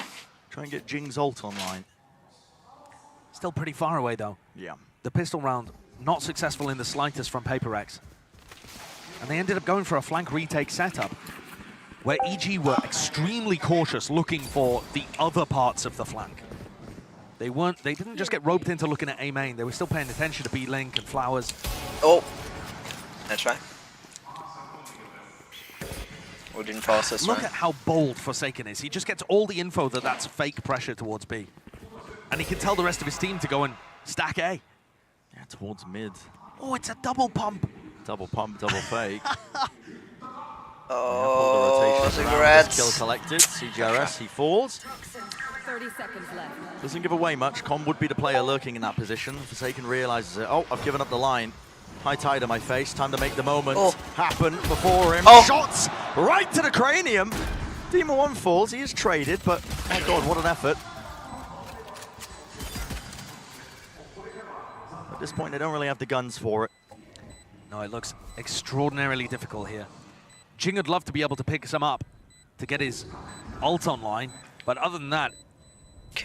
try and get Jing's ult online. Still pretty far away, though. Yeah. The pistol round, not successful in the slightest from PRX. And they ended up going for a flank retake setup, where EG were extremely cautious looking for the other parts of the flank. They didn't just get roped into looking at A main, they were still paying attention to B Link and Flowers. Oh, that's right. We didn't force this one. Look at how bold Forsaken is. He just gets all the info that that's fake pressure towards B. And he can tell the rest of his team to go and stack A. Yeah, towards mid. Oh, it's a double pump. Double pump, double fake. Oh, cigarettes. Kill collected. CGRS, he falls. 30 seconds left. Doesn't give away much. Com would be the player lurking in that position. Forsaken realizes it. Oh, I've given up the line. High tide on my face. Time to make the moment happen before him. Shots right to the cranium. Demon 1 falls. He is traded, but my God, what an effort. At this point, they don't really have the guns for it. No, it looks extraordinarily difficult here. Jing would love to be able to pick some up to get his ult online, but other than that,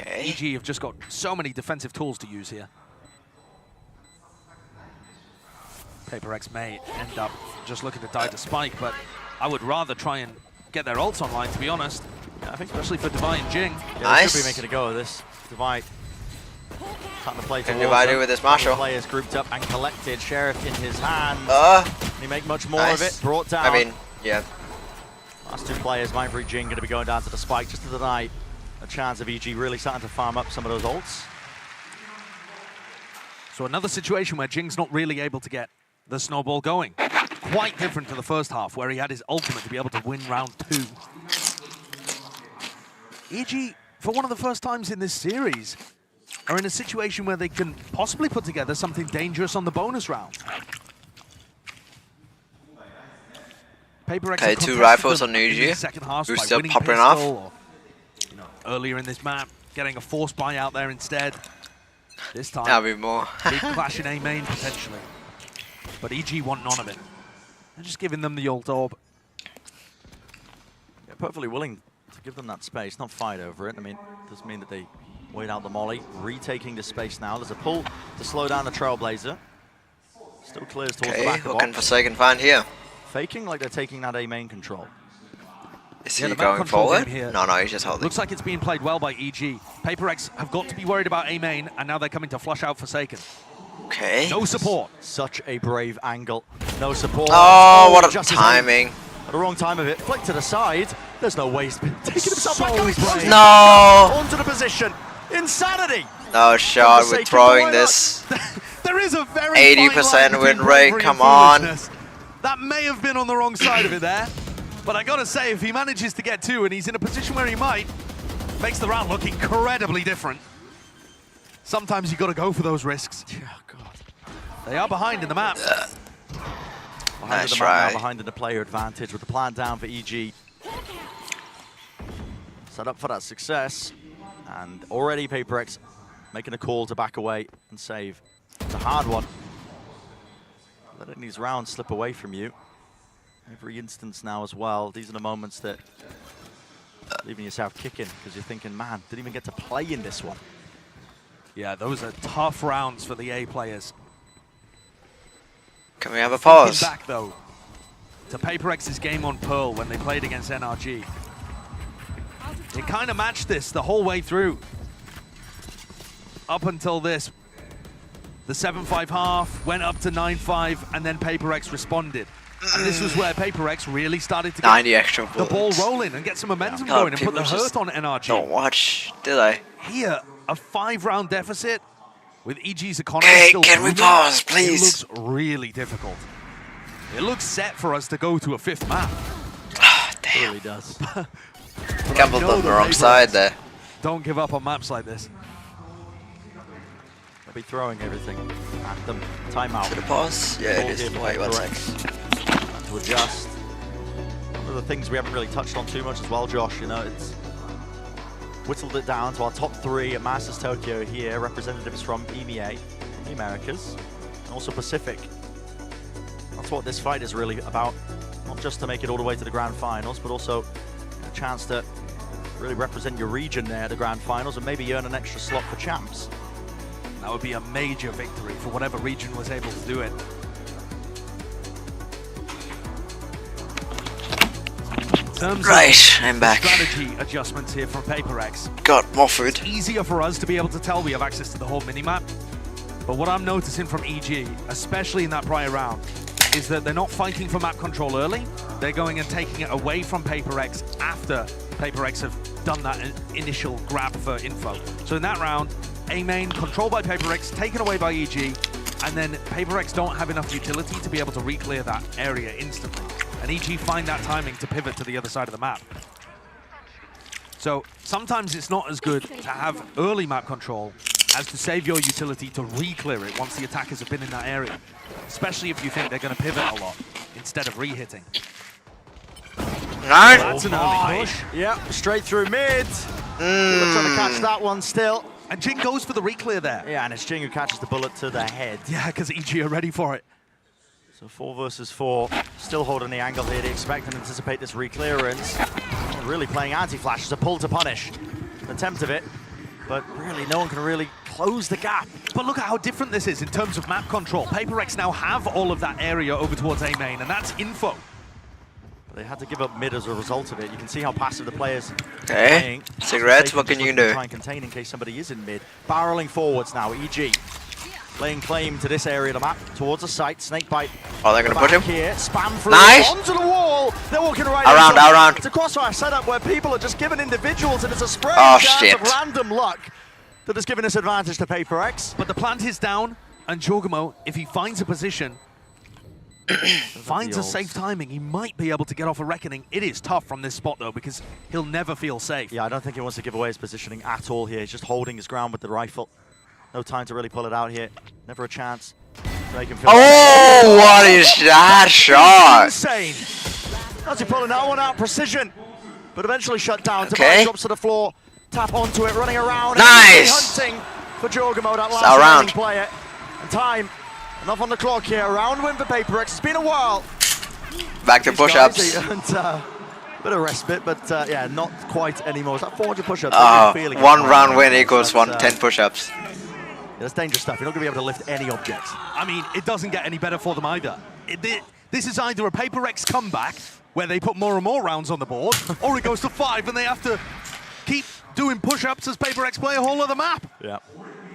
EG have just got so many defensive tools to use here. PRX may end up just looking to die to Spike, but I would rather try and get their ults online, to be honest. Yeah, I think especially for Divine and Jing. Yeah, they should be making a go of this. Divine trying to play Can Divide do with this Marshall? Players grouped up and collected. Sheriff in his hands. Can he make much more of it? Brought down. I mean, yeah. Last two players, Mindfree Jing, going to be going down to the Spike just to deny a chance of EG really starting to farm up some of those ults. So another situation where Jing's not really able to get the snowball going. Quite different to the first half, where he had his ultimate to be able to win round 2. EG, for one of the first times in this series, are in a situation where they can possibly put together something dangerous on the bonus round. PRX okay, 2 rifles on EG. Who's still popping off? Or, earlier in this map, getting a force buy out there instead. This time, that'll be more. big clash in A main potentially. But EG want none of it. They're just giving them the ult orb. Yeah, perfectly willing to give them that space, not fight over it. I mean, it does mean that they wait out the molly. Retaking the space now. There's a pull to slow down the Trailblazer. Still clears towards the back of what can Forsaken find here? Faking like they're taking that A main control. Is he going forward? No, he's just holding. Looks like it's being played well by EG. PRX have got to be worried about A main, and now they're coming to flush out Forsaken. Okay. No support. Such a brave angle. No support. Oh, what a timing. At the wrong time of it. Flick to the side. There's no way he's been taking himself back. No. Onto the position. Insanity. No shot. We're throwing this. There is a very 80% win rate. Come on. That may have been on the wrong side of it there. But I gotta say, if he manages to get 2 and he's in a position where he might, makes the round look incredibly different. Sometimes you gotta go for those risks. Oh, God. They are behind in the map. Behind the map now, behind in the player advantage with the plan down for EG. Set up for that success. And already PRX making a call to back away and save. It's a hard one. Letting these rounds slip away from you. Every instance now as well. These are the moments that leaving yourself kicking because you're thinking, man, didn't even get to play in this one. Yeah, those are tough rounds for the A players. Can we have a pause? Back though to PRX's game on Pearl when they played against NRG. They kind of matched this the whole way through. Up until this. The 7-5 half went up to 9-5 and then PRX responded. And this was where PRX really started to get the ball rolling and get some momentum going and put the hurt on NRG. Don't watch, did I? Here, a 5-round deficit with EG's economy still can we pause, please? It looks really difficult. It looks set for us to go to a 5th map. Damn. It really does. Gambled on the wrong side there. Don't give up on maps like this. They'll be throwing everything at them. Timeout. To the pause? Yeah, it is. Wait, 1 sec. To adjust. One of the things we haven't really touched on too much as well, Josh, it's whittled it down to our top 3 at Masters Tokyo here. Representatives from EMEA, the Americas, and also Pacific. That's what this fight is really about. Not just to make it all the way to the grand finals, but also a chance to really represent your region there at the grand finals and maybe earn an extra slot for champs. That would be a major victory for whatever region was able to do it. Right, I'm back. Strategy adjustments here from PaperX. Got more food. It's easier for us to be able to tell we have access to the whole minimap. But what I'm noticing from EG, especially in that prior round, is that they're not fighting for map control early. They're going and taking it away from PaperX after PaperX have done that initial grab for info. So in that round, A main controlled by PaperX, taken away by EG, and then PaperX don't have enough utility to be able to re-clear that area instantly. And EG find that timing to pivot to the other side of the map. So sometimes it's not as good to have early map control as to save your utility to re-clear it once the attackers have been in that area. Especially if you think they're going to pivot a lot instead of re-hitting. Right. That's an early push. Yep, straight through mid. We're trying to catch that one still. And Jing goes for the re-clear there. Yeah, and it's Jing who catches the bullet to the head. Yeah, because EG are ready for it. So 4 versus 4, still holding the angle here. They expect and anticipate this re-clearance. Really playing anti-flash as a pull to punish. An attempt of it, but really no one can really close the gap. But look at how different this is in terms of map control. PaperX now have all of that area over towards A main, and that's info. They had to give up mid as a result of it. You can see how passive the players Okay, playing. cigarettes, what can you do? Try and contain in case somebody is in mid. Barreling forwards now, EG. Laying claim to this area of the map, towards the site, snake bite. Oh, they're going to put him? Here, spam through, nice. onto the wall. They're walking right around. It's a crossfire setup where people are just given individuals, and it's a spread of random luck that has given this advantage to PaperX. But the plant is down, and Jorgamo, if he finds a position, finds a safe timing, he might be able to get off a reckoning. It is tough from this spot, though, because he'll never feel safe. Yeah, I don't think he wants to give away his positioning at all here. He's just holding his ground with the rifle. No time to really pull it out here. Never a chance to make him feel what is that shot? Insane. As he pulling that one out, precision. But eventually shut down. Okay. Drops to the floor. Tap onto it, running around. Nice. Hunting for Jorgamo, that last round player. And time. Enough on the clock here. Round win for PaperX. It's been a while. Back to push-ups. Bit of respite, but yeah, not quite anymore. Is that 400 push-ups? One round win equals 10 push-ups. Yeah, that's dangerous stuff. You're not going to be able to lift any objects. I mean, it doesn't get any better for them either. This is either a PaperX comeback, where they put more and more rounds on the board, or it goes to 5 and they have to keep doing push-ups as PaperX play a whole other map. Yeah.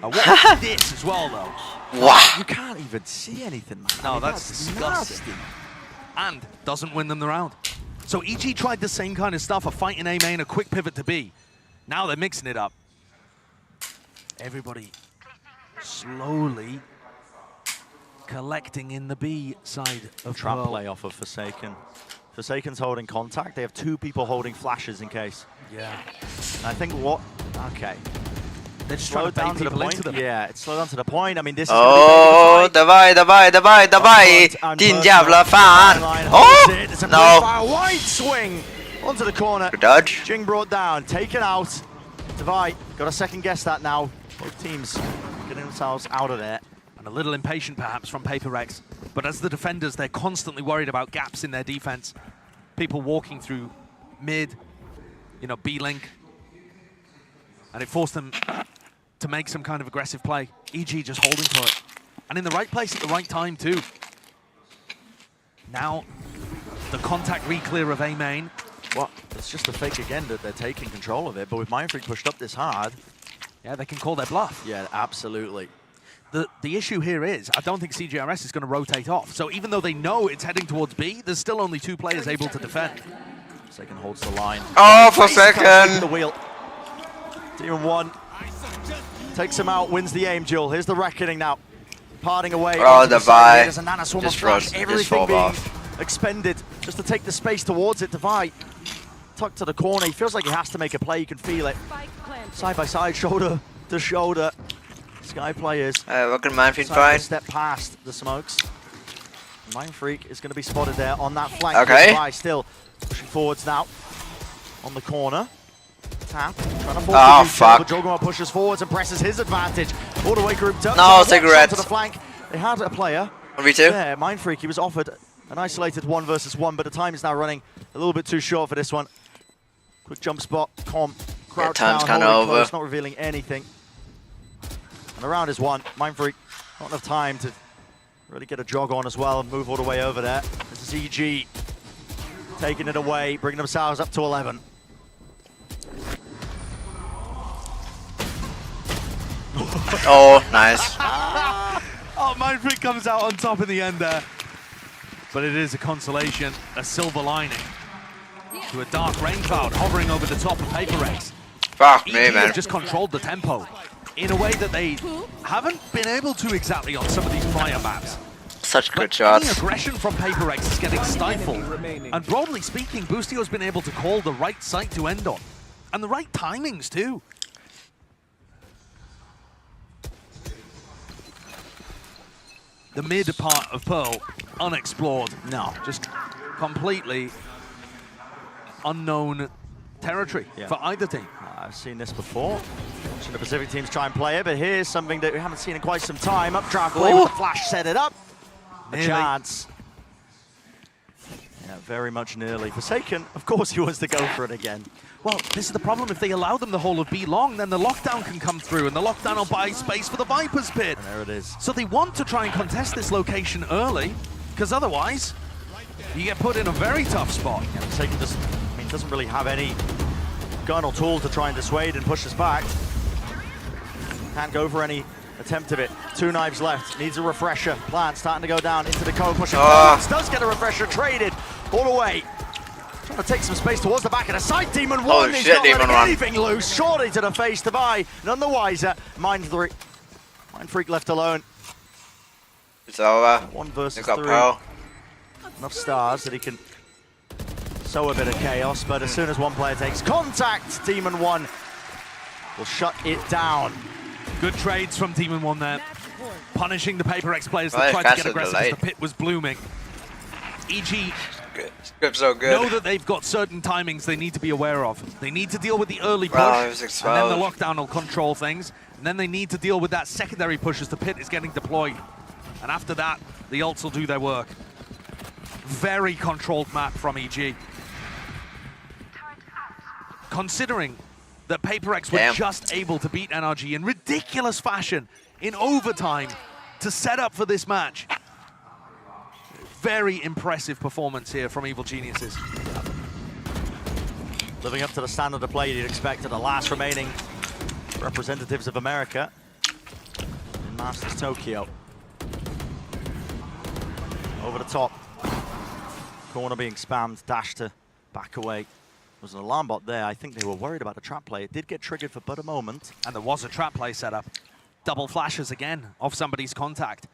What this as well, though. Wow. You can't even see anything, man. No, that's disgusting. And doesn't win them the round. So EG tried the same kind of stuff, a fight in A main, a quick pivot to B. Now they're mixing it up. Everybody slowly collecting in the B side of Trap Pearl. play off of Forsaken. Forsaken's holding contact. They have 2 people holding flashes in case. Yeah. And I think what... Okay. They're just slow trying to down bait to the people point. into them. Yeah, it's slow down to the point. I mean, this is davai, din jävla fan. It's a No. wide swing onto the corner. Good dodge. Jing brought down, taken out. Davai, got to second guess that now. Both teams getting themselves out of there. And a little impatient perhaps from PaperX. But as the defenders, they're constantly worried about gaps in their defense. People walking through mid, B-link. And it forced them to make some kind of aggressive play. EG just holding for it. And in the right place at the right time, too. Now, the contact re-clear of A main. Well, it's just a fake again that they're taking control of it. But with Mindfreak pushed up this hard... Yeah, they can call their bluff. Yeah, absolutely. The issue here is, I don't think CGRS is going to rotate off. So even though they know it's heading towards B, there's still only 2 players able to defend. Forsaken holds the line. Oh, Forsaken! The wheel. Demon 1 takes him out, wins the aim duel. Here's the reckoning now. Parting away. Oh, Davai. There's a Nana Swarm of flash. Everything being expended just to take the space towards it. Davai tucked to the corner. He feels like he has to make a play. You can feel it. Side by side, shoulder to shoulder. Sky players. What can Mindfreak find? find? Step past the smokes. Mindfreak is going to be spotted there on that flank. Okay. Davai still pushing forwards now on the corner. Tap. Trying to force oh, fuck. But Jorgamo pushes forwards and presses his advantage. All the way grouped up. No, so cigarettes. to the flank. They had a player. 1v2? Yeah, Mindfreak. He was offered an isolated 1 versus 1, but the time is now running a little bit too short for this one. Quick jump spot. Crouch time's down, kind of over. close, not revealing anything. And the round is won. Mindfreak, not enough time to really get a jog on as well and move all the way over there. This is EG taking it away, bringing themselves up to 11. Oh, nice. Oh, Mindfreak comes out on top in the end there. But it is a consolation, a silver lining to a dark rain cloud hovering over the top of PaperX. Fuck EG me, man. have just controlled the tempo in a way that they haven't been able to exactly on some of these prior maps. Such good Any shots. aggression from PaperX is getting stifled. And broadly speaking, Boostio's been able to call the right site to end on. And the right timings too. The mid part of Pearl, unexplored. No, just completely unknown territory for either team. I've seen this before. Watching the Pacific teams try and play it, but here's something that we haven't seen in quite some time. Updraft play with the flash, set it up. A chance. Yeah, very much nearly. Forsaken, of course he wants to go for it again. Well, this is the problem. If they allow them the whole of B long, then the lockdown can come through, and the lockdown will buy space for the Viper's Pit. And there it is. So they want to try and contest this location early, because otherwise, you get put in a very tough spot. Yeah, Forsaken just, I mean, doesn't really have any gun or tool to try and dissuade and push us back. Can't go for any attempt of it. 2 knives left. Needs a refresher. Plant starting to go down into the cone, pushing forwards. Does get a refresher traded all the way. Trying to take some space towards the back of the side. Demon One is not letting anything loose. Shorty to the face to buy. None the wiser. Mindfreak left alone. It's over. 1 versus 3. 3. Enough stars that he can sow a bit of chaos, but as soon as one player takes contact, Demon One will shut it down. Good trades from Demon One there. Punishing the PaperX players that tried to get aggressive as the pit was blooming. EG so good. know that they've got certain timings they need to be aware of. They need to deal with the early push, and then the lockdown will control things, and then they need to deal with that secondary push as the pit is getting deployed. And after that, the ults will do their work. Very controlled map from EG. Considering that PaperX were just able to beat NRG in ridiculous fashion in overtime to set up for this match. Very impressive performance here from Evil Geniuses. Living up to the standard of play you'd expect of the last remaining representatives of America in Masters Tokyo. Over the top. Corner being spammed, dash to back away. Was an alarm bot there. I think they were worried about the trap play. It did get triggered for but a moment. And there was a trap play set up. Double flashes again of somebody's contact.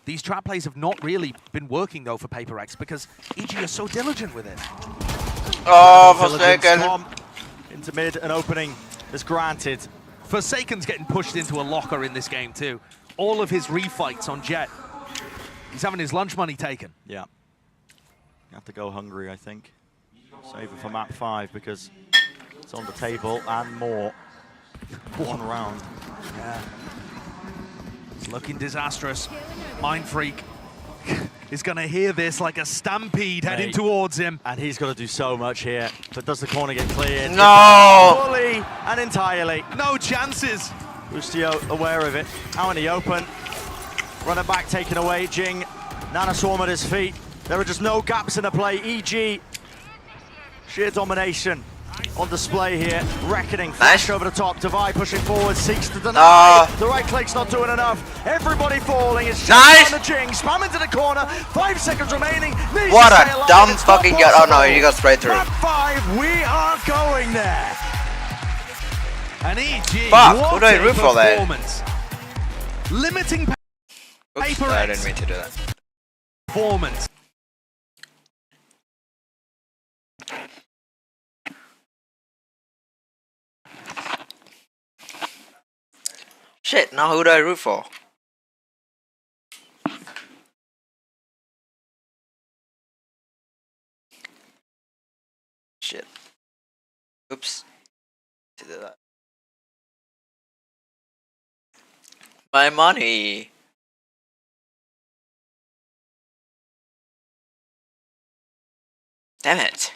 These trap plays have not really been working though for PaperX because EG are so diligent with it. Oh, Forsaken. Into mid, an opening is granted. Forsaken's getting pushed into a locker in this game too. All of his refights on Jet. He's having his lunch money taken. Yeah. You have to go hungry, I think. Save it for map 5 because it's on the table and more. 1 round. Yeah. It's looking disastrous. Mindfreak is going to hear this like a stampede heading towards him. And he's got to do so much here. But does the corner get cleared? No! Fully and entirely. No chances. Boostio aware of it. Out in the open. Runner back taken away. Jing. Nana Swarm at his feet. There are just no gaps in the play. EG. Sheer domination on display here. Reckoning. Flash over the top. Divide pushing forward. Seeks to deny. The right click's not doing enough. Everybody falling. It's just on the Jing. Spam into the corner. 5 seconds remaining. What a dumb fucking gut. Oh no, he got straight through. Map 5. We are going there. And EG. Fuck. Who do I root for that? Limiting PaperX. I didn't mean to do that. Performance. Shit, now who do I root for? Shit. Oops. Did that. My money. Damn it.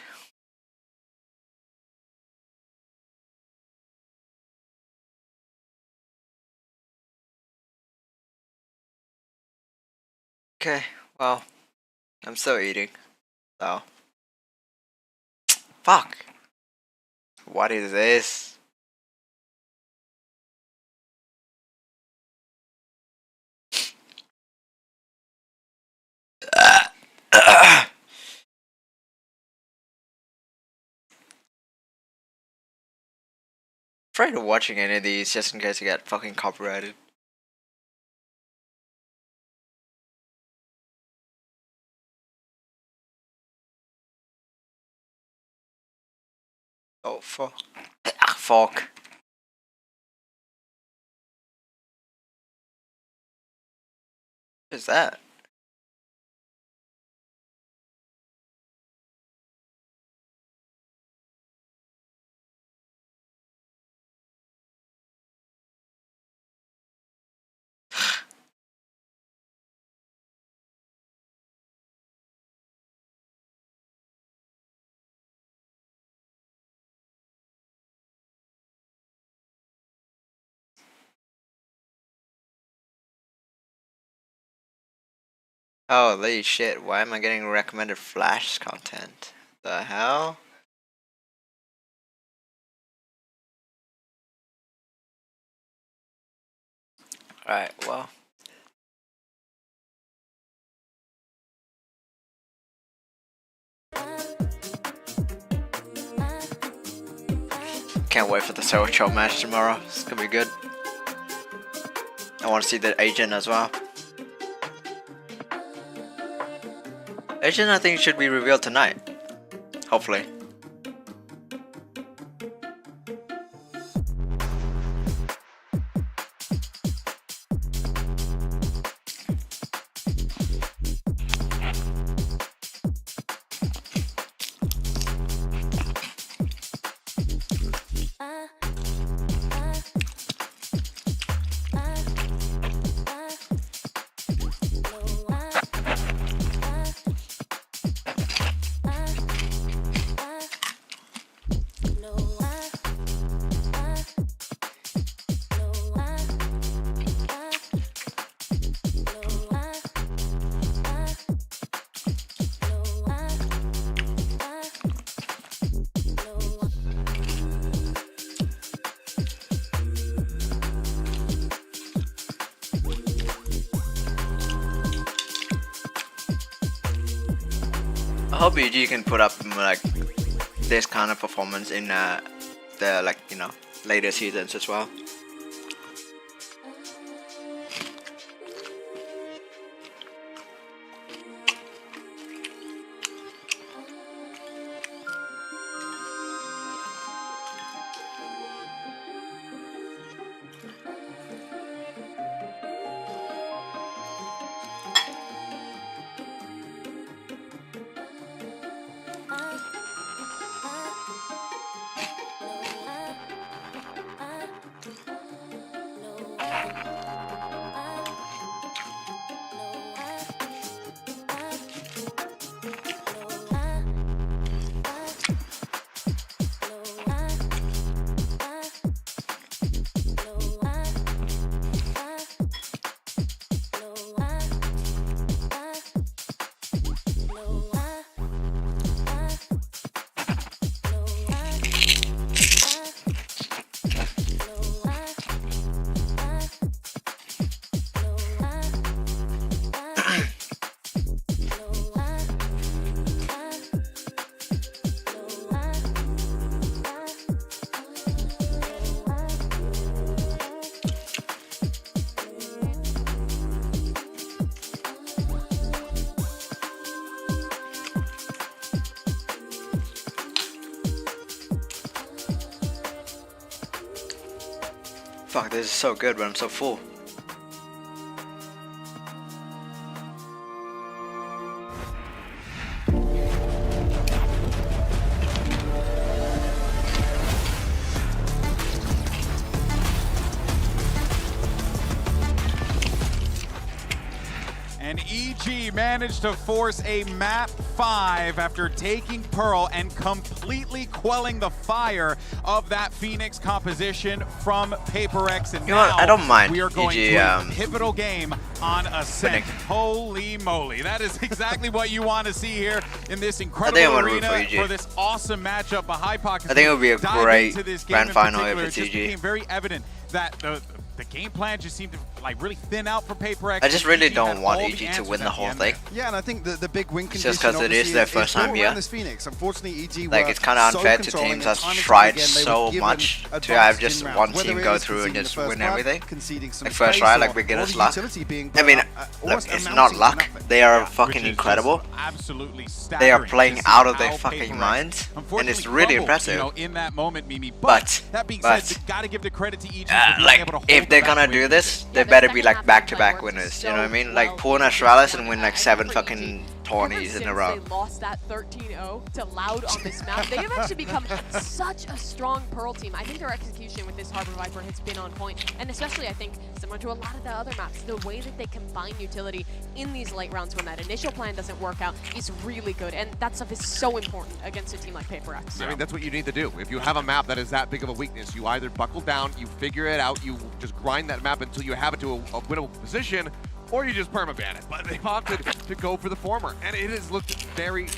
Okay, well, I'm still eating, so. Fuck! What is this? Afraid of watching any of these just in case I get fucking copyrighted. Oh fuck. Fuck. What is that? Holy shit, why am I getting recommended Flash content? The hell? Alright, well. Can't wait for the Solo Show match tomorrow. It's gonna be good. I want to see the agent as well. Agent, I think, should be revealed tonight. Hopefully. I hope EG can put up like this kind of performance in the later seasons as well. Fuck, this is so good, but I'm so full. And EG managed to force a map 5 after taking Pearl and completely quelling the fire of that Phoenix composition from PaperX. And you know what? I don't mind we are going EG, to a pivotal game on Ascent. Holy moly. That is exactly what you want to see here in this incredible arena for this awesome matchup. A high pocket. I think it would be a great grand final if it's EG. It became very evident that the game plan just seemed to like really thin out for PaperX. I just really don't want EG to win the whole thing. Yeah, and I think the big win condition just because it is their first time here. Phoenix. Unfortunately, EG like it's kind of unfair to teams that tried so much to have just one team go through and just win everything. Like first try, like beginner's luck. I mean, look, it's not luck. They are fucking incredible. They are playing out of their fucking minds, and it's really impressive. In that moment, Mimi. But that being said, you gotta give the credit to EG. Like if they're gonna do this, they better be like back-to-back winners. You know what I mean? Like pull an Astralis and win like 7 fucking tourneys in a row. They lost that 13-0 to Loud on this map. They have actually become such a strong Pearl team. I think their execution with this Harbor Viper has been on point, and especially I think similar to a lot of the other maps, the way that they combine utility in these late rounds when that initial plan doesn't work out is really good, and that stuff is so important against a team like PaperX. I mean, that's what you need to do. If you have a map that is that big of a weakness, you either buckle down, you figure it out, you just grind that map until you have it to a winnable position, or you just permaban it. But they've opted to go for the former, and it has looked very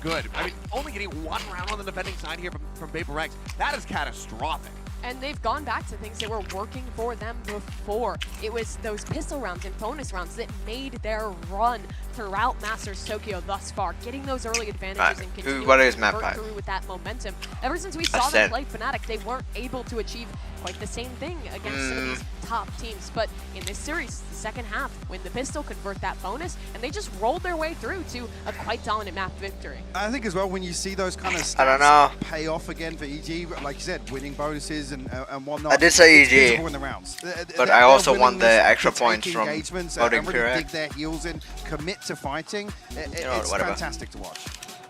good. I mean, only getting 1 round on the defending side here from PaperX, that is catastrophic. And they've gone back to things that were working for them before. It was those pistol rounds and bonus rounds that made their run throughout Masters Tokyo thus far, getting those early advantages and continuing to convert through with that momentum. Ever since we saw them play Fnatic, they weren't able to achieve quite the same thing against some of these top teams. But in this series, the second half, when the pistol convert that bonus, and they just rolled their way through to a quite dominant map victory. I think as well, when you see those kind of stats pay off again for EG, like you said, winning bonuses and whatnot. I did say EG, in the rounds. but I also want the extra points from voting really PRX. dig their heels in, commit to fighting. It's fantastic to watch.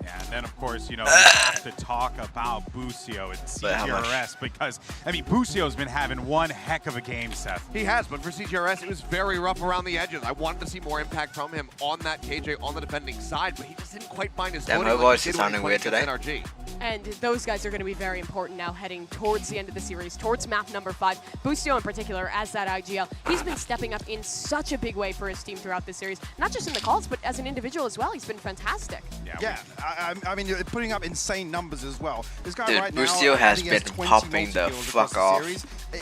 Yeah, and then of course, you know, we have to talk about Busio and CGRS because, I mean, Busio's been having one heck of a game, Seth. He has, but for CGRS, it was very rough around the edges. I wanted to see more impact from him on that KJ, on the defending side, but he just didn't quite find his footing. My voice is sounding weird today. NRG. And those guys are going to be very important now heading towards the end of the series, towards map number 5. Busio in particular, as that IGL, he's been stepping up in such a big way for his team throughout this series. Not just in the calls, but as an individual as well. He's been fantastic. Yeah, I mean, putting up insane numbers as well. This guy Dude, right now, Busio has been popping the fuck off.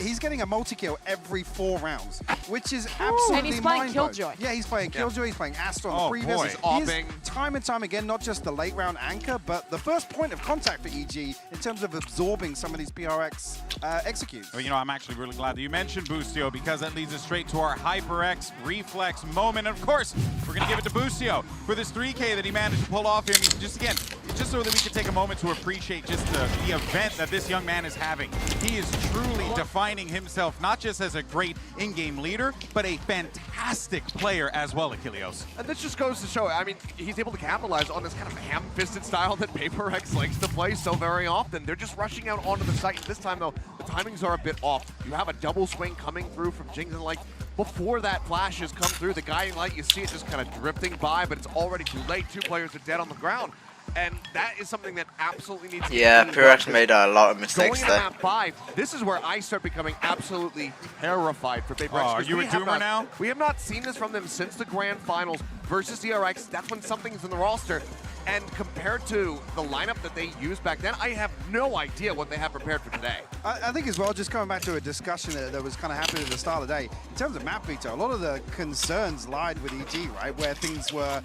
He's getting a multi-kill every 4 rounds, which is absolutely and he's playing Killjoy. Yeah, he's playing Killjoy, he's playing Astra on the previous. He's time and time again, not just the late round anchor, but the first point of contact for EG in terms of absorbing some of these PRX executes. Well, you know, I'm actually really glad that you mentioned Busio because that leads us straight to our HyperX reflex moment. And of course, we're going to give it to Busio for this 3K that he managed to pull off here. I mean, just again, just so that we can take a moment to appreciate just the event that this young man is having. He is truly defining himself not just as a great in-game leader, but a fantastic player as well, Achilleos. And this just goes to show, I mean, he's able to capitalize on this kind of ham-fisted style that PaperX likes to play so very often. They're just rushing out onto the site. This time, though, the timings are a bit off. You have a double swing coming through from Jinx, and like, before that flash has come through, the guiding light, you see it just kind of drifting by, but it's already too late. 2 players are dead on the ground. And that is something that absolutely needs to be PRX made a lot of mistakes there. Going into map 5, this is where I start becoming absolutely terrified for PaperX. Are you a doomer now? We have not seen this from them since the Grand Finals versus DRX. That's when something's in the roster. And compared to the lineup that they used back then, I have no idea what they have prepared for today. I think as well, just coming back to a discussion that was kind of happening at the start of the day, in terms of map veto, a lot of the concerns lied with EG, right, where things were,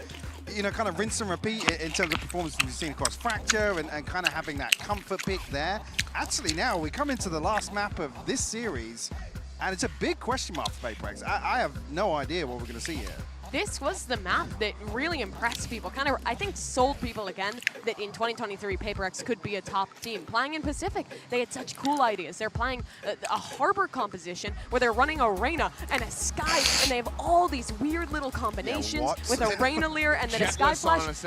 you know, kind of rinse and repeat in terms of performance we've seen across Fracture and kind of having that comfort pick there. Actually, now we come into the last map of this series, and it's a big question mark for PaperX. I have no idea what we're going to see here. This was the map that really impressed people, kind of, I think, sold people again that in 2023, PaperX could be a top team. Playing in Pacific, they had such cool ideas. They're playing a harbor composition where they're running Arena and a Sky, and they have all these weird little combinations with Arena Lear and then a Sky Flash.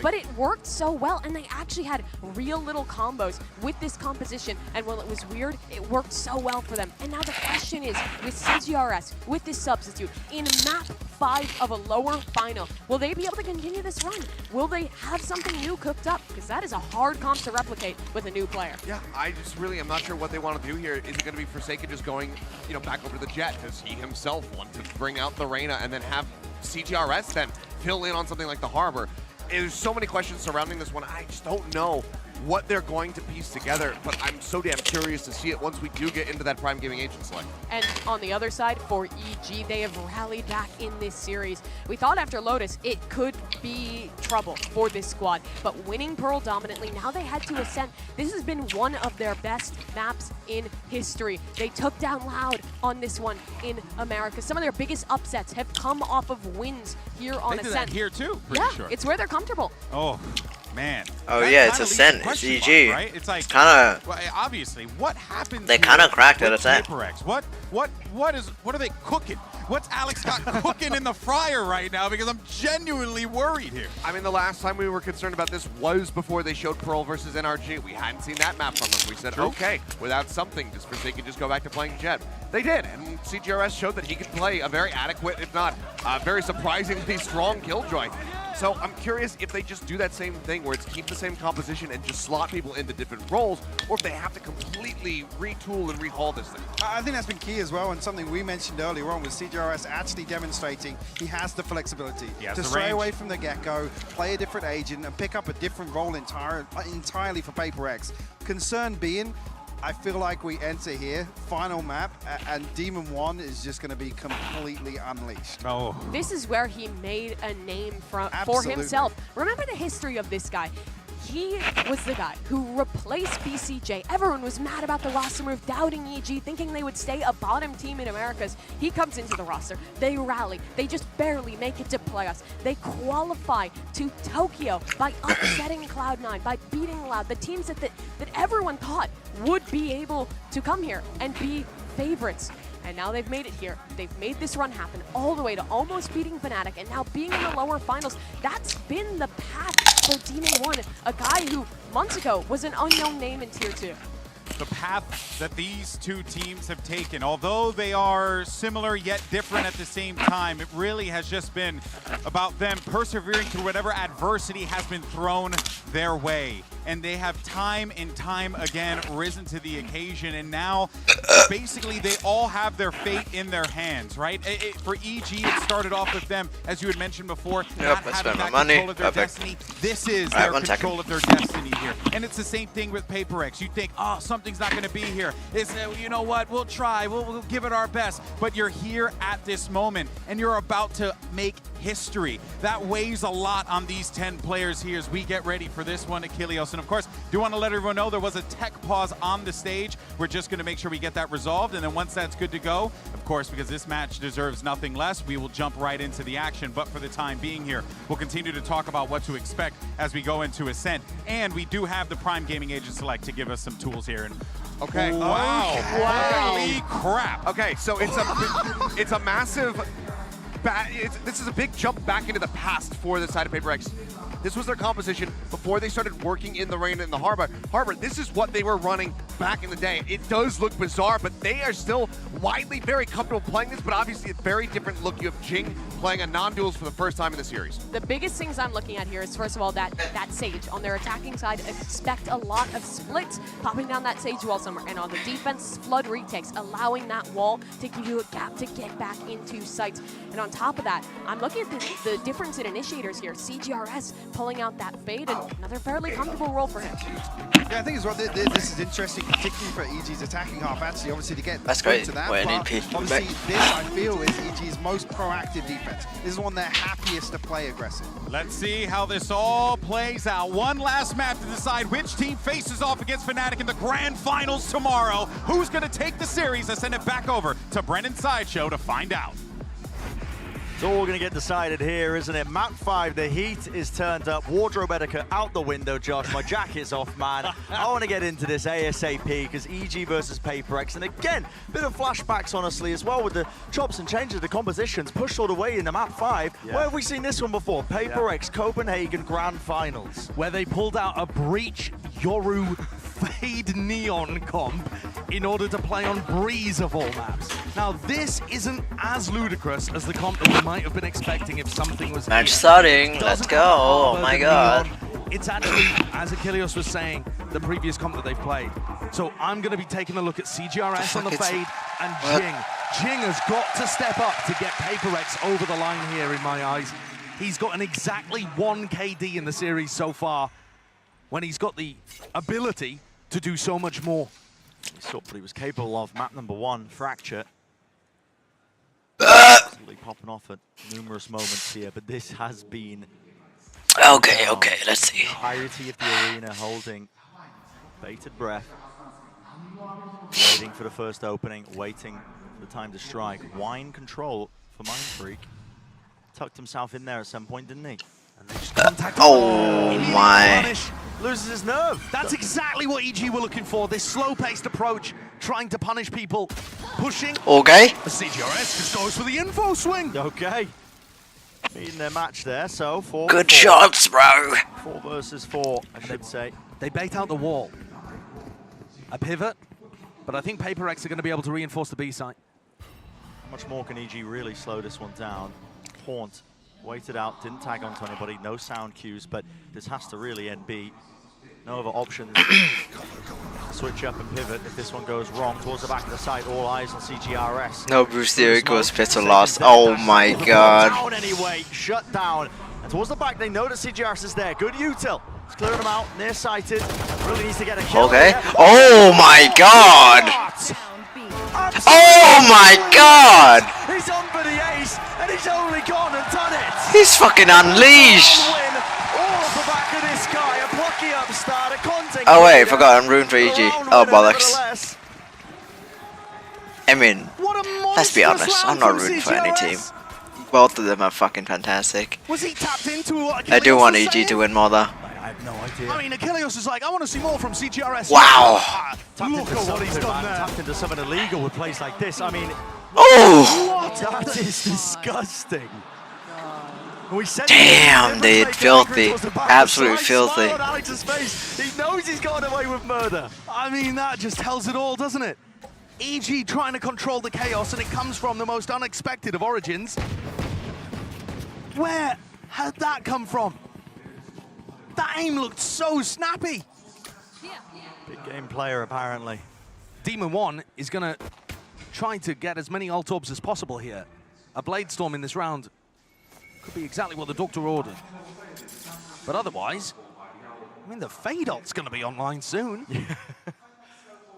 But it worked so well, and they actually had real little combos with this composition, and while it was weird, it worked so well for them. And now the question is, with CGRS, with this substitute, in map 5 of a lower final. Will they be able to continue this run? Will they have something new cooked up? Because that is a hard comp to replicate with a new player. Yeah, I just really am not sure what they want to do here. Is it going to be Forsaken just going, back over to the Jet? Does he himself want to bring out the Reyna and then have CGRS then fill in on something like the Harbor? There's so many questions surrounding this one. I just don't know what they're going to piece together, but I'm so damn curious to see it once we do get into that Prime Gaming Agent select. And on the other side, for EG, they have rallied back in this series. We thought after Lotus, it could be trouble for this squad, but winning Pearl dominantly, now they had to Ascent. This has been one of their best maps in history. They took down Loud on this one in America. Some of their biggest upsets have come off of wins here on They did Ascent. that here too, pretty sure. It's where they're comfortable. Oh, man. Oh That yeah, it's kinda Ascent, leaves a it's question EG. mark, right? It's like, kind of. well, obviously, what happens? They kind of cracked it, with Ascent. PaperX? What are they cooking? What's Alex got cooking in the fryer right now? Because I'm genuinely worried here. I mean, the last time we were concerned about this was before they showed Pearl versus NRG. We hadn't seen that map from them. We said, okay, without something, does Forsaken just go back to playing Jet? They did, and CGRS showed that he could play a very adequate, if not very surprisingly strong Killjoy. So I'm curious if they just do that same thing where it's keep the same composition and just slot people into different roles, or if they have to completely retool and rehaul this thing. I think that's been key as well, and something we mentioned earlier on with CGRS actually demonstrating he has the flexibility to stray away from the get-go, play a different agent, and pick up a different role entirely for PaperX. Concern being, I feel like we enter here, final map, and Demon 1 is just going to be completely unleashed. Oh. This is where he made a name for Absolutely. himself. Remember the history of this guy. He was the guy who replaced BCJ. Everyone was mad about the roster move, doubting EG, thinking they would stay a bottom team in Americas. He comes into the roster. They rally. They just barely make it to playoffs. They qualify to Tokyo by upsetting Cloud9, by beating Loud, the teams that everyone thought would be able to come here and be favorites. And now they've made it here. They've made this run happen all the way to almost beating Fnatic and now being in the lower finals. That's been the path for Demon 1, a guy who months ago was an unknown name in Tier 2. The path that these two teams have taken, although they are similar yet different at the same time, it really has just been about them persevering through whatever adversity has been thrown their way. And they have time and time again risen to the occasion, and now basically they all have their fate in their hands, right? For EG, it started off with them, as you had mentioned before, not having that control of their destiny. This is their control of their destiny here. And it's the same thing with PaperX. You think, oh, something's not going to be here. It's, you know what, we'll try, we'll give it our best. But you're here at this moment, and you're about to make history. That weighs a lot on these 10 players here as we get ready for this one, Achilleos. And of course, do want to let everyone know there was a tech pause on the stage. We're just going to make sure we get that resolved, and then once that's good to go, of course, because this match deserves nothing less, we will jump right into the action. But for the time being here, we'll continue to talk about what to expect as we go into Ascent. And we do have the Prime Gaming Agent Select to give us some tools here. And okay. Wow. Holy crap. Okay, so it's a massive... This is a big jump back into the past for the side of PaperX. This was their composition before they started working in the Reyna and the Harbor. This is what they were running back in the day. It does look bizarre, but they are still widely very comfortable playing this, but obviously a very different look. You have Jing playing a non-duels for the first time in the series. The biggest things I'm looking at here is, first of all, that Sage. On their attacking side, expect a lot of splits, popping down that Sage wall somewhere. And on the defense, flood retakes, allowing that wall to give you a gap to get back into sights. And on top of that, I'm looking at the difference in initiators here. CGRS pulling out that fade, and another fairly comfortable role for him. Yeah, I think as well, this is interesting, particularly for EG's attacking half, actually, obviously, to get That's great. to that. Wait, But obviously, this, I feel, is EG's most proactive defense. This is one they're happiest to play aggressive. Let's see how this all plays out. One last map to decide which team faces off against Fnatic in the grand finals tomorrow. Who's going to take the series? I send it back over to Brendan Sideshow to find out. It's all going to get decided here, isn't it? Map 5, the heat is turned up. Wardrobe etiquette out the window, Josh. My jacket's off, man. I want to get into this ASAP because EG versus PaperX. And again, bit of flashbacks, honestly, as well with the chops and changes, the compositions pushed all the way into Map 5. Yeah. Where have we seen this one before? PaperX Copenhagen Grand Finals. Where they pulled out a Breach Yoru Fade Neon comp in order to play on Breeze of all maps. Now, this isn't as ludicrous as the comp that we might have been expecting if something was Match starting, let's go, oh my god. It's actually, as Achilles was saying, the previous comp that they've played. So I'm going to be taking a look at CGRS on the fade and Jing. Jing has got to step up to get PaperX over the line here in my eyes. He's got an exactly 1 KD in the series so far when he's got the ability to do so much more. He saw what he was capable of. Map number 1, Fracture. Really popping off at numerous moments here, but this has been... Okay, let's see. Entirety of the arena holding bated breath. Waiting for the first opening, waiting for the time to strike. Wine control for Mindfreak. Tucked himself in there at some point, didn't he? And they just oh my. Loses his nerve. That's exactly what EG were looking for, this slow-paced approach, trying to punish people, pushing. Okay. The CGRS just goes for the info swing. Okay. Meeting their match there, so 4 Good shots, bro. 4 versus 4, I should say. They bait out the wall. A pivot, but I think PaperX are going to be able to reinforce the B site. How much more can EG really slow this one down? Haunt waited out, didn't tag onto anybody, no sound cues, but this has to really end B. No other options. Switch up and pivot if this one goes wrong. Towards the back of the site, all eyes on CGRS. No boost there, it goes pistol lost. Oh my god. Down anyway, shut down. And towards the back, they know that CGRS is there. Good util. It's clearing them out, near-sighted. Really needs to get a kill. Okay. Oh my god. Oh my god. He's on for the ace, and he's only gone and done it. He's fucking unleashed. Oh wait, I forgot I'm rooting for EG. Oh bollocks. I mean, let's be honest, I'm not rooting for any team. Both of them are fucking fantastic. Was he tapped into what I do want EG to win more though. I have no idea. I mean, Achilles is like, I want to see more from CGRS. Wow. Look at what he's done there. Tapped into something illegal with plays like this. I mean, oh! That is disgusting. Damn, dude, filthy. Absolutely filthy. Alex's face. He knows he's gotten away with murder. I mean, that just tells it all, doesn't it? EG trying to control the chaos, and it comes from the most unexpected of origins. Where had that come from? That aim looked so snappy. Big game player, apparently. Demon 1 is going to try to get as many ult orbs as possible here. A Blade Storm in this round could be exactly what the Doctor ordered. But otherwise, I mean, the Fade ult's going to be online soon.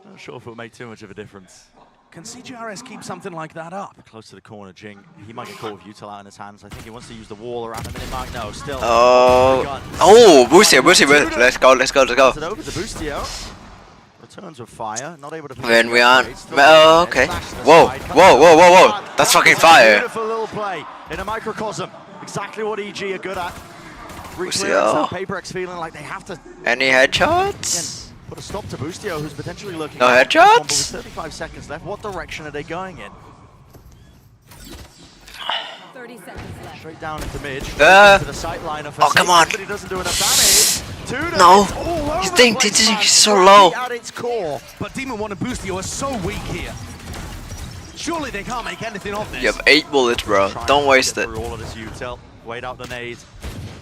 Not sure if it'll make too much of a difference. Can CGRS keep something like that up? Close to the corner, Jing. He might get caught with util out in his hands. I think he wants to use the wall around the minute mark. No, still. Oh, Boostio. Let's go. It over to Boostio. Returns with fire. Not able to. When we aren't. Oh, okay. Whoa. That's fucking fire. Beautiful little play in a microcosm. Exactly what EG are good at. Boostio. PaperX feeling like they have to. Any headshots? Put a stop to Boostio, who's potentially looking. No headshots? 35 seconds left. What direction are they going in? 30 seconds left. Straight down into mid. To the sight line of oh, come on. But he doesn't do enough damage. No. You think this is so low. At its core. But Demon 1 and Boostio are so weak here. Surely they can't make anything of this. You have 8 bullets, bro. Don't waste it. All of this util. Wait out the nade.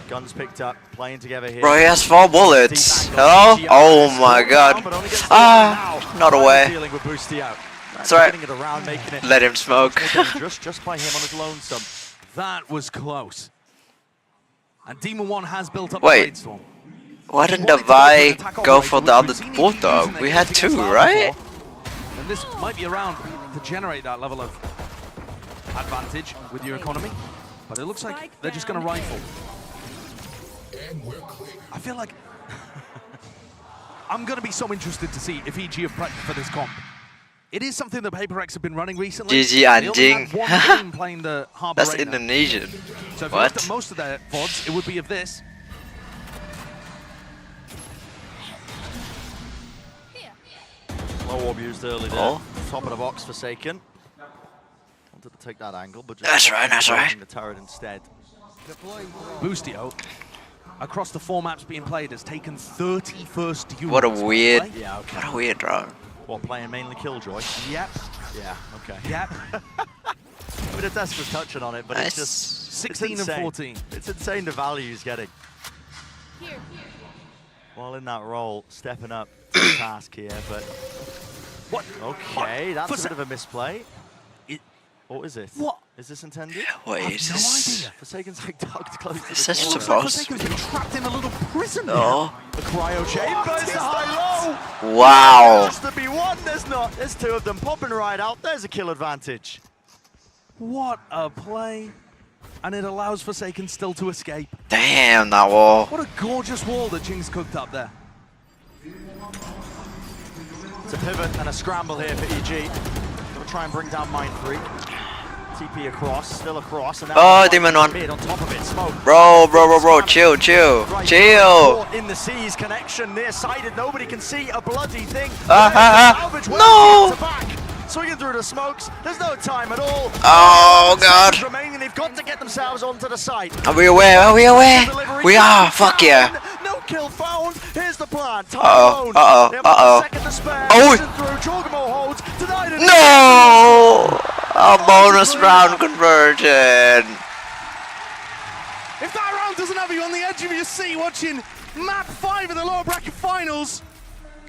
Guns picked up, playing together here. Bro, he has 4 bullets. Hello? Oh my god. Ah, not away. That's right. Let him smoke. just by him on his lonesome. That was close. And Demon 1 has built up Wait. the Storm. Why didn't the Vi go for the other Bulldog? We had 2, right? And this might be around to generate that level of advantage with your economy. But it looks like they're just going to rifle. I feel like I'm going to be so interested to see if EG have prepped for this comp. It is something that PaperX have been running recently. GG Anjing. Playing the Harbor That's right Indonesian. So if what? you looked at most of their VODs, it would be of this. Low orb used early there. Oh. Top of the box Forsaken. Wanted to take that angle, but just that's right. The turret instead. Boostio, across the 4 maps being played, has taken 31st duels. What a weird, yeah, okay. what a weird draw. What, playing mainly Killjoy? Yep. Yeah, okay. Yep. I mean, Desk was touching on it, but it's just 16 and 14. It's insane the value he's getting. While in that role, stepping up to the task here, but... What? Okay, that's a bit of a misplay. What is it? What? Is this intended? What is this? Forsaken's like tucked close to the Is this corner. supposed? Forsaken's been trapped in a little prison. No. The cryo chambers, the high-low. Wow. Has to be one. There's not. There's two of them popping right out. There's a kill advantage. What a play. And it allows Forsaken still to escape. Damn, that wall. What a gorgeous wall that Jing's cooked up there. It's a pivot and a scramble here for EG. Gonna try and bring down Mind Freak. TP across, still across. And Oh, Demon on. Mid on top of it, smoke. Bro, chill. Right, Chill. In the seas, connection near-sighted. Nobody can see a bloody thing. No. Swinging through the smokes. There's no time at all. Oh, God. Remaining. They've got to get themselves onto the site. Are we aware? Are we aware? We are. Fuck yeah. No kill found. Here's the plan. Second to spare. Oh. Through. holds. Denied it. No. A bonus round conversion. If that round doesn't have you on the edge of your seat watching map 5 of the lower bracket finals,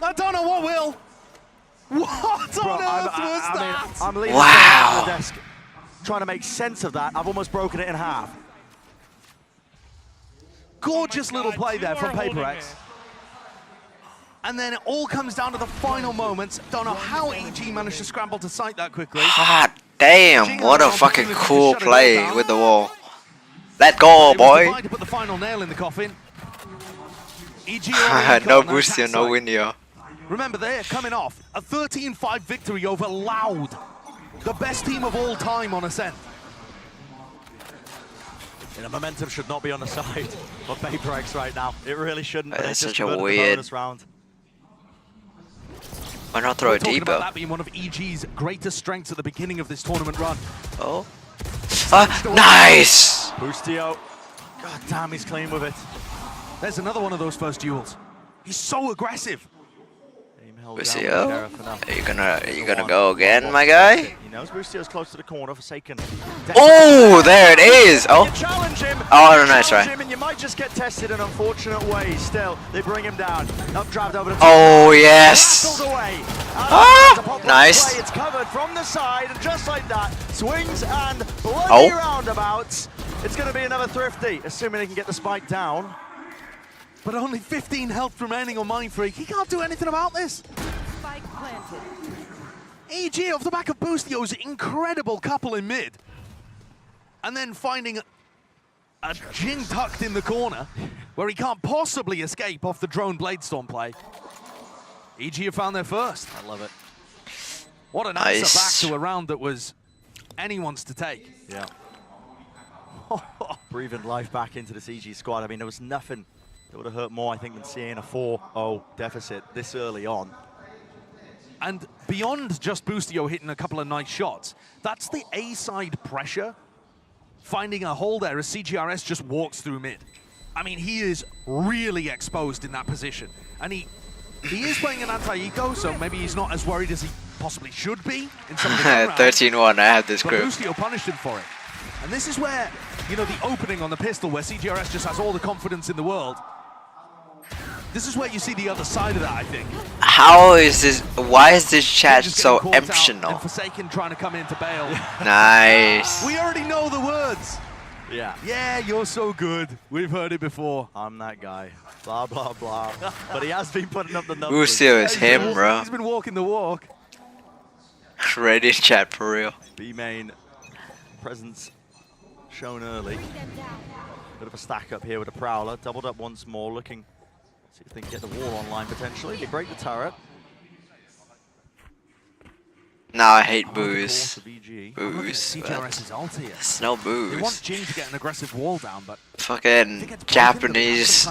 I don't know what will. What on earth was that? I'm leaning on the desk, trying to make sense of that. I've almost broken it in half. Gorgeous little play there from PRX. And then it all comes down to the final moments. Don't know how EG managed to scramble to sight that quickly. God damn, what a fucking cool play with the wall. Let go, boy. To put the final nail in the coffin. EG no Boostio, no Windio. Remember, they're coming off a 13-5 victory over Loud, the best team of all time on Ascent. The momentum should not be on the side of PRX right now. It really shouldn't. It's just such a weird bonus round. Why not throw it deeper? About that being one of EG's greatest strengths at the beginning of this tournament run. Oh. Nice! Boostio. God damn, he's clean with it. There's another one of those first duels. He's so aggressive. Boostio, are you gonna go again, my guy? He knows Boostio's close to the corner, Forsaken. Oh, there it is! Oh, challenge him. Oh, nice try. And you might just get tested in an unfortunate way. Still, they bring him down. Updraft over the top. Oh, yes! Nice. It's covered from the side, and just like that, swings and bloody roundabouts. It's going to be another thrifty, assuming they can get the spike down. But only 15 health remaining on Mind Freak. He can't do anything about this. Spike planted. EG off the back of Boostio's incredible couple in mid. And then finding a Jing tucked in the corner where he can't possibly escape off the drone Bladestorm play. EG have found their first. I love it. What an answer back to a round that was anyone's to take. Yeah. Breathing life back into this EG squad. I mean, there was nothing that would have hurt more, I think, than seeing a 4-0 deficit this early on. And beyond just Boostio hitting a couple of nice shots, that's the A-side pressure finding a hole there as CGRS just walks through mid. I mean, he is really exposed in that position. And he is playing an anti-eco, so maybe he's not as worried as he possibly should be in some of the 13-1, I have this but group. Boostio punished him for it. And this is where, you know, the opening on the pistol where CGRS just has all the confidence in the world. This is where you see the other side of that, I think. How is this? Why is this chat so optional? Forsaken trying to come in to bail. Nice. We already know the words. Yeah. Yeah, you're so good. We've heard it before. I'm that guy. Blah, blah, blah. But he has been putting up the numbers. Boostio is him, bro. He's been walking the walk. Ready chat for real. B-main presence shown early. Bit of a stack up here with a Prowler. Doubled up once more, looking. See if they can get the wall online potentially. They break the turret. Nah, I hate booze. Booze. CGRS's ult here. It's no booze. They want Jing to get an aggressive wall down, but fucking Japanese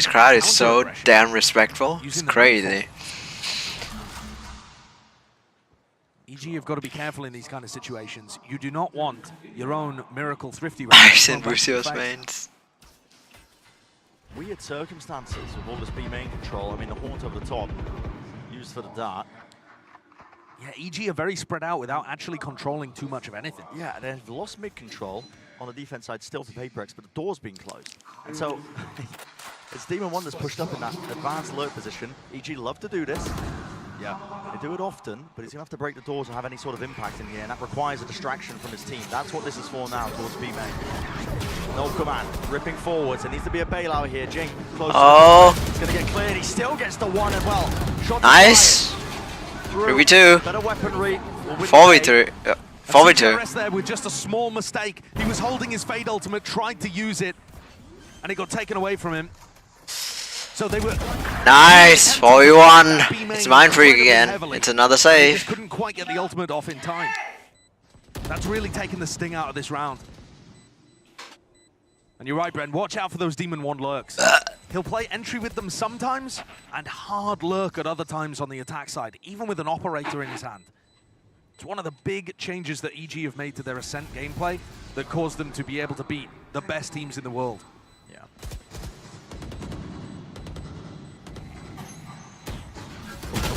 crowd is so damn respectful. It's crazy. EG have got to be careful in these kind of situations. You do not want your own miracle thrifty round. Nice in Boostio's mains. Weird circumstances with all this B main control. I mean, the haunt over the top, used for the dart. Yeah, EG are very spread out without actually controlling too much of anything. Yeah, they've lost mid-control on the defense side still for PaperX, but the door's being closed. And so, it's Demon 1 that's pushed up in that advanced lurk position. EG love to do this. Yeah, they do it often, but he's going to have to break the doors and have any sort of impact in here, and that requires a distraction from his team. That's what this is for now towards B-Main. No command, ripping forwards. There needs to be a bailout here. Jing, close. He's going to get cleared. He still gets the one as well. Shot nice. 3v2. Better weaponry. 4v3. 4v2. CGRS there with just a small mistake. He was holding his Fade Ultimate, tried to use it, and it got taken away from him. So they were nice. 4v1. It's Mind Freak again. It's another save. Just couldn't quite get the ultimate off in time. That's really taken the sting out of this round. And you're right, Bren. Watch out for those Demon 1 lurks. He'll play entry with them sometimes and hard lurk at other times on the attack side, even with an operator in his hand. It's one of the big changes that EG have made to their Ascent gameplay that caused them to be able to beat the best teams in the world. Yeah.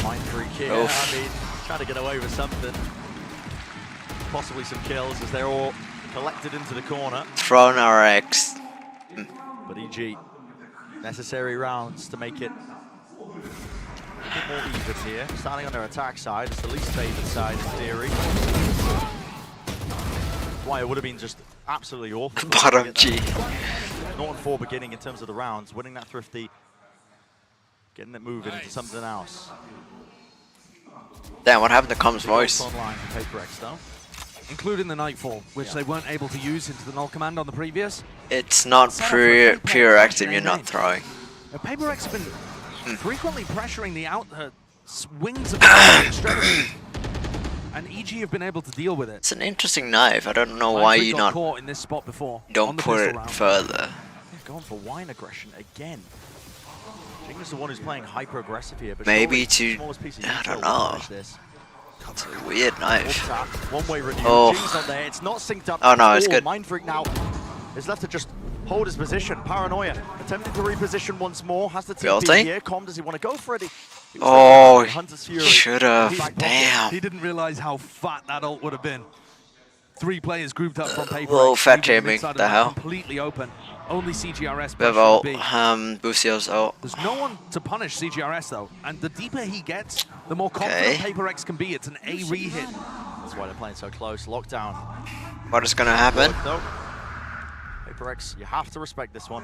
Mind Freak here. I mean, trying to get away with something. Possibly some kills as they're all collected into the corner. Thrown RX. But EG, necessary rounds to make it a bit more even here. Starting on their attack side, it's the least favored side in theory. Why it would have been just absolutely awful. Bottom G. 0-4 beginning in terms of the rounds, winning that Thrifty, getting it moving into something else. Damn, what happened to Com's voice? Online for PaperX though. Including the Nightfall, which they weren't able to use into the null command on the previous. It's not PRX if you're not throwing. Now, PaperX have been frequently pressuring the out wings of the extremity, and EG have been able to deal with it. It's an interesting knife. I don't know why you not caught in this spot before. Don't put it further. They're going for wine aggression again. Jing is the one who's playing hyper aggressive here, but maybe to I don't know. It's a weird knife. One-way review. Oh. Jing's not there. It's not synced up. Oh no, it's good. Mind Freak now is left to just hold his position. Paranoia attempting to reposition once more. Has the TP here. Com, does he want to go for it? Oh, should have. Damn. He didn't realize how fat that ult would have been. 3 players grouped up from PaperX. Whoa, fat shaming. The hell? Completely open. Only CGRS. We have ult. Boostio's ult. There's no one to punish CGRS though, and the deeper he gets, the more confident PaperX can be. It's an A re-hit. That's why they're playing so close. Lockdown. What is gonna happen? PaperX, you have to respect this one.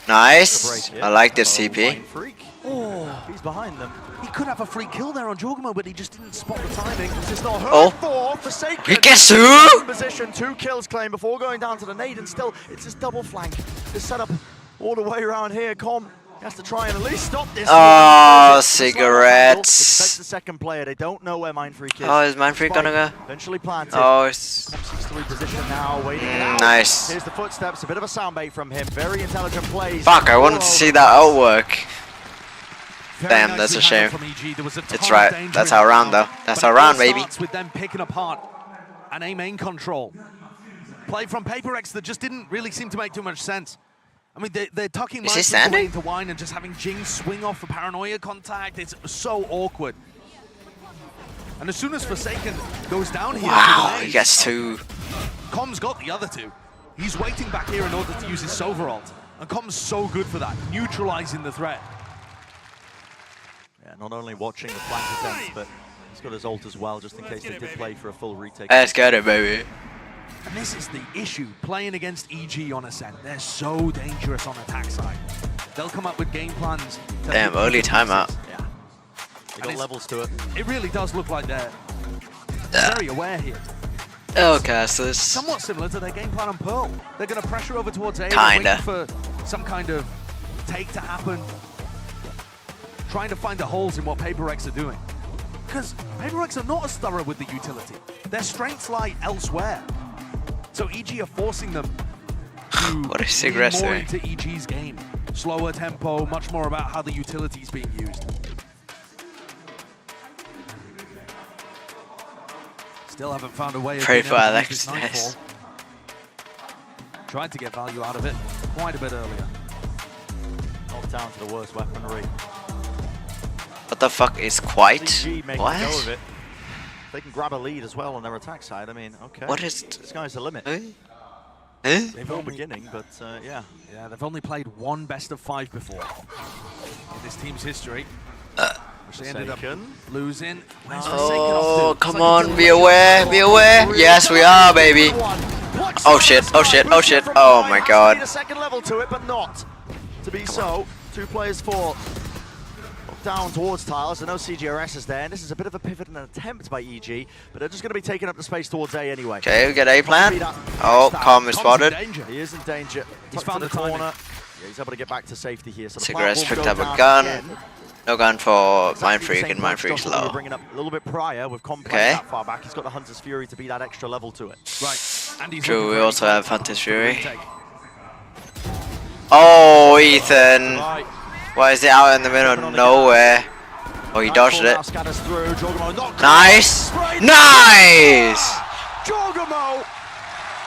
Nice. I like this CP. Oh, he's behind them. He could have a free kill there on Jorgamo, but he just didn't spot the timing. This is not oh. Forsaken. He gets who? Position, 2 kills claim before going down to the nade, and still it's this double flank. This setup all the way around here. Com has to try and at least stop this. Oh, cigarettes. Expect the second player. They don't know where Mind Freak is. Oh, is Mind Freak gonna go? Eventually planted. Oh, it's... to reposition now, waiting it out. Nice. Here's the footsteps, a bit of a soundbait from him. Very intelligent plays. Fuck, I wanted to see that outwork. Damn, that's a shame. It's right. That's our round, though. That's our round, baby. With them picking apart an A main control. Play from PaperX that just didn't really seem to make too much sense. I mean, they're tucking Mindfreak away into wine and just having Jing swing off for paranoia contact. It's so awkward. And as soon as Forsaken goes down here, wow, he gets 2. Com's got the other 2. He's waiting back here in order to use his Silver ult. And Com's so good for that, neutralizing the threat. Yeah, not only watching the flank attempts, but he's got his ult as well, just in case they did play for a full retake. Let's get it, baby. And this is the issue, playing against EG on Ascent. They're so dangerous on attack side. They'll come up with game plans. Damn, early timeout. Yeah. They got levels to it. It really does look like they're very aware here. Oh, casters. Somewhat similar to their game plan on Pearl. They're going to pressure over towards A, kinda, waiting for some kind of take to happen. Trying to find the holes in what PaperX are doing. Because PaperX are not as thorough with the utility. Their strengths lie elsewhere. So EG are forcing them to be more into EG's game. Slower tempo, much more about how the utility is being used. Still haven't found a way of pray for Alex. Nice. Tried to get value out of it quite a bit earlier. Knocked down to the worst weaponry. What the fuck is quite? What? they can grab a lead as well on their attack side, I mean, okay. What is this guy's the limit. They've all beginning, but yeah. Yeah, they've only played one best of 5 before in this team's history. Which they ended up losing. Oh, come on, be aware, be aware. Yes, we are, baby. Oh shit, oh shit, oh shit. Oh my god. A second level to it, but not to be so. 2 players fall down towards tiles. I know CGRS is there, and this is a bit of a pivot and an attempt by EG, but they're just going to be taking up the space towards A anyway. Okay, we get A plan. Oh, Calm is spotted. He is in danger. He's found the corner. Yeah, he's able to get back to safety here. So Cigarettes picked up a gun. No gun for Mind Freak, and Mind Freak's low. Bringing up a little bit prior with Comp that far back. He's got the Hunter's Fury to be that extra level to it. Right. True, we also have Hunter's Fury. Oh, Ethan. Why is he out in the middle of nowhere? Oh, he dodged it. Nice! Nice!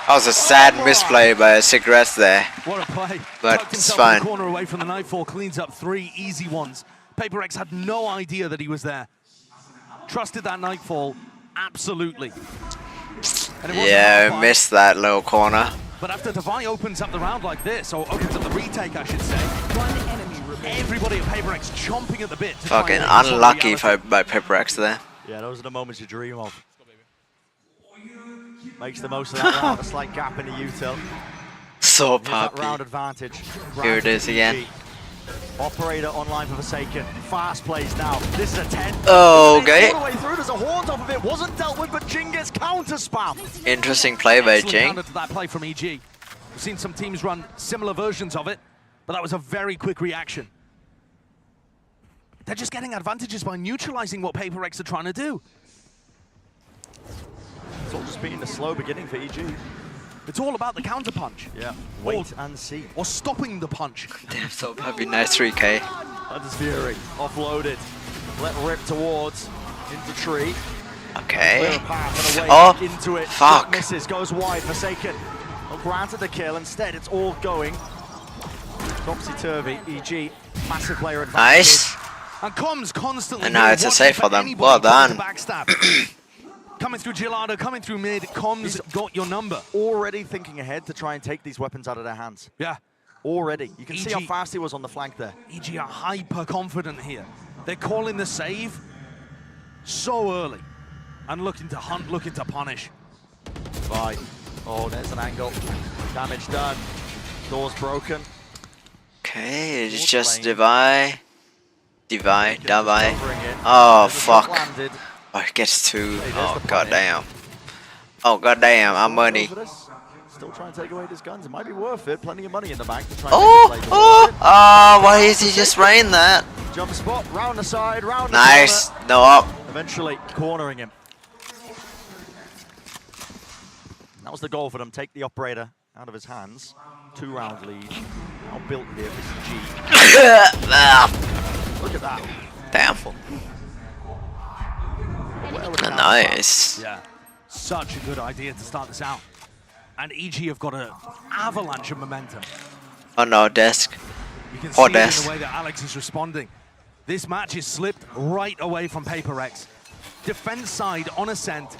That was a sad misplay by Cigarettes there. What a play. But it's fine. Corner away from the Nightfall, cleans up 3 easy ones. PaperX had no idea that he was there. Trusted that Nightfall, absolutely. Yeah, missed that little corner. But after Devi opens up the round like this, or opens up the retake, I should say, everybody at PaperX chomping at the bit. Fucking unlucky by PaperX there. Yeah, those are the moments you dream of. Makes the most of that round, a slight gap in the util. So puppy. Round advantage. Here it is again. Operator online for Forsaken. Fast plays now. This is a 10. Oh, okay. All the way through. There's a haunt off of it. Wasn't dealt with, but Jing gets counter spam. Interesting play by Jing. Counter to that play from EG. We've seen some teams run similar versions of it, but that was a very quick reaction. They're just getting advantages by neutralizing what PaperX are trying to do. It's all just being a slow beginning for EG. It's all about the counter punch. Yeah, wait and see. Or stopping the punch. Damn, so puppy, nice 3K. Hunter's Fury, offloaded. Let rip towards, into tree. Okay. Oh, into it. Fuck. Misses, goes wide, Forsaken. Well, granted the kill, instead it's all going. Topsy-turvy, EG, massive player advantage. Nice. And Comms constantly. And now it's a save for them. Well done. Coming through Gelado, coming through mid, Comms got your number. Already thinking ahead to try and take these weapons out of their hands. Yeah. Already. You can see how fast he was on the flank there. EG are hyper confident here. They're calling the save so early. And looking to hunt, looking to punish. Right. Oh, there's an angle. Damage done. Door's broken. Okay, it's just Devi. Oh, fuck. Oh, it gets 2. Oh, goddamn. Oh, goddamn, I'm money. Still trying to take away his guns. It might be worth it. Plenty of money in the bank to try and why is he just spraying that? Jump spot, round the side, round the nice. corner. No up. Eventually cornering him. That was the goal for them. Take the operator out of his hands. 2-round lead. Now built here for G. Look at that. Damn. Nice. Yeah, such a good idea to start this out. And EG have got an avalanche of momentum. Oh no, desk. You can see it in the way that Alex is responding. This match is slipped right away from PaperX. Defense side on ascent.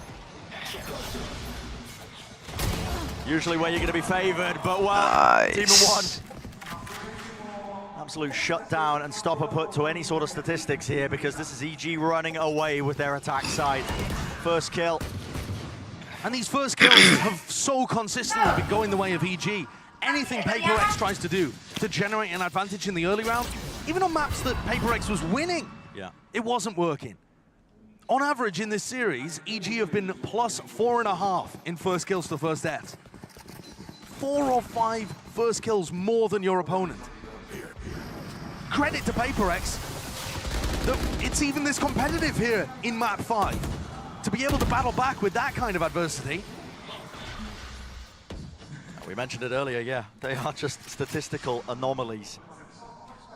Usually where you're going to be favored, but well, nice. Team of 1. Absolute shutdown and stopper put to any sort of statistics here because this is EG running away with their attack side. First kill. And these first kills have so consistently been going the way of EG. Anything PaperX tries to do to generate an advantage in the early round, even on maps that PaperX was winning, it wasn't working. On average in this series, EG have been plus 4.5 in first kills to first deaths. 4 or 5 first kills more than your opponent. Credit to PaperX that it's even this competitive here in map 5. To be able to battle back with that kind of adversity. We mentioned it earlier, yeah. They are just statistical anomalies.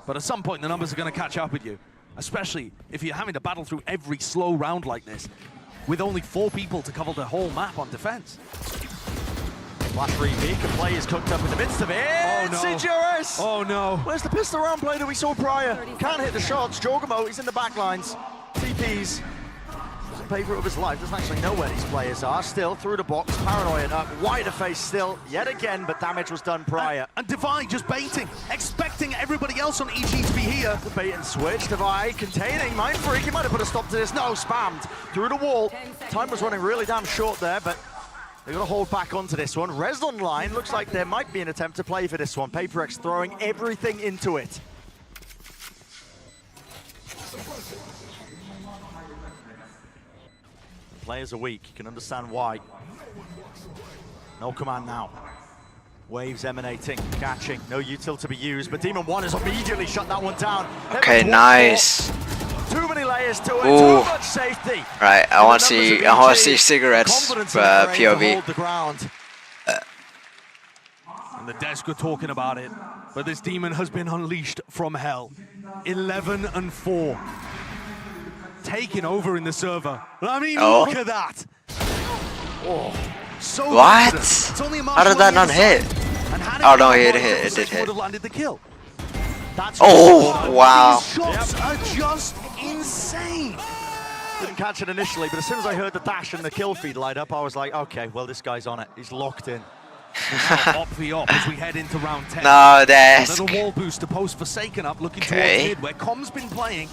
But at some point the numbers are going to catch up with you. Especially if you're having to battle through every slow round like this. With only 4 people to cover the whole map on defense. Flash repeat, a play is cooked up in the midst of it. Oh no. CGRS! Oh no. Where's the pistol round play that we saw prior? Can't hit the shots. Jorgamo, he's in the back lines. TPs. on paper of his life, doesn't actually know where these players are. Still through the box, Paranoia up, wider face still, yet again, but damage was done prior. And Divide just baiting, expecting everybody else on EG to be here. The bait and switch, Divide containing Mind Freak. He might have put a stop to this. No, spammed through the wall. Time was running really damn short there, but they're going to hold back onto this one. Res online, looks like there might be an attempt to play for this one. PaperX throwing everything into it. The players are weak, you can understand why. No command now. Waves emanating, catching, no util to be used, but Demon 1 has immediately shut that one down. Okay, nice. Too many layers to it, Ooh. too much safety. Right, I want to see cigarettes POV. And the desk were talking about it, but this demon has been unleashed from hell. 11 and 4. Taking over in the server. I mean, look at that. Oh, so what? It's only a How did that not hit? Oh no, it hit. It did hit. Would have landed the kill. Oh wow! These shots are just insane. Didn't catch it initially, but as soon as I heard the dash and the kill feed light up, I was like, okay, well this guy's on it. He's locked in. Op v op as we head into round 10. No, desk. Little wall boost to post Forsaken up, looking towards mid, where Com's been playing.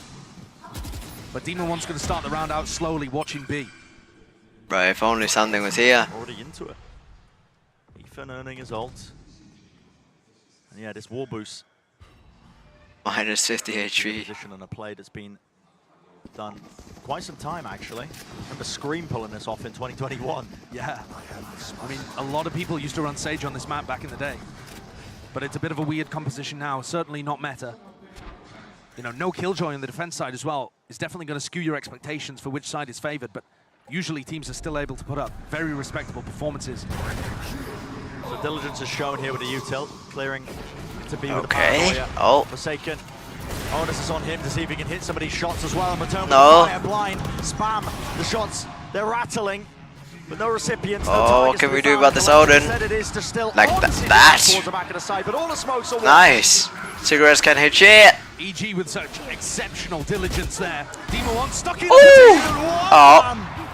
But Demon 1's going to start the round out slowly, watching B. Right, if only something was here. Already into it. Ethan earning his ult. And yeah, this wall boost. Minus 50 HP. Position on a play that's been done quite some time, actually. I remember Scream pulling this off in 2021. Yeah. I mean, a lot of people used to run Sage on this map back in the day. But it's a bit of a weird composition now, certainly not meta. You know, no Killjoy on the defense side as well is definitely going to skew your expectations for which side is favored, but usually teams are still able to put up very respectable performances. So Diligence is shown here with the util, clearing to be with the Paranoia. Forsaken. Onus is on him to see if he can hit some of these shots as well. And return with fire blind, spam the shots. They're rattling, but no recipients. Oh, what can we do about this Odin? Like that. But all the smokes are nice. Cigarettes can't hit shit. EG with such exceptional diligence there. Demon 1 stuck in.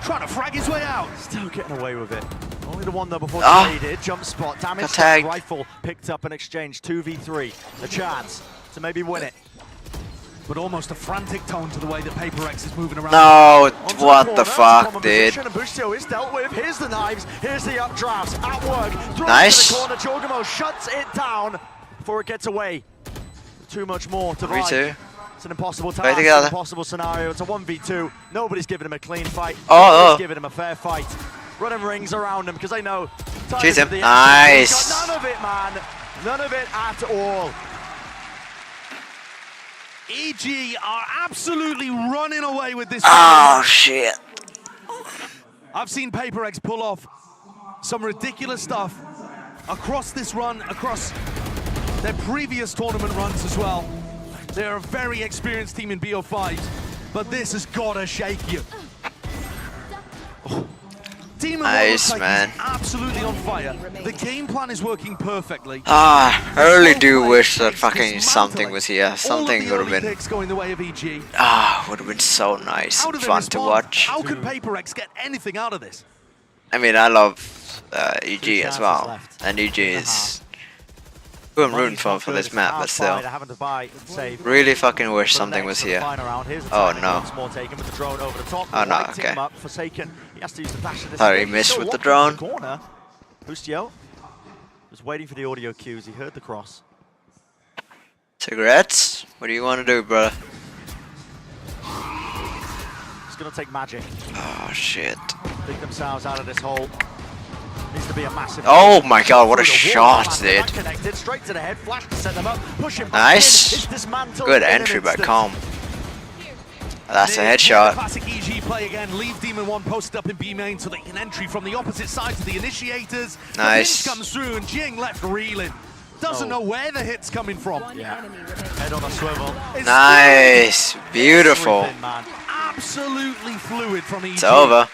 Trying to frag his way out. Still getting away with it. Only the one though before he did. Jump spot, damage, rifle picked up and exchanged. 2v3. A chance to maybe win it. But almost a frantic tone to the way that PaperX is moving around. No, what the fuck, dude? Bustio is dealt with. Here's the knives. Here's the updrafts. At work. Nice. To the corner. Jorgamo shuts it down before it gets away. Too much more to Me too. It's an impossible task. It's an impossible scenario. It's a 1v2. Nobody's giving him a clean fight. Nobody's giving him a fair fight. Running rings around him because they know. Cheat him. Nice. None of it, man. None of it at all. EG are absolutely running away with this. Oh, shit. I've seen PaperX pull off some ridiculous stuff across this run, across their previous tournament runs as well. They're a very experienced team in BO5, but this has got to shake you. Demon nice, man. Absolutely on fire. The game plan is working perfectly. I really do wish that fucking something was here. Something would have been. Going the way of EG. Would have been so nice and fun to watch. How could PaperX get anything out of this? I mean, I love EG as well, and EG is who I'm rooting for this map, but still, really fucking wish something was here. Oh no. Oh no, okay. Thought he missed with the drone. Bustio was waiting for the audio cues. He heard the cross. Cigarettes? What do you want to do, brother? It's gonna take magic. Oh shit. Dig themselves out of this hole. Needs to be a massive. Oh my god, what a shot, dude. Connected straight to the head, flash to set them up, push him nice. Good entry by Com. That's a headshot. Classic EG play again. Leave Demon 1 posted up in B main so they can entry from the opposite side to the initiators. Nice. The comes through and Jing left reeling. Doesn't know where the hit's coming from. Yeah. Head on a swivel. Nice. Beautiful. Absolutely fluid from EG. It's over.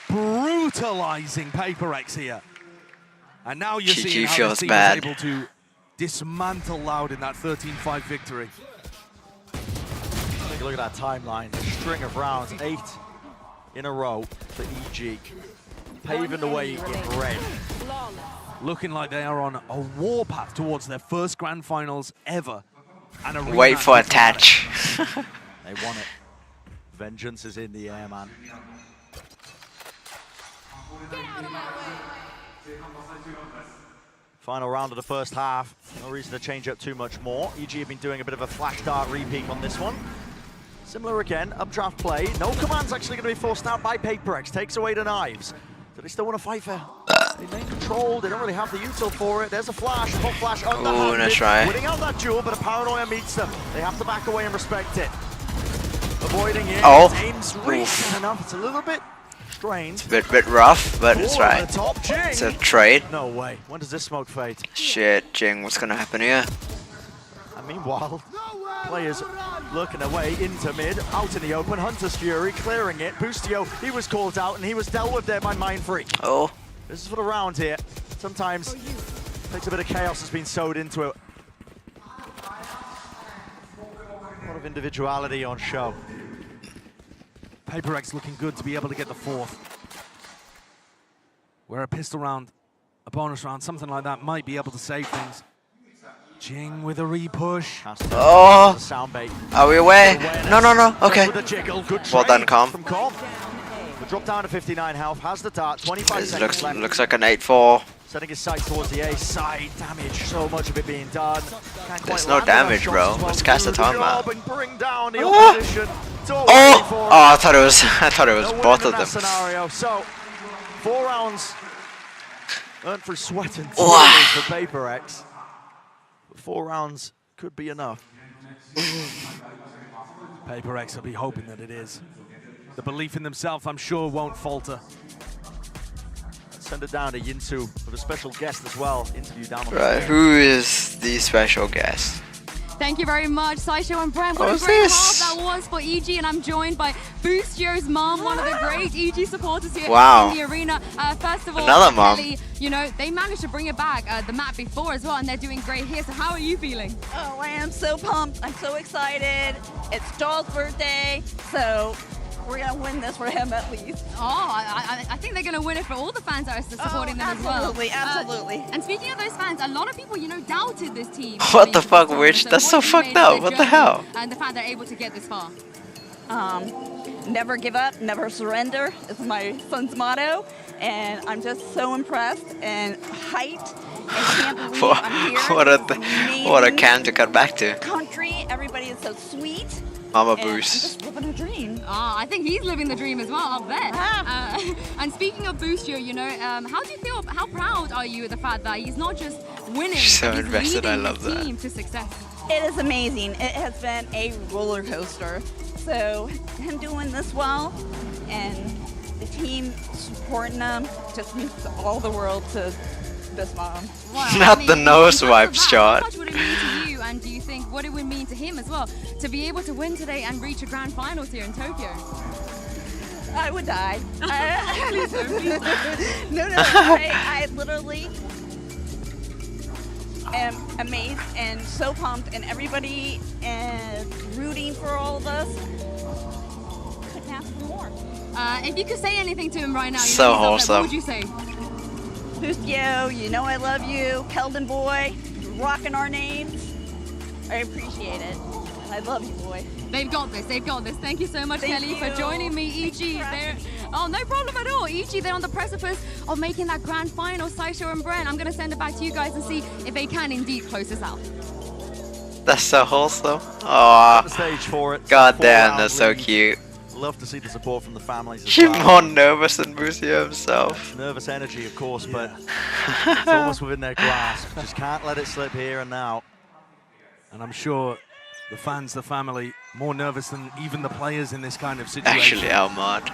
Brutalizing PaperX here. And now you're seeing how feels the team bad. is able to dismantle Loud in that 13-5 victory. Take a look at that timeline. A string of rounds. 8 in a row for EG, paving the way in red. Looking like they are on a warpath towards their first grand finals ever. And a wait for attach. They want it. Vengeance is in the air, man. Final round of the first half. No reason to change up too much more. EG have been doing a bit of a flash dart repeat on this one. Similar again, updraft play. No command's actually going to be forced out by PRX. Takes away the knives. Do they still want to fight for? They main control. They don't really have the util for it. There's a flash. Hot flash underhanded. Ooh, nice try. Winning out that duel, but a paranoia meets them. They have to back away and respect it. Avoiding it. Oh. Aim's recent enough. It's a little bit strained. It's a bit rough, but it's right. It's a trade. No way. When does this smoke fade? Shit, Jing, what's gonna happen here? And meanwhile, players lurking their way into mid, out in the open. Hunter's Fury clearing it. Boostio, he was called out and he was dealt with there by Mind Freak. Oh. This is for the round here. Sometimes takes a bit of chaos has been sewed into it. A lot of individuality on show. PRX looking good to be able to get the fourth. Where a pistol round, a bonus round, something like that might be able to save things. Jing with a re-push. Oh! Are we away? No, no, no. Okay. Well done, Com. The drop down to 59 health, has the dart, 25 This seconds left. looks like an 8-4. Setting his sight towards the A side, damage, so much of it being done. There's no damage, bro. Let's cast the time out. Bring down the opposition. Oh! I thought it was both of them. Scenario. So, 4 rounds earned through sweat and tears for PRX. 4 rounds could be enough. PRX will be hoping that it is. The belief in themselves, I'm sure, won't falter. Send it down to Yinsu with a special guest as well. Interview down on Right, who is the special guest? Thank you very much, Sideshow and Brent. What a great half that was for EG, and I'm joined by Boostio's mom, one of the great EG supporters here in the arena. First of all, another mom. Kelly, you know, they managed to bring it back the map before as well, and they're doing great here. So how are you feeling? Oh, I am so pumped. I'm so excited. It's Doll's birthday, so we're going to win this for him at least. Oh, I think they're going to win it for all the fans that are supporting them as well. Absolutely, absolutely. And speaking of those fans, a lot of people, you know, doubted this team. What the fuck, Witch? That's so fucked up. What the hell? And the fact they're able to get this far. Never give up, never surrender is my son's motto. And I'm just so impressed and hyped and can't believe I'm here. What a can to cut back to. Country, everybody is so sweet. Mama and Boost. I'm just living a dream. I think he's living the dream as well, I'll bet. And speaking of Boostio, you know, how do you feel, how proud are you of the fact that he's not just winning, so but he's invested, I leading love his that. team to success? It is amazing. It has been a roller coaster. So him doing this well and the team supporting him just means all the world to this mom. Well, Not the nose wipe shot. How much would it mean to you, and do you think what it would mean to him as well, to be able to win today and reach a grand finals here in Tokyo? I would die. Please don't, please don't. No, I literally am amazed and so pumped, and everybody rooting for all of us. Couldn't ask for more. If you could say anything to him right now, So what wholesome. would you say? Boostio, you know I love you. Keldon boy, you're rocking our names. I appreciate it. I love you, boy. They've got this, they've got this. Thank you so much, Thank Kelly, you. for joining me. EG, oh, no problem at all. EG, they're on the precipice of making that grand final. Sideshow and Brent, I'm going to send it back to you guys and see if they can indeed close this out. That's so wholesome. Oh, the stage for it. God damn, that's so cute. Love to see the support from the families as She's well. more nervous than Boostio himself. Nervous energy, of course, but it's almost within their grasp. Just can't let it slip here and now. And I'm sure the fans, the family, more nervous than even the players in this kind of situation. Actually, Almod.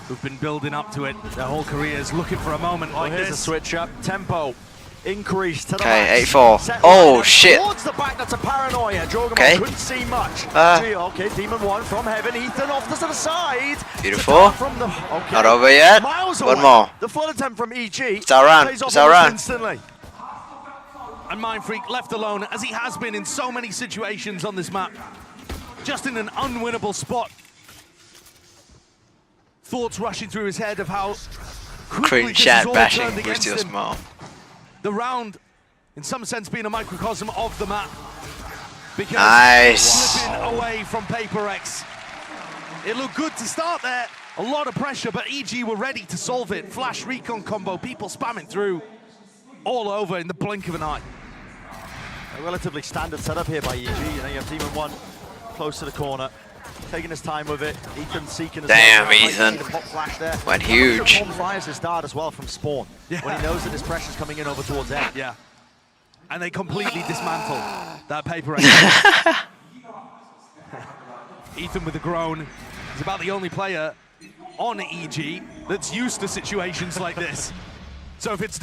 Who've been building up to it their whole careers, looking for a moment like Here's a this. switch up. Tempo increased to the Okay, max. 8-4. Set Oh, line up shit. Towards the back, that's a paranoia. Drogamon Okay. couldn't see much. Okay, Demon 1 from heaven. Ethan off to the side. Beautiful. From the, okay. Not over yet. Miles One away. more. The flood attempt from EG. It's our round. Plays off It's our almost round. instantly. And Mind Freak left alone, as he has been in so many situations on this map. Just in an unwinnable spot. thoughts rushing through his head of how quickly Cringe this is chat all bashing turned against Boostio's him. mom. The round, in some sense, being a microcosm of the map. Because Nice. slipping away from PRX. It looked good to start there. A lot of pressure, but EG were ready to solve it. Flash recon combo, people spamming through all over in the blink of an eye. A relatively standard setup here by EG. You know, you have Demon 1 close to the corner, taking his time with it. Ethan seeking as Damn, well. Ethan. Pop flash there. Went huge. Tom fires his dart as well from spawn when he knows that his pressure's coming in over towards end. Yeah. And they completely dismantle that PRX. Ethan with a groan. He's about the only player on EG that's used to situations like this. So if it's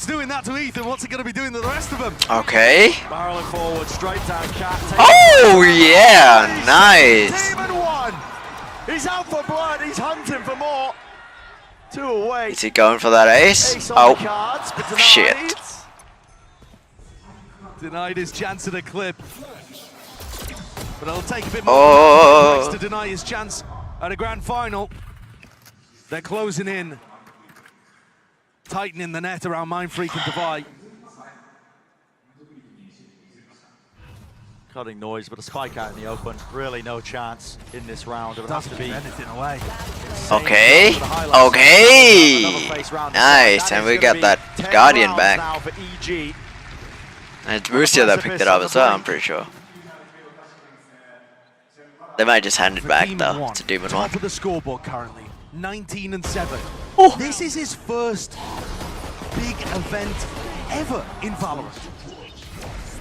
doing that to Ethan, what's it going to be doing to the rest of them? Okay. Barreling forward, straight down cat. Oh yeah, nice. Demon 1! He's out for blood, he's hunting for more. 2 away. Is he going for that ace? Ace on Oh, the cards, but denied. shit. Denied his chance at a clip. But it'll take a bit more Oh. to deny his chance at a grand final. They're closing in, tightening the net around Mindfreak and Divide. Cutting noise, but a spike out in the open. Really no chance in this round. It would have to be anything away. Okay. Okay. Nice, and we got that Guardian back. Now for EG. And it's Boostio that picked it up as well, I'm pretty sure. They might just hand it back though to Demon 1. Top of the scoreboard currently, 19-7. This is his first big event ever in Valorant.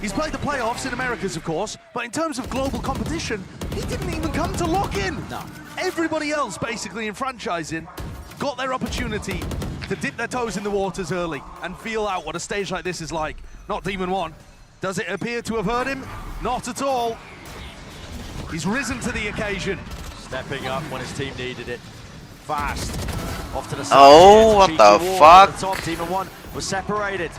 He's played the playoffs in Americas, of course, but in terms of global competition, he didn't even come to lock in. No. Everybody else, basically, in franchising, got their opportunity to dip their toes in the waters early and feel out what a stage like this is like. Not Demon 1. Does it appear to have hurt him? Not at all. He's risen to the occasion. Stepping up when his team needed it. Fast. Off to the side. Oh, what the fuck? The top. Demon 1 was separated.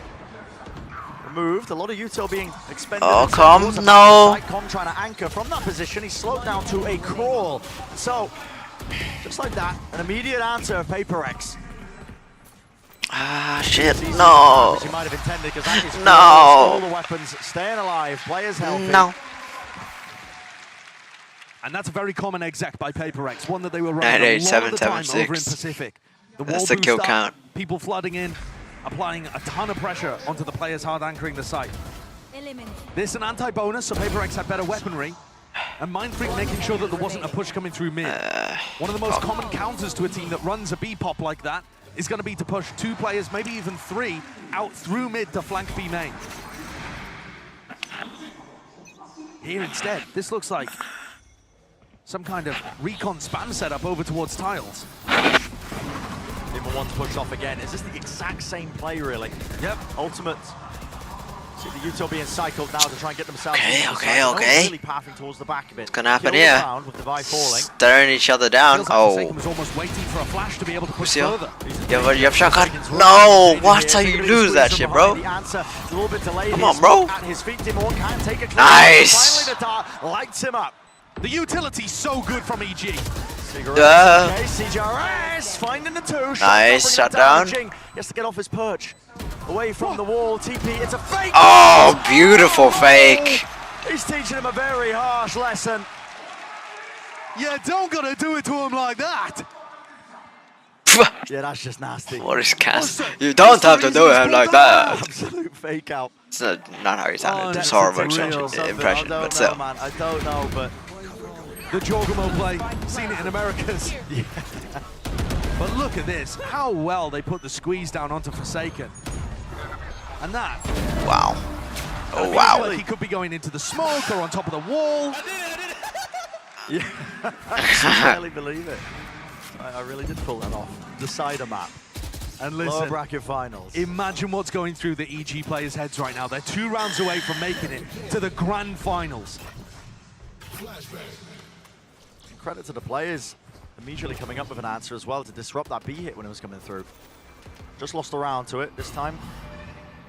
Removed. A lot of util being expended. Oh, come, no. Com trying to anchor from that position. He's slowed down to a crawl. So, just like that, an immediate answer of PRX. Ah, shit, no. He might have intended, because that is no. All the weapons staying alive. Players healthy. No. And that's a very common exec by PRX, one that they were running a lot of the time over in Pacific. That's the kill count. People flooding in, applying a ton of pressure onto the players hard anchoring the site. This an anti-bonus, so PRX had better weaponry. And Mindfreak making sure that there wasn't a push coming through mid. One of the most common counters to a team that runs a B-pop like that is going to be to push 2 players, maybe even 3, out through mid to flank B main. Here instead, this looks like some kind of recon spam setup over towards tiles. Demon 1's pushed off again. Is this the exact same play, really? Yep. Ultimate. See the util being cycled now to try and get themselves. Okay. Really pathing towards the back of it. What's gonna happen here? Staring each other down. Oh. Was almost waiting for a flash to be able to push further. You have shotgun? No! Watch how you lose that shit, bro. Come on, bro. Nice. Finally, the dart lights him up. The utility's so good from EG. CJRS finding the 2. Nice, shut down. He has to get off his perch. Away from the wall, TP, it's a fake! Oh, beautiful fake. He's teaching him a very harsh lesson. You don't gotta do it to him like that. Yeah, that's just nasty. What is cast? You don't have to do it like that. Absolute fake out. It's not how he sounded. It's horrible impression, but still. Man. I don't know, but the Jorgamo play, seen it in Americas. Yeah. But look at this, how well they put the squeeze down onto Forsaken. And that. Wow. Oh, wow. Like he could be going into the smoke or on top of the wall. Yeah, I can barely believe it. I really did pull that off. The cider map. And listen, lower bracket finals. Imagine what's going through the EG players' heads right now. They're 2 rounds away from making it to the grand finals. Credit to the players immediately coming up with an answer as well to disrupt that B hit when it was coming through. Just lost a round to it this time.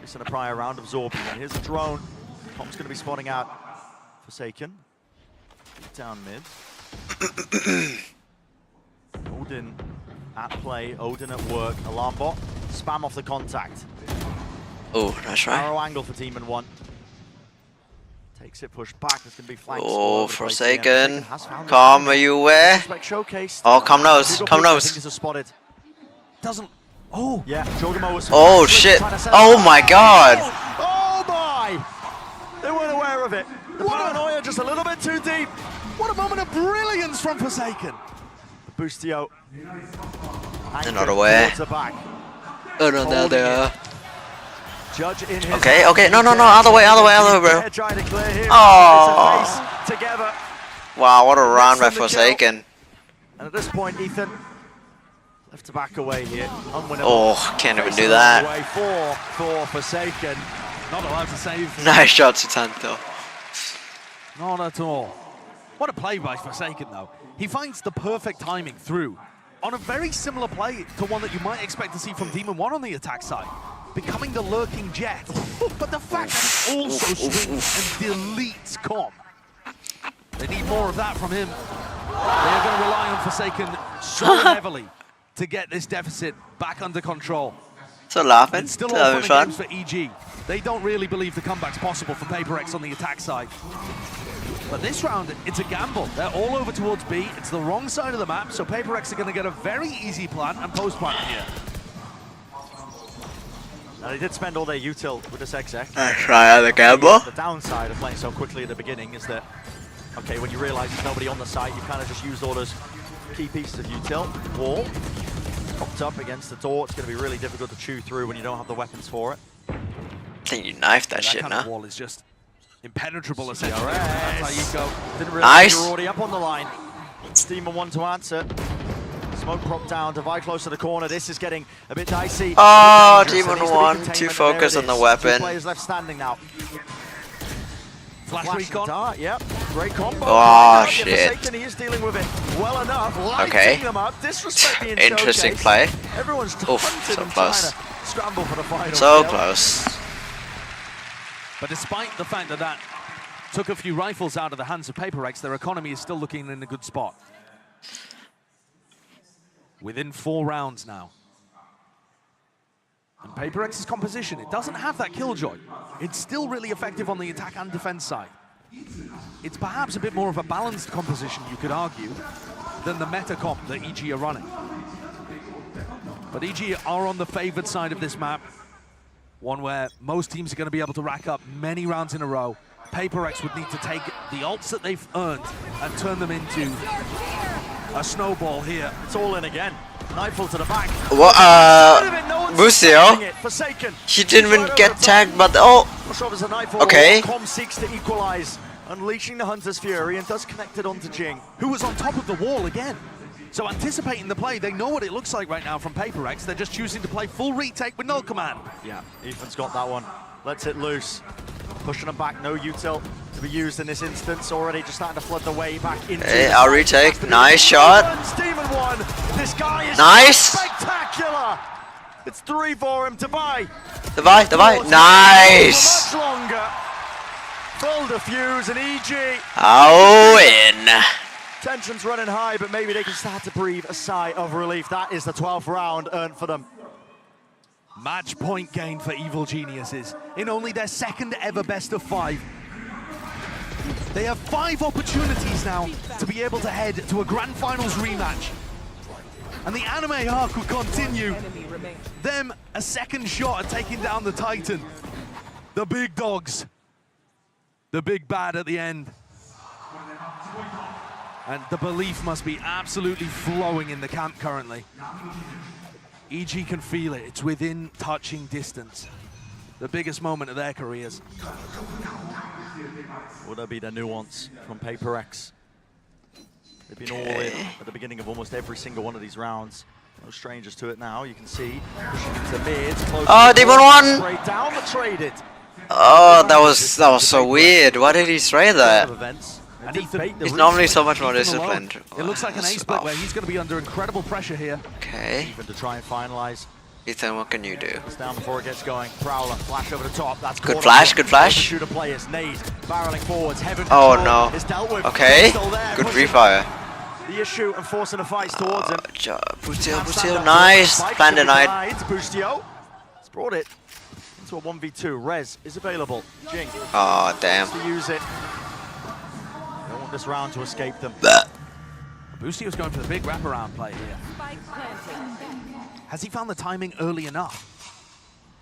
It's in a prior round, absorbing it. Here's a drone. Tom's going to be spotting out Forsaken. Down mid. Odin at play, Odin at work, alarm bot, spam off the contact. Oh, that's right. Narrow angle for Demon 1. Takes it, pushed back, there's going to be flanks. Oh, Forsaken. Calm, are you aware? Showcased. Oh, come nose, come nose. I think it's spotted. Doesn't. Oh, yeah, Jogamo was. Oh, shit. Oh, my God. Oh, my. They weren't aware of it. The paranoia just a little bit too deep. What a moment of brilliance from Forsaken. Boostio. They're not aware. Oh, no, there they are. Okay, okay, no, other way, bro. Oh. Wow, what a round by Forsaken. And at this point, Ethan left to back away here. Oh, can't even do that. For Forsaken. Not allowed to save. Nice shot, Sutanto. Not at all. What a play by Forsaken, though. He finds the perfect timing through on a very similar play to one that you might expect to see from Demon 1 on the attack side, becoming the lurking jet. But the fact that he also swings and deletes Com. They need more of that from him. They are going to rely on Forsaken so heavily to get this deficit back under control. So laughing, it's still still all having fun fun. and games for EG. They don't really believe the comeback's possible for PaperX on the attack side. But this round, it's a gamble. They're all over towards B. It's the wrong side of the map, so PaperX are going to get a very easy plant and post-plant here. Now they did spend all their util with this exec. Try the gamble. The downside of playing so quickly at the beginning is that, okay, when you realize there's nobody on the site, you kind of just used all those key pieces of util. Wall popped up against the door. It's going to be really difficult to chew through when you don't have the weapons for it. I think you knifed that shit, kind nah? Of wall is just impenetrable, essentially. That's how you go. Didn't realize Nice. you were already up on the line. Demon 1 to answer. Smoke prop down, Divide close to the corner. This is getting a bit dicey. Oh, Demon 1, too focused on the weapon. 2 players left standing now. Flash recon. Dart, yep. Great combo. Oh, shit. Forsaken, he is dealing with it well enough. Okay. Lighting them up. Disrespect being Interesting showcased. play. Everyone's Oof, hunted so and close. trying to scramble for the final So kill. close. But despite the fact that that took a few rifles out of the hands of PaperX, their economy is still looking in a good spot. Within 4 rounds now. And PaperX's composition, it doesn't have that killjoy. It's still really effective on the attack and defense side. It's perhaps a bit more of a balanced composition, you could argue, than the meta comp that EG are running. But EG are on the favored side of this map, one where most teams are going to be able to rack up many rounds in a row. PaperX would need to take the ults that they've earned and turn them into a snowball here. It's all in again. Nightfall to the back. What, Busio? He didn't even get tagged, but okay. Com seeks to equalize, unleashing the Hunter's Fury and does connect it onto Jing, who was on top of the wall again. So anticipating the play, they know what it looks like right now from PaperX. They're just choosing to play full retake with no command. Yeah, Ethan's got that one. Lets it loose. Pushing them back, no util to be used in this instance. Already just starting to flood the way back into. Hey, I'll retake. Nice shot. Demon 1. This guy is nice. Spectacular. It's 3 for him to buy. Divide. Nice. Much longer. Full defuse and EG. Oh, in. Tension's running high, but maybe they can start to breathe a sigh of relief. That is the 12th round earned for them. Match point gain for Evil Geniuses in only their 2nd ever best of 5. They have 5 opportunities now to be able to head to a Grand Finals rematch. And the anime arc will continue. Them a 2nd shot at taking down the Titan. The big dogs. The big bad at the end. And the belief must be absolutely flowing in the camp currently. EG can feel it. It's within touching distance. The biggest moment of their careers. Will there be the nuance from PaperX? They've been all in at the beginning of almost every single one of these rounds. No strangers to it now. You can see pushing into mids. Oh, Demon 1. Straight down the traded. Oh, that was so weird. Why did he spray that? And Ethan, he's normally so much more disciplined. It looks like an ace split where he's going to be under incredible pressure here. Okay. Even to try and finalize. Ethan, what can you do? It's down before it gets going. Prowler, flash over the top. That's good flash, good flash. Shooter players, nade, barreling forwards. Heaven oh no. is dealt with. Okay. Good refire. the issue and forcing a fight towards him. Boostio, nice. Plan denied. Boostio has brought it into a 1v2. Rez is available. Jing. Oh, damn. To use it. Don't want this round to escape them. Boostio's going for the big wraparound play here. Has he found the timing early enough?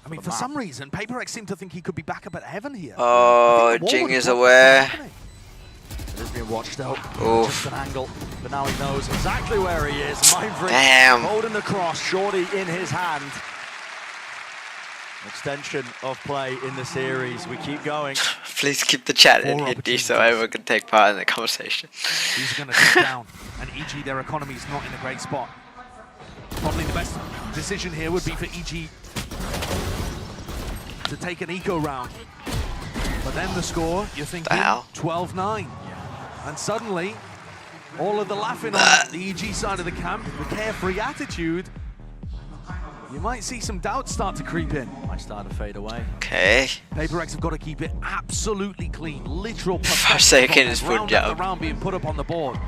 I mean, for some reason, PaperX seemed to think he could be back up at heaven here. Oh, Jing is aware. It is being watched out. Oof. Just an angle, but now he knows exactly where he is. Mindfreak Damn. holding the cross, Shorty in his hand. Extension of play in the series. We keep going. Please keep the chat in Hindi so everyone can take part in the conversation. These are going to sit down, and EG, their economy is not in a great spot. Probably the best decision here would be for EG to take an eco round. But then the score, you're thinking 12-9. And suddenly, all of the laughing on the EG side of the camp, the carefree attitude, you might see some doubts start to creep in. Might start to fade away. Okay. PaperX have got to keep it absolutely clean. Literal Forsaken is foot round job. after round being put up on the board.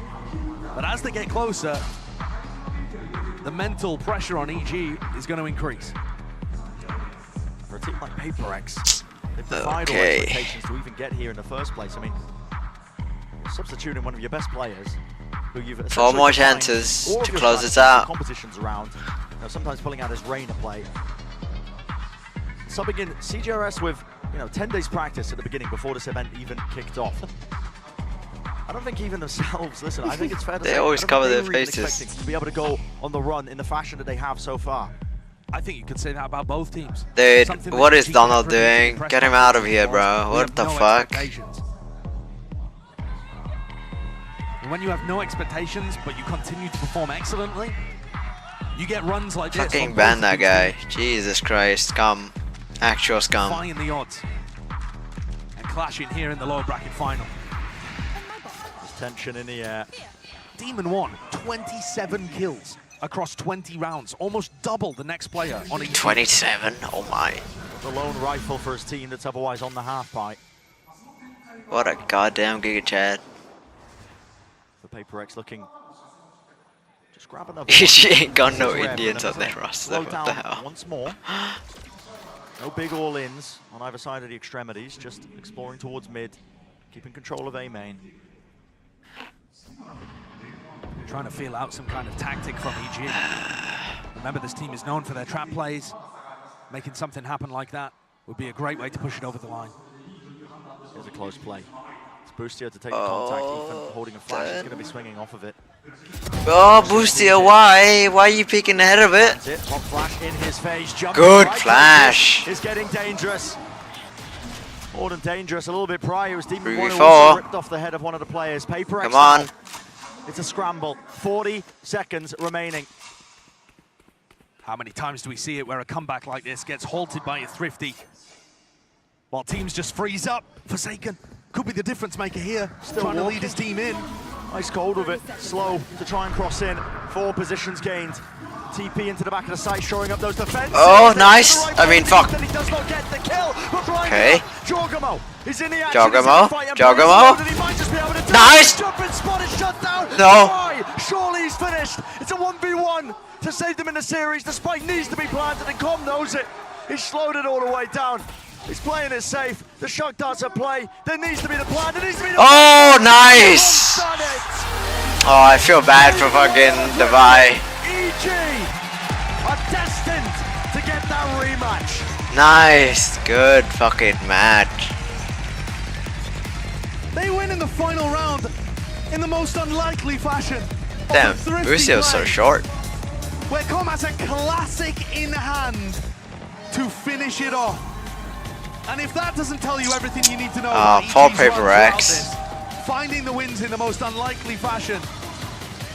But as they get closer, the mental pressure on EG is going to increase. For a team like PaperX, they provide all expectations to even get here in the first place. I mean, you're substituting one of your best players, who you've 4 more chances to close this out. Competitions around, you know, sometimes pulling out his Reign play. Subbing in CJRS with 10 days practice at the beginning before this event even kicked off. I don't think even themselves, listen, I think it's fair to say, they always cover their they were even faces. expecting to be able to go on the run in the fashion that they have so far. I think you could say that about both teams. Dude, what is Donald doing? Get him out of here, bro. What the fuck? And when you have no expectations, but you continue to perform excellently, you get runs like this. Fucking ban that guy. Jesus Christ, scum. Actual scum. Defying the odds. And clashing here in the lower bracket final. There's tension in the air. Demon 1, 27 kills across 20 rounds, almost double the next player on each 27? Oh my. The lone rifle for his team that's otherwise on the half pipe. What a goddamn Giga Chad. For PaperX looking. Just grab another. She ain't got no Indians on their roster. What the hell? Once more. No big all-ins on either side of the extremities, just exploring towards mid, keeping control of A main. Trying to feel out some kind of tactic from EG. Remember, this team is known for their trap plays. Making something happen like that would be a great way to push it over the line. Here's a close play. It's Boostio to take the contact. Ethan holding a flash. He's going to be swinging off of it. Oh, Boostio, why? Why are you peeking ahead of it? That's it. Hot flash in his face. Good right flash. Is getting dangerous. More than dangerous. A little bit prior, it was Demon 1 who 3v4. ripped off the head of one of the players. PaperX. Come on. Now. It's a scramble. 40 seconds remaining. How many times do we see it where a comeback like this gets halted by a Thrifty? While teams just freeze up. Forsaken could be the difference maker here. Still trying walking. to lead his team in. Nice hold of it. Slow to try and cross in. 4 positions gained. TP into the back of the site, shoring up those defenses. Oh, nice. I mean, fuck. He does not get the kill. Okay. Jorgamo is in the action. Jorgamo. Nice. Jumping spot is shut down. No. Why? Surely he's finished. It's a 1v1 to save them in the series. The spike needs to be planted, and Com knows it. He slowed it all the way down. He's playing it safe. The shock darts at play. There needs to be the plant. There needs to be the Oh, nice. Oh, I feel bad for fucking Devi. EG are destined to get that rematch. Nice. Good fucking match. They win in the final round in the most unlikely fashion. Damn, Boostio's so short. Where Com has a classic in hand to finish it off. And if that doesn't tell you everything you need to know about Paul EG's run throughout PaperX. this, finding the wins in the most unlikely fashion,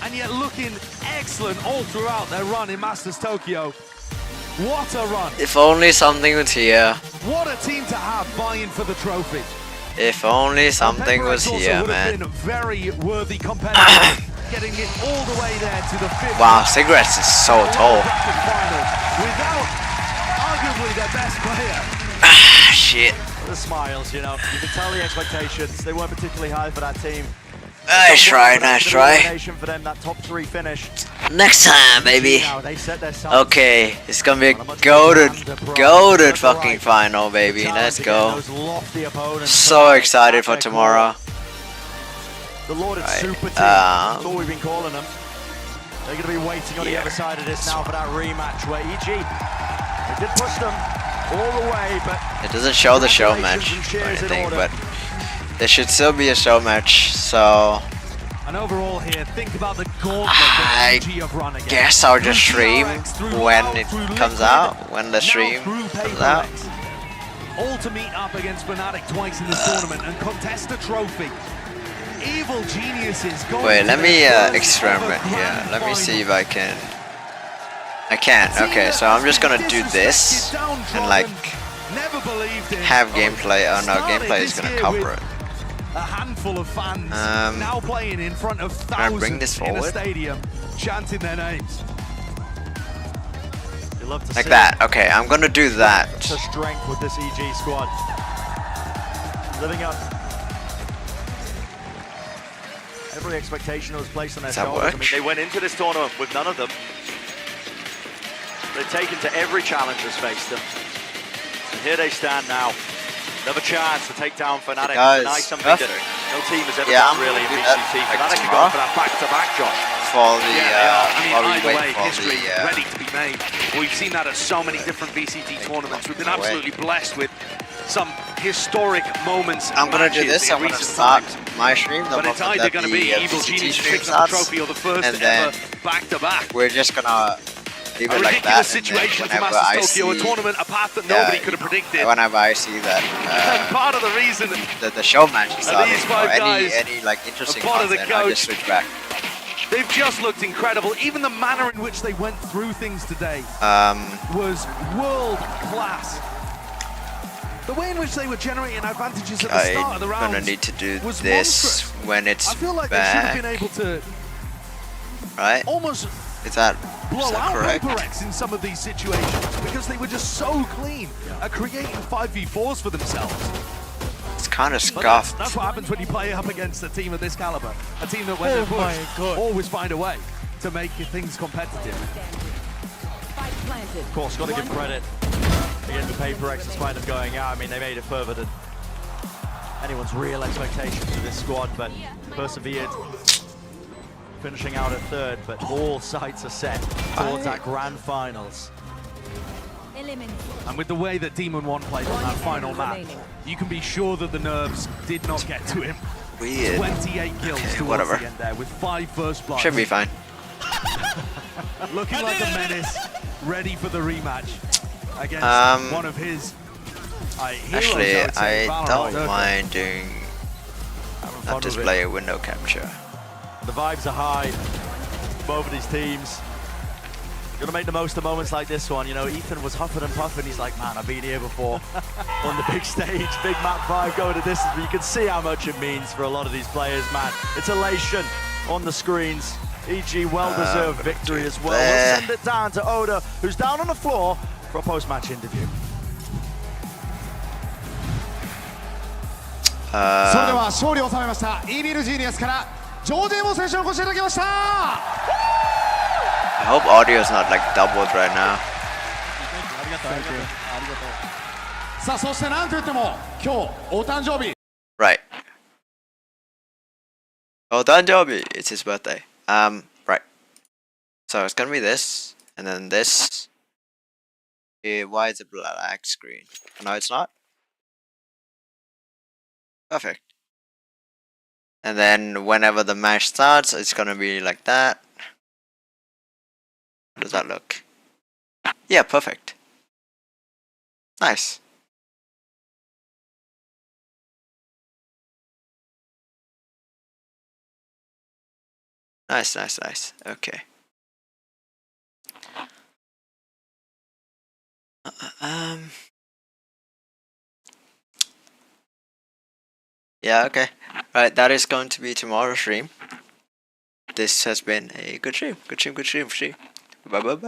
and yet looking excellent all throughout their run in Masters Tokyo. What a run. If only something was here. What a team to have vying for the trophy. If only something PaperX was also here, would have man. been very worthy competitors, getting it all the way there to the 5th. Wow, Cigarettes is so tall. Without arguably their best player. Shit. The smiles, you know. You can tell the expectations. They weren't particularly high for that team. Nice try, nice try. For them, that top 3 finish. Next time, baby. Okay, it's gonna be a goated fucking final, baby. Let's go. So excited for tomorrow. The Lauded Super Team, that's all we've been calling them. They're going to be waiting on the other side of this now for that rematch where EG, they did push them all the way, but it doesn't show the show match or anything, but there should still be a show match, so and overall here, think about the I guess I'll just stream when it comes out, when the stream comes out. All to meet up against Fnatic twice in this tournament and contest a trophy. Evil geniuses. Wait, let me experiment here. Let me see if I can. I can't. Okay, so I'm just gonna do this and like have gameplay. Oh no, gameplay is gonna cover it. A handful of fans now playing in front of thousands in a stadium, chanting their names. Like that. Okay, I'm gonna do that. The strength with this EG squad. Living up. Every expectation was placed on their shoulders. I mean, they went into this tournament with none of them. They've taken to every challenge that's faced them. And here they stand now. Another chance to take down Fnatic. Tonight, something that no team has ever done really in VCT. Fnatic are going for that back-to-back, Josh. For the, either way, history ready to be made. We've seen that at so many different VCT tournaments. We've been absolutely blessed with some historic moments. I'm gonna do this. I'm gonna start my stream. But it's either gonna be Evil Genius picks up the trophy or the first ever back-to-back. We're just gonna leave it like that. Situation for Masters Tokyo, a tournament, a path that nobody could have predicted. Whenever I see that, part of the reason the show match is starting, these 5 guys any like interesting part of the content, I just switch back. They've just looked incredible. Even the manner in which they went through things today was world class. The way in which they were generating advantages at the start of the round. I'm gonna need to do this when it's I feel like back. they should have been able to right? almost is that correct? PRX in some of these situations because they were just so clean at creating 5v4s for themselves. It's kind of scuffed. That's what happens when you play up against a team of this caliber. A team that when they're pushed, always find a way to make things competitive. Of course, got to give credit again to PRX despite them going out. I mean, they made it further than anyone's real expectations for this squad, but persevered, finishing out at 3rd, but all sights are set towards that grand finals. And with the way that Demon 1 played on that final map, you can be sure that the nerves did not get to him. Weird. 28 kills towards the end there with 5 first bloods. Should be fine. Looking like a menace, ready for the rematch against one of his heroes. Actually, I don't mind doing not display a window capture. The vibes are high. Both of these teams. Gonna make the most of moments like this one. You know, Ethan was huffing and puffing. He's like, man, I've been here before on the big stage, big map vibe, going to distance. But you can see how much it means for a lot of these players, man. It's elation on the screens. EG well-deserved victory as well. We'll send it down to Oda, who's down on the floor for a post-match interview. それでは勝利を収めましたイービルジーニアスからジョージ・エモ選手にお越しいただきました。I hope audio is not like doubled right now. さあそしてなんといっても今日お誕生日。Right. Oh, Danjobi, it's his birthday. Right. So it's gonna be this, and then this. Why is it black screen? No, it's not. Perfect. And then whenever the match starts, it's gonna be like that. How does that look? Yeah, perfect. Nice. Nice, nice, nice. Okay. Yeah, okay. Right, that is going to be tomorrow's stream. This has been a good stream. Good stream, good stream, good stream. Bye bye bye.